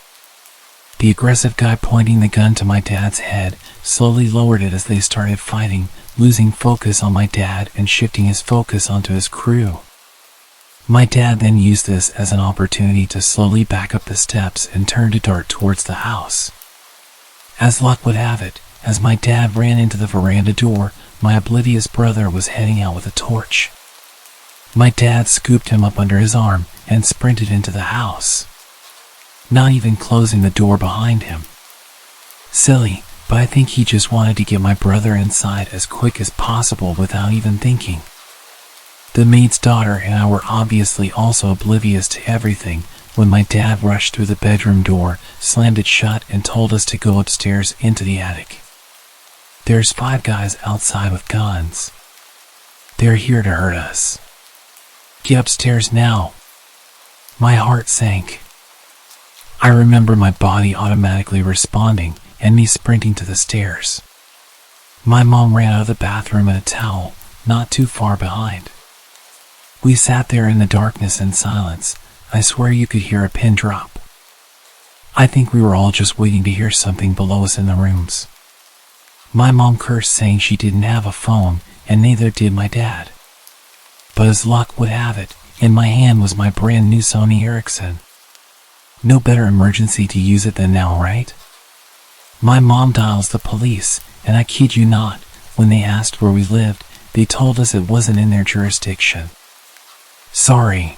The aggressive guy pointing the gun to my dad's head slowly lowered it as they started fighting, losing focus on my dad and shifting his focus onto his crew. My dad then used this as an opportunity to slowly back up the steps and turn to dart towards the house. As luck would have it, as my dad ran into the veranda door, my oblivious brother was heading out with a torch. My dad scooped him up under his arm and sprinted into the house, not even closing the door behind him. Silly, but I think he just wanted to get my brother inside as quick as possible without even thinking. The maid's daughter and I were obviously also oblivious to everything when my dad rushed through the bedroom door, slammed it shut, and told us to go upstairs into the attic. There's 5 guys outside with guns. They're here to hurt us. Get upstairs now. My heart sank. I remember my body automatically responding and me sprinting to the stairs. My mom ran out of the bathroom in a towel, not too far behind. We sat there in the darkness and silence. I swear you could hear a pin drop. I think we were all just waiting to hear something below us in the rooms. My mom cursed, saying she didn't have a phone, and neither did my dad. But as luck would have it, in my hand was my brand new Sony Ericsson. No better emergency to use it than now, right? My mom dials the police, and I kid you not, when they asked where we lived, they told us it wasn't in their jurisdiction. Sorry.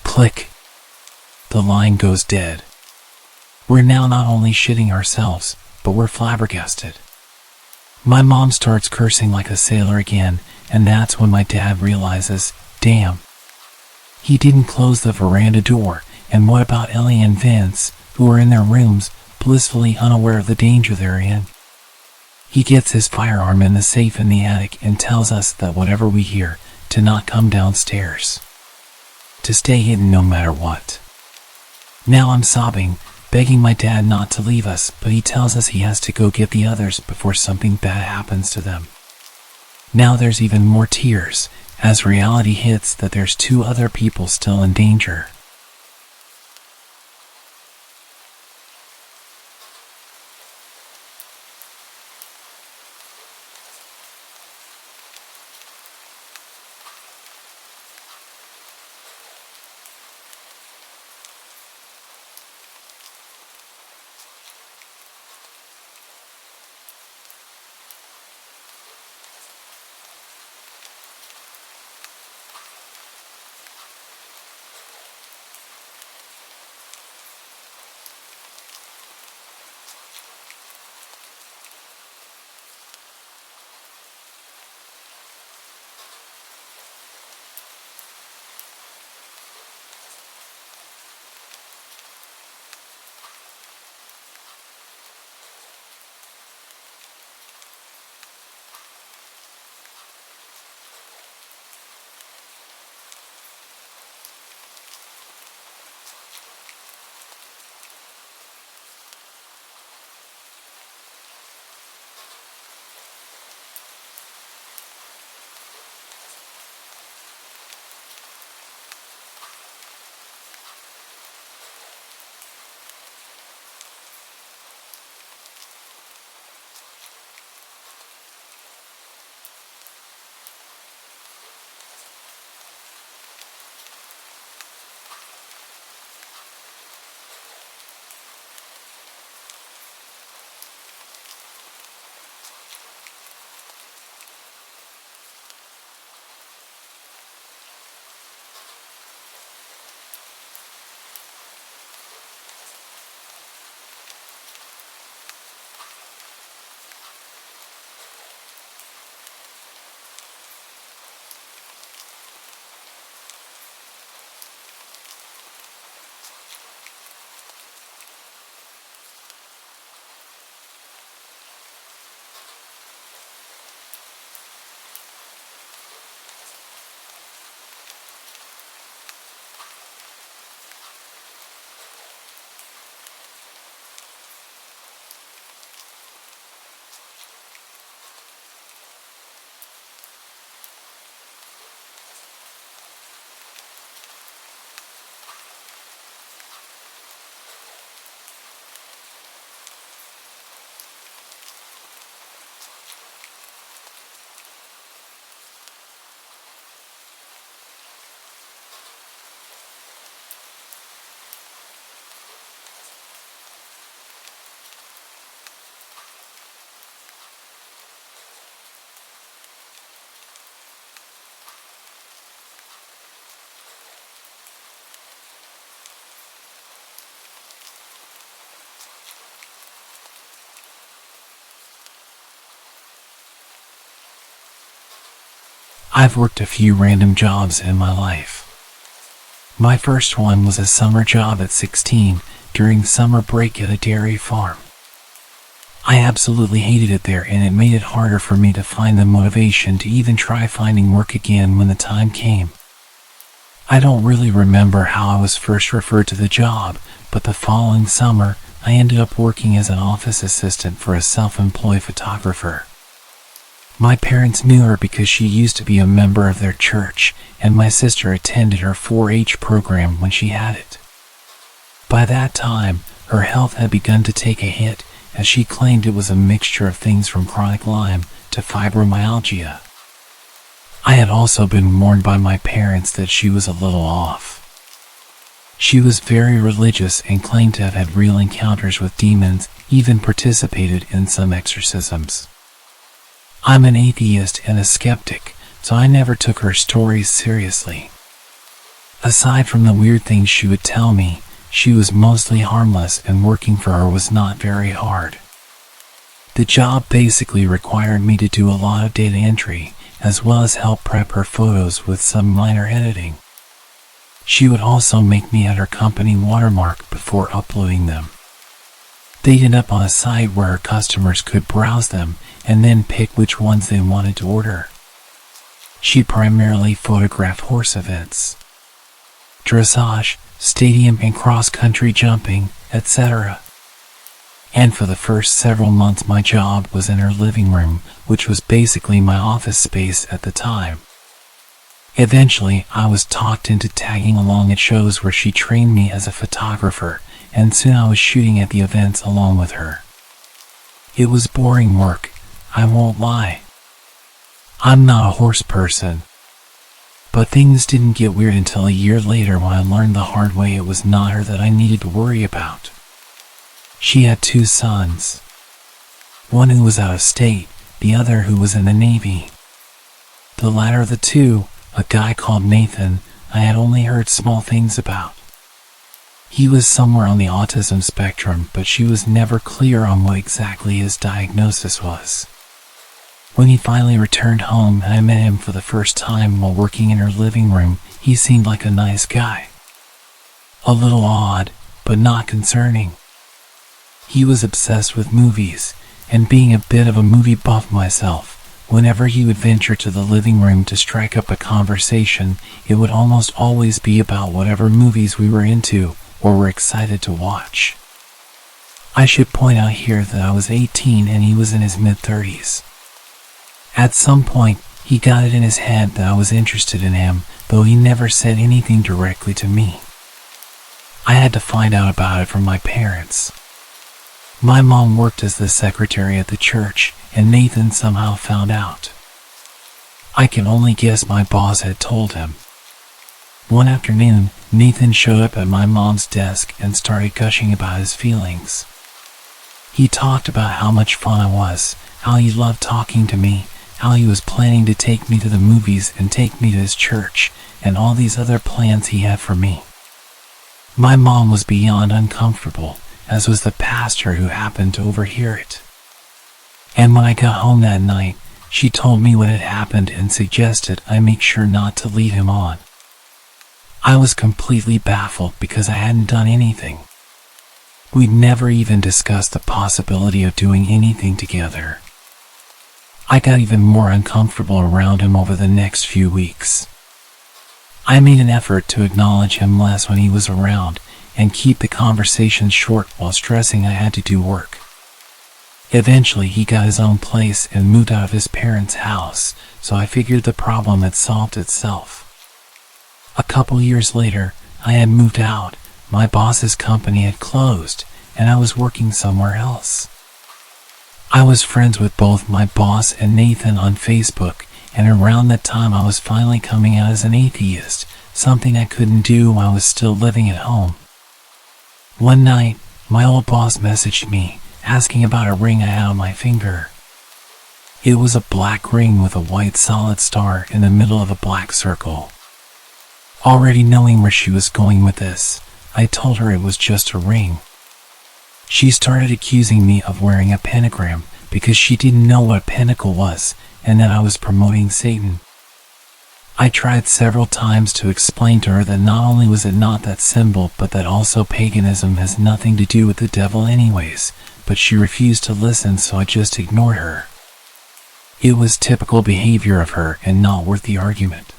Click. The line goes dead. We're now not only shitting ourselves, but we're flabbergasted. My mom starts cursing like a sailor again, and that's when my dad realizes, damn. He didn't close the veranda door, and what about Ellie and Vince, who are in their rooms, blissfully unaware of the danger they're in? He gets his firearm in the safe in the attic and tells us that whatever we hear, to not come downstairs. To stay hidden no matter what. Now I'm sobbing, begging my dad not to leave us, but he tells us he has to go get the others before something bad happens to them. Now there's even more tears, as reality hits that there's 2 other people still in danger. I've worked a few random jobs in my life. My first one was a summer job at 16 during summer break at a dairy farm. I absolutely hated it there, and it made it harder for me to find the motivation to even try finding work again when the time came. I don't really remember how I was first referred to the job, but the following summer, I ended up working as an office assistant for a self-employed photographer. My parents knew her because she used to be a member of their church, and my sister attended her 4-H program when she had it. By that time, her health had begun to take a hit, as she claimed it was a mixture of things from chronic Lyme to fibromyalgia. I had also been warned by my parents that she was a little off. She was very religious and claimed to have had real encounters with demons, even participated in some exorcisms. I'm an atheist and a skeptic, so I never took her stories seriously. Aside from the weird things she would tell me, she was mostly harmless, and working for her was not very hard. The job basically required me to do a lot of data entry, as well as help prep her photos with some minor editing. She would also make me add her company watermark before uploading them. They'd end up on a site where her customers could browse them and then pick which ones they wanted to order. She'd primarily photograph horse events, dressage, stadium and cross-country jumping, etc. And for the first several months my job was in her living room, which was basically my office space at the time. Eventually, I was talked into tagging along at shows where she trained me as a photographer, and soon I was shooting at the events along with her. It was boring work, I won't lie. I'm not a horse person. But things didn't get weird until a year later when I learned the hard way it was not her that I needed to worry about. She had 2 sons. One who was out of state, the other who was in the Navy. The latter of the two, a guy called Nathan, I had only heard small things about. He was somewhere on the autism spectrum, but she was never clear on what exactly his diagnosis was. When he finally returned home and I met him for the first time while working in her living room, he seemed like a nice guy. A little odd, but not concerning. He was obsessed with movies, and being a bit of a movie buff myself, whenever he would venture to the living room to strike up a conversation, it would almost always be about whatever movies we were into or were excited to watch. I should point out here that I was 18 and he was in his mid-30s. At some point, he got it in his head that I was interested in him, though he never said anything directly to me. I had to find out about it from my parents. My mom worked as the secretary at the church, and Nathan somehow found out. I can only guess my boss had told him. One afternoon, Nathan showed up at my mom's desk and started gushing about his feelings. He talked about how much fun I was, how he loved talking to me, how he was planning to take me to the movies and take me to his church, and all these other plans he had for me. My mom was beyond uncomfortable, as was the pastor who happened to overhear it. And when I got home that night, she told me what had happened and suggested I make sure not to lead him on. I was completely baffled because I hadn't done anything. We'd never even discussed the possibility of doing anything together. I got even more uncomfortable around him over the next few weeks. I made an effort to acknowledge him less when he was around and keep the conversation short while stressing I had to do work. Eventually he got his own place and moved out of his parents' house, so I figured the problem had solved itself. A couple years later, I had moved out, my boss's company had closed, and I was working somewhere else. I was friends with both my boss and Nathan on Facebook, and around that time I was finally coming out as an atheist, something I couldn't do while I was still living at home. One night, my old boss messaged me, asking about a ring I had on my finger. It was a black ring with a white solid star in the middle of a black circle. Already knowing where she was going with this, I told her it was just a ring. She started accusing me of wearing a pentagram because she didn't know what a pentacle was and that I was promoting Satan. I tried several times to explain to her that not only was it not that symbol, but that also paganism has nothing to do with the devil anyways, but she refused to listen, so I just ignored her. It was typical behavior of her and not worth the argument.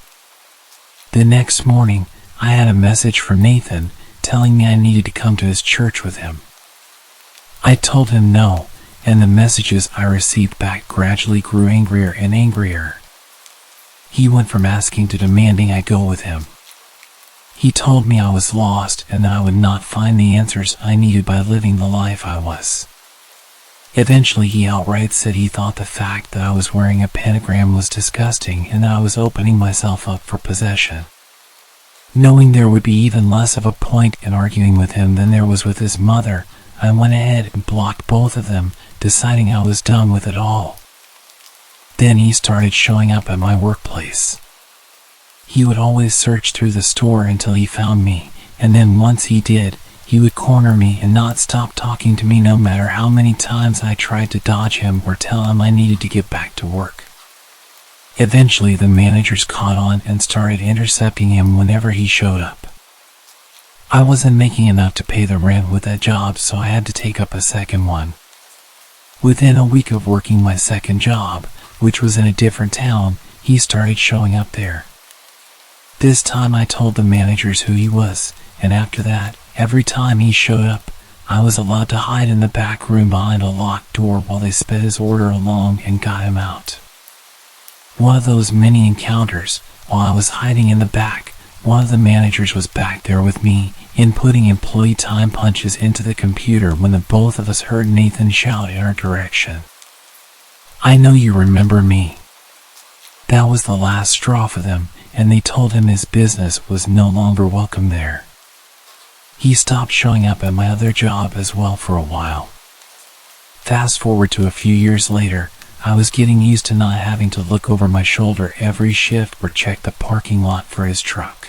The next morning, I had a message from Nathan telling me I needed to come to his church with him. I told him no, and the messages I received back gradually grew angrier and angrier. He went from asking to demanding I go with him. He told me I was lost and that I would not find the answers I needed by living the life I was. Eventually he outright said he thought the fact that I was wearing a pentagram was disgusting and that I was opening myself up for possession. Knowing there would be even less of a point in arguing with him than there was with his mother, I went ahead and blocked both of them, deciding I was done with it all. Then he started showing up at my workplace. He would always search through the store until he found me, and then once he did, he would corner me and not stop talking to me no matter how many times I tried to dodge him or tell him I needed to get back to work. Eventually the managers caught on and started intercepting him whenever he showed up. I wasn't making enough to pay the rent with that job, so I had to take up a second one. Within a week of working my second job, which was in a different town, he started showing up there. This time I told the managers who he was, and after that, every time he showed up, I was allowed to hide in the back room behind a locked door while they sped his order along and got him out. One of those many encounters, while I was hiding in the back, one of the managers was back there with me, inputting employee time punches into the computer when the both of us heard Nathan shout in our direction. "I know you remember me." That was the last straw for them, and they told him his business was no longer welcome there. He stopped showing up at my other job as well for a while. Fast forward to a few years later, I was getting used to not having to look over my shoulder every shift or check the parking lot for his truck.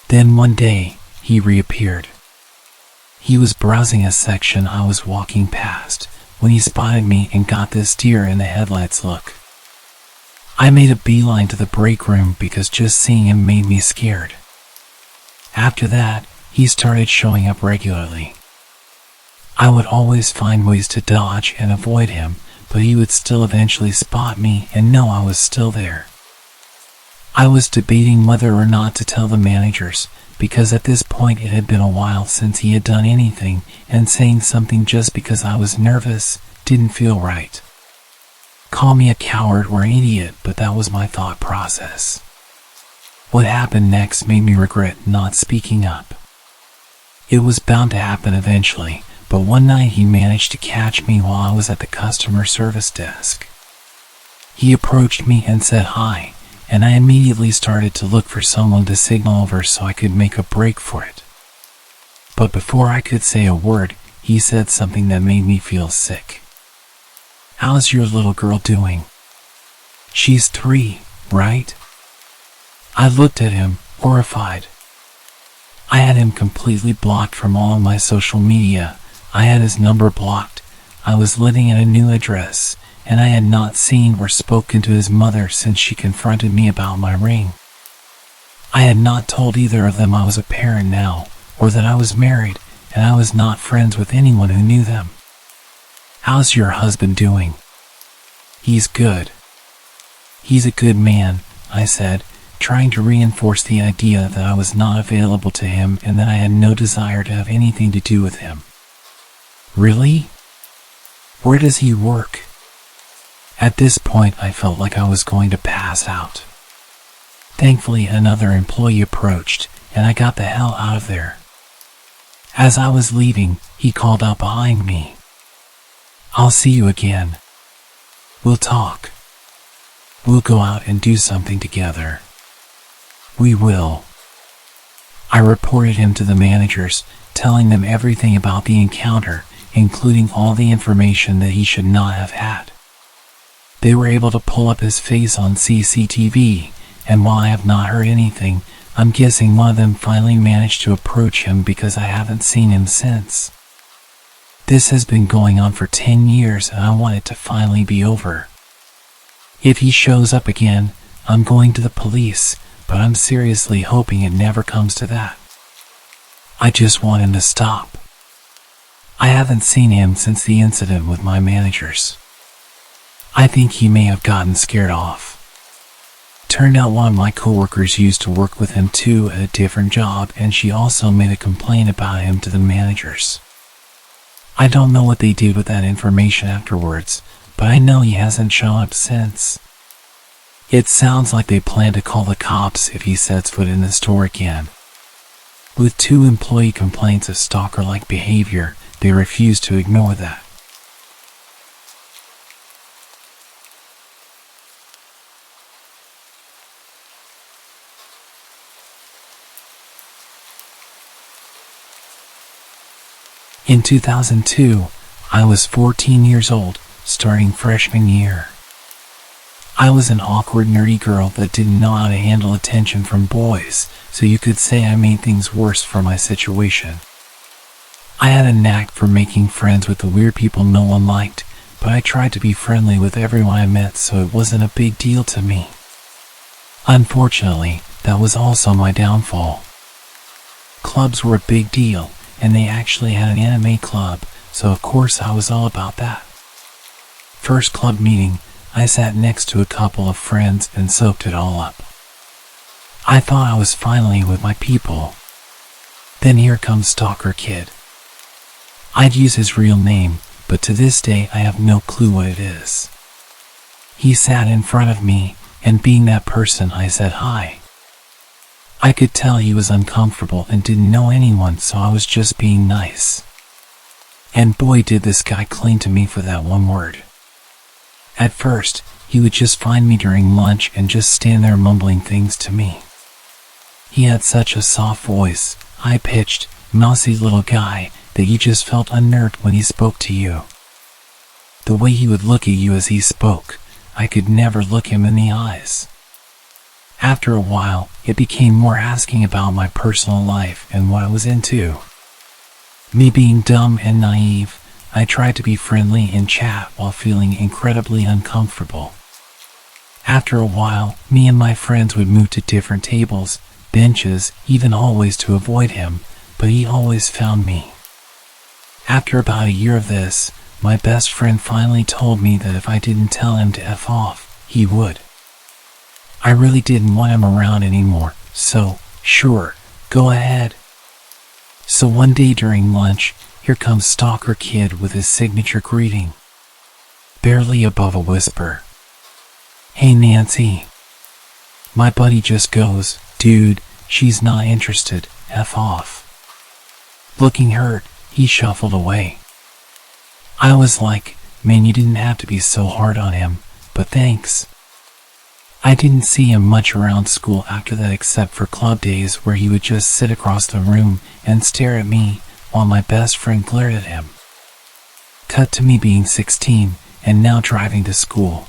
Then one day, he reappeared. He was browsing a section I was walking past when he spotted me and got this deer in the headlights look. I made a beeline to the break room because just seeing him made me scared. After that, he started showing up regularly. I would always find ways to dodge and avoid him, but he would still eventually spot me and know I was still there. I was debating whether or not to tell the managers, because at this point it had been a while since he had done anything, and saying something just because I was nervous didn't feel right. Call me a coward or an idiot, but that was my thought process. What happened next made me regret not speaking up. It was bound to happen eventually, but one night he managed to catch me while I was at the customer service desk. He approached me and said hi, and I immediately started to look for someone to signal over so I could make a break for it. But before I could say a word, he said something that made me feel sick. "How's your little girl doing?" "She's 3, right?" I looked at him, horrified. I had him completely blocked from all of my social media. I had his number blocked. I was living at a new address, and I had not seen or spoken to his mother since she confronted me about my ring. I had not told either of them I was a parent now, or that I was married, and I was not friends with anyone who knew them. "How's your husband doing?" "He's good." "He's a good man," I said, trying to reinforce the idea that I was not available to him and that I had no desire to have anything to do with him. "Really? Where does he work?" At this point, I felt like I was going to pass out. Thankfully, another employee approached, and I got the hell out of there. As I was leaving, he called out behind me. "I'll see you again. We'll talk. We'll go out and do something together." "We will." I reported him to the managers, telling them everything about the encounter, including all the information that he should not have had. They were able to pull up his face on CCTV, and while I have not heard anything, I'm guessing one of them finally managed to approach him because I haven't seen him since. This has been going on for 10 years and I want it to finally be over. If he shows up again, I'm going to the police, but I'm seriously hoping it never comes to that. I just want him to stop. I haven't seen him since the incident with my managers. I think he may have gotten scared off. Turned out one of my coworkers used to work with him too at a different job, and she also made a complaint about him to the managers. I don't know what they did with that information afterwards, but I know he hasn't shown up since. It sounds like they plan to call the cops if he sets foot in the store again. With 2 employee complaints of stalker-like behavior, they refuse to ignore that. In 2002, I was 14 years old, starting freshman year. I was an awkward, nerdy girl that didn't know how to handle attention from boys, so you could say I made things worse for my situation. I had a knack for making friends with the weird people no one liked, but I tried to be friendly with everyone I met, so it wasn't a big deal to me. Unfortunately, that was also my downfall. Clubs were a big deal, and they actually had an anime club, so of course I was all about that. First club meeting, I sat next to a couple of friends and soaked it all up. I thought I was finally with my people. Then here comes Stalker Kid. I'd use his real name, but to this day I have no clue what it is. He sat in front of me, and being that person, I said hi. I could tell he was uncomfortable and didn't know anyone, so I was just being nice. And boy, did this guy cling to me for that one word. At first, he would just find me during lunch and just stand there mumbling things to me. He had such a soft voice, high-pitched, mousy little guy, that you just felt unnerved when he spoke to you. The way he would look at you as he spoke, I could never look him in the eyes. After a while, it became more asking about my personal life and what I was into. Me being dumb and naive, I tried to be friendly and chat while feeling incredibly uncomfortable. After a while, me and my friends would move to different tables, benches, even hallways to avoid him, but he always found me. After about a year of this, my best friend finally told me that if I didn't tell him to F off, he would. I really didn't want him around anymore, so, sure, go ahead. So one day during lunch, here comes Stalker Kid with his signature greeting. Barely above a whisper. Hey Nancy. My buddy just goes, dude, she's not interested, F off. Looking hurt, he shuffled away. I was like, man, you didn't have to be so hard on him, but thanks. I didn't see him much around school after that except for club days where he would just sit across the room and stare at me while my best friend glared at him. Cut to me being 16 and now driving to school.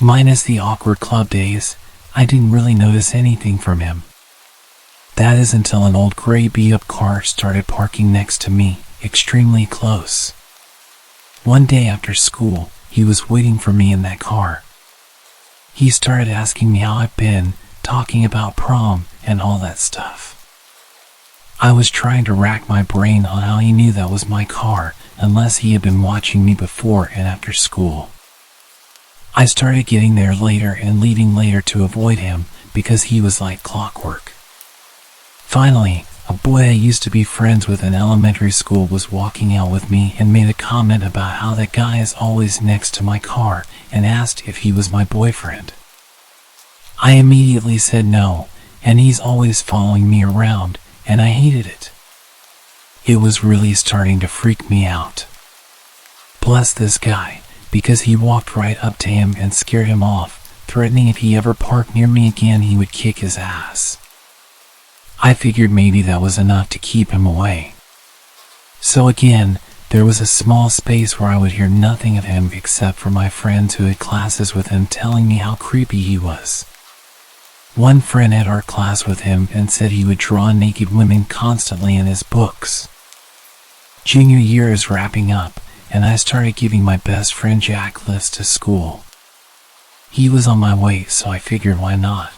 Minus the awkward club days, I didn't really notice anything from him. That is until an old gray beat-up car started parking next to me, extremely close. One day after school, he was waiting for me in that car. He started asking me how I've been, talking about prom and all that stuff. I was trying to rack my brain on how he knew that was my car, unless he had been watching me before and after school. I started getting there later and leaving later to avoid him because he was like clockwork. Finally, a boy I used to be friends with in elementary school was walking out with me and made a comment about how that guy is always next to my car and asked if he was my boyfriend. I immediately said no, and he's always following me around, and I hated it. It was really starting to freak me out. Bless this guy, because he walked right up to him and scared him off, threatening if he ever parked near me again he would kick his ass. I figured maybe that was enough to keep him away. So again, there was a small space where I would hear nothing of him except for my friends who had classes with him telling me how creepy he was. One friend had art class with him and said he would draw naked women constantly in his books. Junior year is wrapping up, and I started giving my best friend Jack lifts to school. He was on my way, so I figured why not.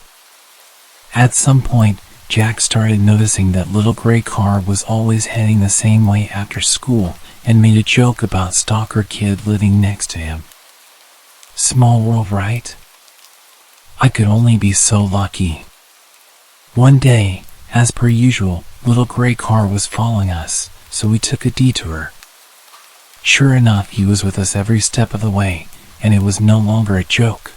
At some point, Jack started noticing that little gray car was always heading the same way after school and made a joke about Stalker Kid living next to him. Small world, right? I could only be so lucky. One day, as per usual, little gray car was following us, so we took a detour. Sure enough, he was with us every step of the way, and it was no longer a joke.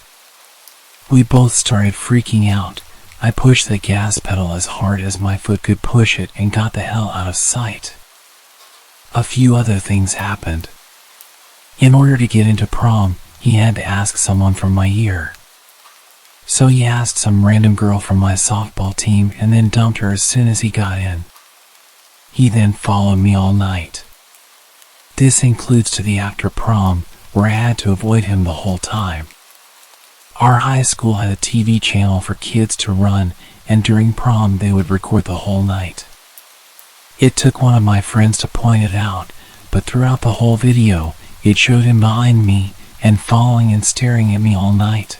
We both started freaking out. I pushed the gas pedal as hard as my foot could push it and got the hell out of sight. A few other things happened. In order to get into prom, he had to ask someone from my year. So he asked some random girl from my softball team and then dumped her as soon as he got in. He then followed me all night. This includes to the after prom, where I had to avoid him the whole time. Our high school had a TV channel for kids to run, and during prom they would record the whole night. It took one of my friends to point it out, but throughout the whole video, it showed him behind me and following and staring at me all night.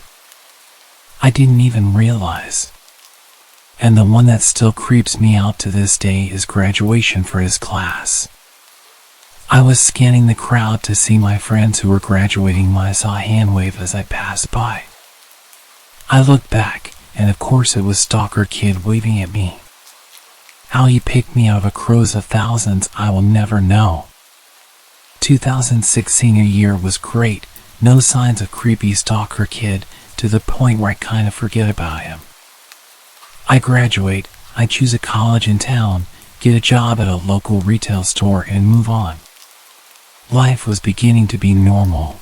I didn't even realize. And the one that still creeps me out to this day is graduation for his class. I was scanning the crowd to see my friends who were graduating when I saw a hand wave as I passed by. I looked back, and of course it was Stalker Kid waving at me. How he picked me out of a crow's of thousands, I will never know. 2006 senior year was great. No signs of creepy stalker kid, to the point where I kind of forget about him. I graduate, I choose a college in town, get a job at a local retail store, and move on. Life was beginning to be normal.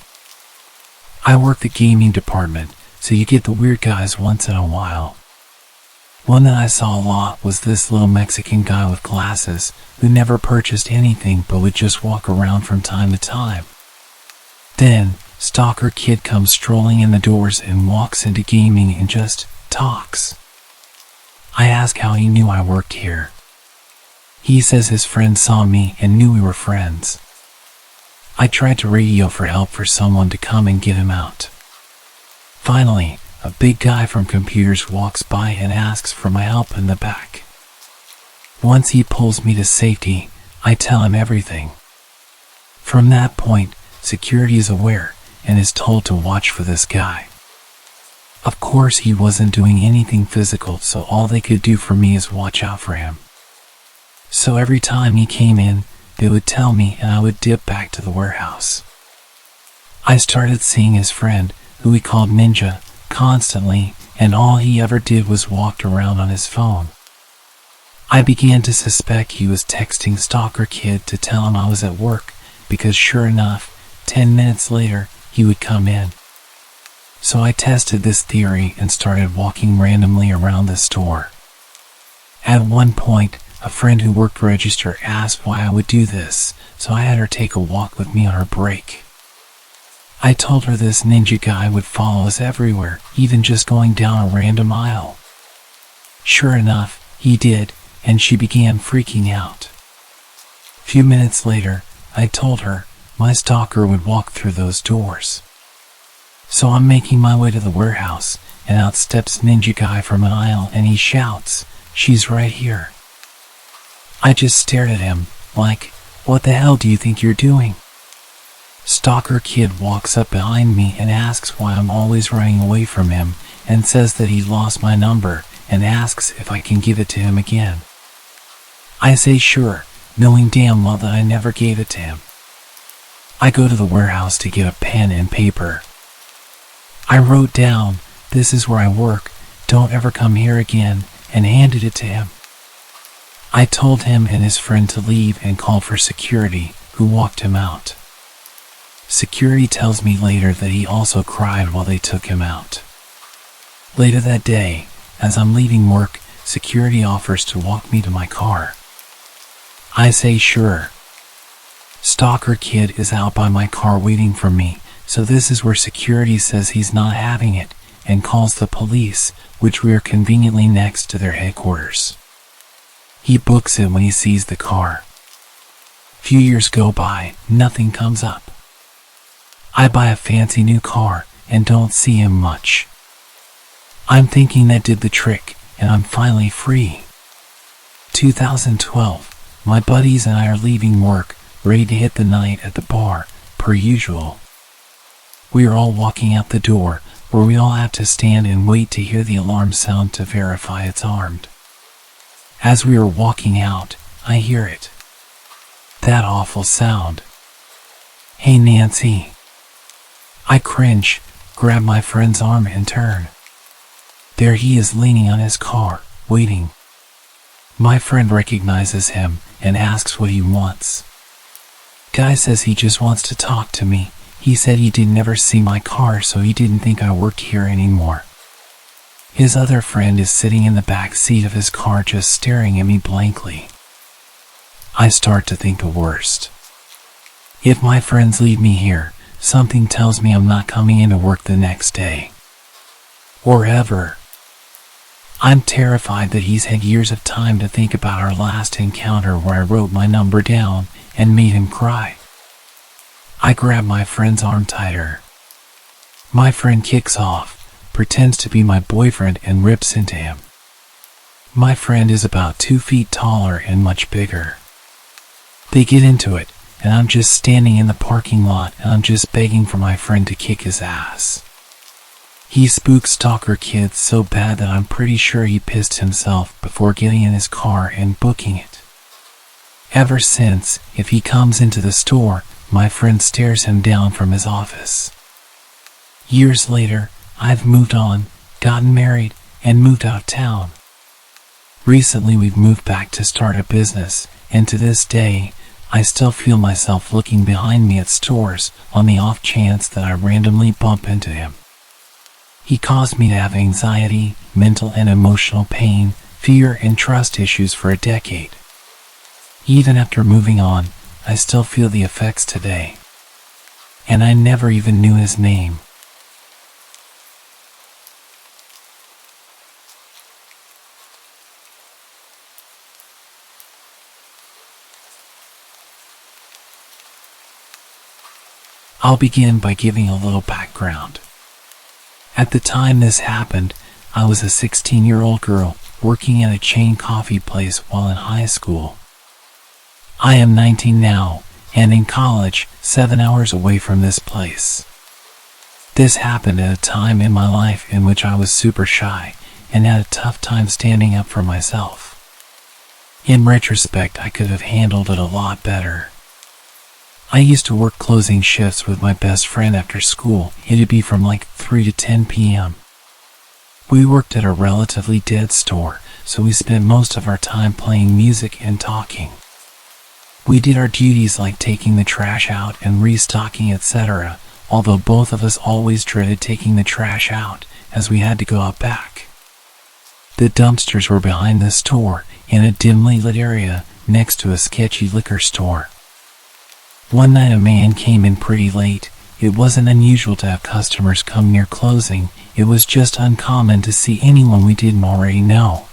I work the gaming department, so you get the weird guys once in a while. One that I saw a lot was this little Mexican guy with glasses who never purchased anything but would just walk around from time to time. Then, stalker kid comes strolling in the doors and walks into gaming and just talks. I ask how he knew I worked here. He says his friend saw me and knew we were friends. I tried to radio for help for someone to come and get him out. Finally, a big guy from computers walks by and asks for my help in the back. Once he pulls me to safety, I tell him everything. From that point, security is aware and is told to watch for this guy. Of course, he wasn't doing anything physical, so all they could do for me is watch out for him. So every time he came in, they would tell me and I would dip back to the warehouse. I started seeing his friend, who he called Ninja, constantly, and all he ever did was walked around on his phone. I began to suspect he was texting Stalker Kid to tell him I was at work, because sure enough, 10 minutes later, he would come in. So I tested this theory and started walking randomly around the store. At one point, a friend who worked register asked why I would do this, so I had her take a walk with me on her break. I told her this ninja guy would follow us everywhere, even just going down a random aisle. Sure enough, he did, and she began freaking out. A few minutes later, I told her my stalker would walk through those doors. So I'm making my way to the warehouse, and out steps ninja guy from an aisle and he shouts, "She's right here." I just stared at him, like, what the hell do you think you're doing? Stalker Kid walks up behind me and asks why I'm always running away from him, and says that he lost my number and asks if I can give it to him again. I say sure, knowing damn well that I never gave it to him. I go to the warehouse to get a pen and paper. I wrote down, "This is where I work, don't ever come here again," and handed it to him. I told him and his friend to leave and called for security, who walked him out. Security tells me later that he also cried while they took him out. Later that day, as I'm leaving work, security offers to walk me to my car. I say sure. Stalker Kid is out by my car waiting for me, so this is where security says he's not having it, and calls the police, which we are conveniently next to their headquarters. He books it when he sees the car. Few years go by, nothing comes up. I buy a fancy new car and don't see him much. I'm thinking that did the trick, and I'm finally free. 2012, my buddies and I are leaving work, ready to hit the night at the bar, per usual. We are all walking out the door, where we all have to stand and wait to hear the alarm sound to verify it's armed. As we are walking out, I hear it. That awful sound. "Hey Nancy." I cringe, grab my friend's arm and turn. There he is leaning on his car, waiting. My friend recognizes him and asks what he wants. Guy says he just wants to talk to me. He said he didn't ever see my car, so he didn't think I worked here anymore. His other friend is sitting in the back seat of his car just staring at me blankly. I start to think the worst. If my friends leave me here, something tells me I'm not coming into work the next day. Or ever. I'm terrified that he's had years of time to think about our last encounter where I wrote my number down and made him cry. I grab my friend's arm tighter. My friend kicks off, pretends to be my boyfriend, and rips into him. My friend is about 2 feet taller and much bigger. They get into it, and I'm just standing in the parking lot and I'm just begging for my friend to kick his ass. He spooked stalker kids so bad that I'm pretty sure he pissed himself before getting in his car and booking it. Ever since, if he comes into the store, my friend stares him down from his office. Years later, I've moved on, gotten married, and moved out of town. Recently we've moved back to start a business, and to this day, I still feel myself looking behind me at stores on the off chance that I randomly bump into him. He caused me to have anxiety, mental and emotional pain, fear and trust issues for a decade. Even after moving on, I still feel the effects today. And I never even knew his name. I'll begin by giving a little background. At the time this happened, I was a 16-year-old girl working at a chain coffee place while in high school. I am 19 now, and in college, 7 hours away from this place. This happened at a time in my life in which I was super shy and had a tough time standing up for myself. In retrospect, I could have handled it a lot better. I used to work closing shifts with my best friend after school. It'd be from like 3 to 10 p.m. We worked at a relatively dead store, so we spent most of our time playing music and talking. We did our duties like taking the trash out and restocking, etc., although both of us always dreaded taking the trash out, as we had to go out back. The dumpsters were behind the store, in a dimly lit area, next to a sketchy liquor store. One night a man came in pretty late. It wasn't unusual to have customers come near closing. It was just uncommon to see anyone we didn't already know.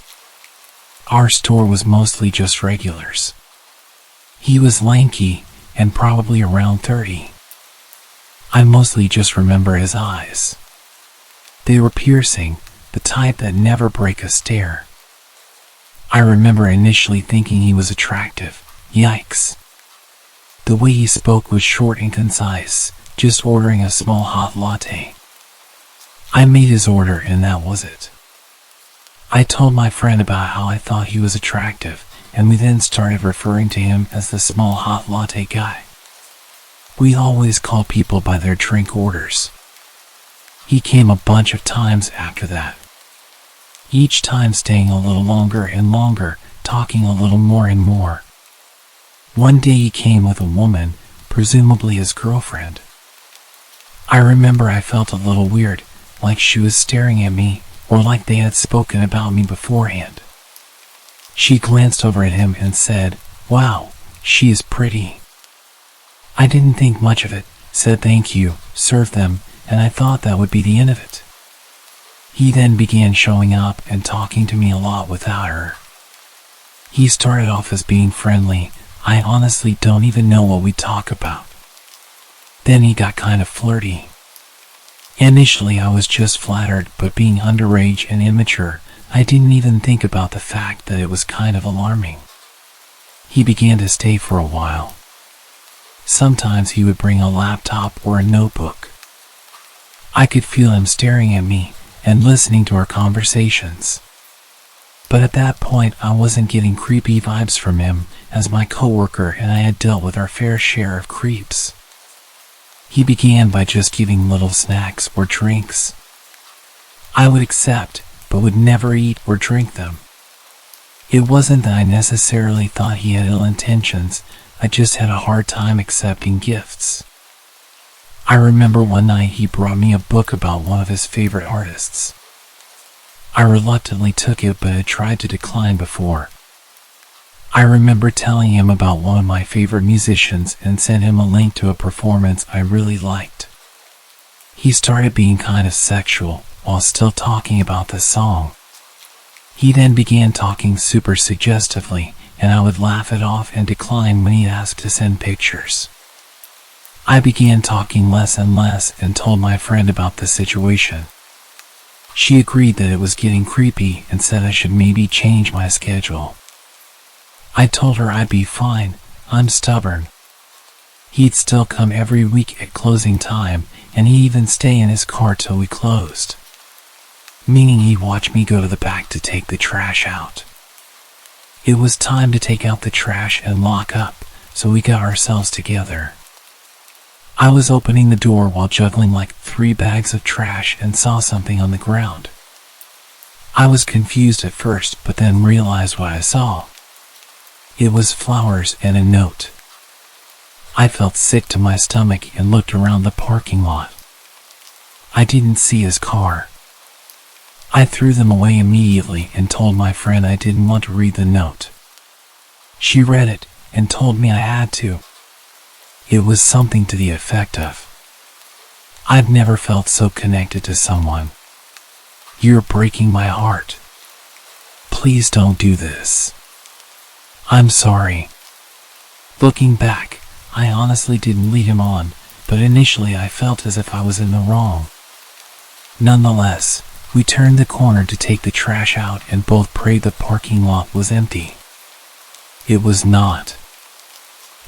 Our store was mostly just regulars. He was lanky and probably around 30. I mostly just remember his eyes. They were piercing, the type that never break a stare. I remember initially thinking he was attractive. Yikes. The way he spoke was short and concise, just ordering a small hot latte. I made his order and that was it. I told my friend about how I thought he was attractive, and we then started referring to him as the small hot latte guy. We always call people by their drink orders. He came a bunch of times after that. Each time staying a little longer and longer, talking a little more and more. One day he came with a woman, presumably his girlfriend. I remember I felt a little weird, like she was staring at me, or like they had spoken about me beforehand. She glanced over at him and said, "Wow, she is pretty." I didn't think much of it, said thank you, served them, and I thought that would be the end of it. He then began showing up and talking to me a lot without her. He started off as being friendly. I honestly don't even know what we talk about. Then he got kind of flirty. Initially I was just flattered, but being underage and immature, I didn't even think about the fact that it was kind of alarming. He began to stay for a while. Sometimes he would bring a laptop or a notebook. I could feel him staring at me and listening to our conversations. But at that point I wasn't getting creepy vibes from him, as my coworker and I had dealt with our fair share of creeps. He began by just giving little snacks or drinks. I would accept, but would never eat or drink them. It wasn't that I necessarily thought he had ill intentions, I just had a hard time accepting gifts. I remember one night he brought me a book about one of his favorite artists. I reluctantly took it, but had tried to decline before. I remember telling him about one of my favorite musicians and sent him a link to a performance I really liked. He started being kind of sexual while still talking about the song. He then began talking super suggestively, and I would laugh it off and decline when he asked to send pictures. I began talking less and less and told my friend about the situation. She agreed that it was getting creepy and said I should maybe change my schedule. I told her I'd be fine, I'm stubborn. He'd still come every week at closing time, and he'd even stay in his car till we closed. meaning he'd watch me go to the back to take the trash out. It was time to take out the trash and lock up, so we got ourselves together. I was opening the door while juggling like 3 bags of trash and saw something on the ground. I was confused at first, but then realized what I saw. It was flowers and a note. I felt sick to my stomach and looked around the parking lot. I didn't see his car. I threw them away immediately and told my friend I didn't want to read the note. She read it and told me I had to. It was something to the effect of, "I've never felt so connected to someone. You're breaking my heart. Please don't do this. I'm sorry." Looking back, I honestly didn't lead him on, but initially I felt as if I was in the wrong. Nonetheless, we turned the corner to take the trash out and both prayed the parking lot was empty. It was not.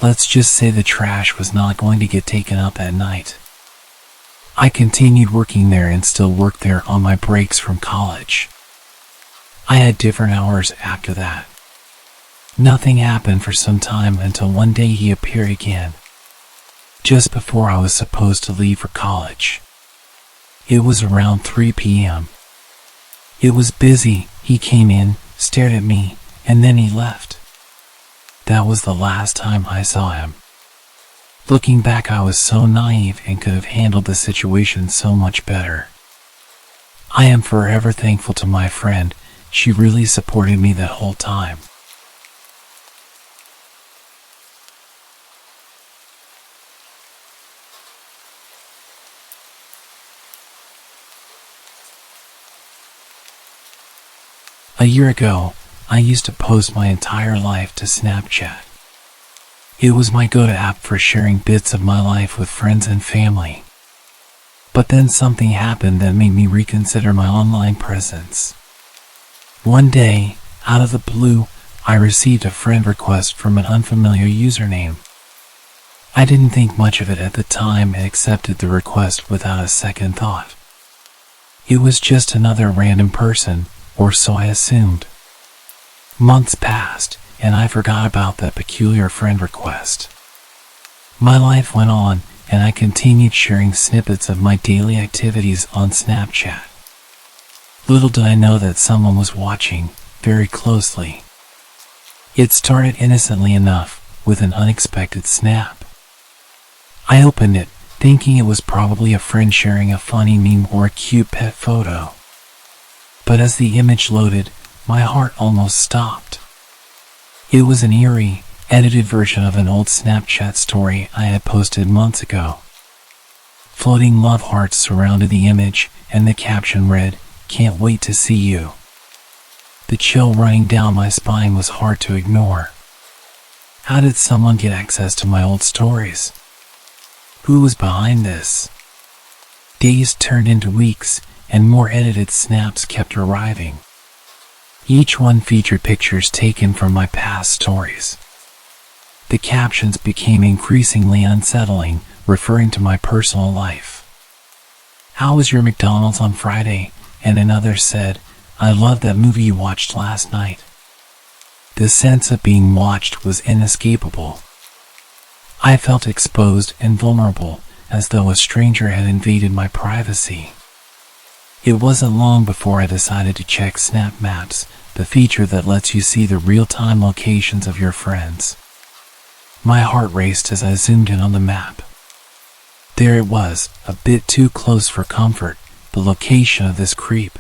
Let's just say the trash was not going to get taken out that night. I continued working there and still worked there on my breaks from college. I had different hours after that. Nothing happened for some time until one day he appeared again, just before I was supposed to leave for college. It was around 3 p.m. It was busy. He came in, stared at me, and then he left. That was the last time I saw him. Looking back, I was so naive and could have handled the situation so much better. I am forever thankful to my friend. She really supported me that whole time. A year ago, I used to post my entire life to Snapchat. It was my go-to app for sharing bits of my life with friends and family. But then something happened that made me reconsider my online presence. One day, out of the blue, I received a friend request from an unfamiliar username. I didn't think much of it at the time and accepted the request without a second thought. It was just another random person, or so I assumed. Months passed, and I forgot about that peculiar friend request. My life went on, and I continued sharing snippets of my daily activities on Snapchat. Little did I know that someone was watching, very closely. It started innocently enough, with an unexpected snap. I opened it, thinking it was probably a friend sharing a funny meme or a cute pet photo. But as the image loaded, my heart almost stopped. It was an eerie, edited version of an old Snapchat story I had posted months ago. Floating love hearts surrounded the image, and the caption read, "Can't wait to see you." The chill running down my spine was hard to ignore. How did someone get access to my old stories? Who was behind this? Days turned into weeks, and more edited snaps kept arriving. Each one featured pictures taken from my past stories. The captions became increasingly unsettling, referring to my personal life. "How was your McDonald's on Friday?" And another said, "I loved that movie you watched last night." The sense of being watched was inescapable. I felt exposed and vulnerable, as though a stranger had invaded my privacy. It wasn't long before I decided to check Snap Maps, the feature that lets you see the real-time locations of your friends. My heart raced as I zoomed in on the map. There it was, a bit too close for comfort, the location of this creep.